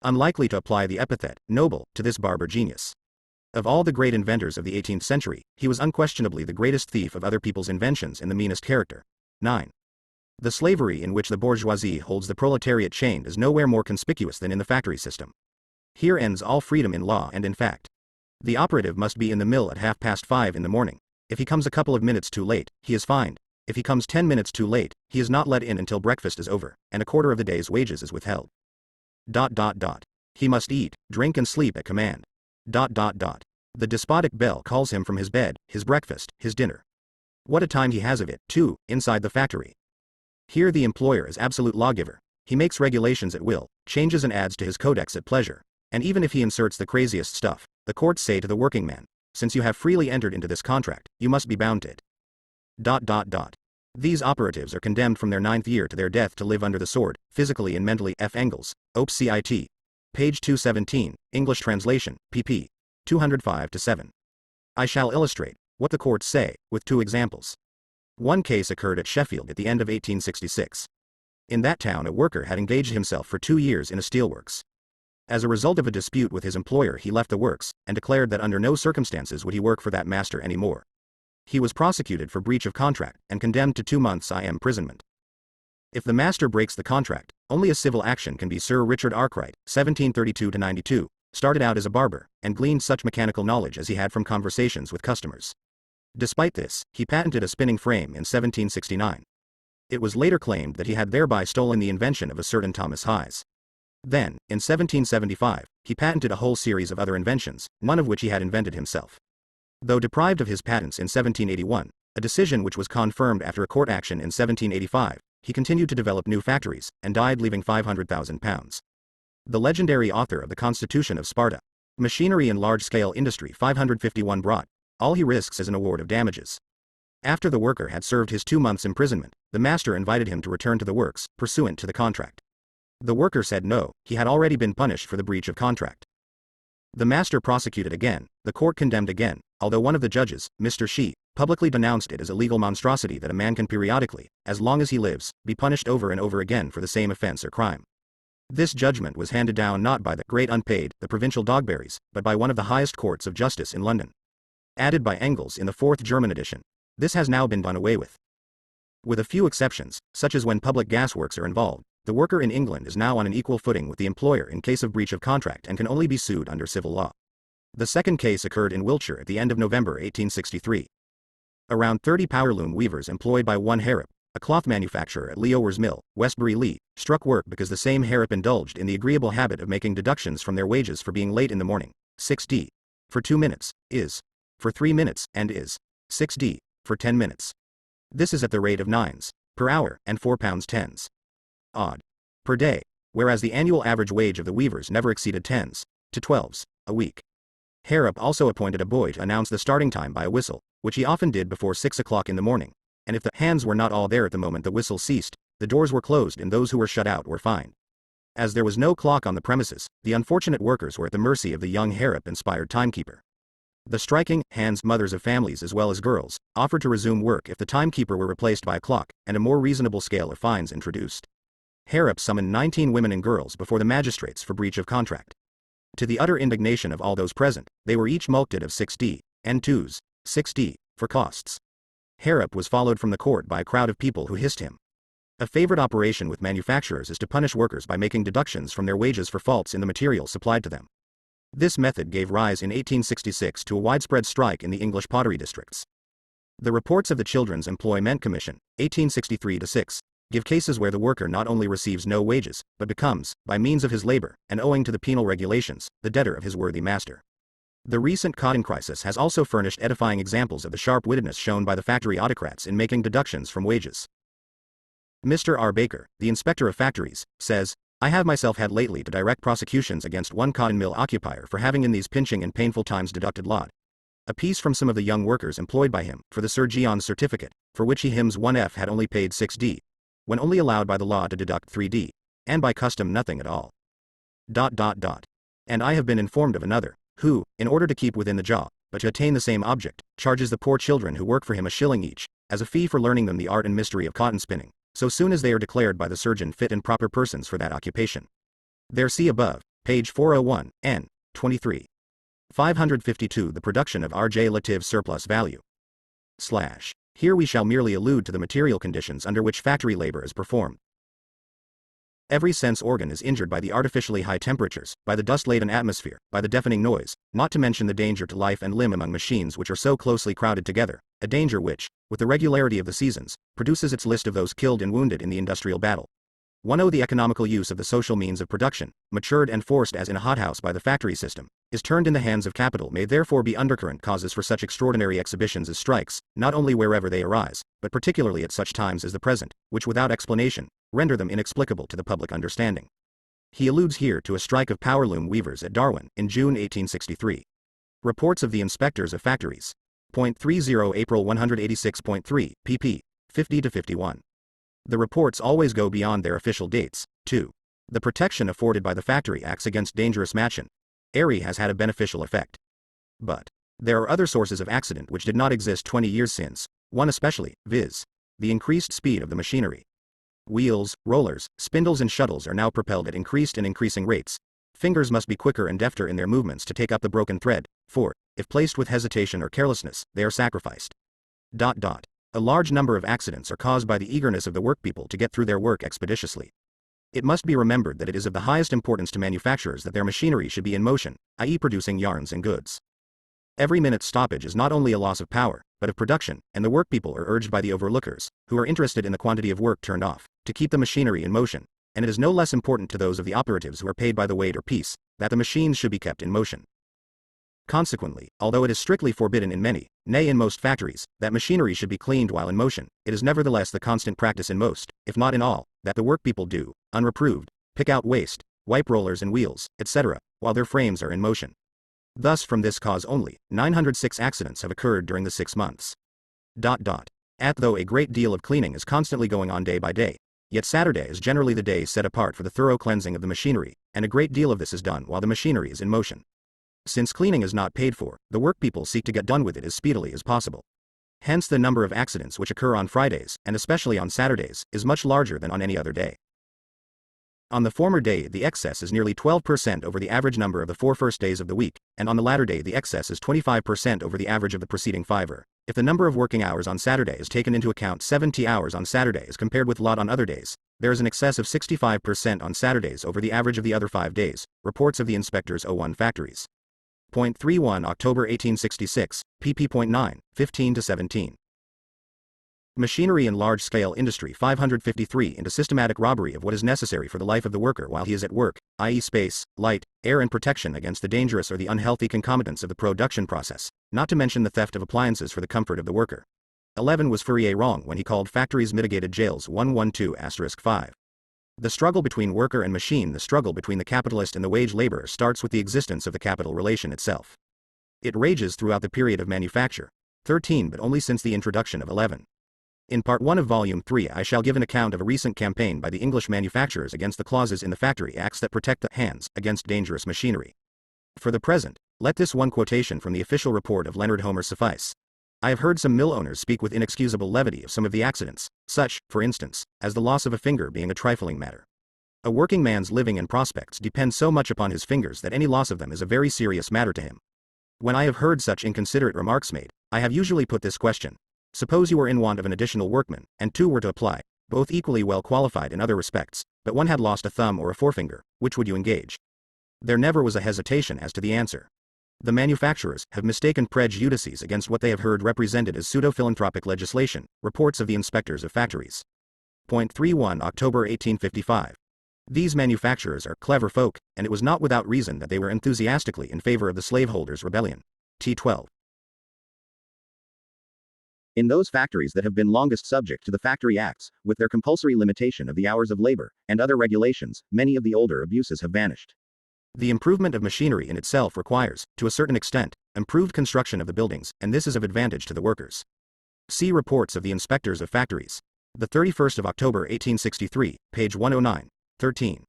Unlikely to apply the epithet, noble, to this barber genius. Of all the great inventors of the 18th century, he was unquestionably the greatest thief of other people's inventions and the meanest character. 9. The slavery in which the bourgeoisie holds the proletariat chained is nowhere more conspicuous than in the factory system. Here ends all freedom in law and in fact. The operative must be in the mill at 5:30 in the morning. If he comes a couple of minutes too late, he is fined. If he comes 10 minutes too late, he is not let in until breakfast is over, and a quarter of the day's wages is withheld. He must eat, drink and sleep at command. The despotic bell calls him from his bed, his breakfast, his dinner. What a time he has of it, too, inside the factory. Here the employer is absolute lawgiver. He makes regulations at will, changes and adds to his codex at pleasure, and even if he inserts the craziest stuff, the courts say to the working man, since you have freely entered into this contract, you must be bound to it. These operatives are condemned from their 9th year to their death to live under the sword, physically and mentally. F. Engels, Op. Cit. Page 217, English translation, pp. 205-7. I shall illustrate what the courts say with 2 examples. One case occurred at Sheffield at the end of 1866. In that town a worker had engaged himself for 2 years in a steelworks. As a result of a dispute with his employer he left the works, and declared that under no circumstances would he work for that master any more. He was prosecuted for breach of contract, and condemned to 2 months' imprisonment. If the master breaks the contract, only a civil action can be. Sir Richard Arkwright, 1732-92, started out as a barber, and gleaned such mechanical knowledge as he had from conversations with customers. Despite this, he patented a spinning frame in 1769. It was later claimed that he had thereby stolen the invention of a certain Thomas Hayes. Then, in 1775, he patented a whole series of other inventions, none of which he had invented himself. Though deprived of his patents in 1781, a decision which was confirmed after a court action in 1785, he continued to develop new factories, and died leaving £500,000. The legendary author of the Constitution of Sparta. Machinery and large-scale industry 551 brought. All he risks is an award of damages. After the worker had served his 2 months' imprisonment, the master invited him to return to the works, pursuant to the contract. The worker said no, he had already been punished for the breach of contract. The master prosecuted again, the court condemned again, although one of the judges, Mr. Shee, publicly denounced it as a legal monstrosity that a man can periodically, as long as he lives, be punished over and over again for the same offense or crime. This judgment was handed down not by the great unpaid, the provincial Dogberries, but by one of the highest courts of justice in London. Added by Engels in the 4th German edition. This has now been done away with. With a few exceptions, such as when public gasworks are involved, the worker in England is now on an equal footing with the employer in case of breach of contract and can only be sued under civil law. The second case occurred in Wiltshire at the end of November 1863. Around 30 powerloom weavers employed by one Harrop, a cloth manufacturer at Leower's Mill, Westbury-Lee, struck work because the same Harrop indulged in the agreeable habit of making deductions from their wages for being late in the morning. 6d. For 2 minutes, is. For 3 minutes, and is. 6d. For 10 minutes. This is at the rate of 9s. Per hour, and £4.10 odd. Per day, whereas the annual average wage of the weavers never exceeded 10s to 12s a week. Harrop also appointed a boy to announce the starting time by a whistle, which he often did before 6 o'clock in the morning, and if the hands were not all there at the moment the whistle ceased, the doors were closed and those who were shut out were fined. As there was no clock on the premises, the unfortunate workers were at the mercy of the young Harrop-inspired timekeeper. The striking hands mothers of families as well as girls offered to resume work if the timekeeper were replaced by a clock, and a more reasonable scale of fines introduced. Harrop summoned 19 women and girls before the magistrates for breach of contract. To the utter indignation of all those present, they were each mulcted of 6d, and 2s, 6d, for costs. Harrop was followed from the court by a crowd of people who hissed him. A favorite operation with manufacturers is to punish workers by making deductions from their wages for faults in the material supplied to them. This method gave rise in 1866 to a widespread strike in the English pottery districts. The reports of the Children's Employment Commission, 1863-6, give cases where the worker not only receives no wages, but becomes, by means of his labor, and owing to the penal regulations, the debtor of his worthy master. The recent cotton crisis has also furnished edifying examples of the sharp-wittedness shown by the factory autocrats in making deductions from wages. Mr. R. Baker, the inspector of factories, says, I have myself had lately to direct prosecutions against one cotton mill occupier for having in these pinching and painful times deducted lot. A piece from some of the young workers employed by him, for the Sir Geon's certificate, for which he hymns 1F had only paid 6d, when only allowed by the law to deduct 3d, and by custom nothing at all. And I have been informed of another, who, in order to keep within the jaw, but to attain the same object, charges the poor children who work for him a shilling each, as a fee for learning them the art and mystery of cotton spinning, so soon as they are declared by the surgeon fit and proper persons for that occupation. There see above, page 401, n. 23. 552 The production of relative surplus value. Here we shall merely allude to the material conditions under which factory labor is performed. Every sense organ is injured by the artificially high temperatures, by the dust-laden atmosphere, by the deafening noise, not to mention the danger to life and limb among machines which are so closely crowded together, a danger which, with the regularity of the seasons, produces its list of those killed and wounded in the industrial battle. 1. The economical use of the social means of production, matured and forced as in a hothouse by the factory system, is turned in the hands of capital may therefore be undercurrent causes for such extraordinary exhibitions as strikes, not only wherever they arise, but particularly at such times as the present, which without explanation, render them inexplicable to the public understanding. He alludes here to a strike of powerloom weavers at Darwin, in June 1863. Reports of the Inspectors of Factories. 30 April 186.3, pp. 50-51. The reports always go beyond their official dates. 2. The protection afforded by the Factory Acts against dangerous machinery has had a beneficial effect. But there are other sources of accident which did not exist 20 years since, one especially, viz. The increased speed of the machinery. Wheels, rollers, spindles and shuttles are now propelled at increased and increasing rates. Fingers must be quicker and defter in their movements to take up the broken thread, for, if placed with hesitation or carelessness, they are sacrificed. A large number of accidents are caused by the eagerness of the workpeople to get through their work expeditiously. It must be remembered that it is of the highest importance to manufacturers that their machinery should be in motion, i.e. producing yarns and goods. Every minute's stoppage is not only a loss of power, but of production, and the workpeople are urged by the overlookers, who are interested in the quantity of work turned off, to keep the machinery in motion, and it is no less important to those of the operatives who are paid by the weight or piece, that the machines should be kept in motion. Consequently, although it is strictly forbidden in many, nay in most factories, that machinery should be cleaned while in motion, it is nevertheless the constant practice in most, if not in all, that the workpeople do, unreproved, pick out waste, wipe rollers and wheels, etc., while their frames are in motion. Thus from this cause only, 906 accidents have occurred during the 6 months. Though a great deal of cleaning is constantly going on day by day, yet Saturday is generally the day set apart for the thorough cleansing of the machinery, and a great deal of this is done while the machinery is in motion. Since cleaning is not paid for, the workpeople seek to get done with it as speedily as possible. Hence the number of accidents which occur on Fridays, and especially on Saturdays, is much larger than on any other day. On the former day the excess is nearly 12% over the average number of the 4 first days of the week, and on the latter day the excess is 25% over the average of the preceding 5. If the number of working hours on Saturday is taken into account, 70 hours on Saturday as compared with lot on other days, there is an excess of 65% on Saturdays over the average of the other 5 days, reports of the inspectors 01 factories. 31 October 1866, pp.9, 15-17. Machinery and large-scale industry 553 into systematic robbery of what is necessary for the life of the worker while he is at work, i.e. space, light, air and protection against the dangerous or the unhealthy concomitants of the production process, not to mention the theft of appliances for the comfort of the worker. 11 Was Fourier wrong when he called factories mitigated jails 112*5. The struggle between worker and machine, the struggle between the capitalist and the wage laborer starts with the existence of the capital relation itself. It rages throughout the period of manufacture, 13 but only since the introduction of 11. In Part 1 of Volume 3 I shall give an account of a recent campaign by the English manufacturers against the clauses in the Factory Acts that protect the hands against dangerous machinery. For the present, let this one quotation from the official report of Leonard Homer suffice. I have heard some mill owners speak with inexcusable levity of some of the accidents, such, for instance, as the loss of a finger being a trifling matter. A working man's living and prospects depend so much upon his fingers that any loss of them is a very serious matter to him. When I have heard such inconsiderate remarks made, I have usually put this question: Suppose you were in want of an additional workman, and two were to apply, both equally well qualified in other respects, but one had lost a thumb or a forefinger, which would you engage? There never was a hesitation as to the answer. The manufacturers have mistaken prejudices against what they have heard represented as pseudo-philanthropic legislation, reports of the inspectors of factories. Point 31 October 1855. These manufacturers are clever folk, and it was not without reason that they were enthusiastically in favor of the slaveholders' rebellion. T12. In those factories that have been longest subject to the Factory Acts, with their compulsory limitation of the hours of labor, and other regulations, many of the older abuses have vanished. The improvement of machinery in itself requires, to a certain extent, improved construction of the buildings, and this is of advantage to the workers. See Reports of the Inspectors of Factories. The 31st of October 1863, page 109, 13.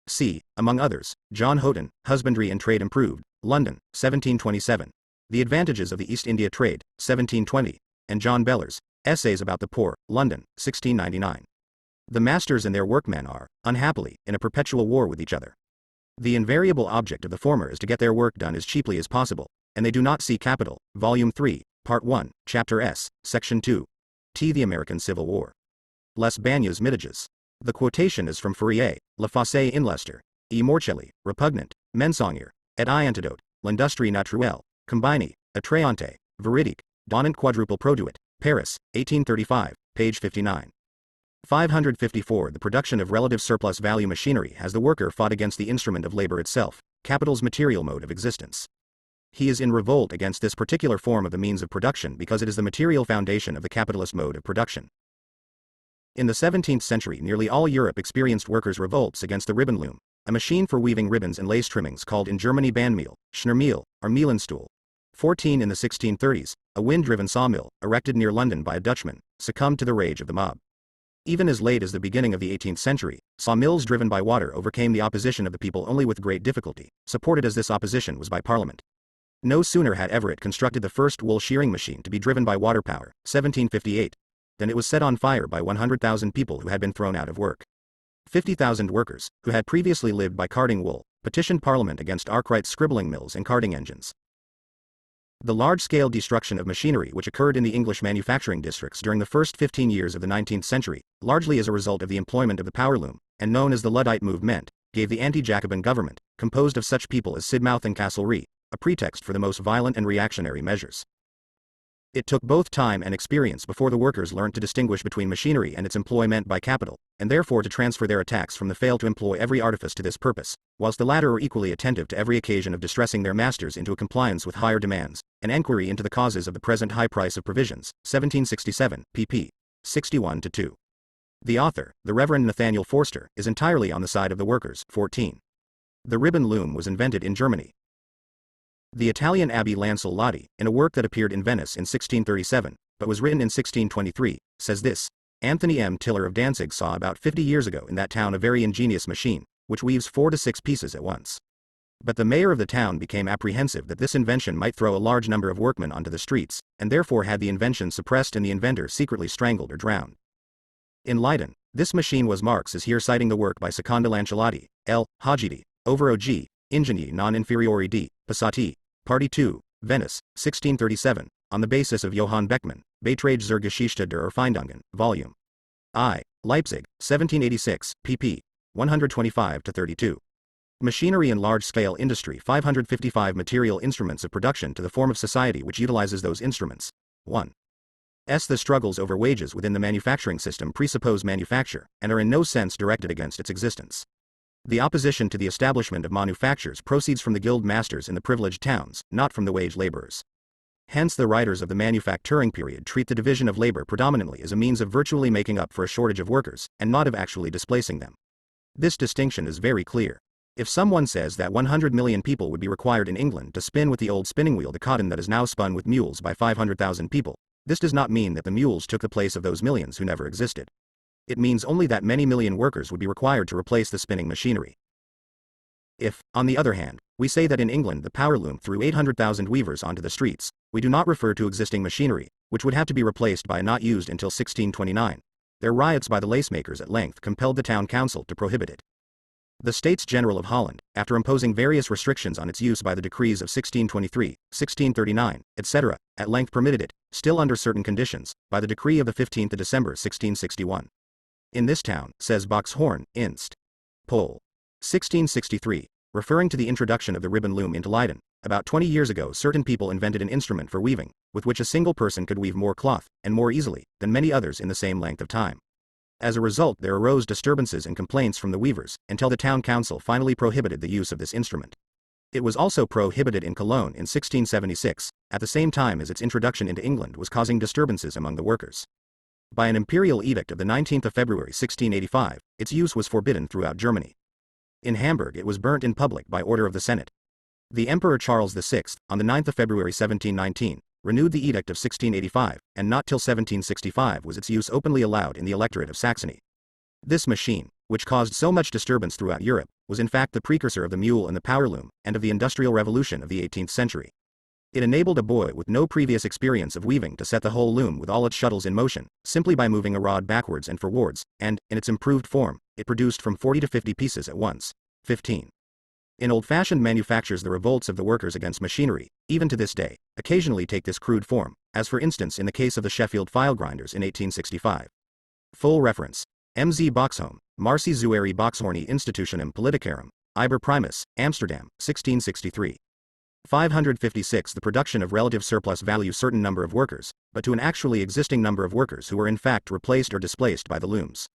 See, among others, John Houghton, Husbandry and Trade Improved, London, 1727. The Advantages of the East India Trade, 1720, and John Bellers, Essays about the Poor, London, 1699. The masters and their workmen are, unhappily, in a perpetual war with each other. The invariable object of the former is to get their work done as cheaply as possible, and they do not see capital. Volume 3, Part 1, Chapter S, Section 2. T. The American Civil War. Les Bagnes Mitiges. The quotation is from Fourier, La Fosse in Leicester, E. Morcelli, Repugnant, Mensonnier, et I Antidote, L'Industrie Naturelle, Combini, Attrayante, Véridique, Donnant Quadruple Produit, Paris, 1835, page 59. 554 The production of relative surplus value machinery has the worker fought against the instrument of labor itself, capital's material mode of existence. He is in revolt against this particular form of the means of production because it is the material foundation of the capitalist mode of production. In the 17th century, nearly all Europe experienced workers' revolts against the ribbon loom, a machine for weaving ribbons and lace trimmings called in Germany Bandmehl, Schnürmehl, or Mehlenstuhl. 14 In the 1630s, a wind-driven sawmill, erected near London by a Dutchman, succumbed to the rage of the mob. Even as late as the beginning of the 18th century, sawmills driven by water overcame the opposition of the people only with great difficulty, supported as this opposition was by Parliament. No sooner had Everett constructed the first wool shearing machine to be driven by water power, 1758, than it was set on fire by 100,000 people who had been thrown out of work. 50,000 workers, who had previously lived by carding wool, petitioned Parliament against Arkwright's scribbling mills and carding engines. The large-scale destruction of machinery which occurred in the English manufacturing districts during the first 15 years of the 19th century, largely as a result of the employment of the power loom, and known as the Luddite movement, gave the anti-Jacobin government, composed of such people as Sidmouth and Castlereagh, a pretext for the most violent and reactionary measures. It took both time and experience before the workers learned to distinguish between machinery and its employment by capital, and therefore to transfer their attacks from the fail to employ every artifice to this purpose, whilst the latter are equally attentive to every occasion of distressing their masters into a compliance with higher demands, an enquiry into the causes of the present high price of provisions, 1767, pp. 61-2. The author, the Reverend Nathaniel Forster, is entirely on the side of the workers. 14. The ribbon loom was invented in Germany. The Italian Abbé Lancel Lotti, in a work that appeared in Venice in 1637, but was written in 1623, says this: Anthony M. Tiller of Danzig saw about 50 years ago in that town a very ingenious machine, which weaves 4 to 6 pieces at once. But the mayor of the town became apprehensive that this invention might throw a large number of workmen onto the streets, and therefore had the invention suppressed and the inventor secretly strangled or drowned. In Leiden, this machine was Marx is here citing the work by Secondo Lanciolotti, L. Hagidi, over O.G., Ingegni non inferiori di Passati, Party 2, Venice, 1637, on the basis of Johann Beckmann, Beitrage zur Geschichte der Erfindungen, Vol. I, Leipzig, 1786, pp. 125-32. Machinery and large-scale industry 555 Material instruments of production to the form of society which utilizes those instruments. 1. The struggles over wages within the manufacturing system presuppose manufacture, and are in no sense directed against its existence. The opposition to the establishment of manufactures proceeds from the guild masters in the privileged towns, not from the wage laborers. Hence the writers of the manufacturing period treat the division of labor predominantly as a means of virtually making up for a shortage of workers, and not of actually displacing them. This distinction is very clear. If someone says that 100 million people would be required in England to spin with the old spinning wheel the cotton that is now spun with mules by 500,000 people, this does not mean that the mules took the place of those millions who never existed. It means only that many million workers would be required to replace the spinning machinery. If, on the other hand, we say that in England the power loom threw 800,000 weavers onto the streets, we do not refer to existing machinery, which would have to be replaced by a not used until 1629. Their riots by the lacemakers at length compelled the town council to prohibit it. The States General of Holland, after imposing various restrictions on its use by the decrees of 1623, 1639, etc., at length permitted it, still under certain conditions, by the decree of the 15th of December 1661. In this town, says Boxhorn, Inst. Pol. 1663, referring to the introduction of the ribbon loom into Leiden, about 20 years ago certain people invented an instrument for weaving, with which a single person could weave more cloth, and more easily, than many others in the same length of time. As a result, there arose disturbances and complaints from the weavers, until the town council finally prohibited the use of this instrument. It was also prohibited in Cologne in 1676, at the same time as its introduction into England was causing disturbances among the workers. By an imperial edict of the 19th of February 1685, its use was forbidden throughout Germany. In Hamburg it was burnt in public by order of the Senate. The Emperor Charles VI, on the 9th of February 1719, renewed the edict of 1685, and not till 1765 was its use openly allowed in the electorate of Saxony. This machine, which caused so much disturbance throughout Europe, was in fact the precursor of the mule and the power loom, and of the Industrial Revolution of the 18th century. It enabled a boy with no previous experience of weaving to set the whole loom with all its shuttles in motion, simply by moving a rod backwards and forwards, and, in its improved form, it produced from 40 to 50 pieces at once. 15. In old-fashioned manufactures the revolts of the workers against machinery, even to this day, occasionally take this crude form, as for instance in the case of the Sheffield file grinders in 1865. Full reference. M. Z. Boxholm, Marci Zueri Boxhorni Institutionem Politicarum, Iber Primus, Amsterdam, 1663. 556 The production of relative surplus value certain number of workers, but to an actually existing number of workers who were in fact replaced or displaced by the looms.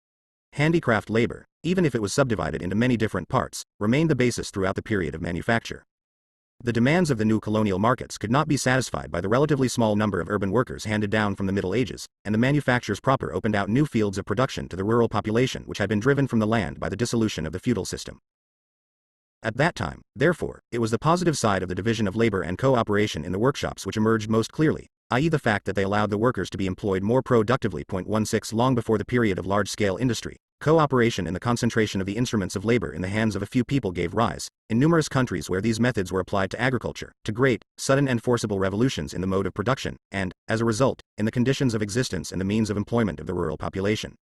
Handicraft labor, even if it was subdivided into many different parts, remained the basis throughout the period of manufacture. The demands of the new colonial markets could not be satisfied by the relatively small number of urban workers handed down from the Middle Ages, and the manufactures proper opened out new fields of production to the rural population which had been driven from the land by the dissolution of the feudal system. At that time, therefore, it was the positive side of the division of labor and co-operation in the workshops which emerged most clearly, i.e. the fact that they allowed the workers to be employed more productively. 16 Long before the period of large-scale industry, co-operation in the concentration of the instruments of labor in the hands of a few people gave rise, in numerous countries where these methods were applied to agriculture, to great, sudden and forcible revolutions in the mode of production, and, as a result, in the conditions of existence and the means of employment of the rural population.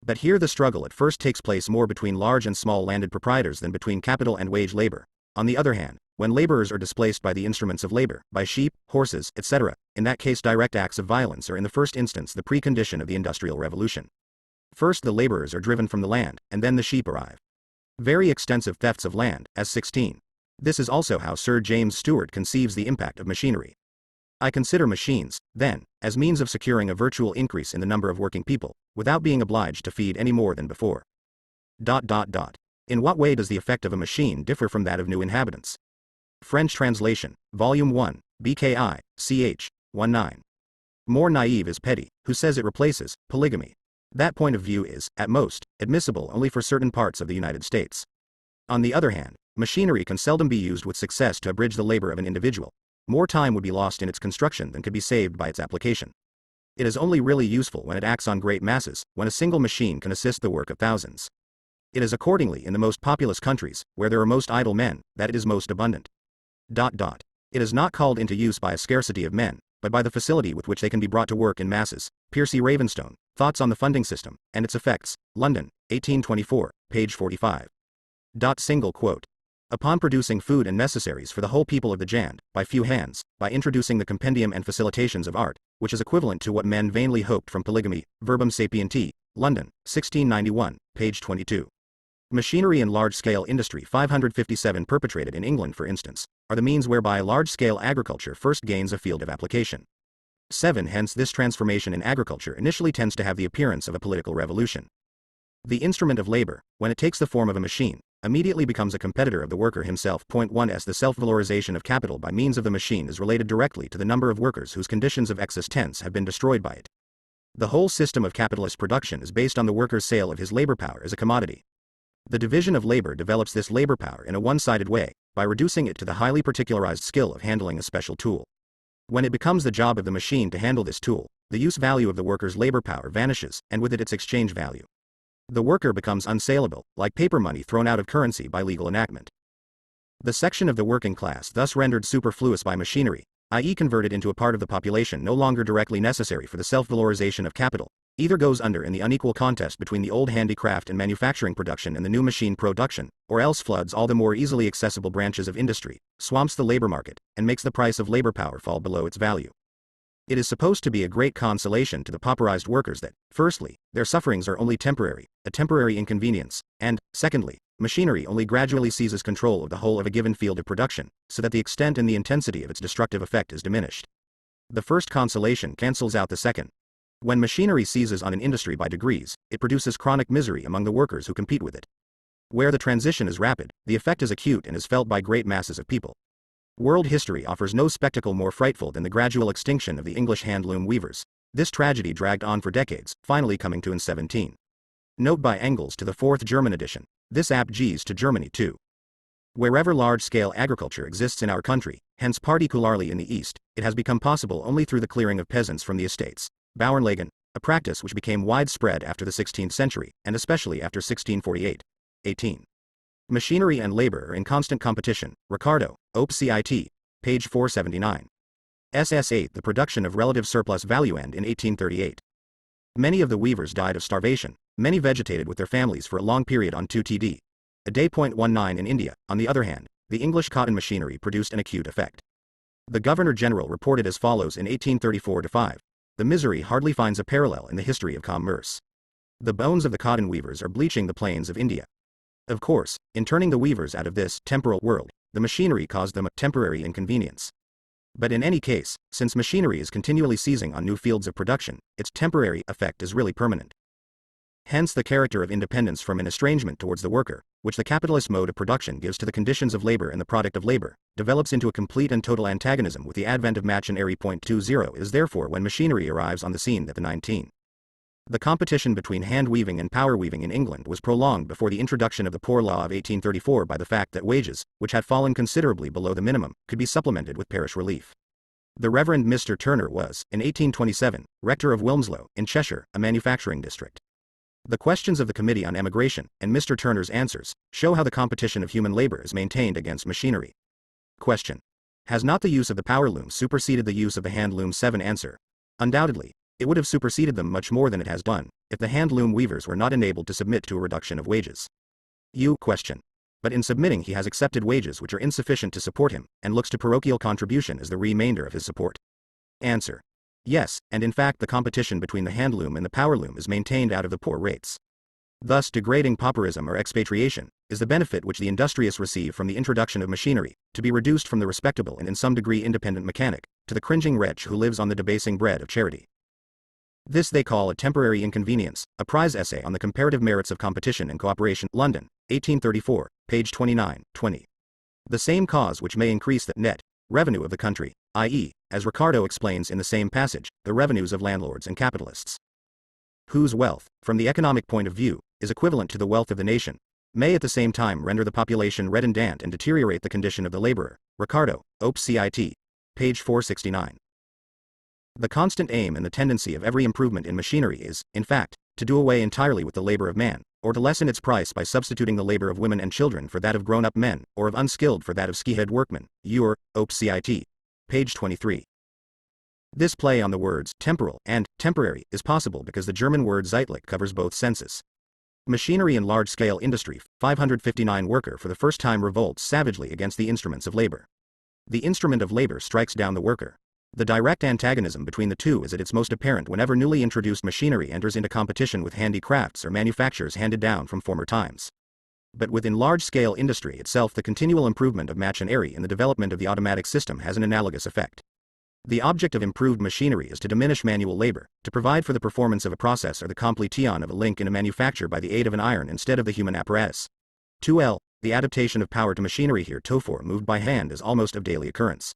But here the struggle at first takes place more between large and small landed proprietors than between capital and wage labor. On the other hand, when laborers are displaced by the instruments of labor, by sheep, horses, etc., in that case direct acts of violence are in the first instance the precondition of the Industrial Revolution. First the laborers are driven from the land, and then the sheep arrive. Very extensive thefts of land, as 16. This is also how Sir James Stewart conceives the impact of machinery. I consider machines, then, as means of securing a virtual increase in the number of working people, without being obliged to feed any more than before. In what way does the effect of a machine differ from that of new inhabitants? French translation, Volume 1, BKI, ch. 19. More naive is Petty, who says it replaces polygamy. That point of view is, at most, admissible only for certain parts of the United States. On the other hand, machinery can seldom be used with success to abridge the labor of an individual. More time would be lost in its construction than could be saved by its application. It is only really useful when it acts on great masses, when a single machine can assist the work of thousands. It is accordingly in the most populous countries, where there are most idle men, that it is most abundant. It is not called into use by a scarcity of men, but by the facility with which they can be brought to work in masses. Piercy Ravenstone, Thoughts on the Funding System, and its Effects, London, 1824, page 45. Single quote. Upon producing food and necessaries for the whole people of the Jand, by few hands, by introducing the compendium and facilitations of art, which is equivalent to what men vainly hoped from polygamy, Verbum Sapienti, London, 1691, page 22. Machinery and large-scale industry 557 perpetrated in England for instance, are the means whereby large-scale agriculture first gains a field of application. 7 Hence this transformation in agriculture initially tends to have the appearance of a political revolution. The instrument of labor, when it takes the form of a machine, immediately becomes a competitor of the worker himself. 1 As the self-valorization of capital by means of the machine is related directly to the number of workers whose conditions of existence have been destroyed by it. The whole system of capitalist production is based on the worker's sale of his labor power as a commodity. The division of labor develops this labor power in a one-sided way, by reducing it to the highly particularized skill of handling a special tool. When it becomes the job of the machine to handle this tool, the use value of the worker's labor power vanishes, and with it its exchange value. The worker becomes unsaleable, like paper money thrown out of currency by legal enactment. The section of the working class thus rendered superfluous by machinery, i.e. converted into a part of the population no longer directly necessary for the self-valorization of capital, Either goes under in the unequal contest between the old handicraft and manufacturing production and the new machine production, or else floods all the more easily accessible branches of industry, swamps the labor market, and makes the price of labor power fall below its value. It is supposed to be a great consolation to the pauperized workers that, firstly, their sufferings are only temporary, a temporary inconvenience, and, secondly, machinery only gradually seizes control of the whole of a given field of production, so that the extent and the intensity of its destructive effect is diminished. The first consolation cancels out the second. When machinery seizes on an industry by degrees, it produces chronic misery among the workers who compete with it. Where the transition is rapid, the effect is acute and is felt by great masses of people. World history offers no spectacle more frightful than the gradual extinction of the English handloom weavers. This tragedy dragged on for decades, finally coming to in 17. Note by Engels to the 4th German edition. This applies to Germany too. Wherever large-scale agriculture exists in our country, hence particularly in the East, it has become possible only through the clearing of peasants from the estates. Bauernlegen, a practice which became widespread after the 16th century, and especially after 1648. 18. Machinery and labor are in constant competition. Ricardo, Op. Cit. Page 479. SS8 The production of relative surplus value end in 1838. Many of the weavers died of starvation, many vegetated with their families for a long period on 2 a day. 19 in India, on the other hand, the English cotton machinery produced an acute effect. The Governor-General reported as follows in 1834-5. The misery hardly finds a parallel in the history of commerce. The bones of the cotton weavers are bleaching the plains of India. Of course, in turning the weavers out of this temporal world, the machinery caused them a temporary inconvenience. But in any case, since machinery is continually seizing on new fields of production, its temporary effect is really permanent. Hence the character of independence from an estrangement towards the worker, which the capitalist mode of production gives to the conditions of labor and the product of labor, develops into a complete and total antagonism with the advent of machinery. 20 is therefore when machinery arrives on the scene that the 19. The competition between hand weaving and power weaving in England was prolonged before the introduction of the Poor Law of 1834 by the fact that wages, which had fallen considerably below the minimum, could be supplemented with parish relief. The Reverend Mr. Turner was, in 1827, rector of Wilmslow, in Cheshire, a manufacturing district. The questions of the Committee on Emigration, and Mr. Turner's answers, show how the competition of human labor is maintained against machinery. Question. Has not the use of the power loom superseded the use of the hand loom? 7 Answer. Undoubtedly, it would have superseded them much more than it has done, if the hand loom weavers were not enabled to submit to a reduction of wages. Question. But in submitting he has accepted wages which are insufficient to support him, and looks to parochial contribution as the remainder of his support. Answer. Yes, and in fact the competition between the hand loom and the power loom is maintained out of the poor rates. Thus degrading pauperism or expatriation is the benefit which the industrious receive from the introduction of machinery, to be reduced from the respectable and in some degree independent mechanic, to the cringing wretch who lives on the debasing bread of charity. This they call a temporary inconvenience. A prize essay on the comparative merits of competition and cooperation. London, 1834, page 29, 20. The same cause which may increase the net revenue of the country, i.e., as Ricardo explains in the same passage, the revenues of landlords and capitalists, whose wealth, from the economic point of view, is equivalent to the wealth of the nation, may at the same time render the population redundant and deteriorate the condition of the laborer. Ricardo, Op. Cit. Page 469. The constant aim and the tendency of every improvement in machinery is, in fact, to do away entirely with the labor of man, or to lessen its price by substituting the labor of women and children for that of grown-up men, or of unskilled for that of ski-head workmen. Ure, Op. Cit. Page 23. This play on the words temporal and temporary is possible because the German word zeitlich covers both senses. Machinery and large-scale industry. 559 Worker for the first time revolts savagely against the instruments of labor. The instrument of labor strikes down the worker. The direct antagonism between the two is at its most apparent whenever newly introduced machinery enters into competition with handicrafts or manufactures handed down from former times. But within large-scale industry itself the continual improvement of machinery and the development of the automatic system has an analogous effect. The object of improved machinery is to diminish manual labor, to provide for the performance of a process or the completion of a link in a manufacture by the aid of an iron instead of the human apparatus. 2L. The adaptation of power to machinery here therefore moved by hand is almost of daily occurrence.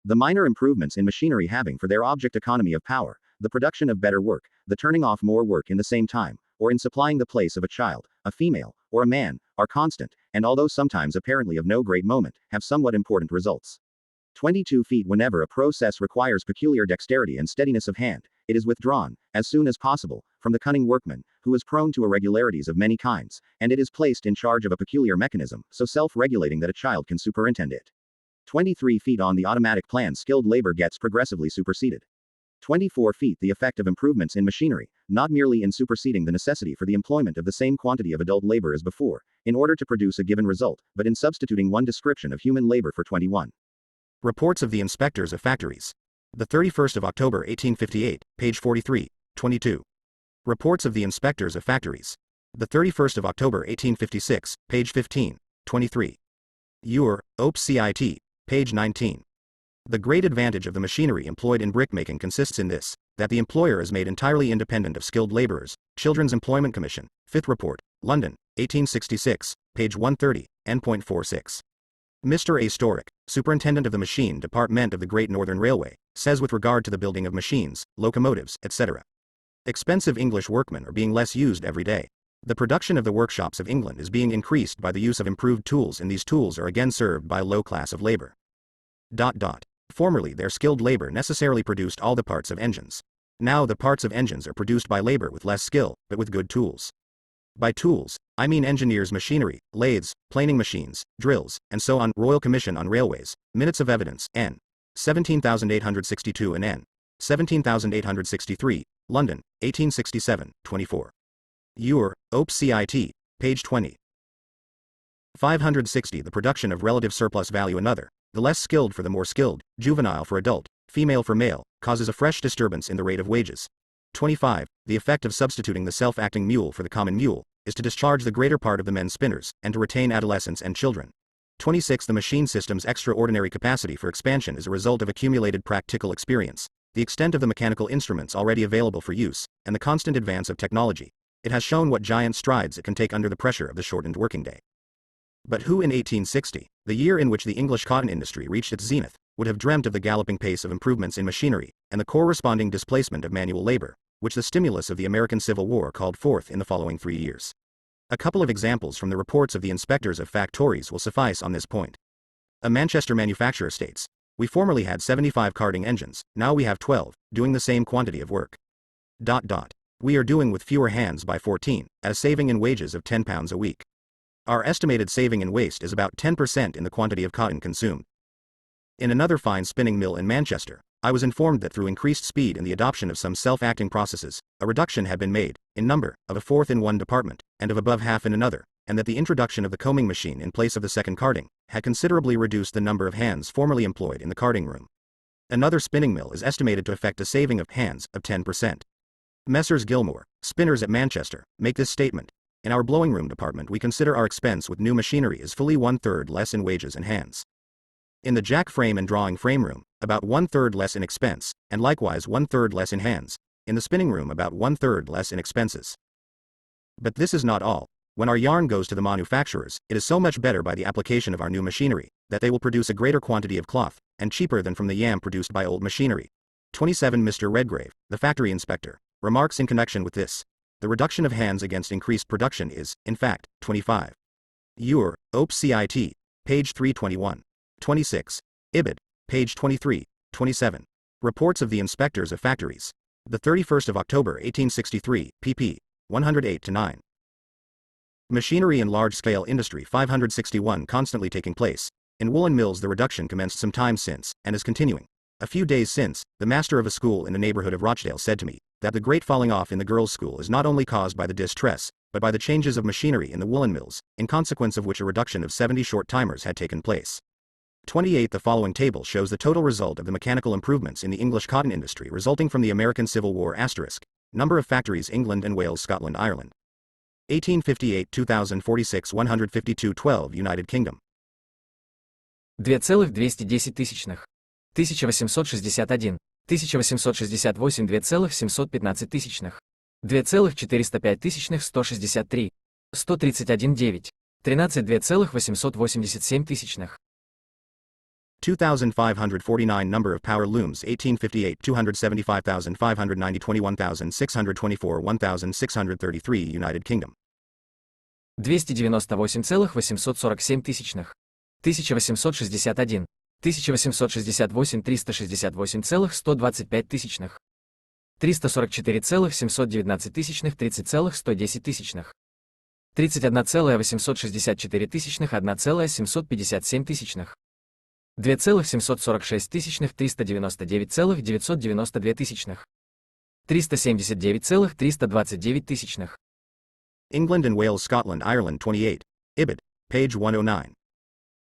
The minor improvements in machinery having for their object economy of power, the production of better work, the turning off more work in the same time, or in supplying the place of a child, a female, or a man, are constant, and although sometimes apparently of no great moment, have somewhat important results. 22 feet. Whenever a process requires peculiar dexterity and steadiness of hand, it is withdrawn, as soon as possible, from the cunning workman, who is prone to irregularities of many kinds, and it is placed in charge of a peculiar mechanism, so self-regulating that a child can superintend it. 23 feet. On the automatic plan skilled labor gets progressively superseded. 24 feet. The effect of improvements in machinery, not merely in superseding the necessity for the employment of the same quantity of adult labor as before, in order to produce a given result, but in substituting one description of human labor for 21. Reports of the Inspectors of Factories. The 31st of October 1858, page 43, 22. Reports of the Inspectors of Factories. The 31st of October 1856, page 15, 23. Ure, Op. Cit. Page 19. The great advantage of the machinery employed in brickmaking consists in this, that the employer is made entirely independent of skilled laborers. Children's Employment Commission, 5th Report, London, 1866, page 130, n.46. Mr. A. Storick, Superintendent of the Machine Department of the Great Northern Railway, says with regard to the building of machines, locomotives, etc. Expensive English workmen are being less used every day. The production of the workshops of England is being increased by the use of improved tools, and these tools are again served by a low class of labor. Formerly their skilled labor necessarily produced all the parts of engines. Now the parts of engines are produced by labor with less skill, but with good tools. By tools, I mean engineers' machinery, lathes, planing machines, drills, and so on. Royal Commission on Railways, Minutes of Evidence, N. 17,862 and N. 17,863, London, 1867, 24. Ure, Op. Cit. Page 20. 560. The production of relative surplus value. Another, the less skilled for the more skilled, juvenile for adult, female for male, causes a fresh disturbance in the rate of wages. 25. The effect of substituting the self-acting mule for the common mule, is to discharge the greater part of the men spinners, and to retain adolescents and children. 26. The machine system's extraordinary capacity for expansion is a result of accumulated practical experience, the extent of the mechanical instruments already available for use, and the constant advance of technology. It has shown what giant strides it can take under the pressure of the shortened working day. But who in 1860, the year in which the English cotton industry reached its zenith, would have dreamt of the galloping pace of improvements in machinery, and the corresponding displacement of manual labor, which the stimulus of the American Civil War called forth in the following 3 years? A couple of examples from the reports of the Inspectors of Factories will suffice on this point. A Manchester manufacturer states, "We formerly had 75 carding engines, now we have 12, doing the same quantity of work. We are doing with fewer hands by 14, at a saving in wages of £10 a week. Our estimated saving in waste is about 10% in the quantity of cotton consumed." In another fine spinning mill in Manchester, I was informed that through increased speed and the adoption of some self-acting processes, a reduction had been made, in number, of a fourth in one department, and of above half in another, and that the introduction of the combing machine in place of the second carding, had considerably reduced the number of hands formerly employed in the carding room. Another spinning mill is estimated to effect a saving of hands of 10%. Messrs. Gilmore, spinners at Manchester, make this statement: "In our blowing room department we consider our expense with new machinery is fully 1/3 less in wages and hands. In the jack frame and drawing frame room, about 1/3 less in expense, and likewise 1/3 less in hands. In the spinning room about 1/3 less in expenses." But this is not all. When our yarn goes to the manufacturers, it is so much better by the application of our new machinery, that they will produce a greater quantity of cloth, and cheaper than from the yarn produced by old machinery. 27. Mr. Redgrave, the factory inspector, remarks in connection with this: "The reduction of hands against increased production is, in fact, 25. Ure, Op. Cit. Page 321. 26. Ibid. Page 23, 27. Reports of the Inspectors of Factories. The 31st of October 1863, pp. 108-9. Machinery and large-scale industry. 561. Constantly taking place. In woolen mills the reduction commenced some time since, and is continuing. A few days since, the master of a school in the neighborhood of Rochdale said to me, that the great falling off in the girls' school is not only caused by the distress, but by the changes of machinery in the woolen mills, in consequence of which a reduction of 70 short-timers had taken place." 28. The following table shows the total result of the mechanical improvements in the English cotton industry resulting from the American Civil War. Number of factories: England and Wales, Scotland, Ireland. 1858, 2046, 152, 12, United Kingdom. 2,210 тысячных. 1861, 1868 2,715 тысячных. 2,405 тысячных 163. 131,9. 13 2,887 тысячных. 2,549 Number of power looms: 1858, 275,590, 21,624, 1,633, United Kingdom. 298,847 тысячных. 1861, 1868 368,125 тысячных. 344,719 тысячных 30,110 тысячных. 31,864 тысячных 1,757 тысячных. 2,746 399,992. 379,329. England and Wales, Scotland, Ireland 28. Ibid. Page 109.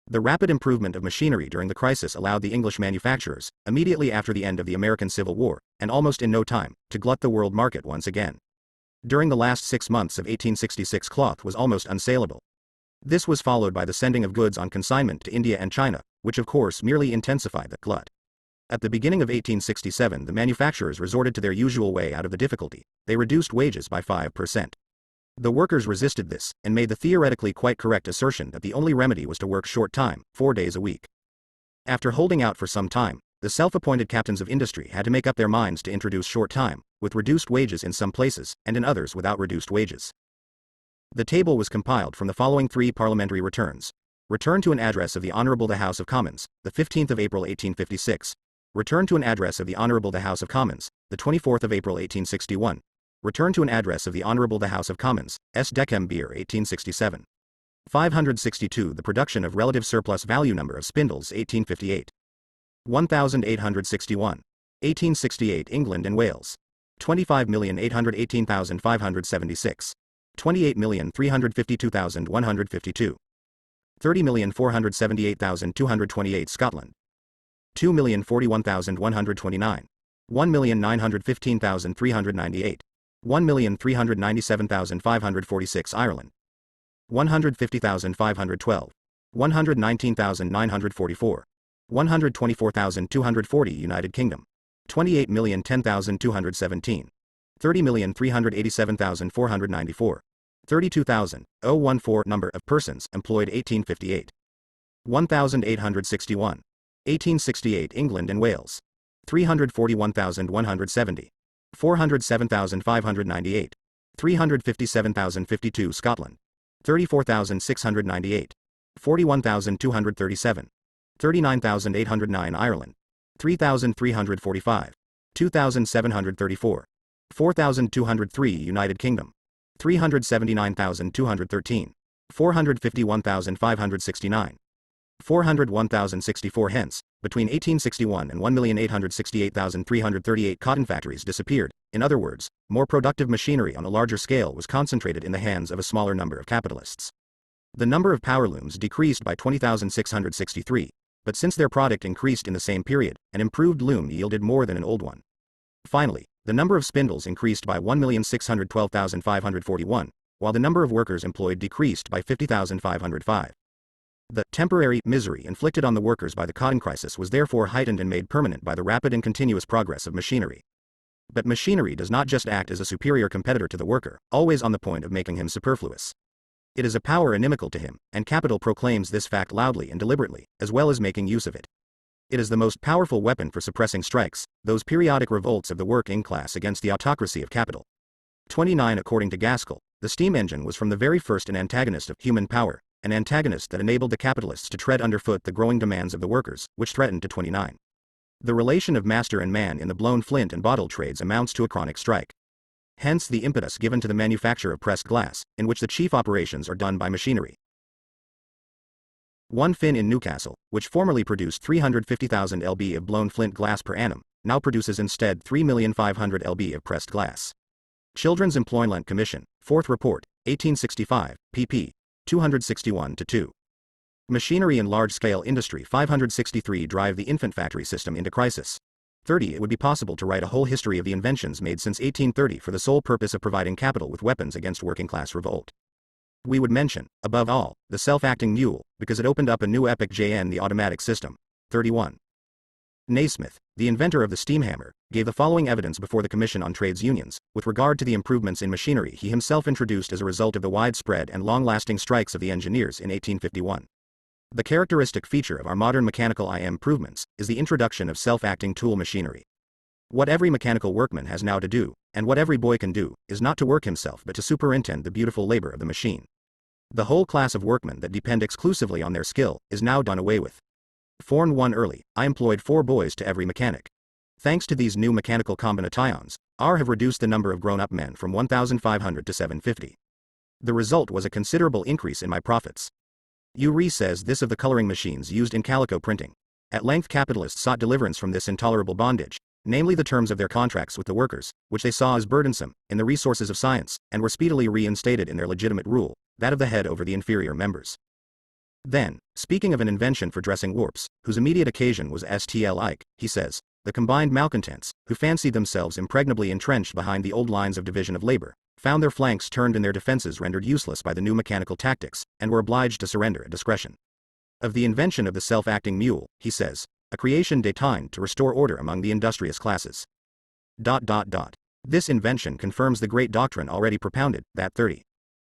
The rapid improvement of machinery during the crisis allowed the English manufacturers, immediately after the end of the American Civil War, and almost in no time, to glut the world market once again. During the last 6 months of 1866, cloth was almost unsaleable. This was followed by the sending of goods on consignment to India and China, which of course merely intensified the glut. At the beginning of 1867, the manufacturers resorted to their usual way out of the difficulty. They reduced wages by 5%. The workers resisted this, and made the theoretically quite correct assertion that the only remedy was to work short time, 4 days a week. After holding out for some time, the self-appointed captains of industry had to make up their minds to introduce short time, with reduced wages in some places, and in others without reduced wages. The table was compiled from the following 3 parliamentary returns. Return to an address of the Honourable the House of Commons, the 15th of April 1856. Return to an address of the Honourable the House of Commons, the 24th of April 1861. Return to an address of the Honourable the House of Commons, S. Decem Beer 1867. 562 The production of relative surplus value number of spindles 1858. 1861. 1868 England and Wales. 25,818,576. 28,352,152. 30,478,228 Scotland. 2,041,129. 1,915,398. 1,397,546 Ireland. 150,512. 119,944. 124,240 United Kingdom. 28,010,217. 30,387,494. 32,014 Number of persons employed 1858. 1,861. 1868 England and Wales. 341,170. 407,598. 357,052 Scotland. 34,698. 41,237. 39,809 Ireland. 3,345. 2,734. 4,203 United Kingdom. 379,213. 451,569. 401,064 Hence, between 1861 and 1,868,338 cotton factories disappeared. In other words, more productive machinery on a larger scale was concentrated in the hands of a smaller number of capitalists. The number of power looms decreased by 20,663, but since their product increased in the same period, an improved loom yielded more than an old one. Finally, the number of spindles increased by 1,612,541, while the number of workers employed decreased by 50,505. The temporary misery inflicted on the workers by the cotton crisis was therefore heightened and made permanent by the rapid and continuous progress of machinery. But machinery does not just act as a superior competitor to the worker, always on the point of making him superfluous. It is a power inimical to him, and capital proclaims this fact loudly and deliberately, as well as making use of it. It is the most powerful weapon for suppressing strikes, those periodic revolts of the working class against the autocracy of capital. 29 According to Gaskell, the steam engine was from the very first an antagonist of human power, an antagonist that enabled the capitalists to tread underfoot the growing demands of the workers, which threatened to 29. The relation of master and man in the blown flint and bottle trades amounts to a chronic strike. Hence the impetus given to the manufacture of pressed glass, in which the chief operations are done by machinery. One Fin in Newcastle, which formerly produced 350,000 lb of blown flint glass per annum, now produces instead 3,500,000 lb of pressed glass. Children's Employment Commission, 4th Report, 1865, pp. 261-2. Machinery and large-scale industry 563 drive the infant factory system into crisis. 30 It would be possible to write a whole history of the inventions made since 1830 for the sole purpose of providing capital with weapons against working-class revolt. We would mention, above all, the self-acting mule, because it opened up a new epoch. The automatic system. 31. Naismith, the inventor of the steam hammer, gave the following evidence before the Commission on Trades Unions, with regard to the improvements in machinery he himself introduced as a result of the widespread and long-lasting strikes of the engineers in 1851. The characteristic feature of our modern mechanical improvements is the introduction of self-acting tool machinery. What every mechanical workman has now to do, and what every boy can do, is not to work himself but to superintend the beautiful labor of the machine. The whole class of workmen that depend exclusively on their skill is now done away with. Form 1 Early, I employed 4 boys to every mechanic. Thanks to these new mechanical combinations, I have reduced the number of grown-up men from 1,500 to 750. The result was a considerable increase in my profits. Urey says this of the coloring machines used in calico printing. At length capitalists sought deliverance from this intolerable bondage, namely the terms of their contracts with the workers, which they saw as burdensome, in the resources of science, and were speedily reinstated in their legitimate rule, that of the head over the inferior members. Then, speaking of an invention for dressing warps, whose immediate occasion was St. Ike, he says, the combined malcontents, who fancied themselves impregnably entrenched behind the old lines of division of labor, found their flanks turned and their defenses rendered useless by the new mechanical tactics, and were obliged to surrender at discretion. Of the invention of the self-acting mule, he says, a creation destined to restore order among the industrious classes. This invention confirms the great doctrine already propounded, that 30.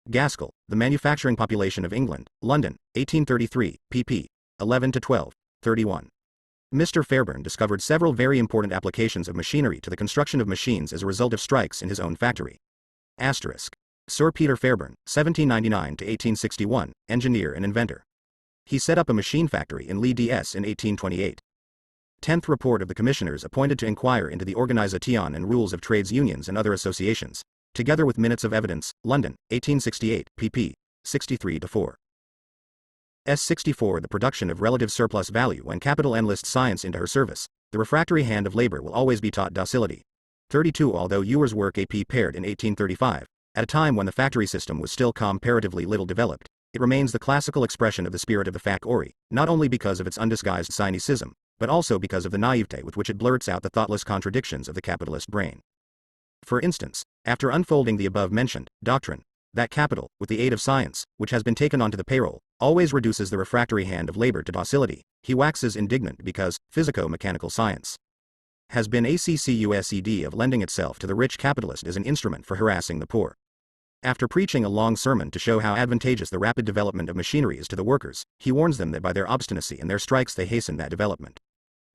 Gaskell, The Manufacturing Population of England, London, 1833, pp. 11-12, 31. Mr. Fairbairn discovered several very important applications of machinery to the construction of machines as a result of strikes in his own factory. Sir Peter Fairbairn, 1799-1861, engineer and inventor. He set up a machine factory in Lee DS in 1828. 10th Report of the Commissioners appointed to inquire into the organisation and rules of trades unions and other associations, together with minutes of evidence, London, 1868, pp. 63-4. S64 The production of relative surplus value when capital enlists science into her service, the refractory hand of labor will always be taught docility. 32 Although Ewer's work AP paired in 1835, at a time when the factory system was still comparatively little developed, it remains the classical expression of the spirit of the factory, not only because of its undisguised cynicism, but also because of the naivete with which it blurts out the thoughtless contradictions of the capitalist brain. For instance, after unfolding the above-mentioned doctrine, that capital, with the aid of science, which has been taken onto the payroll, always reduces the refractory hand of labor to docility, he waxes indignant because physico-mechanical science has been accused of lending itself to the rich capitalist as an instrument for harassing the poor. After preaching a long sermon to show how advantageous the rapid development of machinery is to the workers, he warns them that by their obstinacy and their strikes they hasten that development.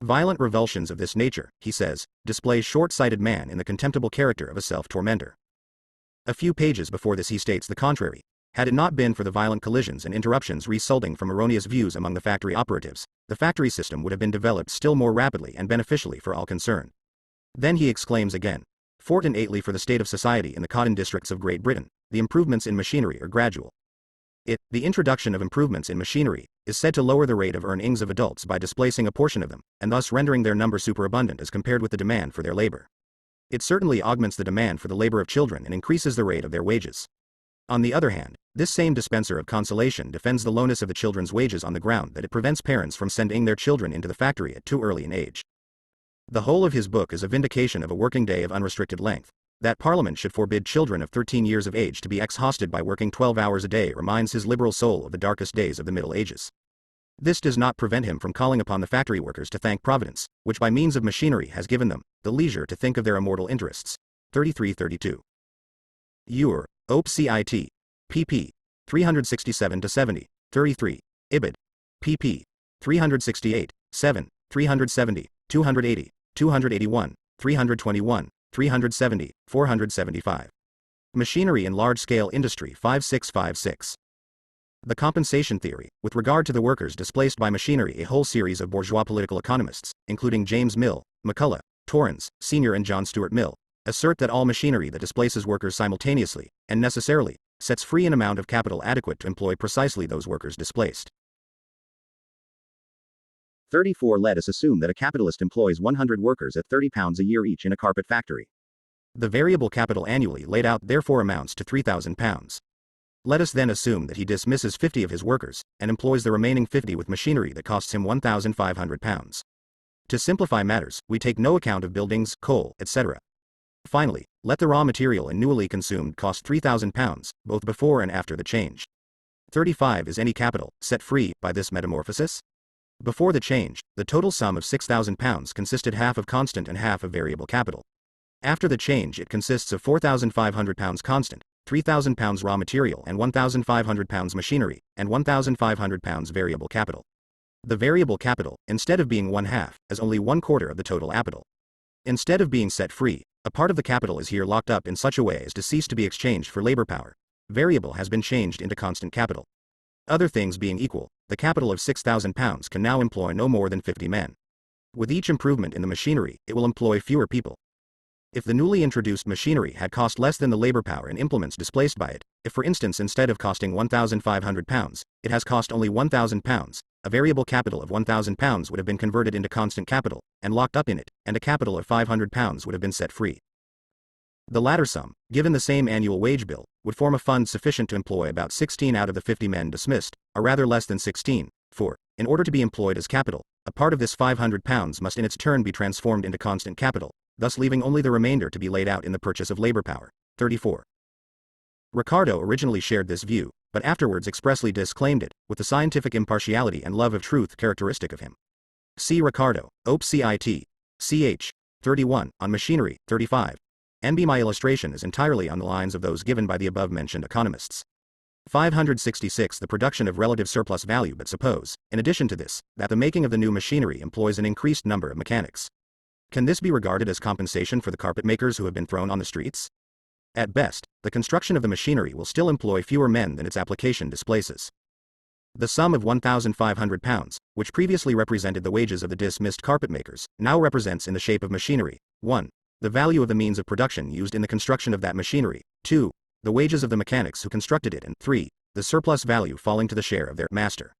Violent revulsions of this nature, he says, display short-sighted man in the contemptible character of a self-tormentor. A few pages before this he states the contrary. Had it not been for the violent collisions and interruptions resulting from erroneous views among the factory operatives, the factory system would have been developed still more rapidly and beneficially for all concerned. Then he exclaims again, fortunately for the state of society in the cotton districts of Great Britain, the improvements in machinery are gradual. The introduction of improvements in machinery, is said to lower the rate of earnings of adults by displacing a portion of them, and thus rendering their number superabundant as compared with the demand for their labor. It certainly augments the demand for the labor of children and increases the rate of their wages. On the other hand, this same dispenser of consolation defends the lowness of the children's wages on the ground that it prevents parents from sending their children into the factory at too early an age. The whole of his book is a vindication of a working day of unrestricted length. That Parliament should forbid children of 13 years of age to be exhausted by working 12 hours a day reminds his liberal soul of the darkest days of the Middle Ages. This does not prevent him from calling upon the factory workers to thank Providence, which by means of machinery has given them the leisure to think of their immortal interests. 33-32. Ewer, Op. Cit. pp. 367-70, 33. Ibid. pp. 368, 7, 370, 280, 281, 321, 370, 475. Machinery in Large-Scale Industry 5656. The Compensation Theory, with regard to the workers displaced by machinery. A whole series of bourgeois political economists, including James Mill, McCulloch, Torrens, Sr. and John Stuart Mill, assert that all machinery that displaces workers simultaneously, and necessarily, sets free an amount of capital adequate to employ precisely those workers displaced. 34 Let us assume that a capitalist employs 100 workers at £30 a year each in a carpet factory. The variable capital annually laid out therefore amounts to £3,000. Let us then assume that he dismisses 50 of his workers, and employs the remaining 50 with machinery that costs him £1,500. To simplify matters, we take no account of buildings, coal, etc. Finally, let the raw material and newly consumed cost £3,000, both before and after the change. 35 Is any capital set free by this metamorphosis? Before the change, the total sum of £6,000 consisted half of constant and half of variable capital. After the change it consists of £4,500 constant, £3,000 raw material and £1,500 machinery, and £1,500 variable capital. The variable capital, instead of being one half, is only 1/4 of the total capital. Instead of being set free, a part of the capital is here locked up in such a way as to cease to be exchanged for labor power. Variable has been changed into constant capital. Other things being equal, the capital of £6,000 can now employ no more than 50 men. With each improvement in the machinery, it will employ fewer people. If the newly introduced machinery had cost less than the labor power and implements displaced by it, if for instance instead of costing £1,500, it has cost only £1,000, a variable capital of £1,000 would have been converted into constant capital, and locked up in it, and a capital of £500 would have been set free. The latter sum, given the same annual wage bill, would form a fund sufficient to employ about 16 out of the 50 men dismissed, or rather less than 16, for, in order to be employed as capital, a part of this £500 must in its turn be transformed into constant capital, thus leaving only the remainder to be laid out in the purchase of labor power. 34. Ricardo originally shared this view, but afterwards expressly disclaimed it, with the scientific impartiality and love of truth characteristic of him. See Ricardo, Op. Cit. Ch. 31, on machinery, 35. NB. My illustration is entirely on the lines of those given by the above-mentioned economists. 566. The production of relative surplus value. But suppose, in addition to this, that the making of the new machinery employs an increased number of mechanics. Can this be regarded as compensation for the carpet makers who have been thrown on the streets? At best, the construction of the machinery will still employ fewer men than its application displaces. The sum of £1,500, which previously represented the wages of the dismissed carpet makers, now represents in the shape of machinery, 1. The value of the means of production used in the construction of that machinery, 2. The wages of the mechanics who constructed it, and 3. The surplus value falling to the share of their master.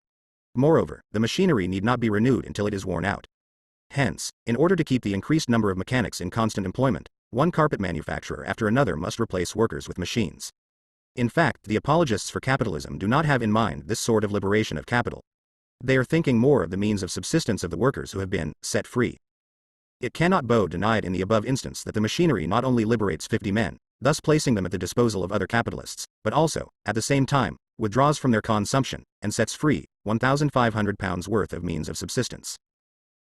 Moreover, the machinery need not be renewed until it is worn out. Hence, in order to keep the increased number of mechanics in constant employment, one carpet manufacturer after another must replace workers with machines. In fact, the apologists for capitalism do not have in mind this sort of liberation of capital. They are thinking more of the means of subsistence of the workers who have been set free. It cannot be denied in the above instance that the machinery not only liberates 50 men, thus placing them at the disposal of other capitalists, but also, at the same time, withdraws from their consumption, and sets free, £1,500 worth of means of subsistence.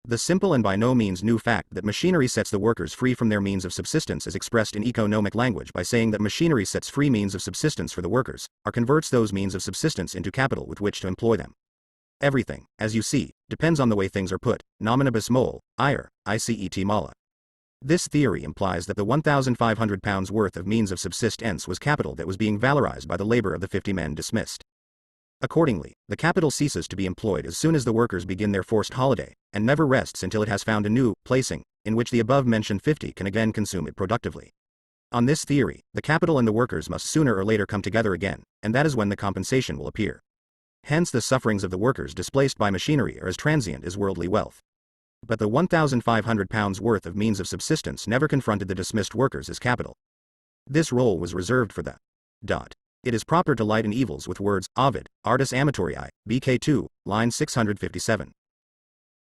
The simple and by no means new fact that machinery sets the workers free from their means of subsistence is expressed in economic language by saying that machinery sets free means of subsistence for the workers, or converts those means of subsistence into capital with which to employ them. Everything, as you see, depends on the way things are put, nominibus mole, ire, icet mala. This theory implies that the £1,500 worth of means of subsistence was capital that was being valorized by the labor of the 50 men dismissed. Accordingly, the capital ceases to be employed as soon as the workers begin their forced holiday, and never rests until it has found a new placing, in which the above-mentioned 50 can again consume it productively. On this theory, the capital and the workers must sooner or later come together again, and that is when the compensation will appear. Hence the sufferings of the workers displaced by machinery are as transient as worldly wealth. But the £1,500 worth of means of subsistence never confronted the dismissed workers as capital. This role was reserved for the It is proper to lighten evils with words. Ovid, Artis Amatorii, BK2, line 657.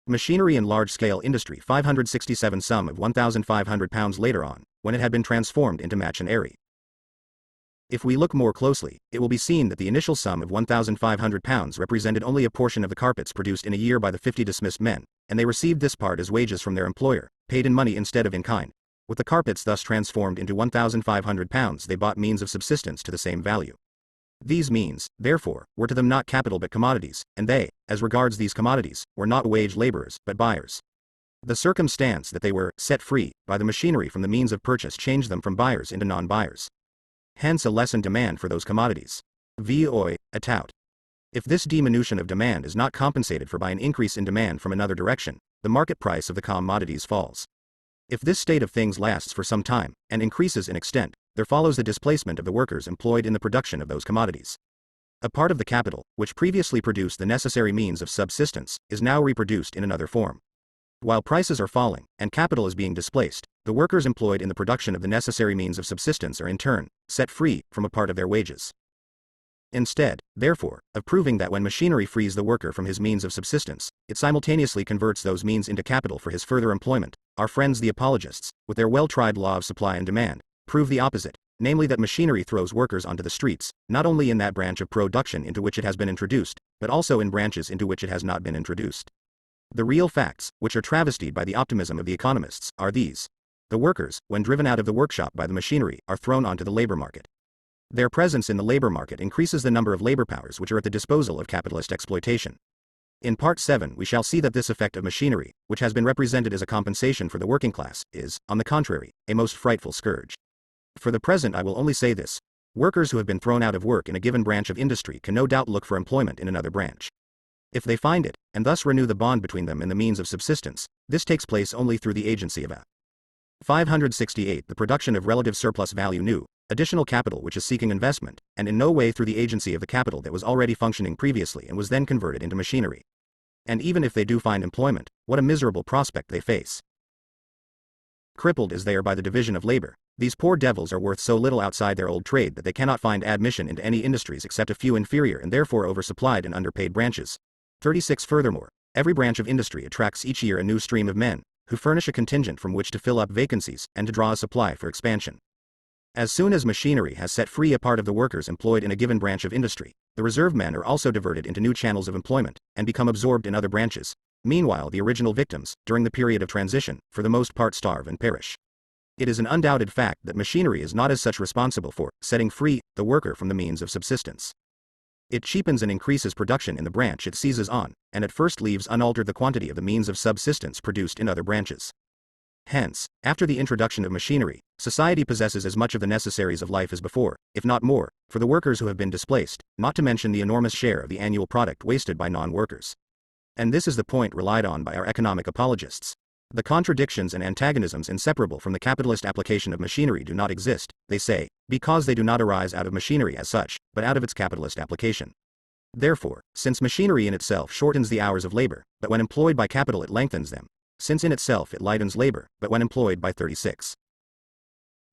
Machinery and large-scale industry 567 sum of £1,500 later on, when it had been transformed into machinery. If we look more closely, it will be seen that the initial sum of £1,500 represented only a portion of the carpets produced in a year by the 50 dismissed men, and they received this part as wages from their employer, paid in money instead of in kind. With the carpets thus transformed into £1,500, they bought means of subsistence to the same value. These means, therefore, were to them not capital but commodities, and they, as regards these commodities, were not wage laborers but buyers. The circumstance that they were set free by the machinery from the means of purchase changed them from buyers into non-buyers. Hence a lessened demand for those commodities. Voi, atout. If this diminution of demand is not compensated for by an increase in demand from another direction, the market price of the commodities falls. If this state of things lasts for some time, and increases in extent, there follows the displacement of the workers employed in the production of those commodities. A part of the capital, which previously produced the necessary means of subsistence, is now reproduced in another form. While prices are falling, and capital is being displaced, the workers employed in the production of the necessary means of subsistence are in turn set free from a part of their wages. Instead, therefore, of proving that when machinery frees the worker from his means of subsistence, it simultaneously converts those means into capital for his further employment, our friends the apologists, with their well-tried law of supply and demand, prove the opposite, namely that machinery throws workers onto the streets, not only in that branch of production into which it has been introduced, but also in branches into which it has not been introduced. The real facts, which are travestied by the optimism of the economists, are these. The workers, when driven out of the workshop by the machinery, are thrown onto the labor market. Their presence in the labor market increases the number of labor powers which are at the disposal of capitalist exploitation. In Part 7 we shall see that this effect of machinery, which has been represented as a compensation for the working class, is, on the contrary, a most frightful scourge. For the present I will only say this. Workers who have been thrown out of work in a given branch of industry can no doubt look for employment in another branch. If they find it, and thus renew the bond between them and the means of subsistence, this takes place only through the agency of a 568 the production of relative surplus value new, additional capital which is seeking investment, and in no way through the agency of the capital that was already functioning previously and was then converted into machinery. And even if they do find employment, what a miserable prospect they face. Crippled as they are by the division of labor, these poor devils are worth so little outside their old trade that they cannot find admission into any industries except a few inferior and therefore oversupplied and underpaid branches. 36. Furthermore, every branch of industry attracts each year a new stream of men, who furnish a contingent from which to fill up vacancies and to draw a supply for expansion. As soon as machinery has set free a part of the workers employed in a given branch of industry, the reserve men are also diverted into new channels of employment, and become absorbed in other branches. Meanwhile, the original victims, during the period of transition, for the most part starve and perish. It is an undoubted fact that machinery is not as such responsible for setting free the worker from the means of subsistence. It cheapens and increases production in the branch it seizes on, and at first leaves unaltered the quantity of the means of subsistence produced in other branches. Hence, after the introduction of machinery, society possesses as much of the necessaries of life as before, if not more, for the workers who have been displaced, not to mention the enormous share of the annual product wasted by non-workers. And this is the point relied on by our economic apologists. The contradictions and antagonisms inseparable from the capitalist application of machinery do not exist, they say, because they do not arise out of machinery as such, but out of its capitalist application. Therefore, since machinery in itself shortens the hours of labor, but when employed by capital it lengthens them, since in itself it lightens labor, but when employed by 36.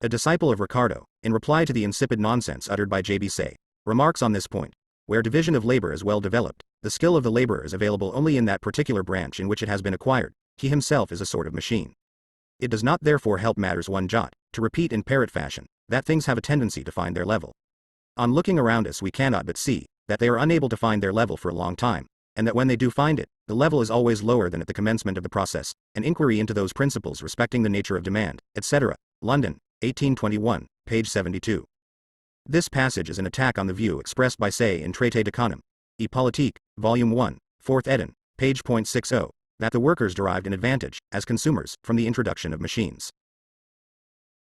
A disciple of Ricardo, in reply to the insipid nonsense uttered by J.B. Say, remarks on this point, where division of labor is well developed, the skill of the laborer is available only in that particular branch in which it has been acquired. He himself is a sort of machine. It does not therefore help matters one jot, to repeat in parrot fashion, that things have a tendency to find their level. On looking around us we cannot but see, that they are unable to find their level for a long time, and that when they do find it, the level is always lower than at the commencement of the process. An inquiry into those principles respecting the nature of demand, etc. London, 1821, page 72. This passage is an attack on the view expressed by Say in Traité d'économie et politique, volume 1, 4th eden, page .60, that the workers derived an advantage, as consumers, from the introduction of machines.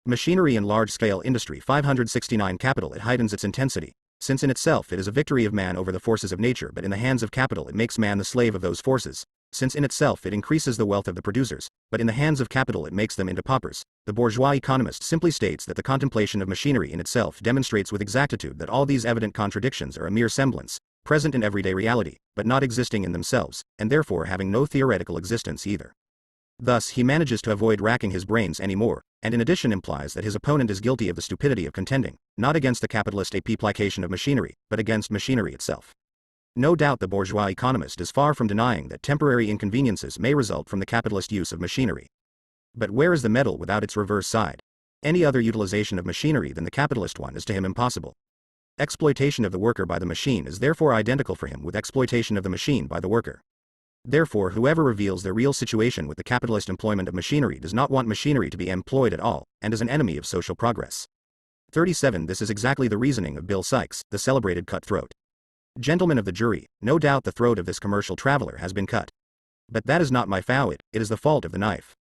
Machinery in large-scale industry 569 Capital. It heightens its intensity, since in itself it is a victory of man over the forces of nature, but in the hands of capital it makes man the slave of those forces, since in itself it increases the wealth of the producers, but in the hands of capital it makes them into paupers. The bourgeois economist simply states that the contemplation of machinery in itself demonstrates with exactitude that all these evident contradictions are a mere semblance, present in everyday reality, but not existing in themselves, and therefore having no theoretical existence either. Thus he manages to avoid racking his brains any more, and in addition implies that his opponent is guilty of the stupidity of contending, not against the capitalist application of machinery, but against machinery itself. No doubt the bourgeois economist is far from denying that temporary inconveniences may result from the capitalist use of machinery. But where is the medal without its reverse side? Any other utilization of machinery than the capitalist one is to him impossible. Exploitation of the worker by the machine is therefore identical for him with exploitation of the machine by the worker. Therefore, whoever reveals their real situation with the capitalist employment of machinery does not want machinery to be employed at all, and is an enemy of social progress. 37. This is exactly the reasoning of Bill Sikes, the celebrated cutthroat. Gentlemen of the jury, no doubt the throat of this commercial traveler has been cut. But that is not my fault, it is the fault of the knife.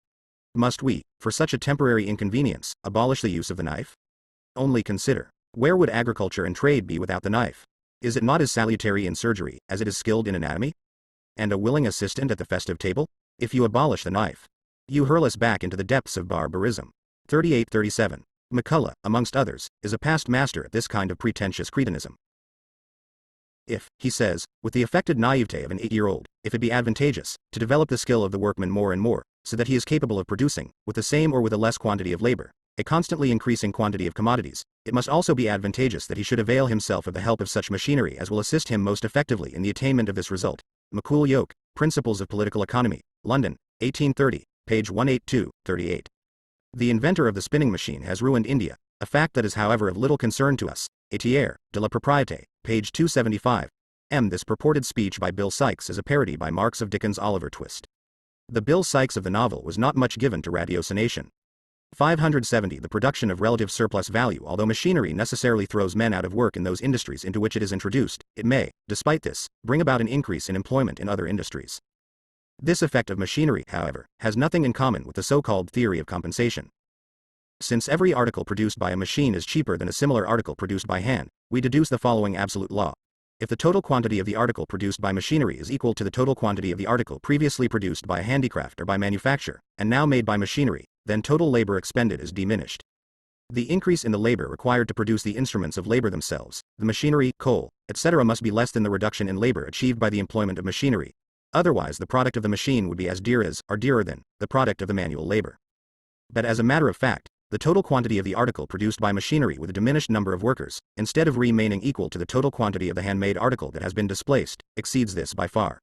Must we, for such a temporary inconvenience, abolish the use of the knife? Only consider, where would agriculture and trade be without the knife? Is it not as salutary in surgery as it is skilled in anatomy? And a willing assistant at the festive table? If you abolish the knife, you hurl us back into the depths of barbarism. 38-37. McCullough, amongst others, is a past master at this kind of pretentious cretinism. If, he says, with the affected naivete of an 8-year-old, if it be advantageous, to develop the skill of the workman more and more, so that he is capable of producing, with the same or with a less quantity of labor, a constantly increasing quantity of commodities, it must also be advantageous that he should avail himself of the help of such machinery as will assist him most effectively in the attainment of this result. McCool-Yoke, Principles of Political Economy, London, 1830, page 182-38. The inventor of the spinning machine has ruined India, a fact that is however of little concern to us. Etier, de la Propriété, page 275. This purported speech by Bill Sikes is a parody by Marx of Dickens' Oliver Twist. The Bill Sikes of the novel was not much given to ratiocination. 570. The production of relative surplus value. Although machinery necessarily throws men out of work in those industries into which it is introduced, it may, despite this, bring about an increase in employment in other industries. This effect of machinery, however, has nothing in common with the so-called theory of compensation. Since every article produced by a machine is cheaper than a similar article produced by hand, we deduce the following absolute law. If the total quantity of the article produced by machinery is equal to the total quantity of the article previously produced by handicraft or by manufacture, and now made by machinery, then total labor expended is diminished. The increase in the labor required to produce the instruments of labor themselves, the machinery, coal, etc. must be less than the reduction in labor achieved by the employment of machinery. Otherwise, the product of the machine would be as dear as, or dearer than, the product of the manual labor. But as a matter of fact, the total quantity of the article produced by machinery with a diminished number of workers, instead of remaining equal to the total quantity of the handmade article that has been displaced, exceeds this by far.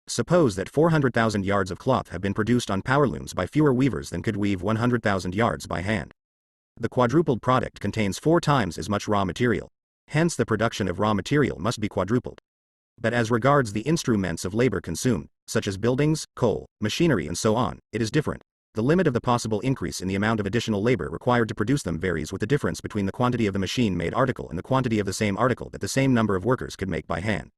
Suppose that 400,000 yards of cloth have been produced on power looms by fewer weavers than could weave 100,000 yards by hand. The quadrupled product contains 4 times as much raw material. Hence the production of raw material must be quadrupled. But as regards the instruments of labor consumed, such as buildings, coal, machinery and so on, it is different. The limit of the possible increase in the amount of additional labor required to produce them varies with the difference between the quantity of the machine-made article and the quantity of the same article that the same number of workers could make by hand.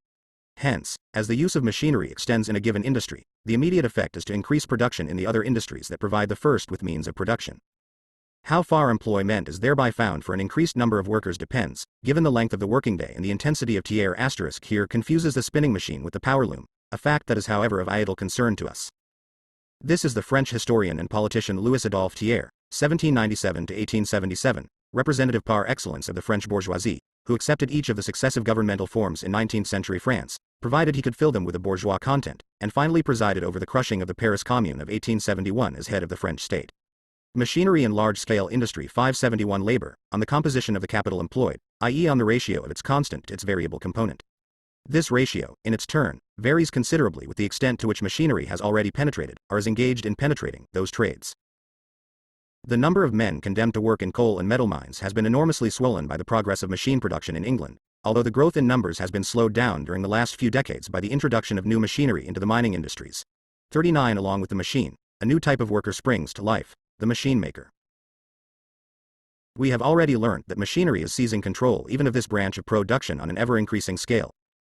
Hence, as the use of machinery extends in a given industry, the immediate effect is to increase production in the other industries that provide the first with means of production. How far employment is thereby found for an increased number of workers depends, given the length of the working day and the intensity of TR** here confuses the spinning machine with the power loom, a fact that is however of idle concern to us. This is the French historian and politician Louis Adolphe Thiers, 1797 to 1877, representative par excellence of the French bourgeoisie, who accepted each of the successive governmental forms in 19th century France, provided he could fill them with a bourgeois content, and finally presided over the crushing of the Paris Commune of 1871 as head of the French state. Machinery and large-scale industry 571 labor, on the composition of the capital employed, i.e. on the ratio of its constant to its variable component. This ratio, in its turn, varies considerably with the extent to which machinery has already penetrated, or is engaged in penetrating, those trades. The number of men condemned to work in coal and metal mines has been enormously swollen by the progress of machine production in England, although the growth in numbers has been slowed down during the last few decades by the introduction of new machinery into the mining industries. 39 Along with the machine, a new type of worker springs to life, the machine maker. We have already learnt that machinery is seizing control even of this branch of production on an ever-increasing scale.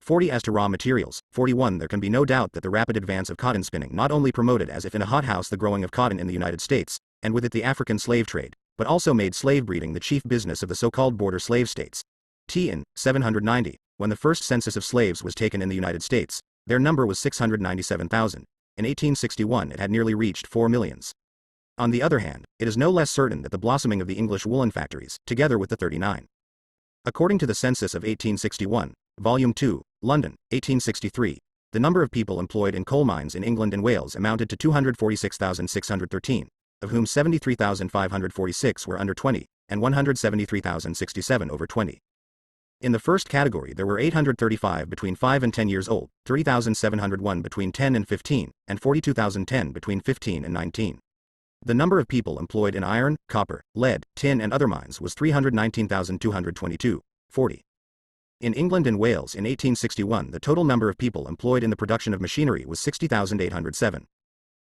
40 As to raw materials, 41 There can be no doubt that the rapid advance of cotton spinning not only promoted as if in a hothouse the growing of cotton in the United States, and with it the African slave trade, but also made slave breeding the chief business of the so-called border slave states. In 790, when the first census of slaves was taken in the United States, their number was 697,000. In 1861 it had nearly reached 4 millions. On the other hand, it is no less certain that the blossoming of the English woolen factories, together with the 39. According to the census of 1861, Volume 2, London, 1863, the number of people employed in coal mines in England and Wales amounted to 246,613, of whom 73,546 were under 20, and 173,067 over 20. In the first category there were 835 between 5 and 10 years old, 30,701 between 10 and 15, and 42,010 between 15 and 19. The number of people employed in iron, copper, lead, tin and other mines was 319,222, 40. In England and Wales in 1861 the total number of people employed in the production of machinery was 60,807.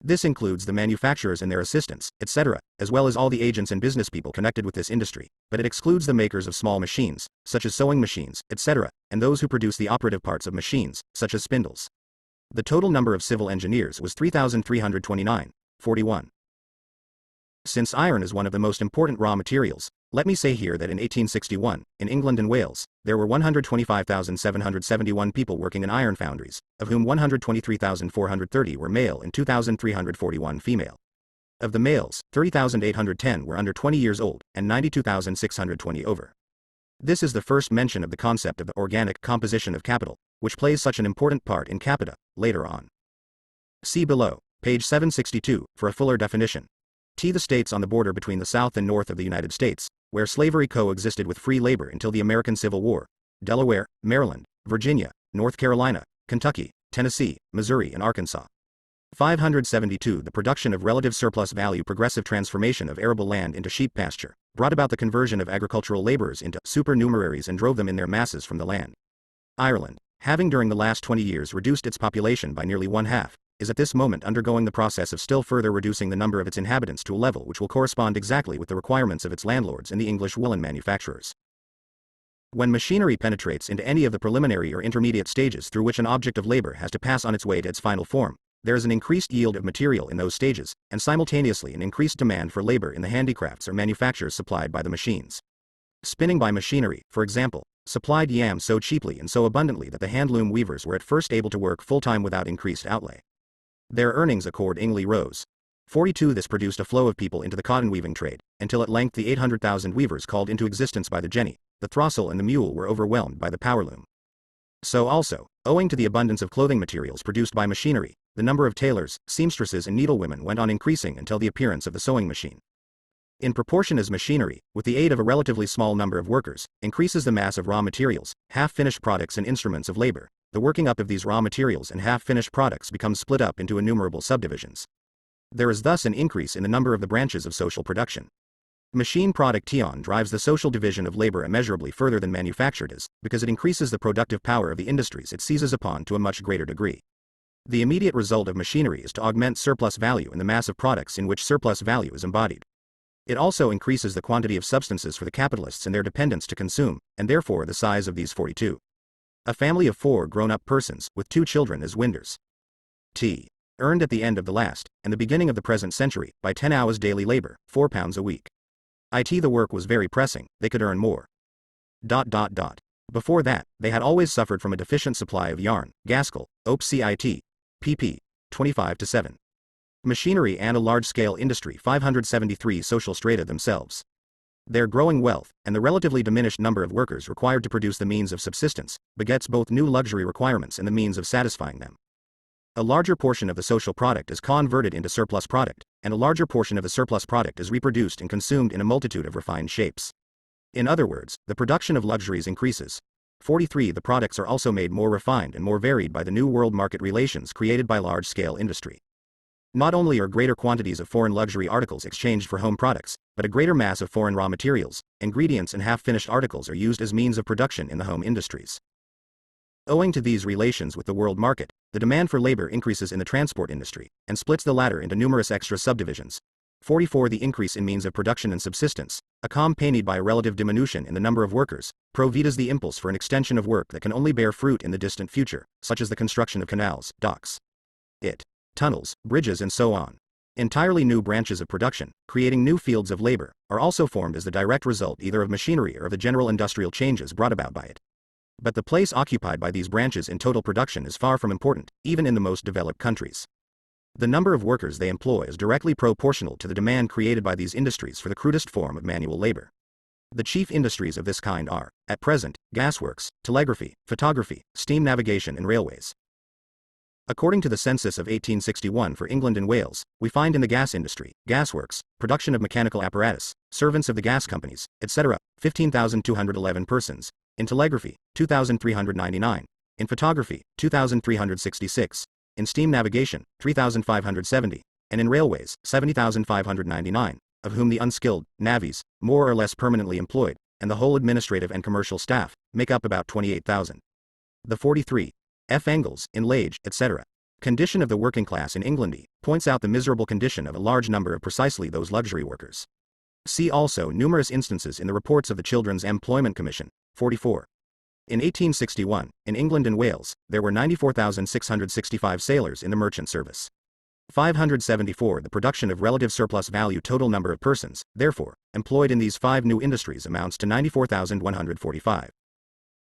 This includes the manufacturers and their assistants, etc., as well as all the agents and business people connected with this industry, but it excludes the makers of small machines, such as sewing machines, etc., and those who produce the operative parts of machines, such as spindles. The total number of civil engineers was 3,329, 41. Since iron is one of the most important raw materials, let me say here that in 1861, in England and Wales, there were 125,771 people working in iron foundries, of whom 123,430 were male and 2,341 female. Of the males, 30,810 were under 20 years old, and 92,620 over. This is the first mention of the concept of the organic composition of capital, which plays such an important part in capita, later on. See below, page 762, for a fuller definition. The states on the border between the South and North of the United States, where slavery coexisted with free labor until the American Civil War: Delaware, Maryland, Virginia, North Carolina, Kentucky, Tennessee, Missouri and Arkansas. 572 The production of relative surplus value progressive transformation of arable land into sheep pasture, brought about the conversion of agricultural laborers into supernumeraries and drove them in their masses from the land. Ireland, having during the last 20 years reduced its population by nearly one-half, is at this moment undergoing the process of still further reducing the number of its inhabitants to a level which will correspond exactly with the requirements of its landlords and the English woolen manufacturers. When machinery penetrates into any of the preliminary or intermediate stages through which an object of labor has to pass on its way to its final form, there is an increased yield of material in those stages, and simultaneously an increased demand for labor in the handicrafts or manufactures supplied by the machines. Spinning by machinery, for example, supplied yams so cheaply and so abundantly that the handloom weavers were at first able to work full-time without increased outlay. Their earnings accordingly rose. 42 This produced a flow of people into the cotton weaving trade, until at length the 800,000 weavers called into existence by the jenny, the throstle and the mule were overwhelmed by the power loom. So also, Owing to the abundance of clothing materials produced by machinery, the number of tailors, seamstresses and needlewomen went on increasing until the appearance of the sewing machine. In proportion as machinery, with the aid of a relatively small number of workers, increases the mass of raw materials, half-finished products and instruments of labor, the working up of these raw materials and half-finished products becomes split up into innumerable subdivisions. There is thus an increase in the number of the branches of social production. Machine production drives the social division of labor immeasurably further than manufactured is, because it increases the productive power of the industries it seizes upon to a much greater degree. The immediate result of machinery is to augment surplus value in the mass of products in which surplus value is embodied. It also increases the quantity of substances for the capitalists and their dependents to consume, and therefore the size of these 42. A family of 4 grown-up persons, with 2 children as winders. Earned at the end of the last, and the beginning of the present century, by 10 hours daily labor, £4 a week. The work was very pressing, they could earn more. Before that, they had always suffered from a deficient supply of yarn. Gaskell, Op. Cit. pp. 25-7. Machinery and a large-scale industry. 573 social strata themselves. Their growing wealth, and the relatively diminished number of workers required to produce the means of subsistence, begets both new luxury requirements and the means of satisfying them. A larger portion of the social product is converted into surplus product, and a larger portion of the surplus product is reproduced and consumed in a multitude of refined shapes. In other words, the production of luxuries increases. 43. The products are also made more refined and more varied by the new world market relations created by large-scale industry. Not only are greater quantities of foreign luxury articles exchanged for home products, but a greater mass of foreign raw materials, ingredients and half-finished articles are used as means of production in the home industries. Owing to these relations with the world market, the demand for labor increases in the transport industry, and splits the latter into numerous extra subdivisions. 44. The increase in means of production and subsistence, accompanied by a relative diminution in the number of workers, provides the impulse for an extension of work that can only bear fruit in the distant future, such as the construction of canals, docks, tunnels, bridges and so on. Entirely new branches of production, creating new fields of labor, are also formed as the direct result either of machinery or of the general industrial changes brought about by it. But the place occupied by these branches in total production is far from important, even in the most developed countries. The number of workers they employ is directly proportional to the demand created by these industries for the crudest form of manual labor. The chief industries of this kind are, at present, gasworks, telegraphy, photography, steam navigation and railways. According to the census of 1861 for England and Wales, we find in the gas industry, gasworks, production of mechanical apparatus, servants of the gas companies, etc., 15,211 persons, in telegraphy, 2,399, in photography, 2,366, in steam navigation, 3,570, and in railways, 70,599, of whom the unskilled, navvies, more or less permanently employed, and the whole administrative and commercial staff, make up about 28,000. The 43. F. Engels, in Lage, etc. Condition of the working class in England points out the miserable condition of a large number of precisely those luxury workers. See also numerous instances in the reports of the Children's Employment Commission, 44. In 1861, in England and Wales, there were 94,665 sailors in the merchant service. 574. The production of relative surplus value. Total number of persons, therefore, employed in these 5 new industries amounts to 94,145.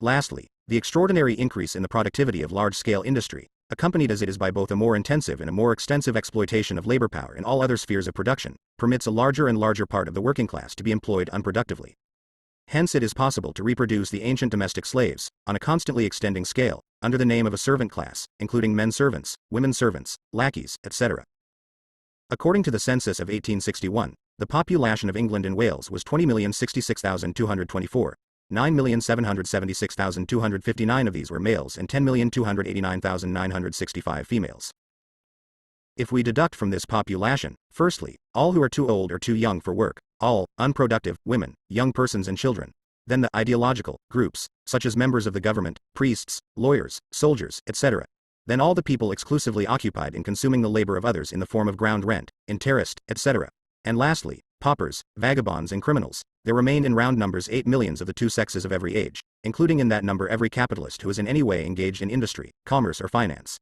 Lastly, the extraordinary increase in the productivity of large-scale industry, accompanied as it is by both a more intensive and a more extensive exploitation of labor power in all other spheres of production, permits a larger and larger part of the working class to be employed unproductively. Hence it is possible to reproduce the ancient domestic slaves, on a constantly extending scale, under the name of a servant class, including men servants, women servants, lackeys, etc. According to the census of 1861, the population of England and Wales was 20,066,224. 9,776,259 of these were males and 10,289,965 females. If we deduct from this population, firstly, all who are too old or too young for work, all unproductive women, young persons and children, then the ideological groups, such as members of the government, priests, lawyers, soldiers, etc., then all the people exclusively occupied in consuming the labor of others in the form of ground rent, interest, etc., and lastly, paupers, vagabonds and criminals, there remain in round numbers 8 millions of the two sexes of every age, including in that number every capitalist who is in any way engaged in industry, commerce or finance.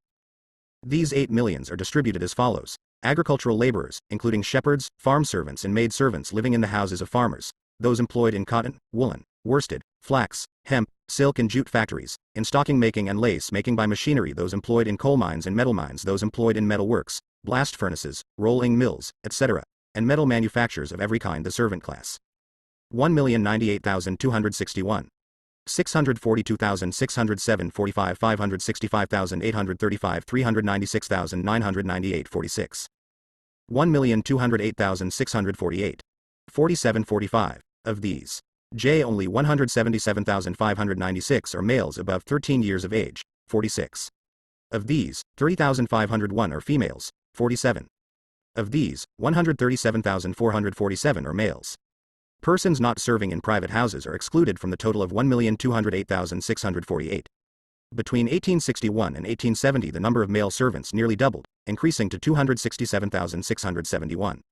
These 8 millions are distributed as follows: agricultural laborers, including shepherds, farm servants and maid servants living in the houses of farmers, those employed in cotton, woolen, worsted, flax, hemp, silk and jute factories, in stocking making and lace making by machinery, those employed in coal mines and metal mines, those employed in metal works, blast furnaces, rolling mills, etc., and metal manufactures of every kind, the servant class. 1,098,261. 642,607 45 565,835 396,998 46 1,208,648 47 45. Of these, J only 177,596 are males above 13 years of age, 46. Of these, 30,501 are females, 47. Of these, 137,447 are males. Persons not serving in private houses are excluded from the total of 1,208,648. Between 1861 and 1870 the number of male servants nearly doubled, increasing to 267,671.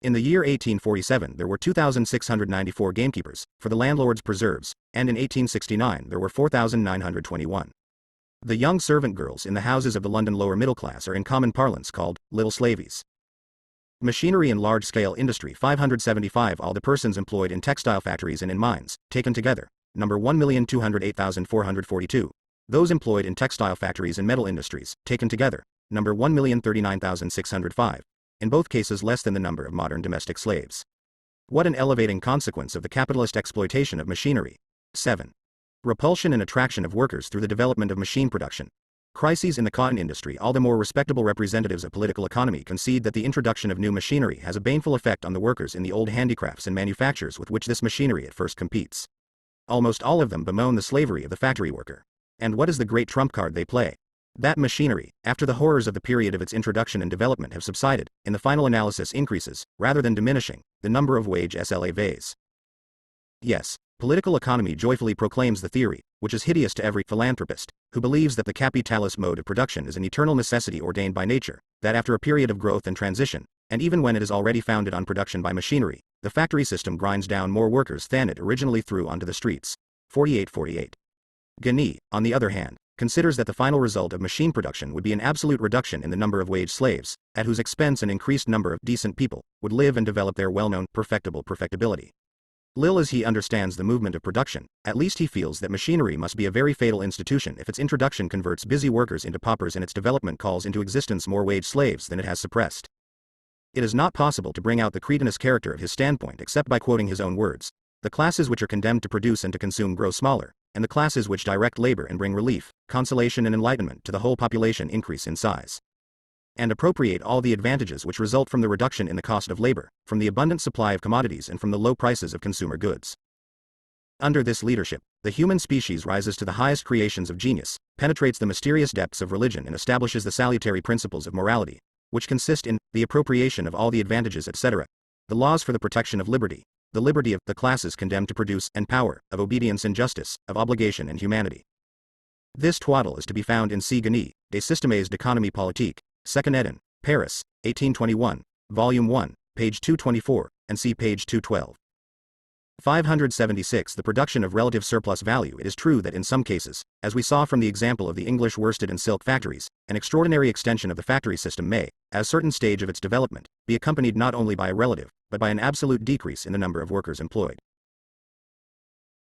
In the year 1847 there were 2,694 gamekeepers, for the landlord's preserves, and in 1869 there were 4,921. The young servant girls in the houses of the London lower middle class are in common parlance called little slavies. Machinery and large-scale industry 575 all the persons employed in textile factories and in mines, taken together, number 1,208,442. Those employed in textile factories and metal industries, taken together, number 1,039,605. In both cases less than the number of modern domestic slaves. What an elevating consequence of the capitalist exploitation of machinery. 7. Repulsion and attraction of workers through the development of machine production. Crises in the cotton industry. All the more respectable representatives of political economy concede that the introduction of new machinery has a baneful effect on the workers in the old handicrafts and manufactures with which this machinery at first competes. Almost all of them bemoan the slavery of the factory worker. And what is the great trump card they play? That machinery, after the horrors of the period of its introduction and development have subsided, in the final analysis increases, rather than diminishing, the number of wage slaves. Yes, political economy joyfully proclaims the theory, which is hideous to every philanthropist, who believes that the capitalist mode of production is an eternal necessity ordained by nature, that after a period of growth and transition, and even when it is already founded on production by machinery, the factory system grinds down more workers than it originally threw onto the streets. 48-48. Guény, on the other hand, considers that the final result of machine production would be an absolute reduction in the number of wage slaves, at whose expense an increased number of decent people would live and develop their well-known perfectibility. Lil as he understands the movement of production, at least he feels that machinery must be a very fatal institution if its introduction converts busy workers into paupers and its development calls into existence more wage slaves than it has suppressed. It is not possible to bring out the cretinous character of his standpoint except by quoting his own words. The classes which are condemned to produce and to consume grow smaller, and the classes which direct labor and bring relief, consolation and enlightenment to the whole population increase in size. And appropriate all the advantages which result from the reduction in the cost of labor, from the abundant supply of commodities and from the low prices of consumer goods. Under this leadership, the human species rises to the highest creations of genius, penetrates the mysterious depths of religion and establishes the salutary principles of morality, which consist in the appropriation of all the advantages etc., the laws for the protection of liberty, the liberty of the classes condemned to produce, and power, of obedience and justice, of obligation and humanity. This twaddle is to be found in C. Guény, Des Systèmes d'économie politique, 2nd ed., Paris, 1821, Volume 1, page 224, and see page 212. 576 The production of relative surplus value. It is true that in some cases, as we saw from the example of the English worsted and silk factories, an extraordinary extension of the factory system may, at a certain stage of its development, be accompanied not only by a relative, but by an absolute decrease in the number of workers employed.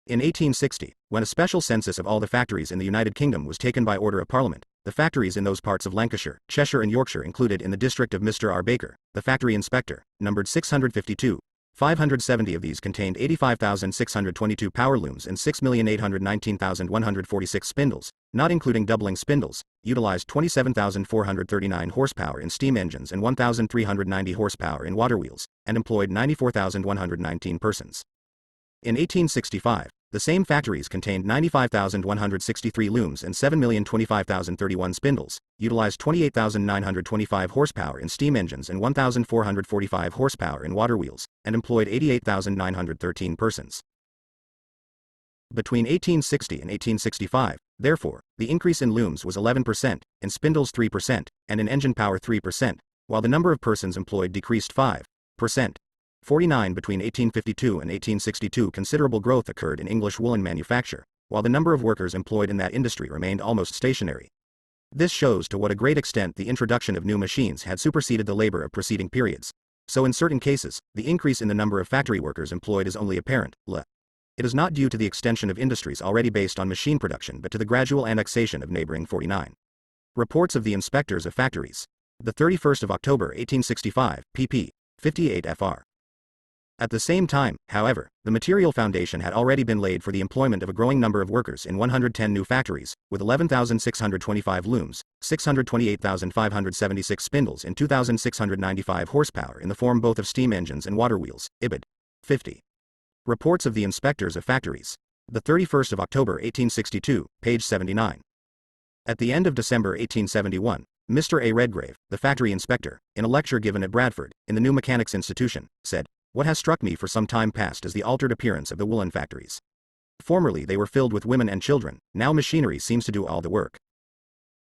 In 1860, when a special census of all the factories in the United Kingdom was taken by order of Parliament, the factories in those parts of Lancashire, Cheshire and Yorkshire included in the district of Mr. R. Baker, the factory inspector, numbered 652. 570 of these contained 85,622 power looms and 6,819,146 spindles, not including doubling spindles, utilized 27,439 horsepower in steam engines and 1,390 horsepower in water wheels, and employed 94,119 persons. In 1865, the same factories contained 95,163 looms and 7,025,031 spindles, utilized 28,925 horsepower in steam engines and 1,445 horsepower in water wheels, and employed 88,913 persons. Between 1860 and 1865, therefore, the increase in looms was 11%, in spindles 3%, and in engine power 3%, while the number of persons employed decreased 5%. 49 Between 1852 and 1862 considerable growth occurred in English woolen manufacture, while the number of workers employed in that industry remained almost stationary. This shows to what a great extent the introduction of new machines had superseded the labor of preceding periods. So in certain cases, the increase in the number of factory workers employed is only apparent. It is not due to the extension of industries already based on machine production but to the gradual annexation of neighboring 49. Reports of the Inspectors of Factories. The 31st of October 1865, pp. 58 fr. At the same time, however, the material foundation had already been laid for the employment of a growing number of workers in 110 new factories, with 11,625 looms, 628,576 spindles and 2,695 horsepower in the form both of steam engines and water wheels, IBID. 50. Reports of the Inspectors of Factories. The 31st of October 1862, page 79. At the end of December 1871, Mr. A. Redgrave, the factory inspector, in a lecture given at Bradford, in the New Mechanics Institution, said, "What has struck me for some time past is the altered appearance of the woolen factories. Formerly they were filled with women and children, now machinery seems to do all the work."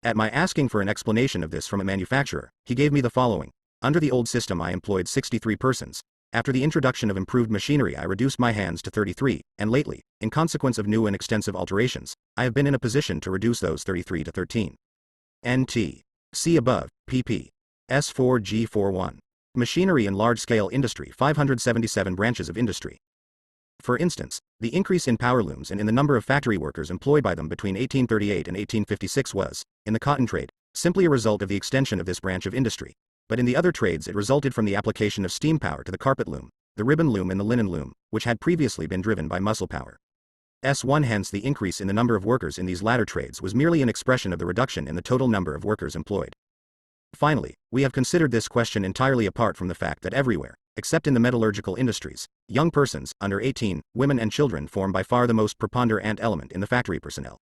At my asking for an explanation of this from a manufacturer, he gave me the following: "Under the old system I employed 63 persons. After the introduction of improved machinery I reduced my hands to 33, and lately, in consequence of new and extensive alterations, I have been in a position to reduce those 33 to 13. N.T. See above, pp. S4G41. Machinery and Large-Scale Industry 577 Branches of Industry. For instance, the increase in power looms and in the number of factory workers employed by them between 1838 and 1856 was, in the cotton trade, simply a result of the extension of this branch of industry, but in the other trades it resulted from the application of steam power to the carpet loom, the ribbon loom and the linen loom, which had previously been driven by muscle power. S1 Hence the increase in the number of workers in these latter trades was merely an expression of the reduction in the total number of workers employed. Finally, we have considered this question entirely apart from the fact that everywhere, except in the metallurgical industries, young persons, under 18, women and children form by far the most preponderant element in the factory personnel.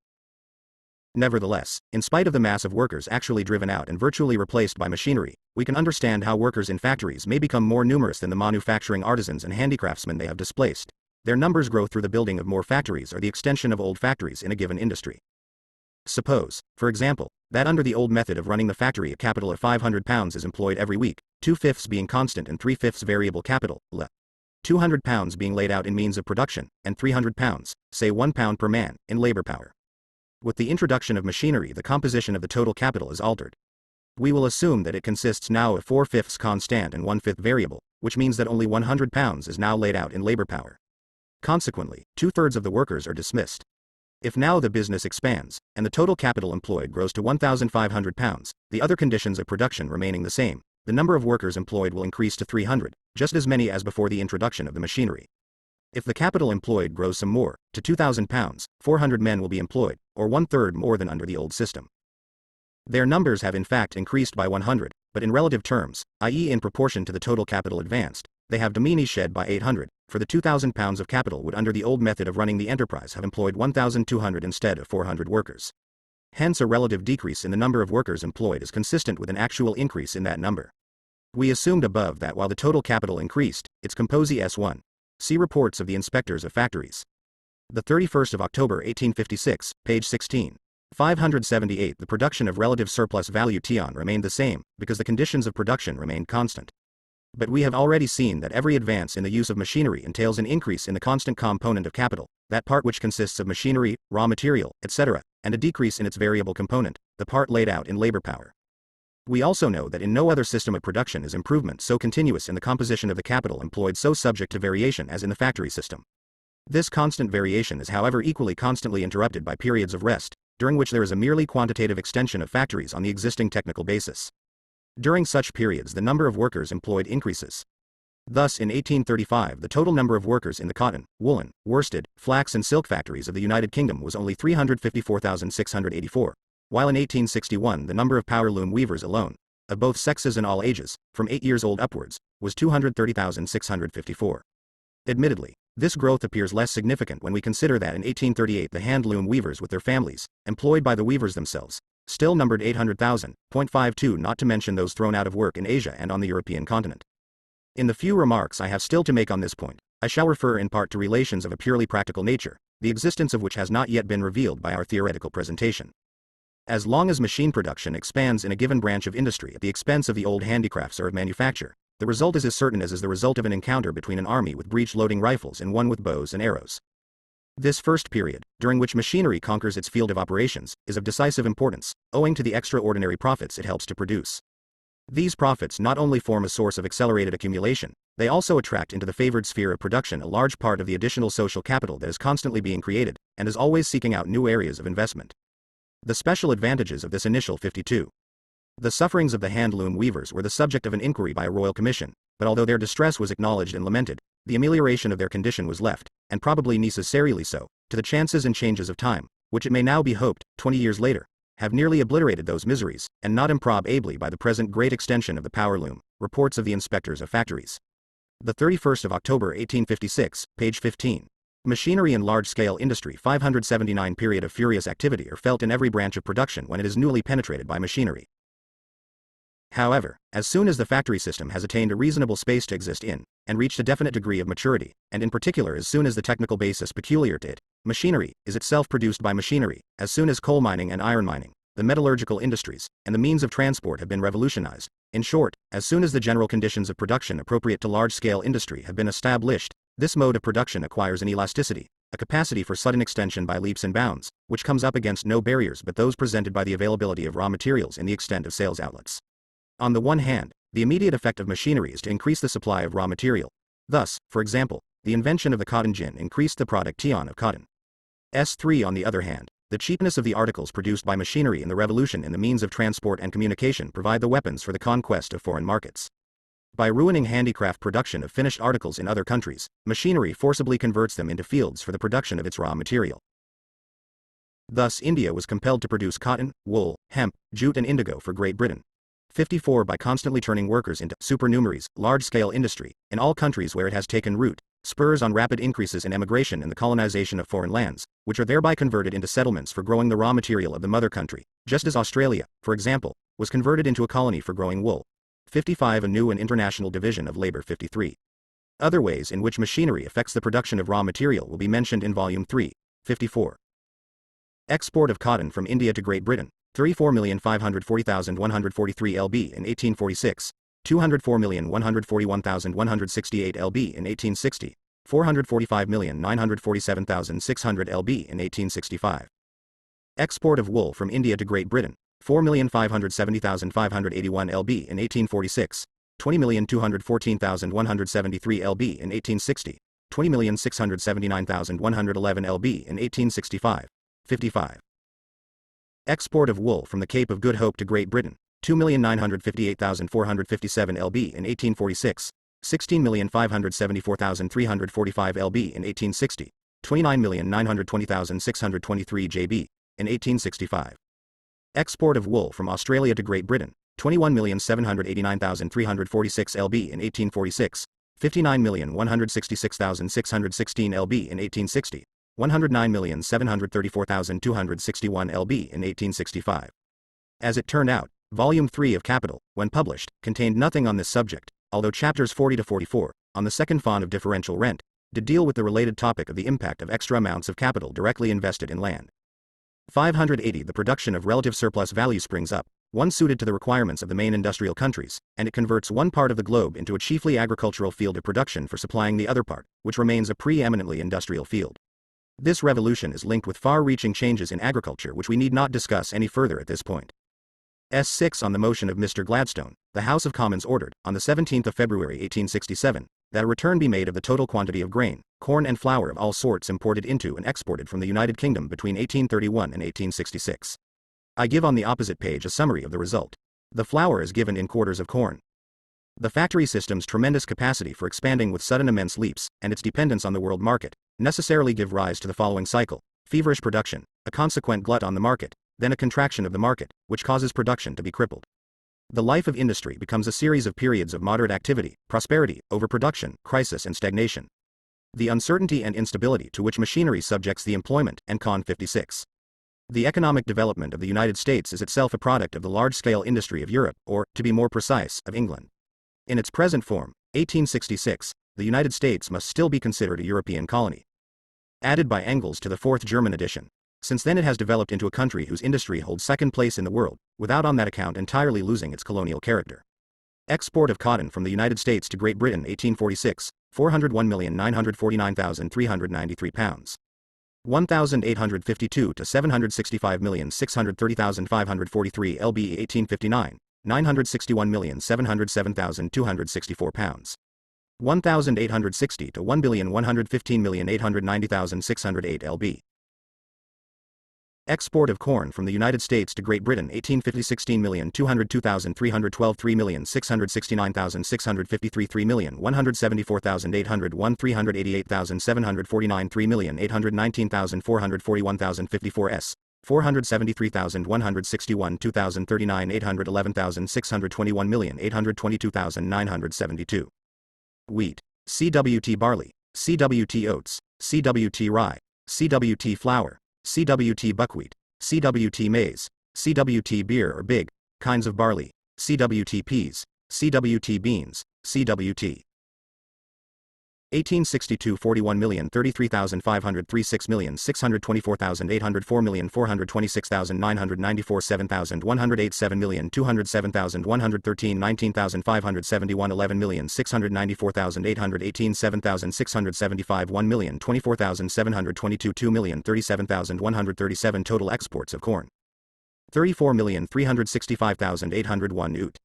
Nevertheless, in spite of the mass of workers actually driven out and virtually replaced by machinery, we can understand how workers in factories may become more numerous than the manufacturing artisans and handicraftsmen they have displaced. Their numbers grow through the building of more factories or the extension of old factories in a given industry. Suppose, for example, that under the old method of running the factory a capital of £500 is employed every week, 2/5 being constant and 3/5 variable capital, £200 being laid out in means of production, and £300, say £1 per man, in labor power. With the introduction of machinery the composition of the total capital is altered. We will assume that it consists now of 4/5 constant and 1/5 variable, which means that only £100 is now laid out in labor power. Consequently, 2/3 of the workers are dismissed. If now the business expands, and the total capital employed grows to £1,500, the other conditions of production remaining the same, the number of workers employed will increase to 300, just as many as before the introduction of the machinery. If the capital employed grows some more, to £2,000, 400 men will be employed, or 1/3 more than under the old system. Their numbers have in fact increased by 100, but in relative terms, i.e. in proportion to the total capital advanced, they have diminished by 800, for the £2,000 of capital would under the old method of running the enterprise have employed 1,200 instead of 400 workers. Hence a relative decrease in the number of workers employed is consistent with an actual increase in that number. We assumed above that while the total capital increased, its composite S1. See reports of the Inspectors of Factories. The 31st of October 1856, page 16. 578 The production of relative surplus value Tion remained the same, because the conditions of production remained constant. But we have already seen that every advance in the use of machinery entails an increase in the constant component of capital, that part which consists of machinery, raw material, etc., and a decrease in its variable component, the part laid out in labor power. We also know that in no other system of production is improvement so continuous in the composition of the capital employed so subject to variation as in the factory system. This constant variation is however equally constantly interrupted by periods of rest, during which there is a merely quantitative extension of factories on the existing technical basis. During such periods the number of workers employed increases. Thus in 1835 the total number of workers in the cotton, woolen, worsted, flax and silk factories of the United Kingdom was only 354,684, while in 1861 the number of power loom weavers alone, of both sexes and all ages, from 8 years old upwards, was 230,654. Admittedly, this growth appears less significant when we consider that in 1838 the hand loom weavers with their families, employed by the weavers themselves, still numbered 800,000.52 not to mention those thrown out of work in Asia and on the European continent. In the few remarks I have still to make on this point, I shall refer in part to relations of a purely practical nature, the existence of which has not yet been revealed by our theoretical presentation. As long as machine production expands in a given branch of industry at the expense of the old handicrafts or of manufacture, the result is as certain as is the result of an encounter between an army with breech-loading rifles and one with bows and arrows. This first period, during which machinery conquers its field of operations, is of decisive importance, owing to the extraordinary profits it helps to produce. These profits not only form a source of accelerated accumulation, they also attract into the favored sphere of production a large part of the additional social capital that is constantly being created, and is always seeking out new areas of investment. The special advantages of this initial 52. The sufferings of the hand loom weavers were the subject of an inquiry by a royal commission, but although their distress was acknowledged and lamented, the amelioration of their condition was left, and probably necessarily so, to the chances and changes of time, which it may now be hoped, 20 years later, have nearly obliterated those miseries, and not improbably by the present great extension of the power loom, reports of the inspectors of factories. The 31st of October 1856, page 15. Machinery and large-scale industry 579 period of furious activity are felt in every branch of production when it is newly penetrated by machinery. However, as soon as the factory system has attained a reasonable space to exist in, and reached a definite degree of maturity, and in particular as soon as the technical basis peculiar to it, machinery, is itself produced by machinery, as soon as coal mining and iron mining, the metallurgical industries, and the means of transport have been revolutionized, in short, as soon as the general conditions of production appropriate to large-scale industry have been established, this mode of production acquires an elasticity, a capacity for sudden extension by leaps and bounds, which comes up against no barriers but those presented by the availability of raw materials and the extent of sales outlets. On the one hand, the immediate effect of machinery is to increase the supply of raw material. Thus, for example, the invention of the cotton gin increased the production of cotton. S3 on the other hand, the cheapness of the articles produced by machinery and the revolution in the means of transport and communication provide the weapons for the conquest of foreign markets. By ruining handicraft production of finished articles in other countries, machinery forcibly converts them into fields for the production of its raw material. Thus India was compelled to produce cotton, wool, hemp, jute and indigo for Great Britain. 54 By constantly turning workers into supernumeraries, large-scale industry, in all countries where it has taken root, spurs on rapid increases in emigration and the colonization of foreign lands, which are thereby converted into settlements for growing the raw material of the mother country, just as Australia, for example, was converted into a colony for growing wool. 55 A new and international division of labor. 53. Other ways in which machinery affects the production of raw material will be mentioned in Volume 3, 54. Export of cotton from India to Great Britain. 34,540,143 lb in 1846, 204,141,168 lb in 1860, 445,947,600 lb in 1865. Export of wool from India to Great Britain, 4,570,581 lb in 1846, 20,214,173 lb in 1860, 20,679,111 lb in 1865. 55. Export of wool from the Cape of Good Hope to Great Britain, 2,958,457 lb in 1846, 16,574,345 lb in 1860, 29,920,623 jb in 1865. Export of wool from Australia to Great Britain, 21,789,346 lb in 1846, 59,166,616 lb in 1860, 109,734,261 lb in 1865. As it turned out, Volume 3 of Capital, when published, contained nothing on this subject, although chapters 40 to 44, on the second fund of differential rent, did deal with the related topic of the impact of extra amounts of capital directly invested in land. 580 The production of relative surplus value springs up, one suited to the requirements of the main industrial countries, and it converts one part of the globe into a chiefly agricultural field of production for supplying the other part, which remains a preeminently industrial field. This revolution is linked with far-reaching changes in agriculture which we need not discuss any further at this point. S6 On the motion of Mr. Gladstone, the House of Commons ordered, on the 17th of February 1867, that a return be made of the total quantity of grain, corn and flour of all sorts imported into and exported from the United Kingdom between 1831 and 1866. I give on the opposite page a summary of the result. The flour is given in quarters of corn. The factory system's tremendous capacity for expanding with sudden immense leaps, and its dependence on the world market, necessarily give rise to the following cycle: feverish production, a consequent glut on the market, then a contraction of the market, which causes production to be crippled. The life of industry becomes a series of periods of moderate activity, prosperity, overproduction, crisis and stagnation. The uncertainty and instability to which machinery subjects the employment, and Con 56. The economic development of the United States is itself a product of the large-scale industry of Europe, or, to be more precise, of England. In its present form, 1866, the United States must still be considered a European colony. Added by Engels to the fourth German edition. Since then it has developed into a country whose industry holds second place in the world, without on that account entirely losing its colonial character. Export of cotton from the United States to Great Britain 1846, 401,949,393 pounds. 1,852 to 765,630,543 lb 1859, 961,707,264 pounds. 1,860 to 1,115,890,608 lb. Export of corn from the United States to Great Britain 1850 16,202,312 3,669,653 3,174,801 388,749 3,819,441,054 s. 473,161 2,039 811,621 822,972. Wheat, CWT barley, CWT oats, CWT rye, CWT flour, CWT buckwheat, CWT maize, CWT beer or big, kinds of barley, CWT peas, CWT beans, CWT. 1862 41,033,503 6,624,804 426,994 7,108 7,207,113 19,571 11,694,818 7,675 1,024,722 2,037,137 Total exports of corn. 34,365,801 oot.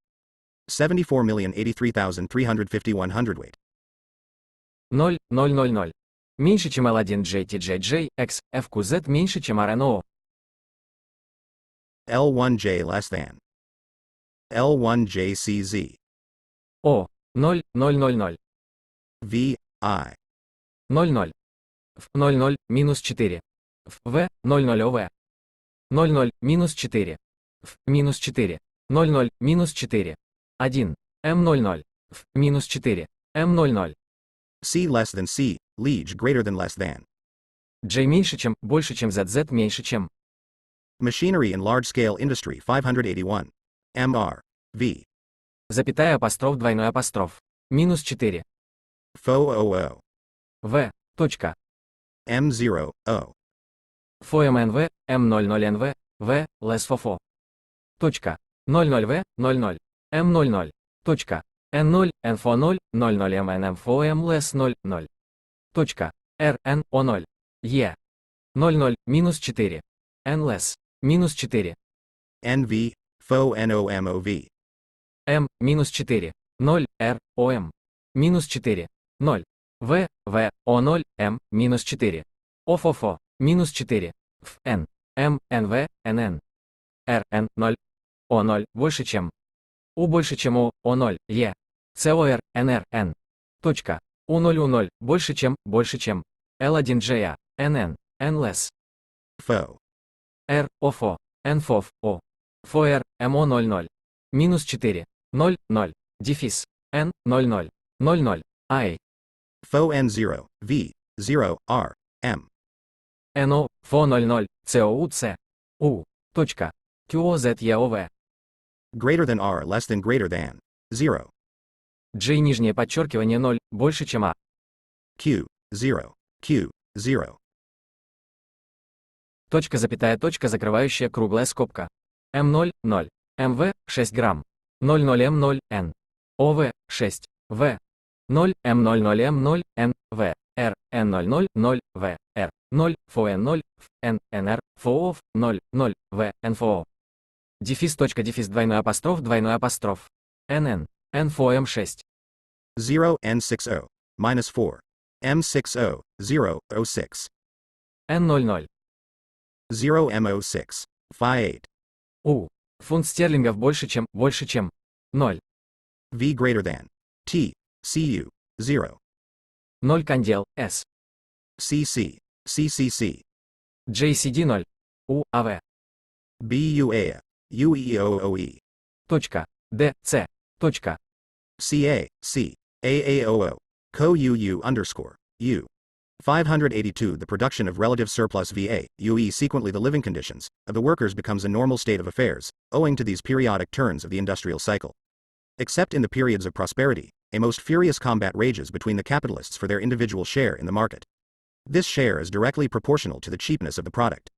74,083,350 hundredweight. 0, 0, 0, 0. Меньше, чем L1 JTJJ, X, FQZ меньше, чем RNO. L1J less than. L1JCZ. O, 0, 0, 0, 0. V, I. 0, 0. В, 0, 0, минус 4. В, В, 0, 0, ОВ. 0, 0, минус 4. В, минус 4. 0, 0, минус 4. 1. М 0, 0. В, минус 4. М 0, 0. C less than C, Liege greater than less than. J меньше, чем, больше, чем ZZ меньше, чем. Machinery in large-scale industry 581. MR. V. Запятая апостроф двойной апостроф. Минус 4. FO00. В. Точка. M0, O. ФОМНВ, М00НВ, В, лесфофо. Точка. 00В, 00. М00. Точка. N0, NFO0, 00 MNMFOM лес 00. Точка. RNO0. Е. 00, минус 4. N лес. Минус 4. NV, FO NOMOV. М, минус 4. 0, R, OM. Минус 4. 0. В, O0, М, минус 4. ОФОФО, минус 4. В, N. М, НВ, НН. РН, 0. О0, больше чем. У больше чем У, О0, Е. ЦОР, НР, Н. Точка. У0, У0, больше чем, L1JA, НН, N less. FO. R, ОФО, NFOF, О. ФОР, МО00. Минус 4. 0, 0. Дефис. N, 00. 00. I. FO N0, V, 0, R, M. НО, ФО 00. ЦОУЦ. У. Точка. QOZEOV. Greater than R less than greater than. 0. J нижнее подчеркивание 0, больше чем А. Q, 0. Q, 0. Точка, запятая, точка, закрывающая круглая скобка. М0, 0. МВ, 6 грамм. 00 М0, Н. ОВ, 6. В. 0, М00 М0, Н, В. Р, Н00, 0, В. Р. 0, ФОН0, Н, НР, ФООВ, 0, 0, В, НФО. Дефис, точка, дефис, двойной апостроф, НН, НФОМ6. 0 N60, minus 4. M60, 0, 06. Н00. 0 M06, Phi 8. У. Фунт стерлингов больше, чем, 0. V greater than. T, CU, 0. 0 кандел, С. CC, CCC. JCD 0. У, АВ. BUA, UEOOE. Точка. Д, С. Точка. CA, C, AAOO, co-UU underscore, U. 582 The production of relative surplus VA, UE sequently the living conditions, of the workers becomes a normal state of affairs, owing to these periodic turns of the industrial cycle. Except in the periods of prosperity, a most furious combat rages between the capitalists for their individual share in the market. This share is directly proportional to the cheapness of the product.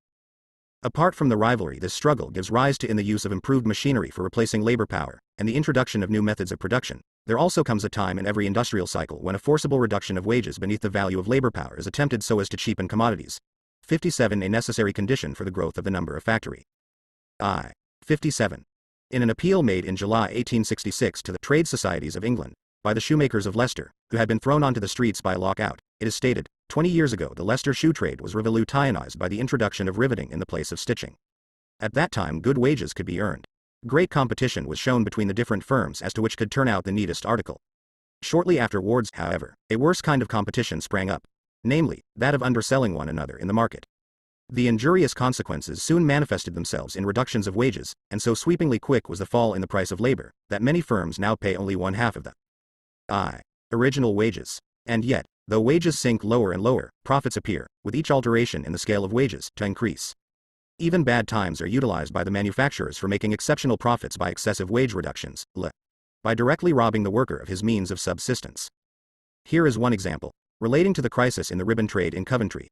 Apart from the rivalry this struggle gives rise to in the use of improved machinery for replacing labor power, and the introduction of new methods of production, there also comes a time in every industrial cycle when a forcible reduction of wages beneath the value of labor power is attempted so as to cheapen commodities. 57 A necessary condition for the growth of the number of factory. 57. In an appeal made in July 1866 to the Trade Societies of England, by the shoemakers of Leicester, who had been thrown onto the streets by a lockout, it is stated, 20 years ago, the Leicester shoe trade was revolutionized by the introduction of riveting in the place of stitching. At that time, good wages could be earned. Great competition was shown between the different firms as to which could turn out the neatest article. Shortly afterwards, however, a worse kind of competition sprang up, namely, that of underselling one another in the market. The injurious consequences soon manifested themselves in reductions of wages, and so sweepingly quick was the fall in the price of labor, that many firms now pay only one half of the original wages. And yet, though wages sink lower and lower, profits appear, with each alteration in the scale of wages, to increase. Even bad times are utilized by the manufacturers for making exceptional profits by excessive wage reductions, by directly robbing the worker of his means of subsistence. Here is one example, relating to the crisis in the ribbon trade in Coventry.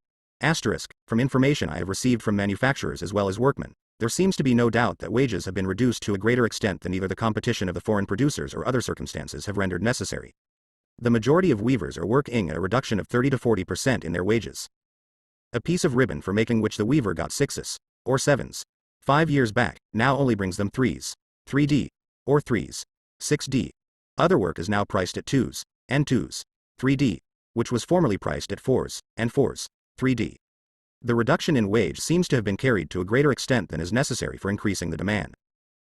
From information I have received from manufacturers as well as workmen, there seems to be no doubt that wages have been reduced to a greater extent than either the competition of the foreign producers or other circumstances have rendered necessary. The majority of weavers are working at a reduction of 30 to 40% in their wages. A piece of ribbon for making which the weaver got 6s, or 7s, 5 years back, now only brings them 3s, 3d, or 3s, 6d. Other work is now priced at 2s, and 2s, 3d, which was formerly priced at 4s, and 4s, 3d. The reduction in wage seems to have been carried to a greater extent than is necessary for increasing the demand.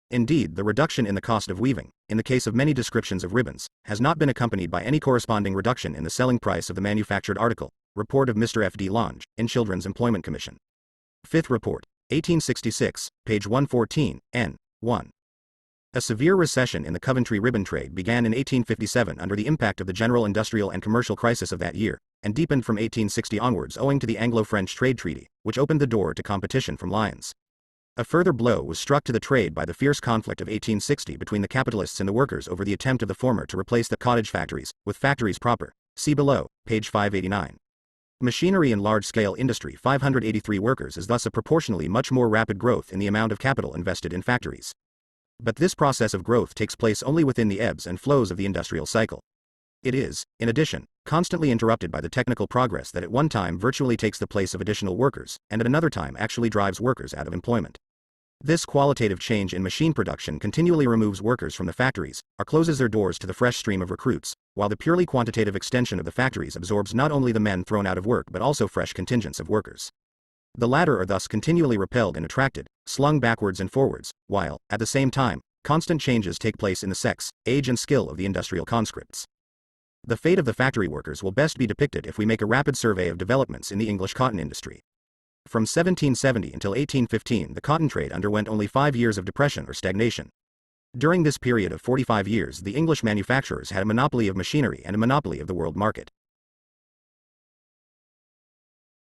Indeed, the reduction in the cost of weaving, in the case of many descriptions of ribbons, has not been accompanied by any corresponding reduction in the selling price of the manufactured article. Report of Mr. F. D. Lange, in Children's Employment Commission. Fifth Report, 1866, page 114, n. 1. A severe recession in the Coventry ribbon trade began in 1857 under the impact of the general industrial and commercial crisis of that year, and deepened from 1860 onwards owing to the Anglo-French trade treaty, which opened the door to competition from Lyons. A further blow was struck to the trade by the fierce conflict of 1860 between the capitalists and the workers over the attempt of the former to replace the cottage factories with factories proper. See below, page 589. Machinery and large-scale industry 583 workers is thus a proportionally much more rapid growth in the amount of capital invested in factories. But this process of growth takes place only within the ebbs and flows of the industrial cycle. It is, in addition, constantly interrupted by the technical progress that at one time virtually takes the place of additional workers, and at another time actually drives workers out of employment. This qualitative change in machine production continually removes workers from the factories, or closes their doors to the fresh stream of recruits, while the purely quantitative extension of the factories absorbs not only the men thrown out of work but also fresh contingents of workers. The latter are thus continually repelled and attracted, slung backwards and forwards, while, at the same time, constant changes take place in the sex, age and skill of the industrial conscripts. The fate of the factory workers will best be depicted if we make a rapid survey of developments in the English cotton industry. From 1770 until 1815, the cotton trade underwent only 5 years of depression or stagnation. During this period of 45 years, the English manufacturers had a monopoly of machinery and a monopoly of the world market.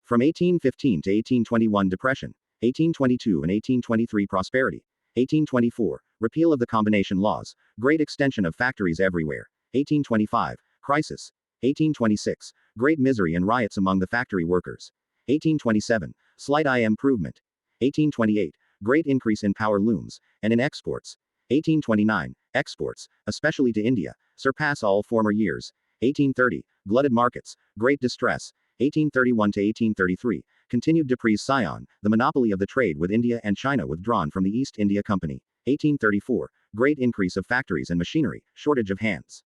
From 1815 to 1821, depression. 1822 and 1823, prosperity. 1824, repeal of the combination laws, great extension of factories everywhere. 1825, crisis. 1826, great misery and riots among the factory workers. 1827, slight improvement. 1828, great increase in power looms, and in exports. 1829, exports, especially to India, surpass all former years. 1830, glutted markets, great distress. 1831 to 1833, continued Dupree's Scion, the monopoly of the trade with India and China withdrawn from the East India Company. 1834, great increase of factories and machinery, shortage of hands.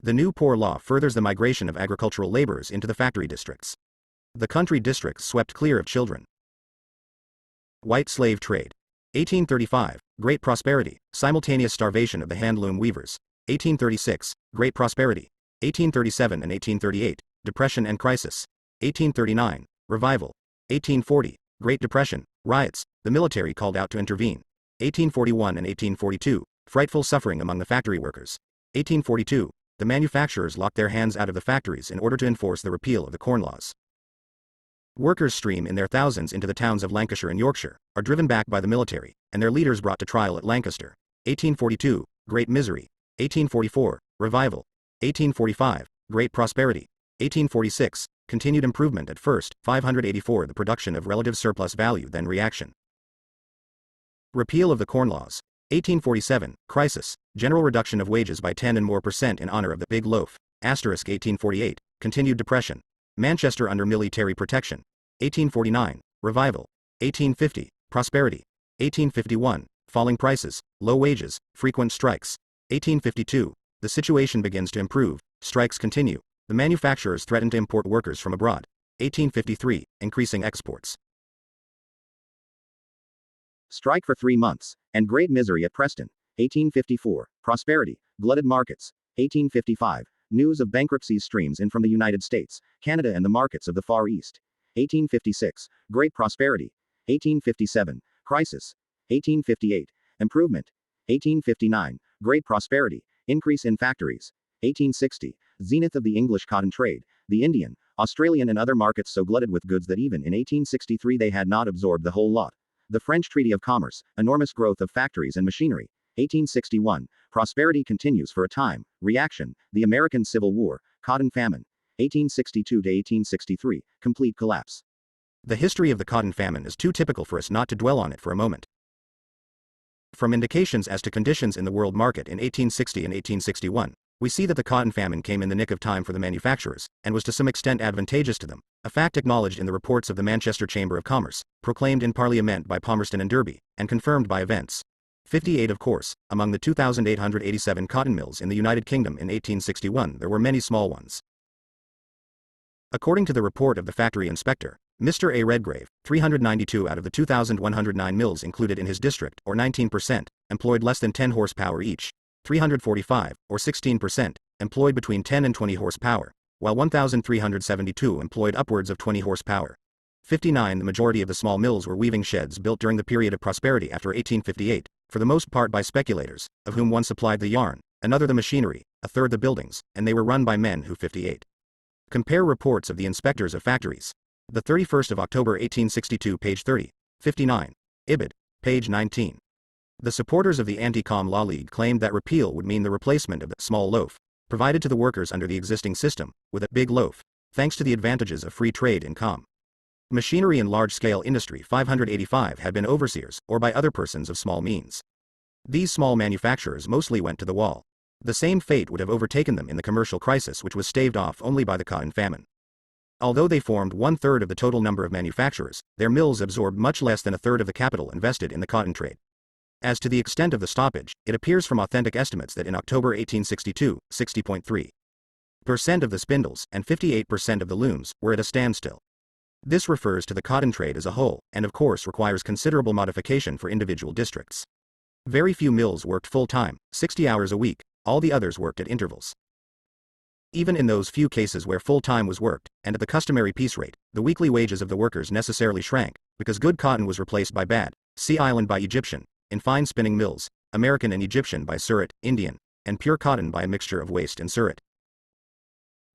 The new Poor Law furthers the migration of agricultural laborers into the factory districts. The country districts swept clear of children. White slave trade. 1835, great prosperity, simultaneous starvation of the handloom weavers. 1836, great prosperity. 1837 and 1838, depression and crisis. 1839, revival. 1840, Great Depression, riots, the military called out to intervene. 1841 and 1842, frightful suffering among the factory workers. 1842, the manufacturers locked their hands out of the factories in order to enforce the repeal of the Corn Laws. Workers stream in their thousands into the towns of Lancashire and Yorkshire, are driven back by the military, and their leaders brought to trial at Lancaster. 1842, Great Misery. 1844, Revival. 1845, Great Prosperity. 1846, continued improvement at first. 584, the production of relative surplus value, then reaction. Repeal of the Corn Laws. 1847, crisis, general reduction of wages by 10 and more % in honor of the big loaf. * 1848, continued depression. Manchester under military protection. 1849, revival. 1850, prosperity. 1851, falling prices, low wages, frequent strikes. 1852, the situation begins to improve, strikes continue. The manufacturers threaten to import workers from abroad. 1853, increasing exports. Strike for 3 months, and great misery at Preston. 1854, prosperity, glutted markets. 1855, news of bankruptcies streams in from the United States, Canada and the markets of the Far East. 1856, great prosperity. 1857, crisis. 1858, improvement. 1859, great prosperity, increase in factories. 1860, zenith of the English cotton trade, the Indian, Australian and other markets so glutted with goods that even in 1863 they had not absorbed the whole lot. The French Treaty of Commerce, enormous growth of factories and machinery. 1861, prosperity continues for a time, reaction, the American Civil War, cotton famine. 1862 to 1863, complete collapse. The history of the cotton famine is too typical for us not to dwell on it for a moment. From indications as to conditions in the world market in 1860 and 1861, we see that the cotton famine came in the nick of time for the manufacturers, and was to some extent advantageous to them, a fact acknowledged in the reports of the Manchester Chamber of Commerce, proclaimed in Parliament by Palmerston and Derby, and confirmed by events. 58 Of course, among the 2,887 cotton mills in the United Kingdom in 1861 there were many small ones. According to the report of the factory inspector, Mr. A. Redgrave, 392 out of the 2,109 mills included in his district, or 19%, employed less than 10 horsepower each. 345, or 16%, employed between 10 and 20 horsepower, while 1,372 employed upwards of 20 horsepower. 59 The majority of the small mills were weaving sheds built during the period of prosperity after 1858, for the most part by speculators, of whom one supplied the yarn, another the machinery, a third the buildings, and they were run by men who 58. Compare reports of the inspectors of factories. The 31st of October 1862 page 30, 59. Ibid, page 19. The supporters of the Anti-Com Law League claimed that repeal would mean the replacement of the small loaf, provided to the workers under the existing system, with a big loaf, thanks to the advantages of free trade in com. Machinery and large-scale industry 585 had been overseers, or by other persons of small means. These small manufacturers mostly went to the wall. The same fate would have overtaken them in the commercial crisis which was staved off only by the cotton famine. Although they formed 1/3 of the total number of manufacturers, their mills absorbed much less than 1/3 of the capital invested in the cotton trade. As to the extent of the stoppage, it appears from authentic estimates that in October 1862, 60.3% of the spindles and 58% of the looms were at a standstill. This refers to the cotton trade as a whole, and of course requires considerable modification for individual districts. Very few mills worked full-time, 60 hours a week, all the others worked at intervals. Even in those few cases where full-time was worked, and at the customary piece rate, the weekly wages of the workers necessarily shrank, because good cotton was replaced by bad, Sea Island by Egyptian, in fine spinning mills, American and Egyptian by Surat, Indian, and pure cotton by a mixture of waste and Surat.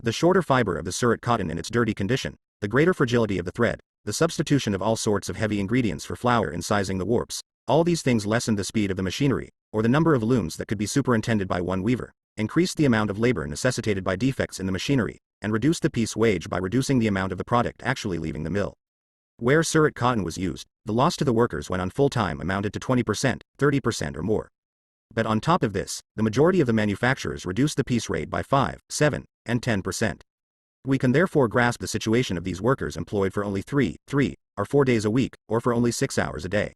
The shorter fiber of the Surat cotton in its dirty condition, the greater fragility of the thread, the substitution of all sorts of heavy ingredients for flour in sizing the warps, all these things lessened the speed of the machinery, or the number of looms that could be superintended by one weaver, increased the amount of labor necessitated by defects in the machinery, and reduced the piece wage by reducing the amount of the product actually leaving the mill. Where Surat cotton was used, the loss to the workers when on full-time amounted to 20%, 30% or more. But on top of this, the majority of the manufacturers reduced the piece rate by 5, 7, and 10%. We can therefore grasp the situation of these workers employed for only 3 or 4 days a week, or for only 6 hours a day.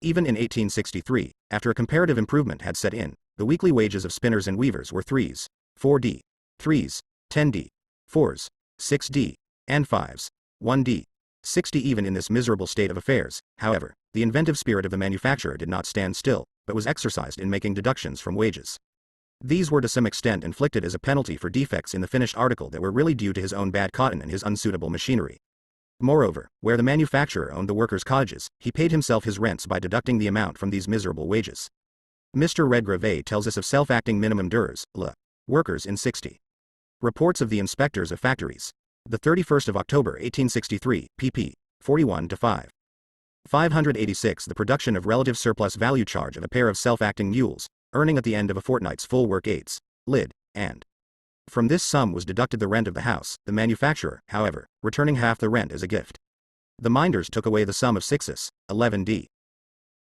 Even in 1863, after a comparative improvement had set in, the weekly wages of spinners and weavers were 3s, 4d, 3s, 10d, 4s, 6d, and 5s, 1d, 6d. Even in this miserable state of affairs, however, the inventive spirit of the manufacturer did not stand still, but was exercised in making deductions from wages. These were to some extent inflicted as a penalty for defects in the finished article that were really due to his own bad cotton and his unsuitable machinery. Moreover, where the manufacturer owned the workers' cottages, he paid himself his rents by deducting the amount from these miserable wages. Mr. Redgrave tells us of self-acting minimum durs, workers in 60. Reports of the inspectors of factories. The 31st of October 1863, pp. 41-5. 586 The production of relative surplus value charge of a pair of self-acting mules, earning at the end of a fortnight's full work 8s, lid, and. From this sum was deducted the rent of the house, the manufacturer, however, returning half the rent as a gift. The minders took away the sum of 6s, 11d.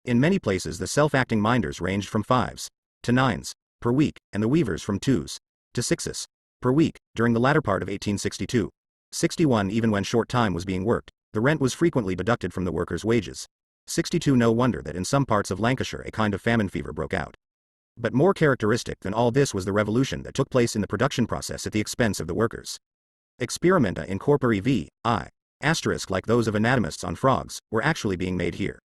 In many places the self-acting minders ranged from 5s to 9s per week, and the weavers from 2s to 6s per week. During the latter part of 1862, 61 even when short time was being worked, the rent was frequently deducted from the workers' wages. 62 No wonder that in some parts of Lancashire a kind of famine fever broke out. But more characteristic than all this was the revolution that took place in the production process at the expense of the workers. Experimenta in corpore v.i. Asterisk like those of anatomists on frogs, were actually being made here.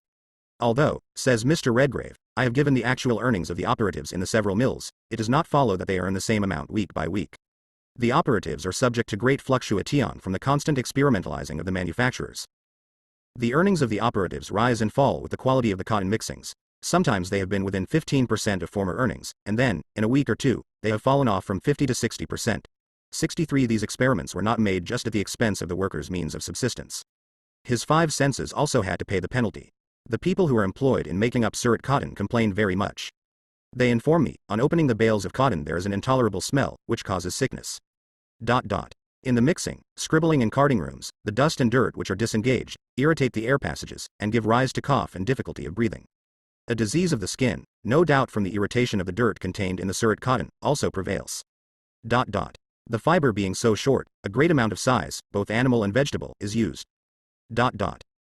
Although, says Mr. Redgrave, I have given the actual earnings of the operatives in the several mills, it does not follow that they earn the same amount week by week. The operatives are subject to great fluctuation from the constant experimentalizing of the manufacturers. The earnings of the operatives rise and fall with the quality of the cotton mixings. Sometimes they have been within 15% of former earnings, and then, in a week or two, they have fallen off from 50 to 60%. 63 These experiments were not made just at the expense of the workers' means of subsistence. His 5 senses also had to pay the penalty. The people who are employed in making up suet cotton complain very much. They inform me, on opening the bales of cotton there is an intolerable smell, which causes sickness. In the mixing, scribbling and carding rooms, the dust and dirt which are disengaged, irritate the air passages, and give rise to cough and difficulty of breathing. A disease of the skin, no doubt from the irritation of the dirt contained in the suet cotton, also prevails. The fiber being so short, a great amount of size, both animal and vegetable, is used.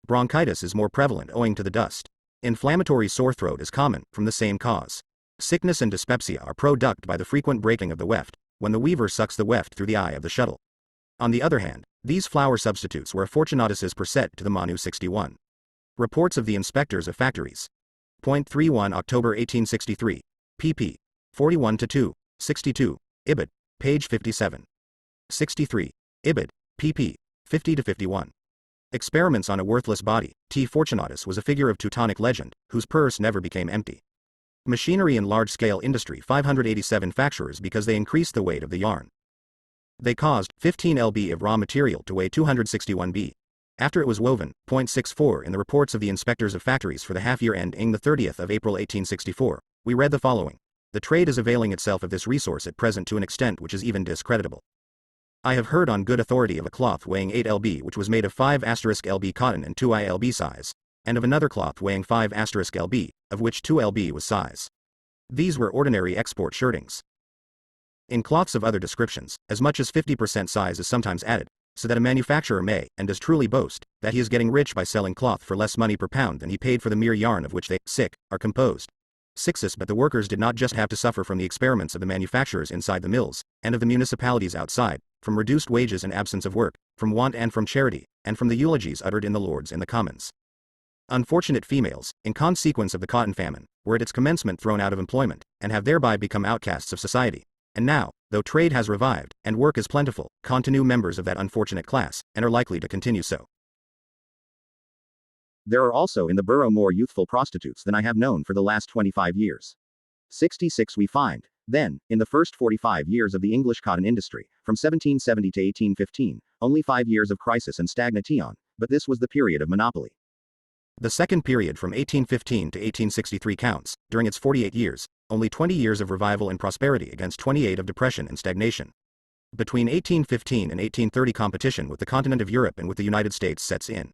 Bronchitis is more prevalent owing to the dust. Inflammatory sore throat is common, from the same cause. Sickness and dyspepsia are produced by the frequent breaking of the weft, when the weaver sucks the weft through the eye of the shuttle. On the other hand, these flour substitutes were a fortunatus per set to the Manu 61. Reports of the Inspectors of Factories. 31 October 1863. pp. 41-2, 62, Ibid, page 57. 63, Ibid, pp. 50-51. Experiments on a worthless body. T. Fortunatus was a figure of Teutonic legend, whose purse never became empty. Machinery in large-scale industry 587 facturers because they increased the weight of the yarn. They caused 15 lb of raw material to weigh 261 b. After it was woven, 0.64 in the reports of the Inspectors of Factories for the half-year ending the 30th of April 1864, we read the following. The trade is availing itself of this resource at present to an extent which is even discreditable. I have heard on good authority of a cloth weighing 8 lb which was made of 5 lb cotton and 2 lb size, and of another cloth weighing 5 lb, of which 2 lb was size. These were ordinary export shirtings. In cloths of other descriptions, as much as 50% size is sometimes added, so that a manufacturer may, and does truly boast, that he is getting rich by selling cloth for less money per pound than he paid for the mere yarn of which they, are composed. But the workers did not just have to suffer from the experiments of the manufacturers inside the mills, and of the municipalities outside, from reduced wages and absence of work, from want and from charity, and from the eulogies uttered in the Lords and the Commons. Unfortunate females, in consequence of the cotton famine, were at its commencement thrown out of employment, and have thereby become outcasts of society. And now, though trade has revived, and work is plentiful, continue members of that unfortunate class, and are likely to continue so. There are also in the borough more youthful prostitutes than I have known for the last 25 years. 66 We find, then, in the first 45 years of the English cotton industry, from 1770 to 1815, only 5 years of crisis and stagnation, but this was the period of monopoly. The second period from 1815 to 1863 counts, during its 48 years, only 20 years of revival and prosperity against 28 of depression and stagnation. Between 1815 and 1830 competition with the continent of Europe and with the United States sets in.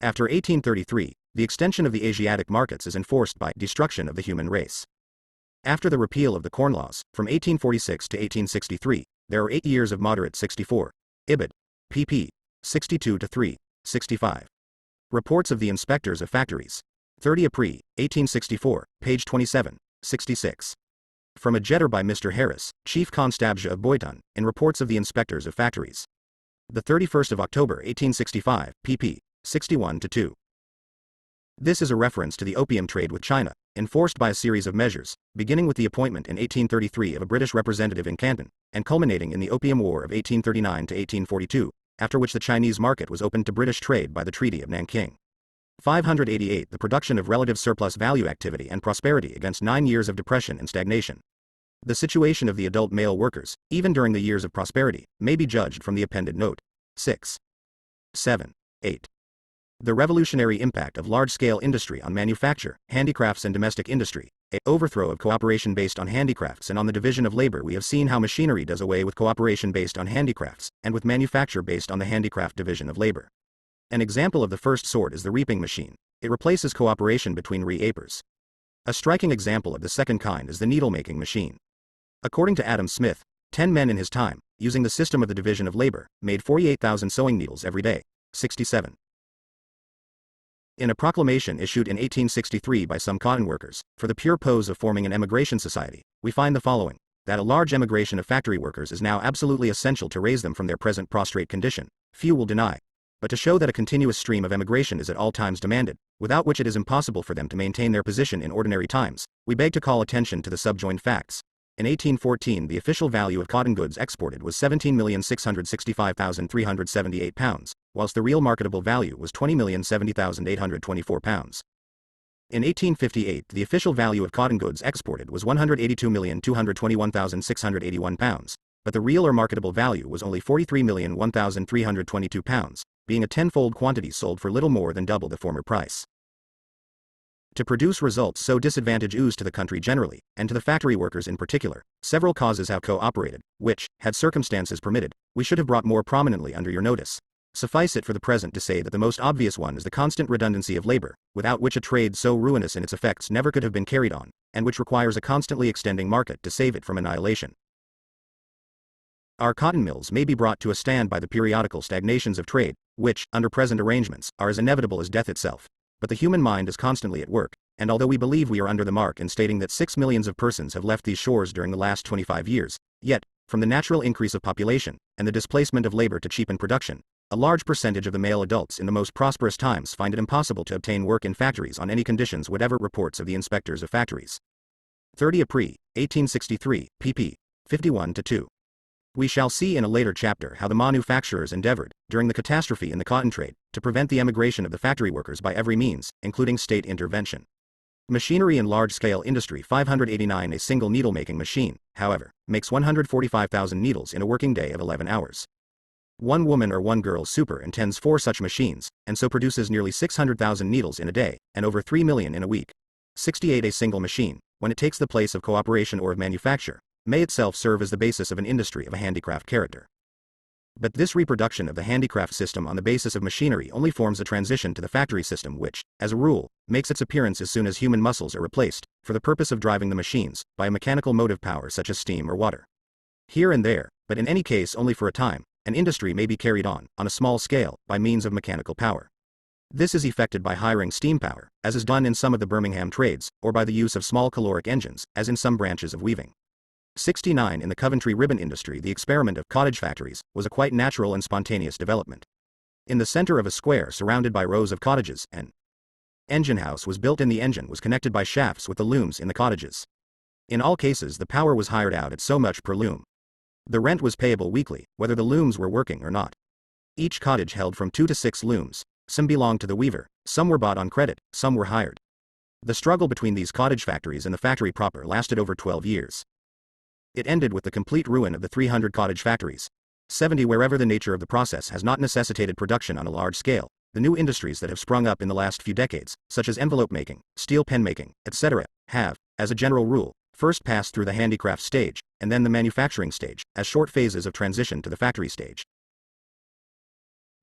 After 1833, the extension of the Asiatic markets is enforced by destruction of the human race. After the repeal of the Corn Laws, from 1846 to 1863, there are 8 years of moderate 64. Ibid. pp. 62-3, 65. Reports of the Inspectors of Factories. 30 April, 1864, page 27, 66. From a jetter by Mr. Harris, Chief Constabulary of Boyton, in Reports of the Inspectors of Factories. The 31st of October, 1865, pp. 61-2. This is a reference to the opium trade with China, enforced by a series of measures, beginning with the appointment in 1833 of a British representative in Canton, and culminating in the Opium War of 1839 to 1842, after which the Chinese market was opened to British trade by the Treaty of Nanking. 588 The production of relative surplus value activity and prosperity against 9 years of depression and stagnation. The situation of the adult male workers, even during the years of prosperity, may be judged from the appended note. 6. 7. 8. The revolutionary impact of large-scale industry on manufacture, handicrafts and domestic industry, a overthrow of cooperation based on handicrafts and on the division of labor. We have seen how machinery does away with cooperation based on handicrafts, and with manufacture based on the handicraft division of labor. An example of the first sort is the reaping machine. It replaces cooperation between reapers. A striking example of the second kind is the needle-making machine. According to Adam Smith, 10 men in his time, using the system of the division of labor, made 48,000 sewing needles every day. 67. In a proclamation issued in 1863 by some cotton workers, for the pure pose of forming an emigration society, we find the following. That a large emigration of factory workers is now absolutely essential to raise them from their present prostrate condition, few will deny. But to show that a continuous stream of emigration is at all times demanded, without which it is impossible for them to maintain their position in ordinary times, we beg to call attention to the subjoined facts. In 1814, the official value of cotton goods exported was £17,665,378, whilst the real marketable value was £20,070,824. In 1858, the official value of cotton goods exported was £182,221,681, but the real or marketable value was only £43,001,322, being a tenfold quantity sold for little more than double the former price. To produce results so disadvantageous to the country generally, and to the factory workers in particular, several causes have co-operated, which, had circumstances permitted, we should have brought more prominently under your notice. Suffice it for the present to say that the most obvious one is the constant redundancy of labor, without which a trade so ruinous in its effects never could have been carried on, and which requires a constantly extending market to save it from annihilation. Our cotton mills may be brought to a stand by the periodical stagnations of trade, which, under present arrangements, are as inevitable as death itself. But the human mind is constantly at work, and although we believe we are under the mark in stating that 6 millions of persons have left these shores during the last 25 years, yet, from the natural increase of population, and the displacement of labor to cheapen production, a large percentage of the male adults in the most prosperous times find it impossible to obtain work in factories on any conditions whatever. Reports of the inspectors of factories. 30 April, 1863, pp. 51-2. We shall see in a later chapter how the manufacturers endeavored, during the catastrophe in the cotton trade, to prevent the emigration of the factory workers by every means, including state intervention. Machinery and large-scale industry. 589. A single needle-making machine, however, makes 145,000 needles in a working day of 11 hours. One woman or one girl superintends 4 such machines, and so produces nearly 600,000 needles in a day, and over 3 million in a week. 68. A single machine, when it takes the place of cooperation or of manufacture, may itself serve as the basis of an industry of a handicraft character. But this reproduction of the handicraft system on the basis of machinery only forms a transition to the factory system which, as a rule, makes its appearance as soon as human muscles are replaced, for the purpose of driving the machines, by a mechanical motive power such as steam or water. Here and there, but in any case only for a time, an industry may be carried on a small scale, by means of mechanical power. This is effected by hiring steam power, as is done in some of the Birmingham trades, or by the use of small caloric engines, as in some branches of weaving. 69. In the Coventry ribbon industry, the experiment of cottage factories was a quite natural and spontaneous development. In the center of a square surrounded by rows of cottages, an engine house was built and the engine was connected by shafts with the looms in the cottages. In all cases the power was hired out at so much per loom. The rent was payable weekly, whether the looms were working or not. Each cottage held from 2 to 6 looms, some belonged to the weaver, some were bought on credit, some were hired. The struggle between these cottage factories and the factory proper lasted over 12 years. It ended with the complete ruin of the 300 cottage factories. 70. Wherever the nature of the process has not necessitated production on a large scale, the new industries that have sprung up in the last few decades, such as envelope making, steel pen making, etc., have, as a general rule, first passed through the handicraft stage, and then the manufacturing stage, as short phases of transition to the factory stage.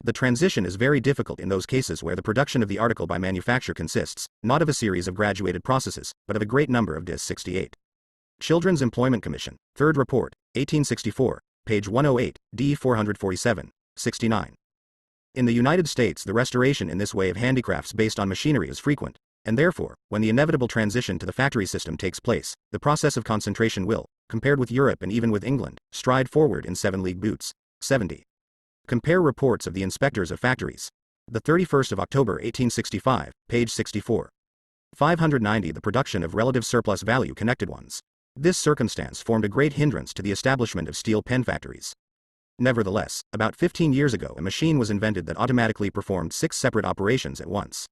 The transition is very difficult in those cases where the production of the article by manufacture consists, not of a series of graduated processes, but of a great number of Dis. 68. Children's Employment Commission, 3rd Report, 1864, page 108, D. 447, 69. In the United States the restoration in this way of handicrafts based on machinery is frequent, and therefore, when the inevitable transition to the factory system takes place, the process of concentration will, compared with Europe and even with England, stride forward in 7-league boots. 70. Compare reports of the inspectors of factories. The 31st of October 1865, page 64. 590. The production of relative surplus value connected ones. This circumstance formed a great hindrance to the establishment of steel pen factories. Nevertheless, about 15 years ago a machine was invented that automatically performed 6 separate operations at once.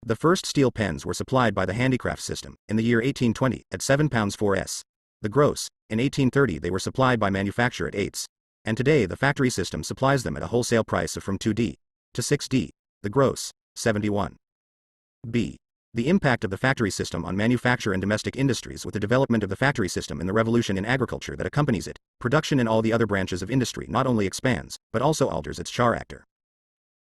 The first steel pens were supplied by the handicraft system, in the year 1820, at £7 4s. The gross, in 1830 they were supplied by manufacture at 8s. And today the factory system supplies them at a wholesale price of from 2d to 6d, the gross, 71. b. The impact of the factory system on manufacture and domestic industries. With the development of the factory system and the revolution in agriculture that accompanies it, production in all the other branches of industry not only expands, but also alters its character.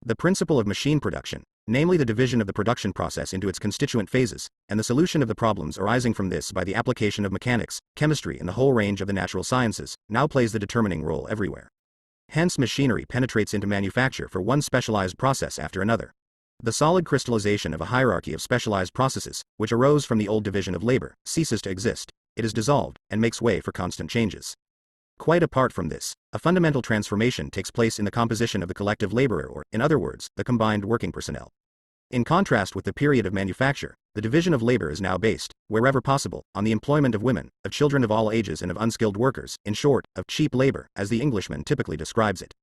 The principle of machine production, namely the division of the production process into its constituent phases, and the solution of the problems arising from this by the application of mechanics, chemistry and the whole range of the natural sciences, now plays the determining role everywhere. Hence machinery penetrates into manufacture for one specialized process after another. The solid crystallization of a hierarchy of specialized processes, which arose from the old division of labor, ceases to exist. it is dissolved, and makes way for constant changes. Quite apart from this, a fundamental transformation takes place in the composition of the collective laborer, or, in other words, the combined working personnel. In contrast with the period of manufacture, the division of labor is now based, wherever possible, on the employment of women, of children of all ages and of unskilled workers, in short, of cheap labor, as the Englishman typically describes it.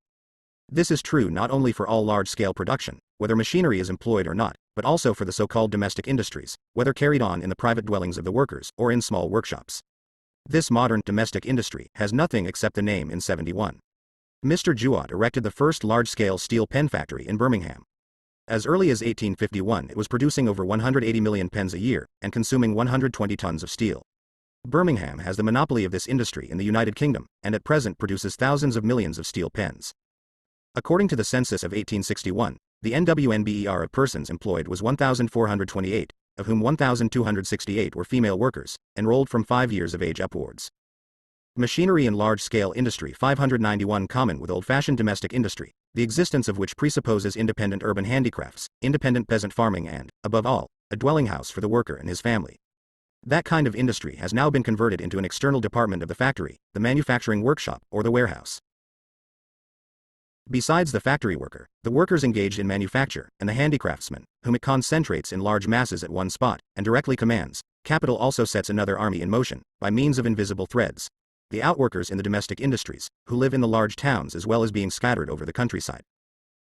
This is true not only for all large-scale production, whether machinery is employed or not, but also for the so-called domestic industries, whether carried on in the private dwellings of the workers or in small workshops. This modern domestic industry has nothing except the name in 71. Mr. Jewett erected the first large-scale steel pen factory in Birmingham. As early as 1851 it was producing over 180 million pens a year, and consuming 120 tons of steel. Birmingham has the monopoly of this industry in the United Kingdom, and at present produces thousands of millions of steel pens. According to the census of 1861, the NWNBER of persons employed was 1,428, of whom 1,268 were female workers, enrolled from 5 years of age upwards. Machinery in large-scale industry 591 common with old-fashioned domestic industry, the existence of which presupposes independent urban handicrafts, independent peasant farming and, above all, a dwelling house for the worker and his family. That kind of industry has now been converted into an external department of the factory, the manufacturing workshop, or the warehouse. Besides the factory worker, the workers engaged in manufacture, and the handicraftsman, whom it concentrates in large masses at one spot, and directly commands, capital also sets another army in motion, by means of invisible threads. The outworkers in the domestic industries, who live in the large towns as well as being scattered over the countryside.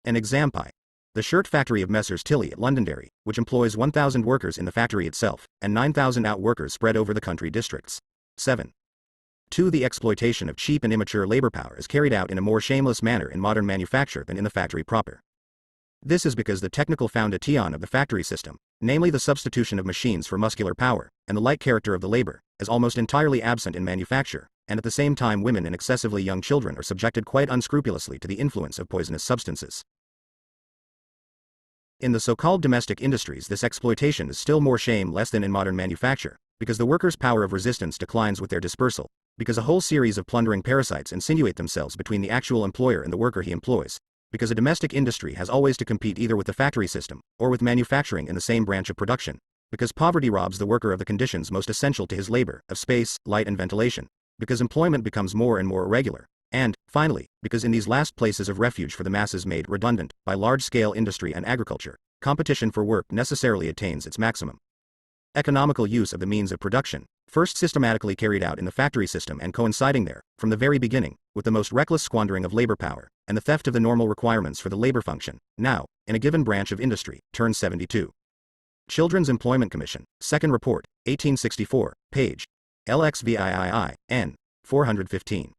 An example: the shirt factory of Messrs. Tilley at Londonderry, which employs 1,000 workers in the factory itself, and 9,000 outworkers spread over the country districts. 7. 2. The exploitation of cheap and immature labor power is carried out in a more shameless manner in modern manufacture than in the factory proper. This is because the technical foundation of the factory system, namely the substitution of machines for muscular power, and the light character of the labor, is almost entirely absent in manufacture, and at the same time women and excessively young children are subjected quite unscrupulously to the influence of poisonous substances. In the so-called domestic industries this exploitation is still more shameless than in modern manufacture, because the workers' power of resistance declines with their dispersal, because a whole series of plundering parasites insinuate themselves between the actual employer and the worker he employs, because a domestic industry has always to compete either with the factory system, or with manufacturing in the same branch of production, because poverty robs the worker of the conditions most essential to his labor, of space, light and ventilation, because employment becomes more and more irregular, and, finally, because in these last places of refuge for the masses made redundant by large-scale industry and agriculture, competition for work necessarily attains its maximum. Economical use of the means of production, first systematically carried out in the factory system and coinciding there, from the very beginning, with the most reckless squandering of labor power, and the theft of the normal requirements for the labor function, now, in a given branch of industry, turns 72. Children's Employment Commission, Second Report, 1864, page LXVIII, N. 415.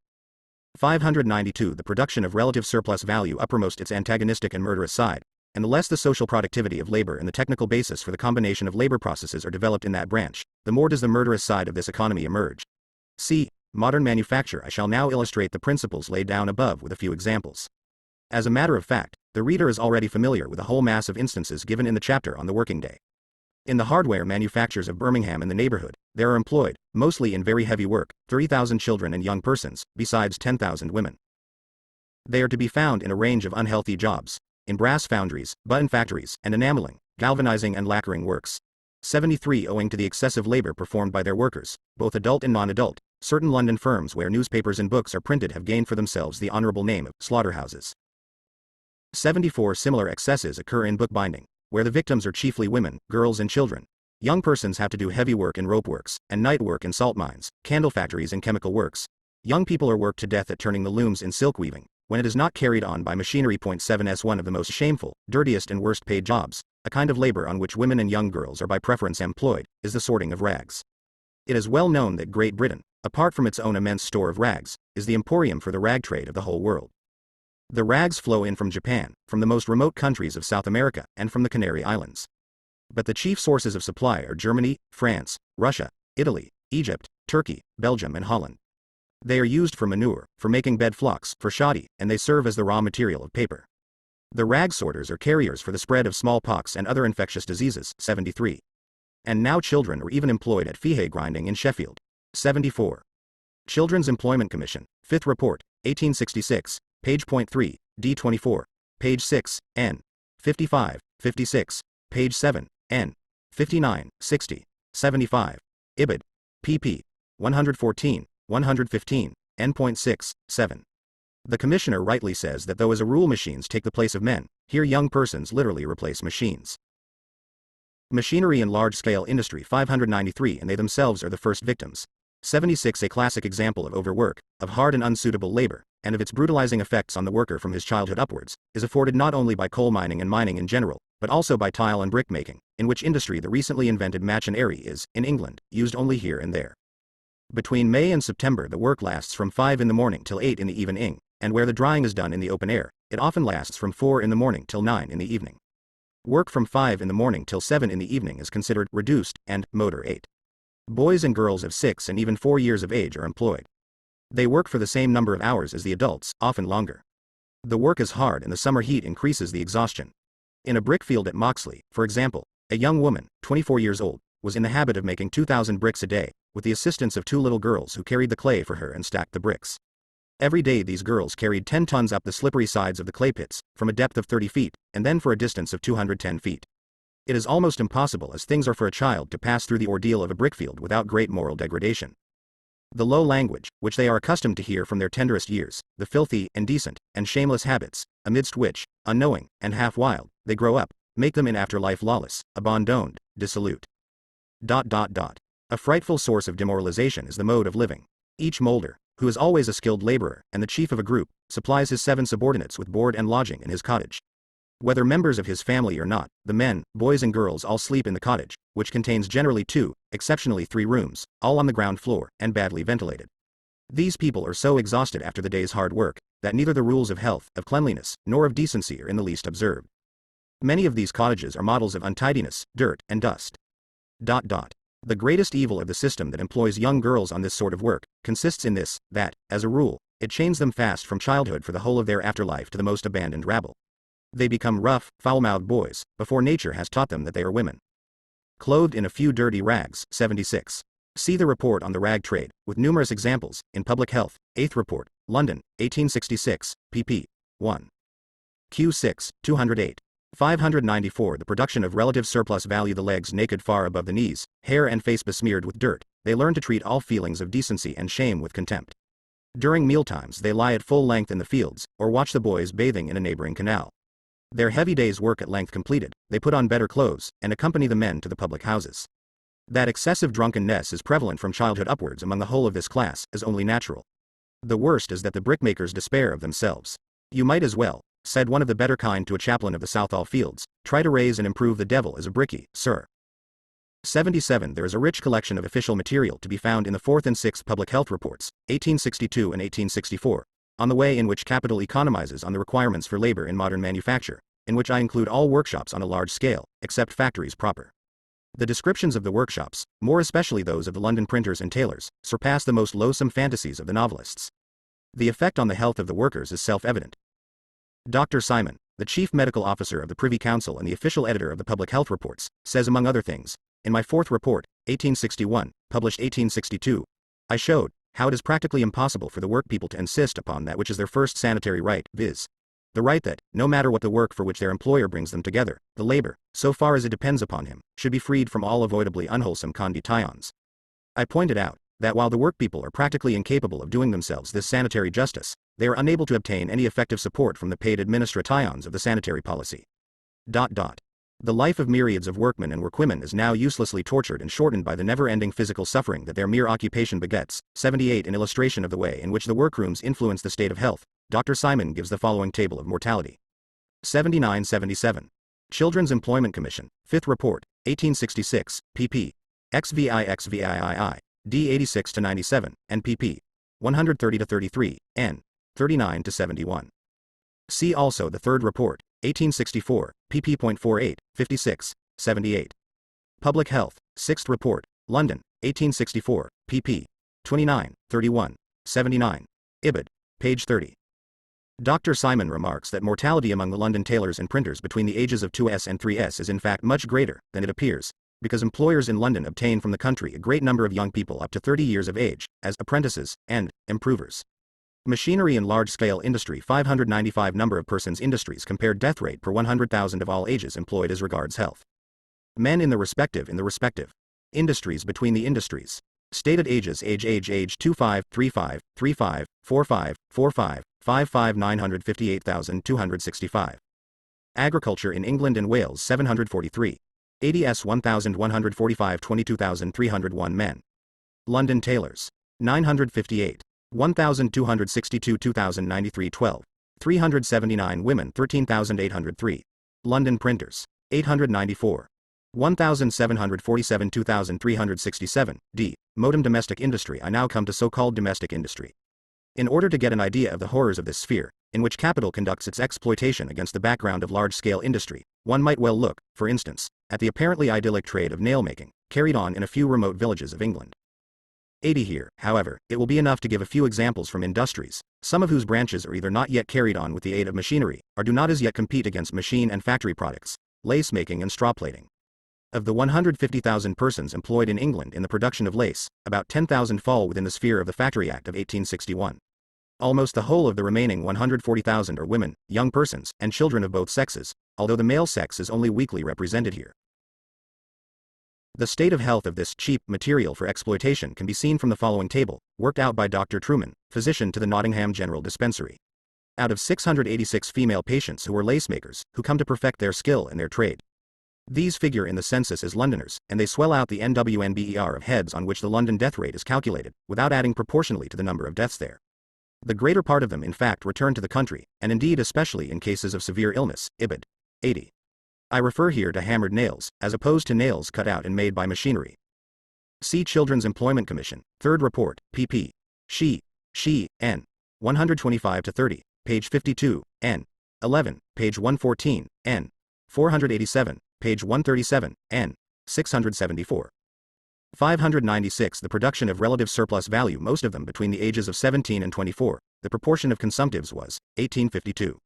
592. The production of relative surplus value uppermost its antagonistic and murderous side, and the less the social productivity of labor and the technical basis for the combination of labor processes are developed in that branch, the more does the murderous side of this economy emerge. See Modern Manufacture. I shall now illustrate the principles laid down above with a few examples. As a matter of fact, the reader is already familiar with the whole mass of instances given in the chapter on the working day. In the hardware manufactures of Birmingham and the neighborhood, there are employed, mostly in very heavy work, 30,000 children and young persons, besides 10,000 women. They are to be found in a range of unhealthy jobs, in brass foundries, button factories, and enameling, galvanizing and lacquering works. 73. Owing to the excessive labor performed by their workers, both adult and non-adult, certain London firms where newspapers and books are printed have gained for themselves the honorable name of slaughterhouses. 74. Similar excesses occur in bookbinding, where the victims are chiefly women, girls and children. Young persons have to do heavy work in rope works, and night work in salt mines, candle factories and chemical works. Young people are worked to death at turning the looms in silk weaving, when it is not carried on by machinery. 7s. One of the most shameful, dirtiest and worst paid jobs, a kind of labor on which women and young girls are by preference employed, is the sorting of rags. It is well known that Great Britain, apart from its own immense store of rags, is the emporium for the rag trade of the whole world. The rags flow in from Japan, from the most remote countries of South America, and from the Canary Islands. But the chief sources of supply are Germany, France, Russia, Italy, Egypt, Turkey, Belgium and Holland. They are used for manure, for making bed flocks, for shoddy, and they serve as the raw material of paper. The rag sorters are carriers for the spread of smallpox and other infectious diseases. 73. And now children are even employed at fihe grinding in Sheffield. 74. Children's Employment Commission, 5th Report, 1866, page .3, D24, page 6, N. 55, 56, page 7, N. 59, 60, 75, Ibid, pp. 114, 115, N.6, 7. The commissioner rightly says that though as a rule machines take the place of men, here young persons literally replace machines. Machinery and large-scale industry 593 and they themselves are the first victims. 76 A classic example of overwork, of hard and unsuitable labor, and of its brutalizing effects on the worker from his childhood upwards, is afforded not only by coal mining and mining in general, but also by tile and brick making, in which industry the recently invented match and airy is, in England, used only here and there. Between May and September the work lasts from 5 in the morning till 8 in the evening, and where the drying is done in the open air, it often lasts from 4 in the morning till 9 in the evening. Work from 5 in the morning till 7 in the evening is considered reduced and moderate. Boys and girls of 6 and even 4 years of age are employed. They work for the same number of hours as the adults, often longer. The work is hard and the summer heat increases the exhaustion. In a brick field at Moxley, for example, a young woman, 24 years old, was in the habit of making 2,000 bricks a day, with the assistance of 2 little girls who carried the clay for her and stacked the bricks. Every day these girls carried 10 tons up the slippery sides of the clay pits, from a depth of 30 feet, and then for a distance of 210 feet. It is almost impossible as things are for a child to pass through the ordeal of a brickfield without great moral degradation. The low language, which they are accustomed to hear from their tenderest years, the filthy, indecent, and shameless habits, amidst which, unknowing, and half wild, they grow up, make them in after life lawless, abandoned, dissolute. A frightful source of demoralization is the mode of living. Each molder, who is always a skilled laborer, and the chief of a group, supplies his 7 subordinates with board and lodging in his cottage. Whether members of his family or not, the men, boys and girls all sleep in the cottage, which contains generally 2, exceptionally 3 rooms, all on the ground floor, and badly ventilated. These people are so exhausted after the day's hard work, that neither the rules of health, of cleanliness, nor of decency are in the least observed. Many of these cottages are models of untidiness, dirt, and dust. The greatest evil of the system that employs young girls on this sort of work, consists in this, that, as a rule, it chains them fast from childhood for the whole of their afterlife to the most abandoned rabble. They become rough, foul-mouthed boys, before nature has taught them that they are women. Clothed in a few dirty rags, 76. See the report on the rag trade, with numerous examples, in Public Health, 8th Report, London, 1866, pp. 1. Q6, 208. 594 The production of relative surplus value the legs naked far above the knees, hair and face besmeared with dirt, they learn to treat all feelings of decency and shame with contempt. During mealtimes they lie at full length in the fields, or watch the boys bathing in a neighboring canal. Their heavy day's work at length completed, they put on better clothes, and accompany the men to the public houses. That excessive drunkenness is prevalent from childhood upwards among the whole of this class, is only natural. The worst is that the brickmakers despair of themselves. You might as well, said one of the better kind to a chaplain of the Southall Fields, try to raise and improve the devil as a brickie, sir. 77 There is a rich collection of official material to be found in the 4th and 6th Public Health Reports, 1862 and 1864, on the way in which capital economizes on the requirements for labor in modern manufacture, in which I include all workshops on a large scale, except factories proper. The descriptions of the workshops, more especially those of the London printers and tailors, surpass the most loathsome fantasies of the novelists. The effect on the health of the workers is self-evident. Dr. Simon, the chief medical officer of the Privy Council and the official editor of the Public Health Reports, says among other things, in my 4th report, 1861, published 1862, I showed how it is practically impossible for the workpeople to insist upon that which is their first sanitary right, viz. The right that, no matter what the work for which their employer brings them together, the labor, so far as it depends upon him, should be freed from all avoidably unwholesome conditions. I pointed out that while the workpeople are practically incapable of doing themselves this sanitary justice, they are unable to obtain any effective support from the paid administrations of the sanitary policy. The life of myriads of workmen and workwomen is now uselessly tortured and shortened by the never-ending physical suffering that their mere occupation begets. 78 In illustration of the way in which the workrooms influence the state of health, Dr. Simon gives the following table of mortality. 79-77. Children's Employment Commission, 5th Report, 1866, pp. XVII, D 86-97, and pp. 130-33, n. 39-71. See also the 3rd Report, 1864, pp.48, 56, 78. Public Health, 6th Report, London, 1864, pp. 29, 31, 79. Ibid. Page 30. Dr. Simon remarks that mortality among the London tailors and printers between the ages of 2s and 3s is in fact much greater than it appears, because employers in London obtain from the country a great number of young people up to 30 years of age, as apprentices, and improvers. Machinery and large-scale industry 595 Number of persons industries compared death rate per 100,000 of all ages employed as regards health. Men in the respective industries between the industries. Stated ages: age 25, 35, 35, 45, 45, 55 958,265. Agriculture in England and Wales 743. ADS 1145 22,301 men. London tailors 958. 1,262 2,093 12. 379 women 13,803. London printers 894. 1,747 2,367. D. Modem domestic industry. I now come to so-called domestic industry. In order to get an idea of the horrors of this sphere, in which capital conducts its exploitation against the background of large-scale industry, one might well look, for instance, at the apparently idyllic trade of nail-making, carried on in a few remote villages of England. 80 here, however, it will be enough to give a few examples from industries, some of whose branches are either not yet carried on with the aid of machinery, or do not as yet compete against machine and factory products, lace-making and straw-plaiting. Of the 150,000 persons employed in England in the production of lace, about 10,000 fall within the sphere of the Factory Act of 1861. Almost the whole of the remaining 140,000 are women, young persons, and children of both sexes, although the male sex is only weakly represented here. The state of health of this cheap material for exploitation can be seen from the following table, worked out by Dr. Truman, physician to the Nottingham General Dispensary. Out of 686 female patients who were lacemakers, who come to perfect their skill in their trade. These figure in the census as Londoners, and they swell out the NWNBER of heads on which the London death rate is calculated, without adding proportionally to the number of deaths there. The greater part of them in fact return to the country, and indeed especially in cases of severe illness, ibid. 80. I refer here to hammered nails, as opposed to nails cut out and made by machinery. See Children's Employment Commission, 3rd Report, pp. She, n. 125-30, page 52, n. 11, page 114, n. 487, page 137, n. 674. 596 The production of relative surplus value, most of them between the ages of 17 and 24, the proportion of consumptives was, 1852.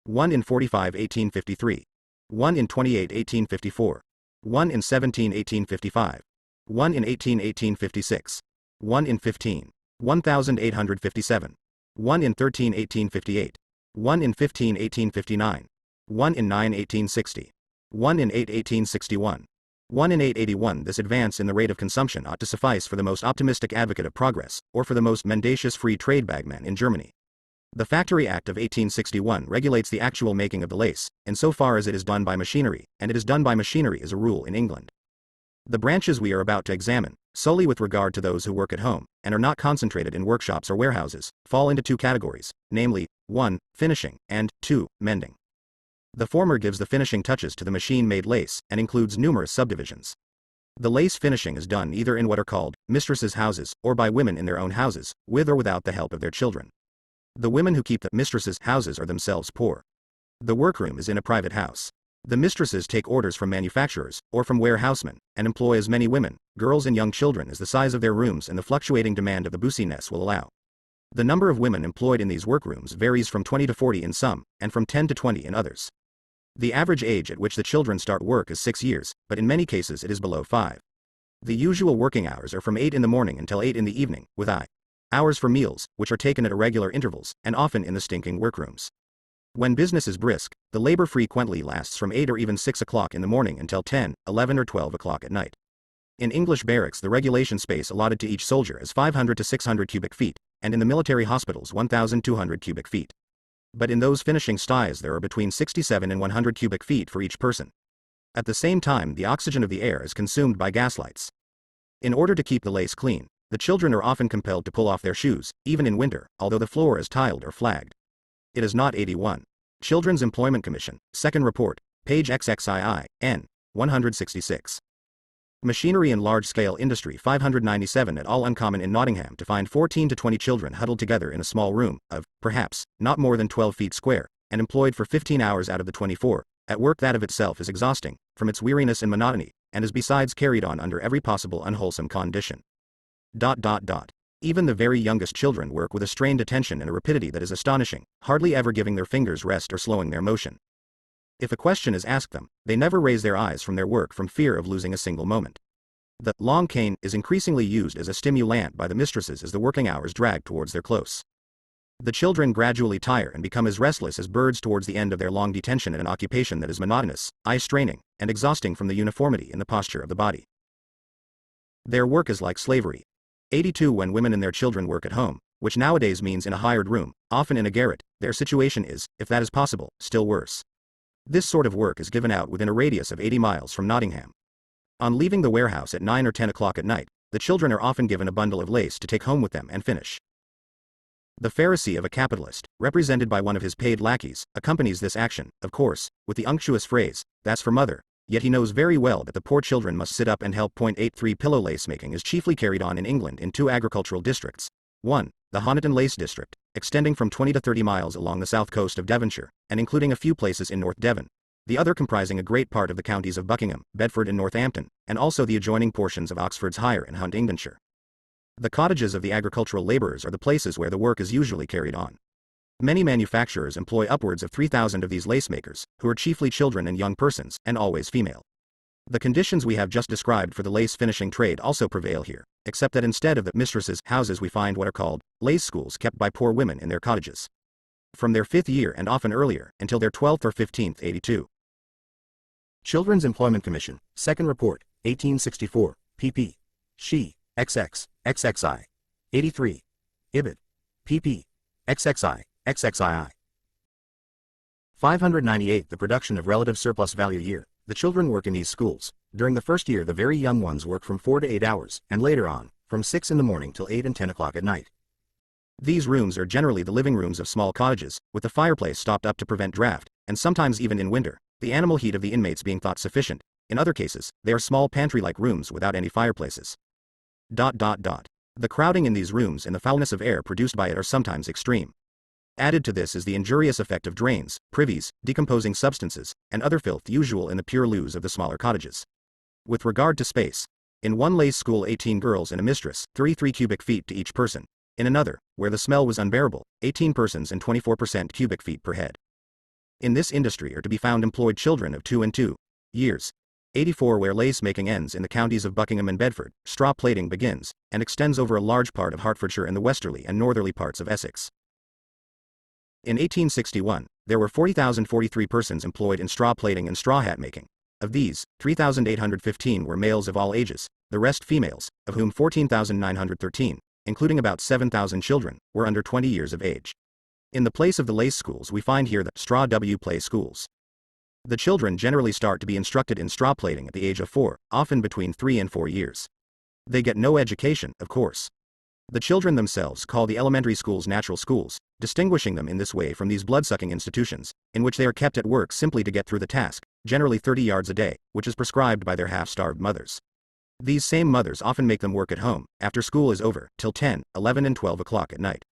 1 in 45 1853. 1 in 28 1854. 1 in 17 1855. 1 in 18 1856. 1 in 15. 1857. 1 in 13 1858. 1 in 15 1859. 1 in 9 1860. 1 in 8 1861. 1 in 881. This advance in the rate of consumption ought to suffice for the most optimistic advocate of progress, or for the most mendacious free trade bagman in Germany. The Factory Act of 1861 regulates the actual making of the lace, in so far as it is done by machinery, and it is done by machinery as a rule in England. The branches we are about to examine, solely with regard to those who work at home, and are not concentrated in workshops or warehouses, fall into two categories, namely, 1. Finishing, and 2. Mending. The former gives the finishing touches to the machine-made lace, and includes numerous subdivisions. The lace finishing is done either in what are called mistresses' houses, or by women in their own houses, with or without the help of their children. The women who keep the mistresses' houses are themselves poor. The workroom is in a private house. The mistresses take orders from manufacturers, or from warehousemen, and employ as many women, girls and young children as the size of their rooms and the fluctuating demand of the business will allow. The number of women employed in these workrooms varies from 20 to 40 in some, and from 10 to 20 in others. The average age at which the children start work is 6 years, but in many cases it is below 5. The usual working hours are from 8 in the morning until 8 in the evening, with hours for meals, which are taken at irregular intervals, and often in the stinking workrooms. When business is brisk, the labor frequently lasts from 8 or even 6 o'clock in the morning until 10, 11 or 12 o'clock at night. In English barracks the regulation space allotted to each soldier is 500 to 600 cubic feet, and in the military hospitals 1,200 cubic feet. But in those finishing sties there are between 67 and 100 cubic feet for each person. At the same time the oxygen of the air is consumed by gaslights. In order to keep the lace clean, the children are often compelled to pull off their shoes, even in winter, although the floor is tiled or flagged. It is not 81. Children's Employment Commission, 2nd Report, page XXII, n. 166. Machinery and large-scale industry 597 At all uncommon in Nottingham to find 14 to 20 children huddled together in a small room, of, perhaps, not more than 12 feet square, and employed for 15 hours out of the 24, at work that of itself is exhausting, from its weariness and monotony, and is besides carried on under every possible unwholesome condition. Even the very youngest children work with a strained attention and a rapidity that is astonishing, hardly ever giving their fingers rest or slowing their motion. If a question is asked them, they never raise their eyes from their work from fear of losing a single moment. The long cane is increasingly used as a stimulant by the mistresses as the working hours drag towards their close. The children gradually tire and become as restless as birds towards the end of their long detention at an occupation that is monotonous, eye-straining, and exhausting from the uniformity in the posture of the body. Their work is like slavery, 82 When women and their children work at home, which nowadays means in a hired room, often in a garret, their situation is, if that is possible, still worse. This sort of work is given out within a radius of 80 miles from Nottingham. On leaving the warehouse at 9 or 10 o'clock at night, the children are often given a bundle of lace to take home with them and finish. The Pharisee of a capitalist, represented by one of his paid lackeys, accompanies this action, of course, with the unctuous phrase, "That's for mother," yet he knows very well that the poor children must sit up and help. 83 Pillow lace making is chiefly carried on in England in two agricultural districts. 1. The Honiton Lace District, extending from 20 to 30 miles along the south coast of Devonshire, and including a few places in North Devon. The other comprising a great part of the counties of Buckingham, Bedford and Northampton, and also the adjoining portions of Oxford's Higher and Huntingdonshire. The cottages of the agricultural labourers are the places where the work is usually carried on. Many manufacturers employ upwards of 3,000 of these lace makers, who are chiefly children and young persons, and always female. The conditions we have just described for the lace finishing trade also prevail here, except that instead of the mistresses' houses we find what are called lace schools kept by poor women in their cottages. From their 5th year and often earlier, until their 12th or 15th. 82. Children's Employment Commission, Second Report, 1864, pp. She, XX, XXI. 83. Ibid. pp. XXI, XXII. 598 The production of relative surplus value year. The children work in these schools. During the first year the very young ones work from 4 to 8 hours, and later on, from 6 in the morning till 8 and 10 o'clock at night. These rooms are generally the living rooms of small cottages, with the fireplace stopped up to prevent draught, and sometimes even in winter, the animal heat of the inmates being thought sufficient. In other cases, they are small pantry-like rooms without any fireplaces. The crowding in these rooms and the foulness of air produced by it are sometimes extreme. Added to this is the injurious effect of drains, privies, decomposing substances, and other filth usual in the purlieus of the smaller cottages. With regard to space, in one lace school 18 girls and a mistress, 33 cubic feet to each person. In another, where the smell was unbearable, 18 persons and 24% cubic feet per head. In this industry are to be found employed children of 2 and 2 years. 84 Where lace making ends in the counties of Buckingham and Bedford, straw plaiting begins, and extends over a large part of Hertfordshire and the westerly and northerly parts of Essex. In 1861, there were 40,043 persons employed in straw plaiting and straw hat making. Of these, 3,815 were males of all ages, the rest females, of whom 14,913, including about 7,000 children, were under 20 years of age. In the place of the lace schools we find here the straw play schools. The children generally start to be instructed in straw plaiting at the age of 4, often between 3 and 4 years. They get no education, of course. The children themselves call the elementary schools natural schools, distinguishing them in this way from these blood-sucking institutions, in which they are kept at work simply to get through the task, generally 30 yards a day, which is prescribed by their half-starved mothers. These same mothers often make them work at home, after school is over, till 10, 11 and 12 o'clock at night.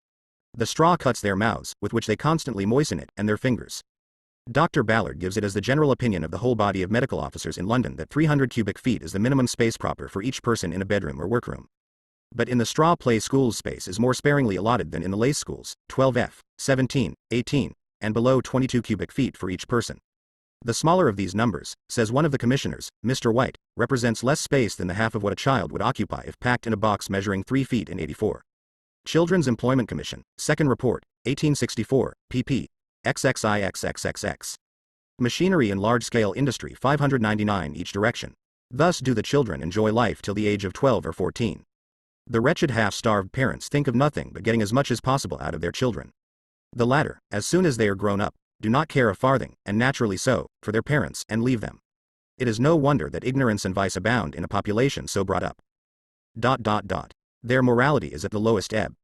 The straw cuts their mouths, with which they constantly moisten it, and their fingers. Dr. Ballard gives it as the general opinion of the whole body of medical officers in London that 300 cubic feet is the minimum space proper for each person in a bedroom or workroom. But in the straw play schools space is more sparingly allotted than in the lace schools, 12 17, 18, and below 22 cubic feet for each person. The smaller of these numbers, says one of the commissioners, Mr. White, represents less space than the half of what a child would occupy if packed in a box measuring 3 feet and 84. Children's Employment Commission, Second Report, 1864, pp. XXIXXXX. Machinery and large-scale industry 599 each direction. Thus do the children enjoy life till the age of 12 or 14. The wretched half-starved parents think of nothing but getting as much as possible out of their children. The latter, as soon as they are grown up, do not care a farthing, and naturally so, for their parents, and leave them. It is no wonder that ignorance and vice abound in a population so brought up. Their morality is at the lowest ebb.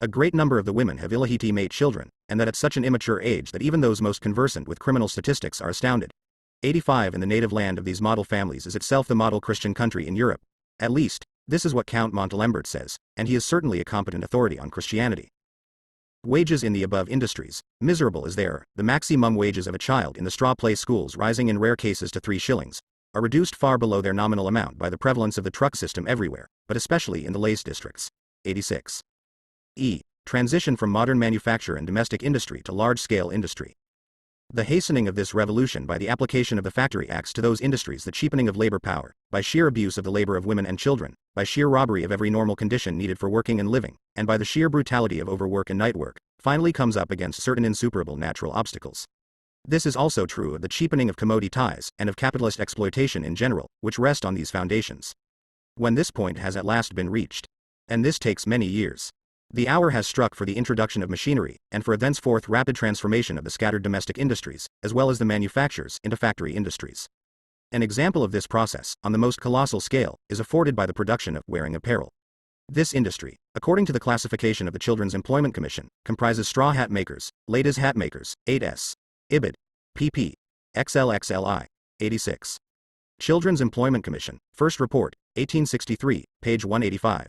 A great number of the women have illegitimate children, and that at such an immature age that even those most conversant with criminal statistics are astounded. 85 In the native land of these model families is itself the model Christian country in Europe. At least, this is what Count Montalembert says, and he is certainly a competent authority on Christianity. Wages in the above industries, miserable as they are, the maximum wages of a child in the straw play schools rising in rare cases to 3 shillings, are reduced far below their nominal amount by the prevalence of the truck system everywhere, but especially in the lace districts. 86. Transition from modern manufacture and domestic industry to large-scale industry. The hastening of this revolution by the application of the Factory Acts to those industries, the cheapening of labor power, by sheer abuse of the labor of women and children, by sheer robbery of every normal condition needed for working and living, and by the sheer brutality of overwork and night work, finally comes up against certain insuperable natural obstacles. This is also true of the cheapening of commodity ties, and of capitalist exploitation in general, which rest on these foundations. When this point has at last been reached, And this takes many years. The hour has struck for the introduction of machinery, and for a thenceforth rapid transformation of the scattered domestic industries, as well as the manufactures, into factory industries. An example of this process, on the most colossal scale, is afforded by the production of wearing apparel. This industry, according to the classification of the Children's Employment Commission, comprises straw hat makers, ladies hat makers, 8S, IBID, PP, XLXLI, 86. Children's Employment Commission, First Report, 1863, page 185.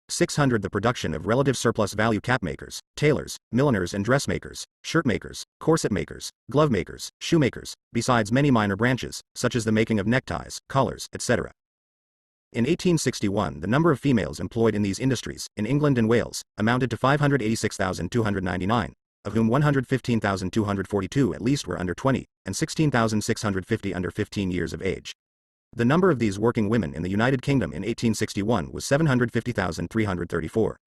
600. The production of relative surplus value cap makers, tailors, milliners and dressmakers, shirt makers, corset makers, glove makers, shoemakers, besides many minor branches, such as the making of neckties, collars, etc. In 1861, the number of females employed in these industries, in England and Wales, amounted to 586,299, of whom 115,242 at least were under 20, and 16,650 under 15 years of age. The number of these working women in the United Kingdom in 1861 was 750,334.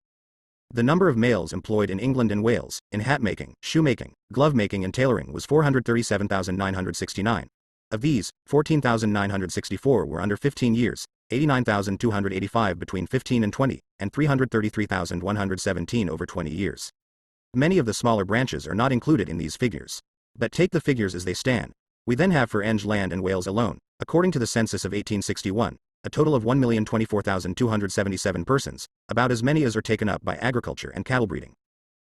The number of males employed in England and Wales, in hat making, shoemaking, glove making and tailoring was 437,969. Of these, 14,964 were under 15 years, 89,285 between 15 and 20, and 333,117 over 20 years. Many of the smaller branches are not included in these figures. But take the figures as they stand. We then have for England and Wales alone, according to the census of 1861, a total of 1,024,277 persons, about as many as are taken up by agriculture and cattle breeding.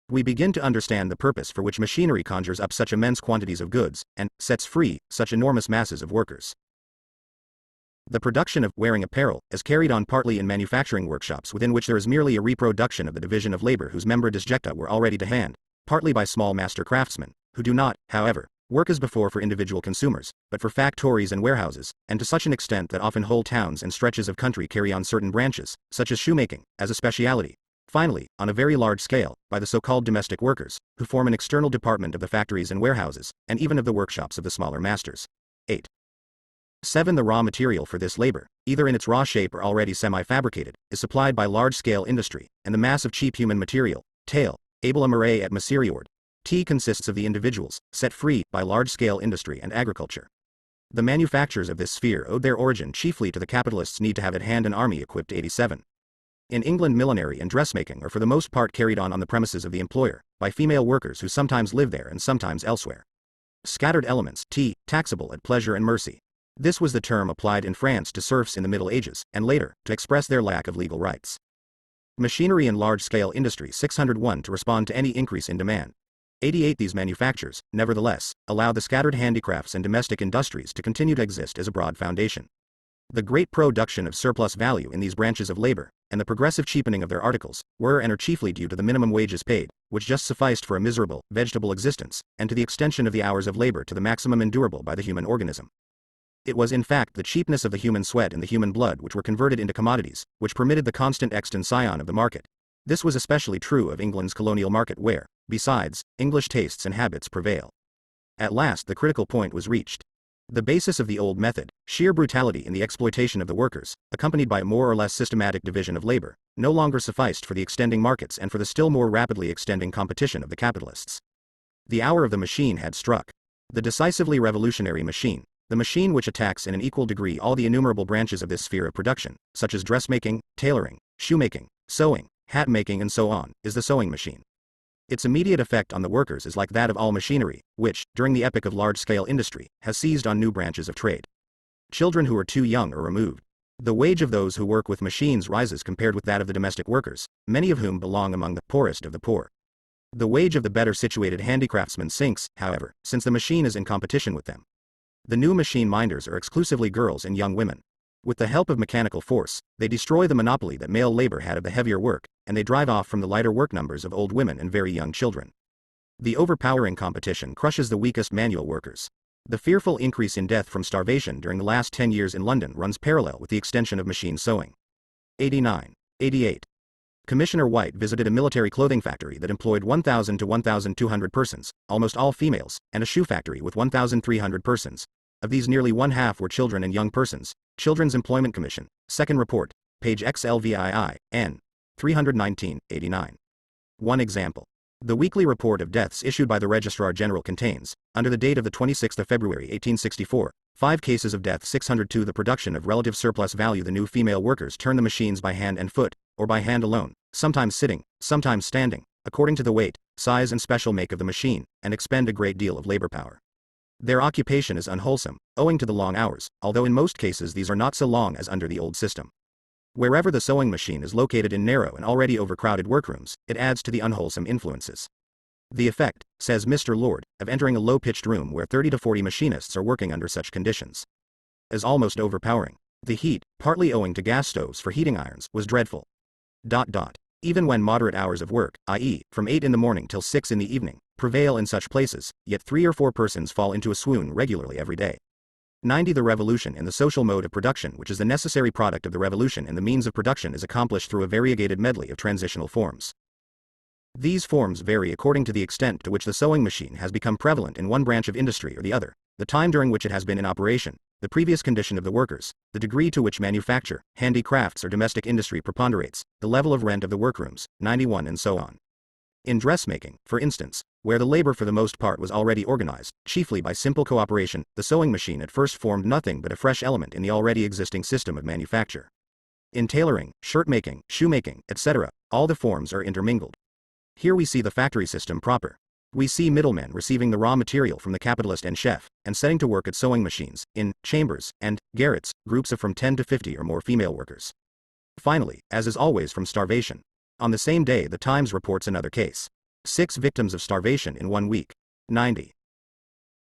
We begin to understand the purpose for which machinery conjures up such immense quantities of goods, and sets free such enormous masses of workers. The production of wearing apparel is carried on partly in manufacturing workshops within which there is merely a reproduction of the division of labor whose membra disjecta were already to hand, partly by small master craftsmen, who do not, however, work as before for individual consumers, but for factories and warehouses, and to such an extent that often whole towns and stretches of country carry on certain branches, such as shoemaking, as a speciality. Finally, on a very large scale, by the so-called domestic workers, who form an external department of the factories and warehouses, and even of the workshops of the smaller masters. 8. 7. The raw material for this labor, either in its raw shape or already semi-fabricated, is supplied by large-scale industry, and the mass of cheap human material, tail, able amare et miseriord, T consists of the individuals, set free by large-scale industry and agriculture. The manufactures of this sphere owed their origin chiefly to the capitalists' need to have at hand an army equipped to 87. In England, millinery and dressmaking are for the most part carried on the premises of the employer, by female workers who sometimes live there and sometimes elsewhere. Scattered elements, T, taxable at pleasure and mercy. This was the term applied in France to serfs in the Middle Ages, and later, to express their lack of legal rights. Machinery and large-scale industry 601 to respond to any increase in demand. 88. These manufactures, nevertheless, allow the scattered handicrafts and domestic industries to continue to exist as a broad foundation. The great production of surplus value in these branches of labor, and the progressive cheapening of their articles, were and are chiefly due to the minimum wages paid, which just sufficed for a miserable, vegetable existence, and to the extension of the hours of labor to the maximum endurable by the human organism. It was in fact the cheapness of the human sweat and the human blood which were converted into commodities, which permitted the constant extension of the market. This was especially true of England's colonial market where, besides, English tastes and habits prevail. At last the critical point was reached. The basis of the old method, sheer brutality in the exploitation of the workers, accompanied by a more or less systematic division of labor, no longer sufficed for the extending markets and for the still more rapidly extending competition of the capitalists. The hour of the machine had struck. The decisively revolutionary machine, the machine which attacks in an equal degree all the innumerable branches of this sphere of production, such as dressmaking, tailoring, shoemaking, sewing, hat making and so on, is the sewing machine. Its immediate effect on the workers is like that of all machinery, which, during the epoch of large-scale industry, has seized on new branches of trade. Children who are too young are removed. The wage of those who work with machines rises compared with that of the domestic workers, many of whom belong among the poorest of the poor. The wage of the better situated handicraftsmen sinks, however, since the machine is in competition with them. The new machine minders are exclusively girls and young women. With the help of mechanical force, they destroy the monopoly that male labor had of the heavier work, and they drive off from the lighter work numbers of old women and very young children. The overpowering competition crushes the weakest manual workers. The fearful increase in death from starvation during the last 10 years in London runs parallel with the extension of machine sewing. 89. 88. Commissioner White visited a military clothing factory that employed 1,000 to 1,200 persons, almost all females, and a shoe factory with 1,300 persons. Of these nearly one-half were children and young persons. Children's Employment Commission, Second Report, page XLVII, N. 319, 89. One example. The weekly report of deaths issued by the Registrar General contains, under the date of the 26th of February 1864, 5 cases of death. 602 The production of relative surplus value. The new female workers turn the machines by hand and foot, or by hand alone, sometimes sitting, sometimes standing, according to the weight, size and special make of the machine, and expend a great deal of labor power. Their occupation is unwholesome, owing to the long hours, although in most cases these are not so long as under the old system. Wherever the sewing machine is located in narrow and already overcrowded workrooms, it adds to the unwholesome influences. The effect, says Mr. Lord, of entering a low-pitched room where 30 to 40 machinists are working under such conditions, is almost overpowering. The heat, partly owing to gas stoves for heating irons, was dreadful. Even when moderate hours of work, i.e., from 8 in the morning till 6 in the evening, prevail in such places, yet 3 or 4 persons fall into a swoon regularly every day. 90 The revolution in the social mode of production, which is the necessary product of the revolution in the means of production, is accomplished through a variegated medley of transitional forms. These forms vary according to the extent to which the sewing machine has become prevalent in one branch of industry or the other, the time during which it has been in operation, the previous condition of the workers, the degree to which manufacture, handicrafts or domestic industry preponderates, the level of rent of the workrooms, 91 and so on. In dressmaking, for instance, where the labor for the most part was already organized, chiefly by simple cooperation, the sewing machine at first formed nothing but a fresh element in the already existing system of manufacture. In tailoring, shirt-making, shoemaking, etc., all the forms are intermingled. Here we see the factory system proper. We see middlemen receiving the raw material from the capitalist and chef, and setting to work at sewing machines, in chambers and garrets, groups of from 10 to 50 or more female workers. Finally, as is always from starvation, on the same day the Times reports another case. 6 victims of starvation in 1 week. 90.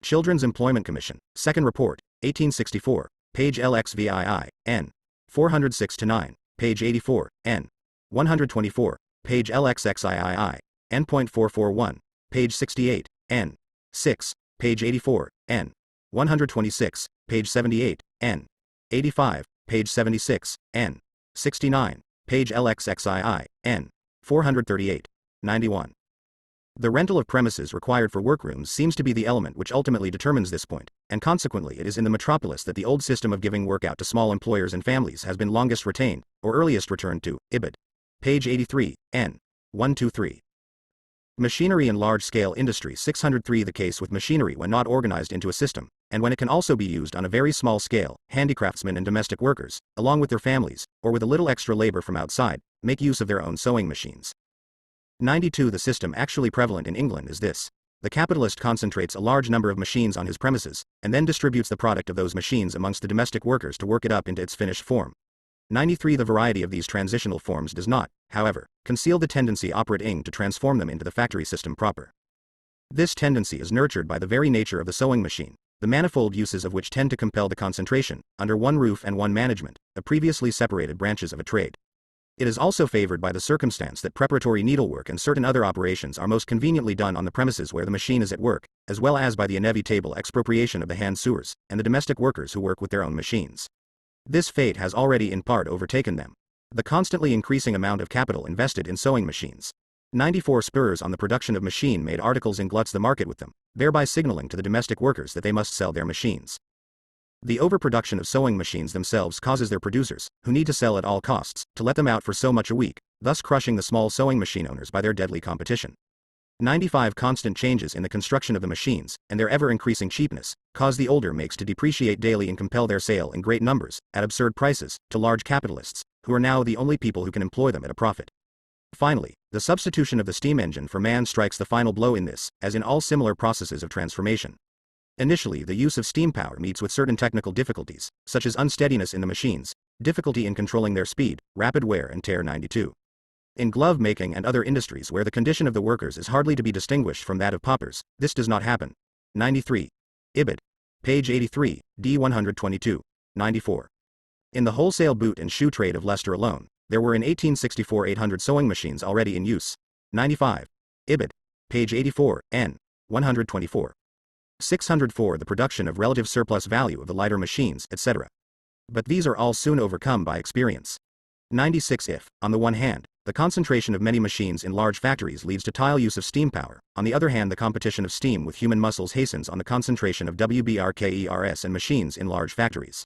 Children's Employment Commission, Second Report, 1864, page LXVII, n. 406-9, page 84, n. 124, page LXXIII, n.441, page 68, n. 6, page 84, n. 126, page 78, n. 85, page 76, n. 69, page LXXII, n. 438, 91. The rental of premises required for workrooms seems to be the element which ultimately determines this point, and consequently it is in the metropolis that the old system of giving work out to small employers and families has been longest retained, or earliest returned to, Ibid. Page 83, n. 123. Machinery in large-scale industry. 603 The case with machinery when not organized into a system, and when it can also be used on a very small scale, handicraftsmen and domestic workers, along with their families, or with a little extra labor from outside, make use of their own sewing machines. 92 The system actually prevalent in England is this. The capitalist concentrates a large number of machines on his premises, and then distributes the product of those machines amongst the domestic workers to work it up into its finished form. 93 The variety of these transitional forms does not, however, conceal the tendency operating to transform them into the factory system proper. This tendency is nurtured by the very nature of the sewing machine, the manifold uses of which tend to compel the concentration, under one roof and one management, of previously separated branches of a trade. It is also favored by the circumstance that preparatory needlework and certain other operations are most conveniently done on the premises where the machine is at work, as well as by the inevitable expropriation of the hand sewers, and the domestic workers who work with their own machines. This fate has already in part overtaken them. The constantly increasing amount of capital invested in sewing machines. 94 Spurs on the production of machine-made articles and gluts the market with them, thereby signaling to the domestic workers that they must sell their machines. The overproduction of sewing machines themselves causes their producers, who need to sell at all costs, to let them out for so much a week, thus crushing the small sewing machine owners by their deadly competition. 95 Constant changes in the construction of the machines, and their ever-increasing cheapness, cause the older makes to depreciate daily and compel their sale in great numbers, at absurd prices, to large capitalists, who are now the only people who can employ them at a profit. Finally, the substitution of the steam engine for man strikes the final blow in this, as in all similar processes of transformation. Initially, the use of steam power meets with certain technical difficulties, such as unsteadiness in the machines, difficulty in controlling their speed, rapid wear and tear. 92. In glove making and other industries where the condition of the workers is hardly to be distinguished from that of paupers, this does not happen. 93. Ibid. Page 83, D 122. 94. In the wholesale boot and shoe trade of Leicester alone, there were in 1864 800 sewing machines already in use. 95. Ibid. Page 84, n. 124. 604 The production of relative surplus value of the lighter machines, etc. But these are all soon overcome by experience. 96 If, on the one hand, the concentration of many machines in large factories leads to tile use of steam power, on the other hand the competition of steam with human muscles hastens on the concentration of WBRKERS and machines in large factories.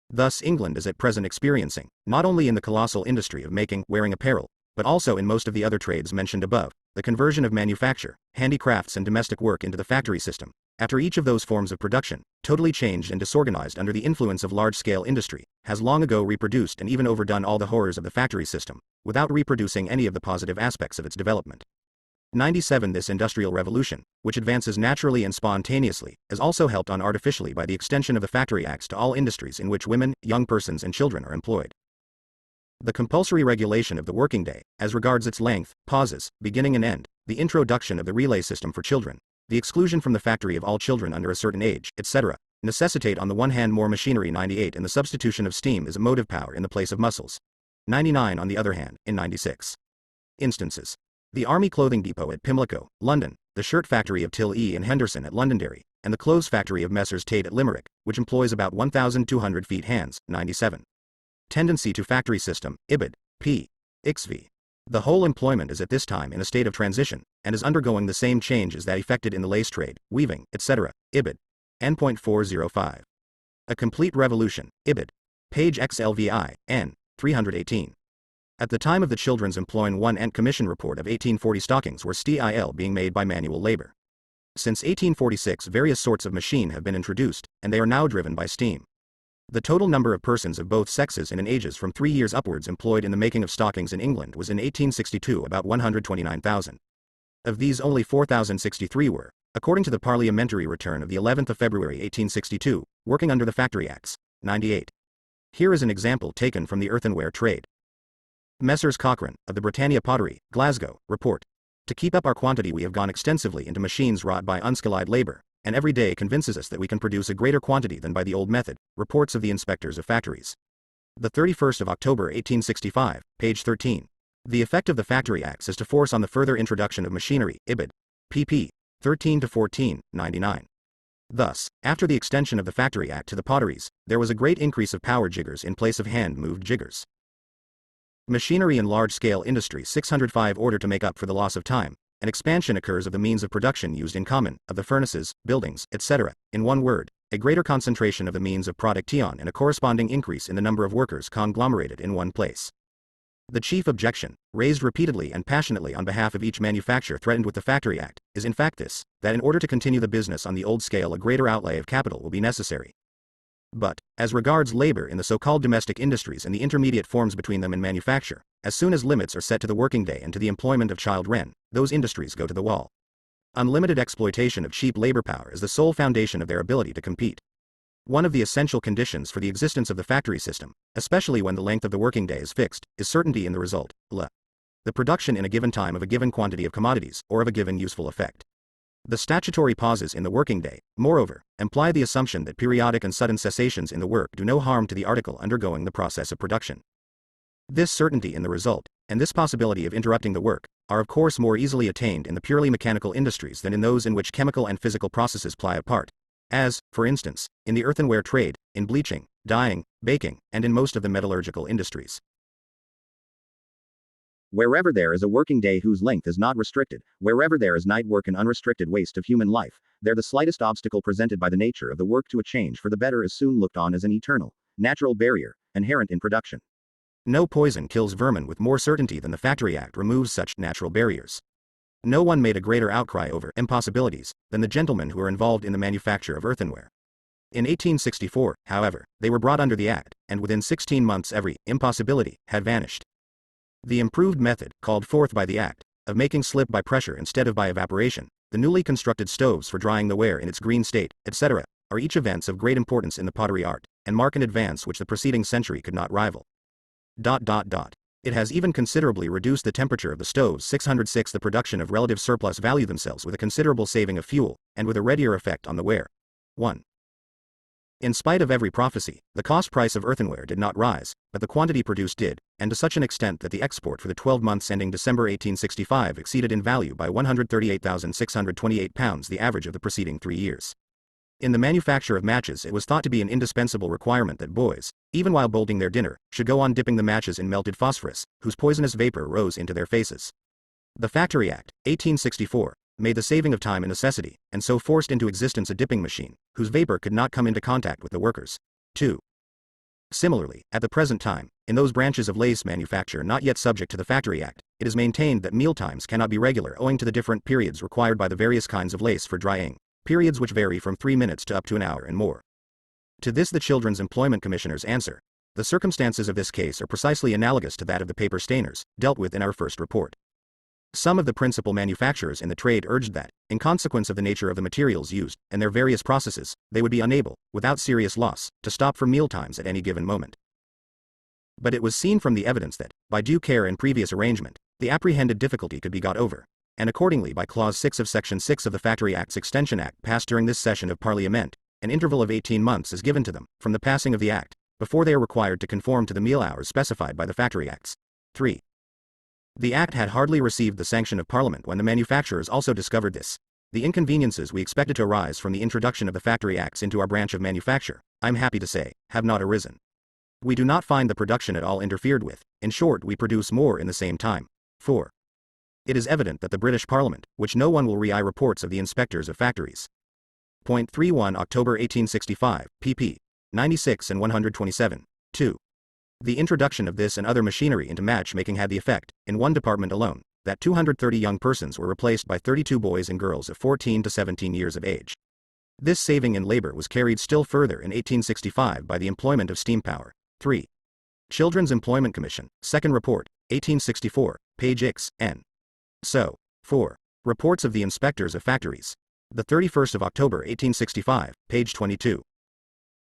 Thus England is at present experiencing, not only in the colossal industry of making, wearing apparel, but also in most of the other trades mentioned above, the conversion of manufacture, handicrafts and domestic work into the factory system, after each of those forms of production, totally changed and disorganized under the influence of large-scale industry, has long ago reproduced and even overdone all the horrors of the factory system, without reproducing any of the positive aspects of its development. 97 This industrial revolution, which advances naturally and spontaneously, is also helped on artificially by the extension of the Factory Acts to all industries in which women, young persons and children are employed. The compulsory regulation of the working day, as regards its length, pauses, beginning and end, the introduction of the relay system for children, the exclusion from the factory of all children under a certain age, etc., necessitate on the one hand more machinery. 98 And the substitution of steam as a motive power in the place of muscles. 99 On the other hand, in 96 instances. The Army Clothing Depot at Pimlico, London, the shirt factory of Till E. and Henderson at Londonderry, and the clothes factory of Messrs. Tate at Limerick, which employs about 1,200 feet hands. 97. Tendency to factory system, Ibid. P. Ixv. The whole employment is at this time in a state of transition, and is undergoing the same change as that effected in the lace trade, weaving, etc. Ibid. N.405. A complete revolution, Ibid. Page XLVI, N. 318. At the time of the Children's Employment 1 and Commission Report of 1840 stockings were still being made by manual labor. Since 1846 various sorts of machine have been introduced, and they are now driven by steam. The total number of persons of both sexes and in ages from 3 years upwards employed in the making of stockings in England was in 1862 about 129,000. Of these only 4,063 were, according to the parliamentary return of the 11th of February 1862, working under the Factory Acts. 98. Here is an example taken from the earthenware trade. Messrs. Cochrane, of the Britannia Pottery, Glasgow, report. To keep up our quantity we have gone extensively into machines wrought by unskilled labor, and every day convinces us that we can produce a greater quantity than by the old method. Reports of the inspectors of factories. The 31st of October 1865, page 13. The effect of the Factory Acts is to force on the further introduction of machinery, Ibid. pp. 13-14, 99. Thus, after the extension of the Factory Act to the potteries, there was a great increase of power jiggers in place of hand-moved jiggers. Machinery in large-scale industry. 605 Order to make up for the loss of time, an expansion occurs of the means of production used in common, of the furnaces, buildings, etc., in one word, a greater concentration of the means of production and a corresponding increase in the number of workers conglomerated in one place. The chief objection, raised repeatedly and passionately on behalf of each manufacture threatened with the Factory Act, is in fact this, that in order to continue the business on the old scale a greater outlay of capital will be necessary. But, as regards labor in the so-called domestic industries and the intermediate forms between them in manufacture, as soon as limits are set to the working day and to the employment of children, those industries go to the wall. Unlimited exploitation of cheap labor power is the sole foundation of their ability to compete. One of the essential conditions for the existence of the factory system, especially when the length of the working day is fixed, is certainty in the result, the production in a given time of a given quantity of commodities, or of a given useful effect. The statutory pauses in the working day, moreover, imply the assumption that periodic and sudden cessations in the work do no harm to the article undergoing the process of production. This certainty in the result, and this possibility of interrupting the work, are of course more easily attained in the purely mechanical industries than in those in which chemical and physical processes play a part, as, for instance, in the earthenware trade, in bleaching, dyeing, baking, and in most of the metallurgical industries. Wherever there is a working day whose length is not restricted, wherever there is night work and unrestricted waste of human life, there the slightest obstacle presented by the nature of the work to a change for the better is soon looked on as an eternal, natural barrier, inherent in production. No poison kills vermin with more certainty than the Factory Act removes such natural barriers. No one made a greater outcry over impossibilities than the gentlemen who are involved in the manufacture of earthenware. In 1864, however, they were brought under the Act, and within 16 months every impossibility had vanished. The improved method, called forth by the Act, of making slip by pressure instead of by evaporation, the newly constructed stoves for drying the ware in its green state, etc., are each events of great importance in the pottery art, and mark an advance which the preceding century could not rival. It has even considerably reduced the temperature of the stoves. 606 The production of relative surplus value themselves with a considerable saving of fuel, and with a readier effect on the ware. 1. In spite of every prophecy, the cost price of earthenware did not rise, but the quantity produced did, and to such an extent that the export for the 12 months ending December 1865 exceeded in value by £138,628 the average of the preceding 3 years. In the manufacture of matches it was thought to be an indispensable requirement that boys, even while bolting their dinner, should go on dipping the matches in melted phosphorus, whose poisonous vapor rose into their faces. The Factory Act, 1864, made the saving of time a necessity, and so forced into existence a dipping machine, whose vapor could not come into contact with the workers. 2. Similarly, at the present time, in those branches of lace manufacture not yet subject to the Factory Act, it is maintained that meal times cannot be regular owing to the different periods required by the various kinds of lace for drying, periods which vary from 3 minutes to up to an hour and more. To this the Children's Employment Commissioners answer, the circumstances of this case are precisely analogous to that of the paper stainers, dealt with in our first report. Some of the principal manufacturers in the trade urged that, in consequence of the nature of the materials used, and their various processes, they would be unable, without serious loss, to stop for meal times at any given moment. But it was seen from the evidence that, by due care and previous arrangement, the apprehended difficulty could be got over, and accordingly by Clause 6 of Section 6 of the Factory Acts Extension Act passed during this session of Parliament, an interval of 18 months is given to them, from the passing of the Act, before they are required to conform to the meal hours specified by the Factory Acts. 3. The Act had hardly received the sanction of Parliament when the manufacturers also discovered this. The inconveniences we expected to arise from the introduction of the Factory Acts into our branch of manufacture, I'm happy to say, have not arisen. We do not find the production at all interfered with, in short we produce more in the same time. 4. It is evident that the British Parliament, which no one will re-eye reports of the inspectors of factories. Point 31 October 1865, pp. 96 and 127. 2. The introduction of this and other machinery into matchmaking had the effect, in one department alone, that 230 young persons were replaced by 32 boys and girls of 14 to 17 years of age. This saving in labor was carried still further in 1865 by the employment of steam power. 3. Children's Employment Commission, Second Report, 1864, page X.N. So. 4. Reports of the Inspectors of Factories. The 31st of October 1865, page 22.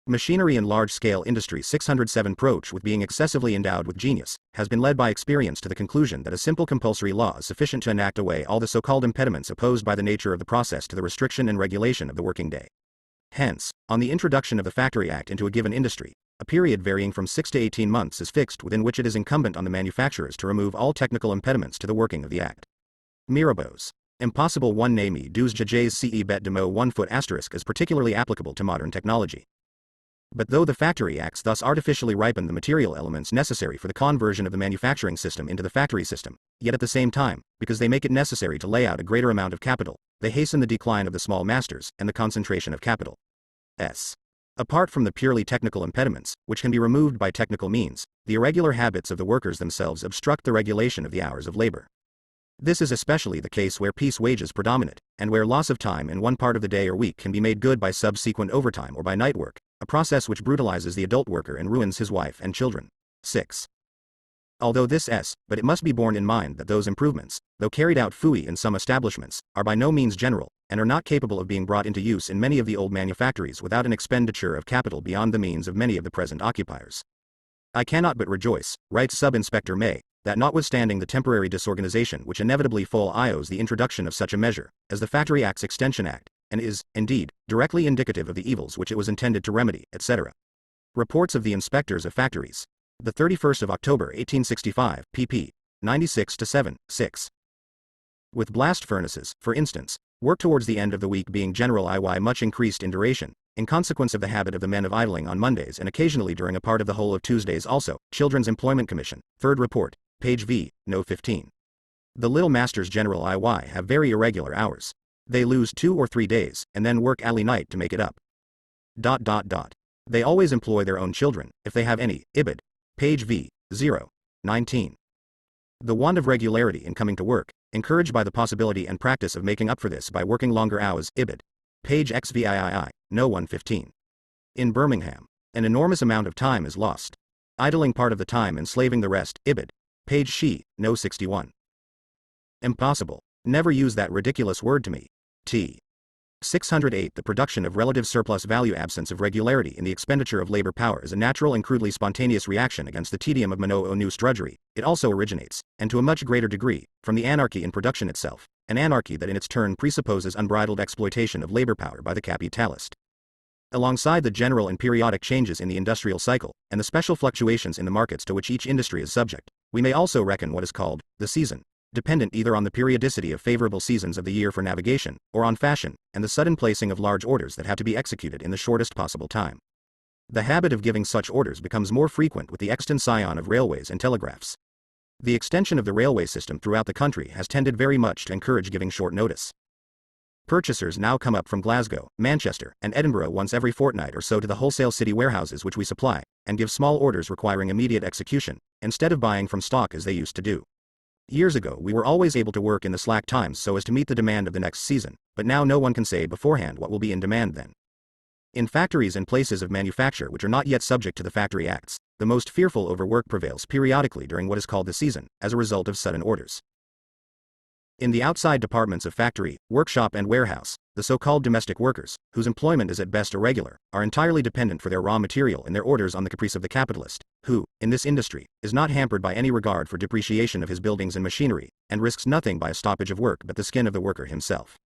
Machinery in large-scale industry 607 approach with being excessively endowed with genius, has been led by experience to the conclusion that a simple compulsory law is sufficient to enact away all the so-called impediments opposed by the nature of the process to the restriction and regulation of the working day. Hence, on the introduction of the Factory Act into a given industry, a period varying from 6 to 18 months is fixed within which it is incumbent on the manufacturers to remove all technical impediments to the working of the Act. Mirabeau's impossible one ne me douze jages ce bet de mo 1 foot asterisk is particularly applicable to modern technology. But though the Factory Acts thus artificially ripen the material elements necessary for the conversion of the manufacturing system into the factory system, yet at the same time, because they make it necessary to lay out a greater amount of capital, they hasten the decline of the small masters and the concentration of capital. Apart from the purely technical impediments, which can be removed by technical means, the irregular habits of the workers themselves obstruct the regulation of the hours of labor. This is especially the case where piece wages predominate, and where loss of time in one part of the day or week can be made good by subsequent overtime or by night work, a process which brutalizes the adult worker and ruins his wife and children. 6. Although but it must be borne in mind that those improvements, though carried out fully in some establishments, are by no means general, and are not capable of being brought into use in many of the old manufactories without an expenditure of capital beyond the means of many of the present occupiers. I cannot but rejoice, writes Sub-Inspector May, that notwithstanding the temporary disorganization which inevitably follows the introduction of such a measure, as the Factory Acts Extension Act, and is, indeed, directly indicative of the evils which it was intended to remedy, etc. Reports of the Inspectors of Factories. The 31st of October 1865, pp. 96 to 7, 6. With blast furnaces, for instance, work towards the end of the week being generally much increased in duration, in consequence of the habit of the men of idling on Mondays and occasionally during a part of the whole of Tuesdays also, Children's Employment Commission, Third Report, page V, no 15. The little masters general have very irregular hours. They lose 2 or 3 days, and then work alley night to make it up. They always employ their own children, if they have any, ibid. Page V, 0, 19. The want of regularity in coming to work, encouraged by the possibility and practice of making up for this by working longer hours, ibid. Page XVIII, no 115. In Birmingham, an enormous amount of time is lost. Idling part of the time and slaving the rest, ibid. Page She, no 61. Impossible. Never use that ridiculous word to me. T. 608 The production of relative surplus value absence of regularity in the expenditure of labor power is a natural and crudely spontaneous reaction against the tedium of monotonous drudgery. It also originates, and to a much greater degree, from the anarchy in production itself, an anarchy that in its turn presupposes unbridled exploitation of labor power by the capitalist. Alongside the general and periodic changes in the industrial cycle, and the special fluctuations in the markets to which each industry is subject, we may also reckon what is called the season, dependent either on the periodicity of favorable seasons of the year for navigation, or on fashion, and the sudden placing of large orders that have to be executed in the shortest possible time. The habit of giving such orders becomes more frequent with the extension of railways and telegraphs. The extension of the railway system throughout the country has tended very much to encourage giving short notice. Purchasers now come up from Glasgow, Manchester, and Edinburgh once every fortnight or so to the wholesale city warehouses which we supply, and give small orders requiring immediate execution, instead of buying from stock as they used to do. Years ago we were always able to work in the slack times so as to meet the demand of the next season, but now no one can say beforehand what will be in demand then. In factories and places of manufacture which are not yet subject to the Factory Acts, the most fearful overwork prevails periodically during what is called the season, as a result of sudden orders. In the outside departments of factory, workshop and warehouse, the so-called domestic workers, whose employment is at best irregular, are entirely dependent for their raw material and their orders on the caprice of the capitalist, who, in this industry, is not hampered by any regard for depreciation of his buildings and machinery, and risks nothing by a stoppage of work but the skin of the worker himself.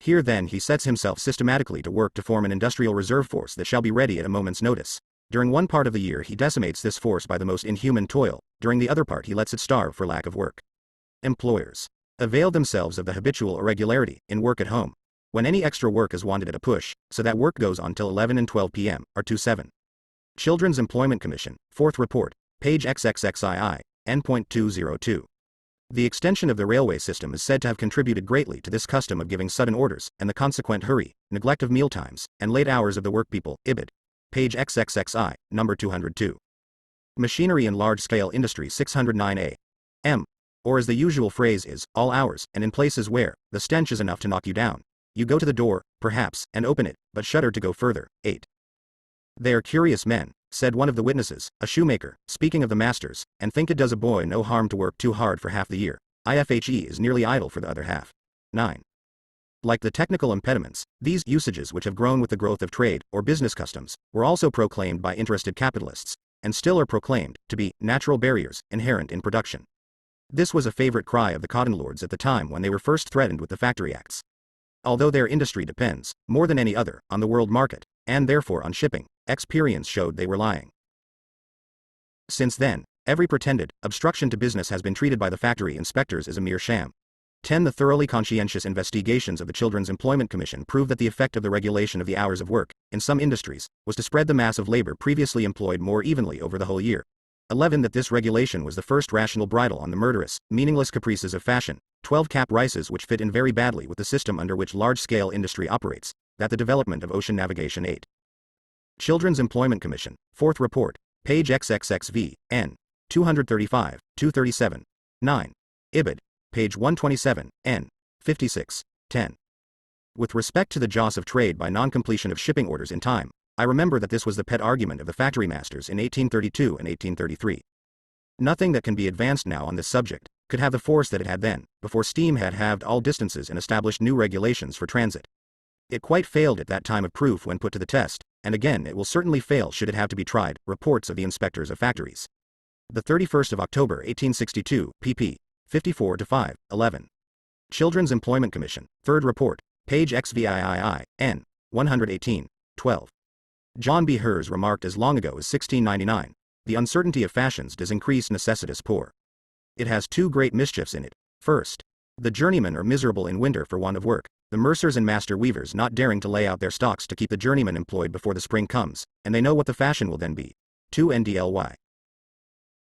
Here then he sets himself systematically to work to form an industrial reserve force that shall be ready at a moment's notice. During one part of the year he decimates this force by the most inhuman toil, during the other part he lets it starve for lack of work. Employers avail themselves of the habitual irregularity in work at home, when any extra work is wanted at a push, so that work goes on till 11 and 12 p.m., or 27. Children's Employment Commission, 4th Report, page XXXII, N.202. The extension of the railway system is said to have contributed greatly to this custom of giving sudden orders, and the consequent hurry, neglect of mealtimes, and late hours of the workpeople, Ibid. Page XXXI, number 202. Machinery and large-scale industry 609a. M. Or as the usual phrase is, all hours, and in places where the stench is enough to knock you down. You go to the door, perhaps, and open it, but shudder to go further. 8. They are curious men, said one of the witnesses, a shoemaker, speaking of the masters, and think it does a boy no harm to work too hard for half the year. IFHE is nearly idle for the other half. 9. Like the technical impediments, these usages which have grown with the growth of trade, or business customs, were also proclaimed by interested capitalists, and still are proclaimed, to be natural barriers, inherent in production. This was a favorite cry of the cotton lords at the time when they were first threatened with the Factory Acts. Although their industry depends, more than any other, on the world market, and therefore on shipping, experience showed they were lying. Since then, every pretended obstruction to business has been treated by the factory inspectors as a mere sham. 10. The thoroughly conscientious investigations of the Children's Employment Commission prove that the effect of the regulation of the hours of work, in some industries, was to spread the mass of labor previously employed more evenly over the whole year. 11. That this regulation was the first rational bridle on the murderous, meaningless caprices of fashion. 12. Cap rices which fit in very badly with the system under which large-scale industry operates. That the development of ocean navigation 8. Children's Employment Commission, 4th Report, page XXXV, N. 235, 237. 9. Ibid. Page 127, N. 56, 10. With respect to the joss of trade by non-completion of shipping orders in time, I remember that this was the pet argument of the factory masters in 1832 and 1833. Nothing that can be advanced now on this subject could have the force that it had then, before steam had halved all distances and established new regulations for transit. It quite failed at that time of proof when put to the test, and again it will certainly fail should it have to be tried. Reports of the Inspectors of Factories. The 31st of October 1862, pp. 54-5, 11. Children's Employment Commission, 3rd Report, page XVIII, N. 118, 12. John B. Hers remarked as long ago as 1699, the uncertainty of fashions does increase necessitous poor. It has two great mischiefs in it. First, the journeymen are miserable in winter for want of work, the mercers and master weavers not daring to lay out their stocks to keep the journeymen employed before the spring comes, and they know what the fashion will then be. 2 NDLY.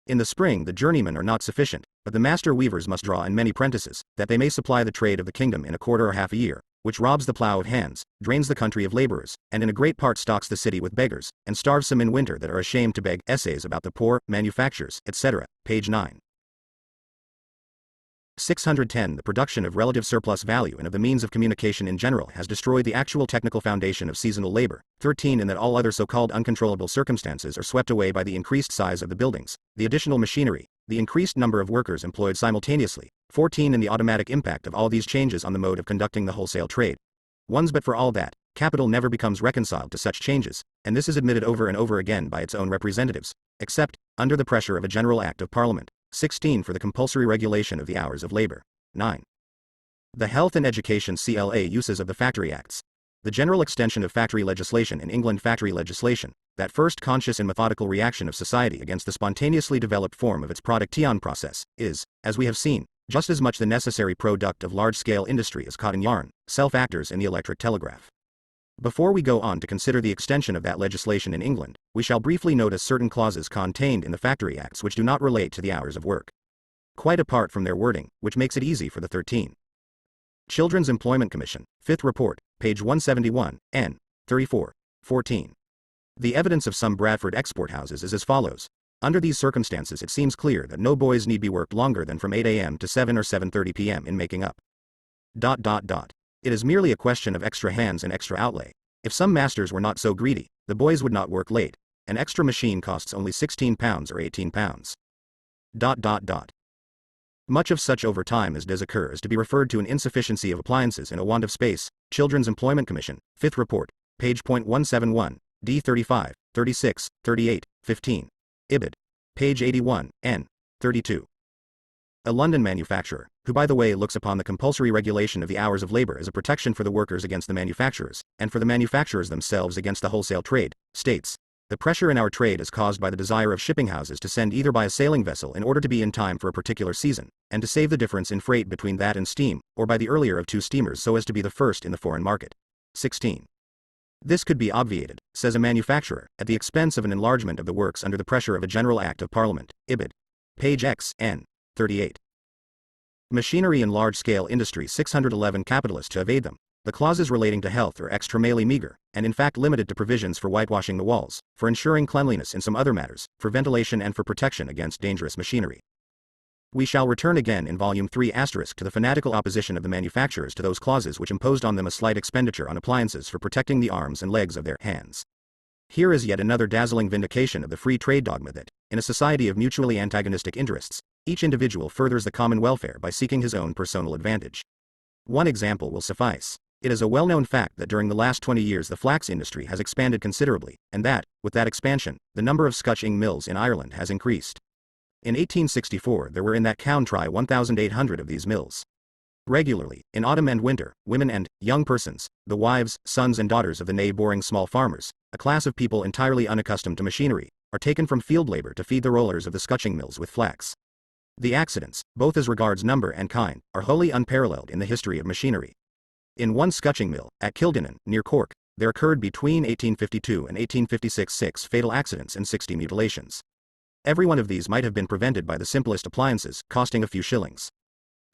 In the spring the journeymen are not sufficient, but the master weavers must draw in many prentices, that they may supply the trade of the kingdom in a quarter or half a year, which robs the plough of hands, drains the country of laborers, and in a great part stocks the city with beggars, and starves some in winter that are ashamed to beg. Essays about the Poor, Manufactures, etc., page 9. 610. The production of relative surplus value and of the means of communication in general has destroyed the actual technical foundation of seasonal labor. 13. In that all other so-called uncontrollable circumstances are swept away by the increased size of the buildings, the additional machinery, the increased number of workers employed simultaneously. 14. In the automatic impact of all these changes on the mode of conducting the wholesale trade. But for all that, capital never becomes reconciled to such changes, and this is admitted over and over again by its own representatives, except under the pressure of a general act of Parliament. 16. For the compulsory regulation of the hours of labor. 9. The health and education CLA uses of the Factory Acts. The general extension of factory legislation in England. Factory legislation, that first conscious and methodical reaction of society against the spontaneously developed form of its production process, is, as we have seen, just as much the necessary product of large-scale industry as cotton yarn, self-actors and the electric telegraph. Before we go on to consider the extension of that legislation in England, we shall briefly notice certain clauses contained in the Factory Acts which do not relate to the hours of work. Quite apart from their wording, which makes it easy for the 13. Children's Employment Commission, 5th Report, page 171, N. 34, 14. The evidence of some Bradford export houses is as follows. Under these circumstances, it seems clear that no boys need be worked longer than from 8 a.m. to 7 or 7:30 p.m. in making up. It is merely a question of extra hands and extra outlay. If some masters were not so greedy, the boys would not work late. An extra machine costs only £16 or £18. Much of such overtime as does occur is to be referred to an insufficiency of appliances and a want of space. Children's Employment Commission, 5th Report, page .171, D 35, 36, 38, 15. Ibid. Page 81, N. 32. A London manufacturer, who by the way looks upon the compulsory regulation of the hours of labor as a protection for the workers against the manufacturers, and for the manufacturers themselves against the wholesale trade, states, "The pressure in our trade is caused by the desire of shipping houses to send either by a sailing vessel in order to be in time for a particular season, and to save the difference in freight between that and steam, or by the earlier of two steamers so as to be the first in the foreign market." 16. This could be obviated, says a manufacturer, at the expense of an enlargement of the works under the pressure of a general act of Parliament. Ibid. Page X, N. 38. Machinery and large-scale industry 611 capitalists to evade them. The clauses relating to health are extremely meager, and in fact limited to provisions for whitewashing the walls, for ensuring cleanliness in some other matters, for ventilation and for protection against dangerous machinery. We shall return again in Volume 3* to the fanatical opposition of the manufacturers to those clauses which imposed on them a slight expenditure on appliances for protecting the arms and legs of their hands. Here is yet another dazzling vindication of the free trade dogma that, in a society of mutually antagonistic interests, each individual furthers the common welfare by seeking his own personal advantage. One example will suffice. It is a well-known fact that during the last 20 years the flax industry has expanded considerably, and that, with that expansion, the number of Scotch ing mills in Ireland has increased. In 1864 there were in that country 1,800 of these mills. Regularly, in autumn and winter, women and young persons, the wives, sons and daughters of the neighboring small farmers, a class of people entirely unaccustomed to machinery, are taken from field labor to feed the rollers of the Scotching mills with flax. The accidents, both as regards number and kind, are wholly unparalleled in the history of machinery. In one Scotching mill, at Kildonan, near Cork, there occurred between 1852 and 1856 6 fatal accidents and 60 mutilations. Every one of these might have been prevented by the simplest appliances, costing a few shillings.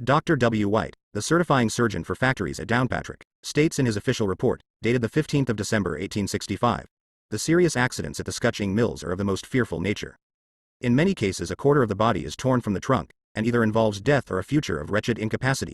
Dr. W. White, the certifying surgeon for factories at Downpatrick, states in his official report, dated the 15th of December 1865, "The serious accidents at the Scotching mills are of the most fearful nature. In many cases a quarter of the body is torn from the trunk, and either involves death or a future of wretched incapacity,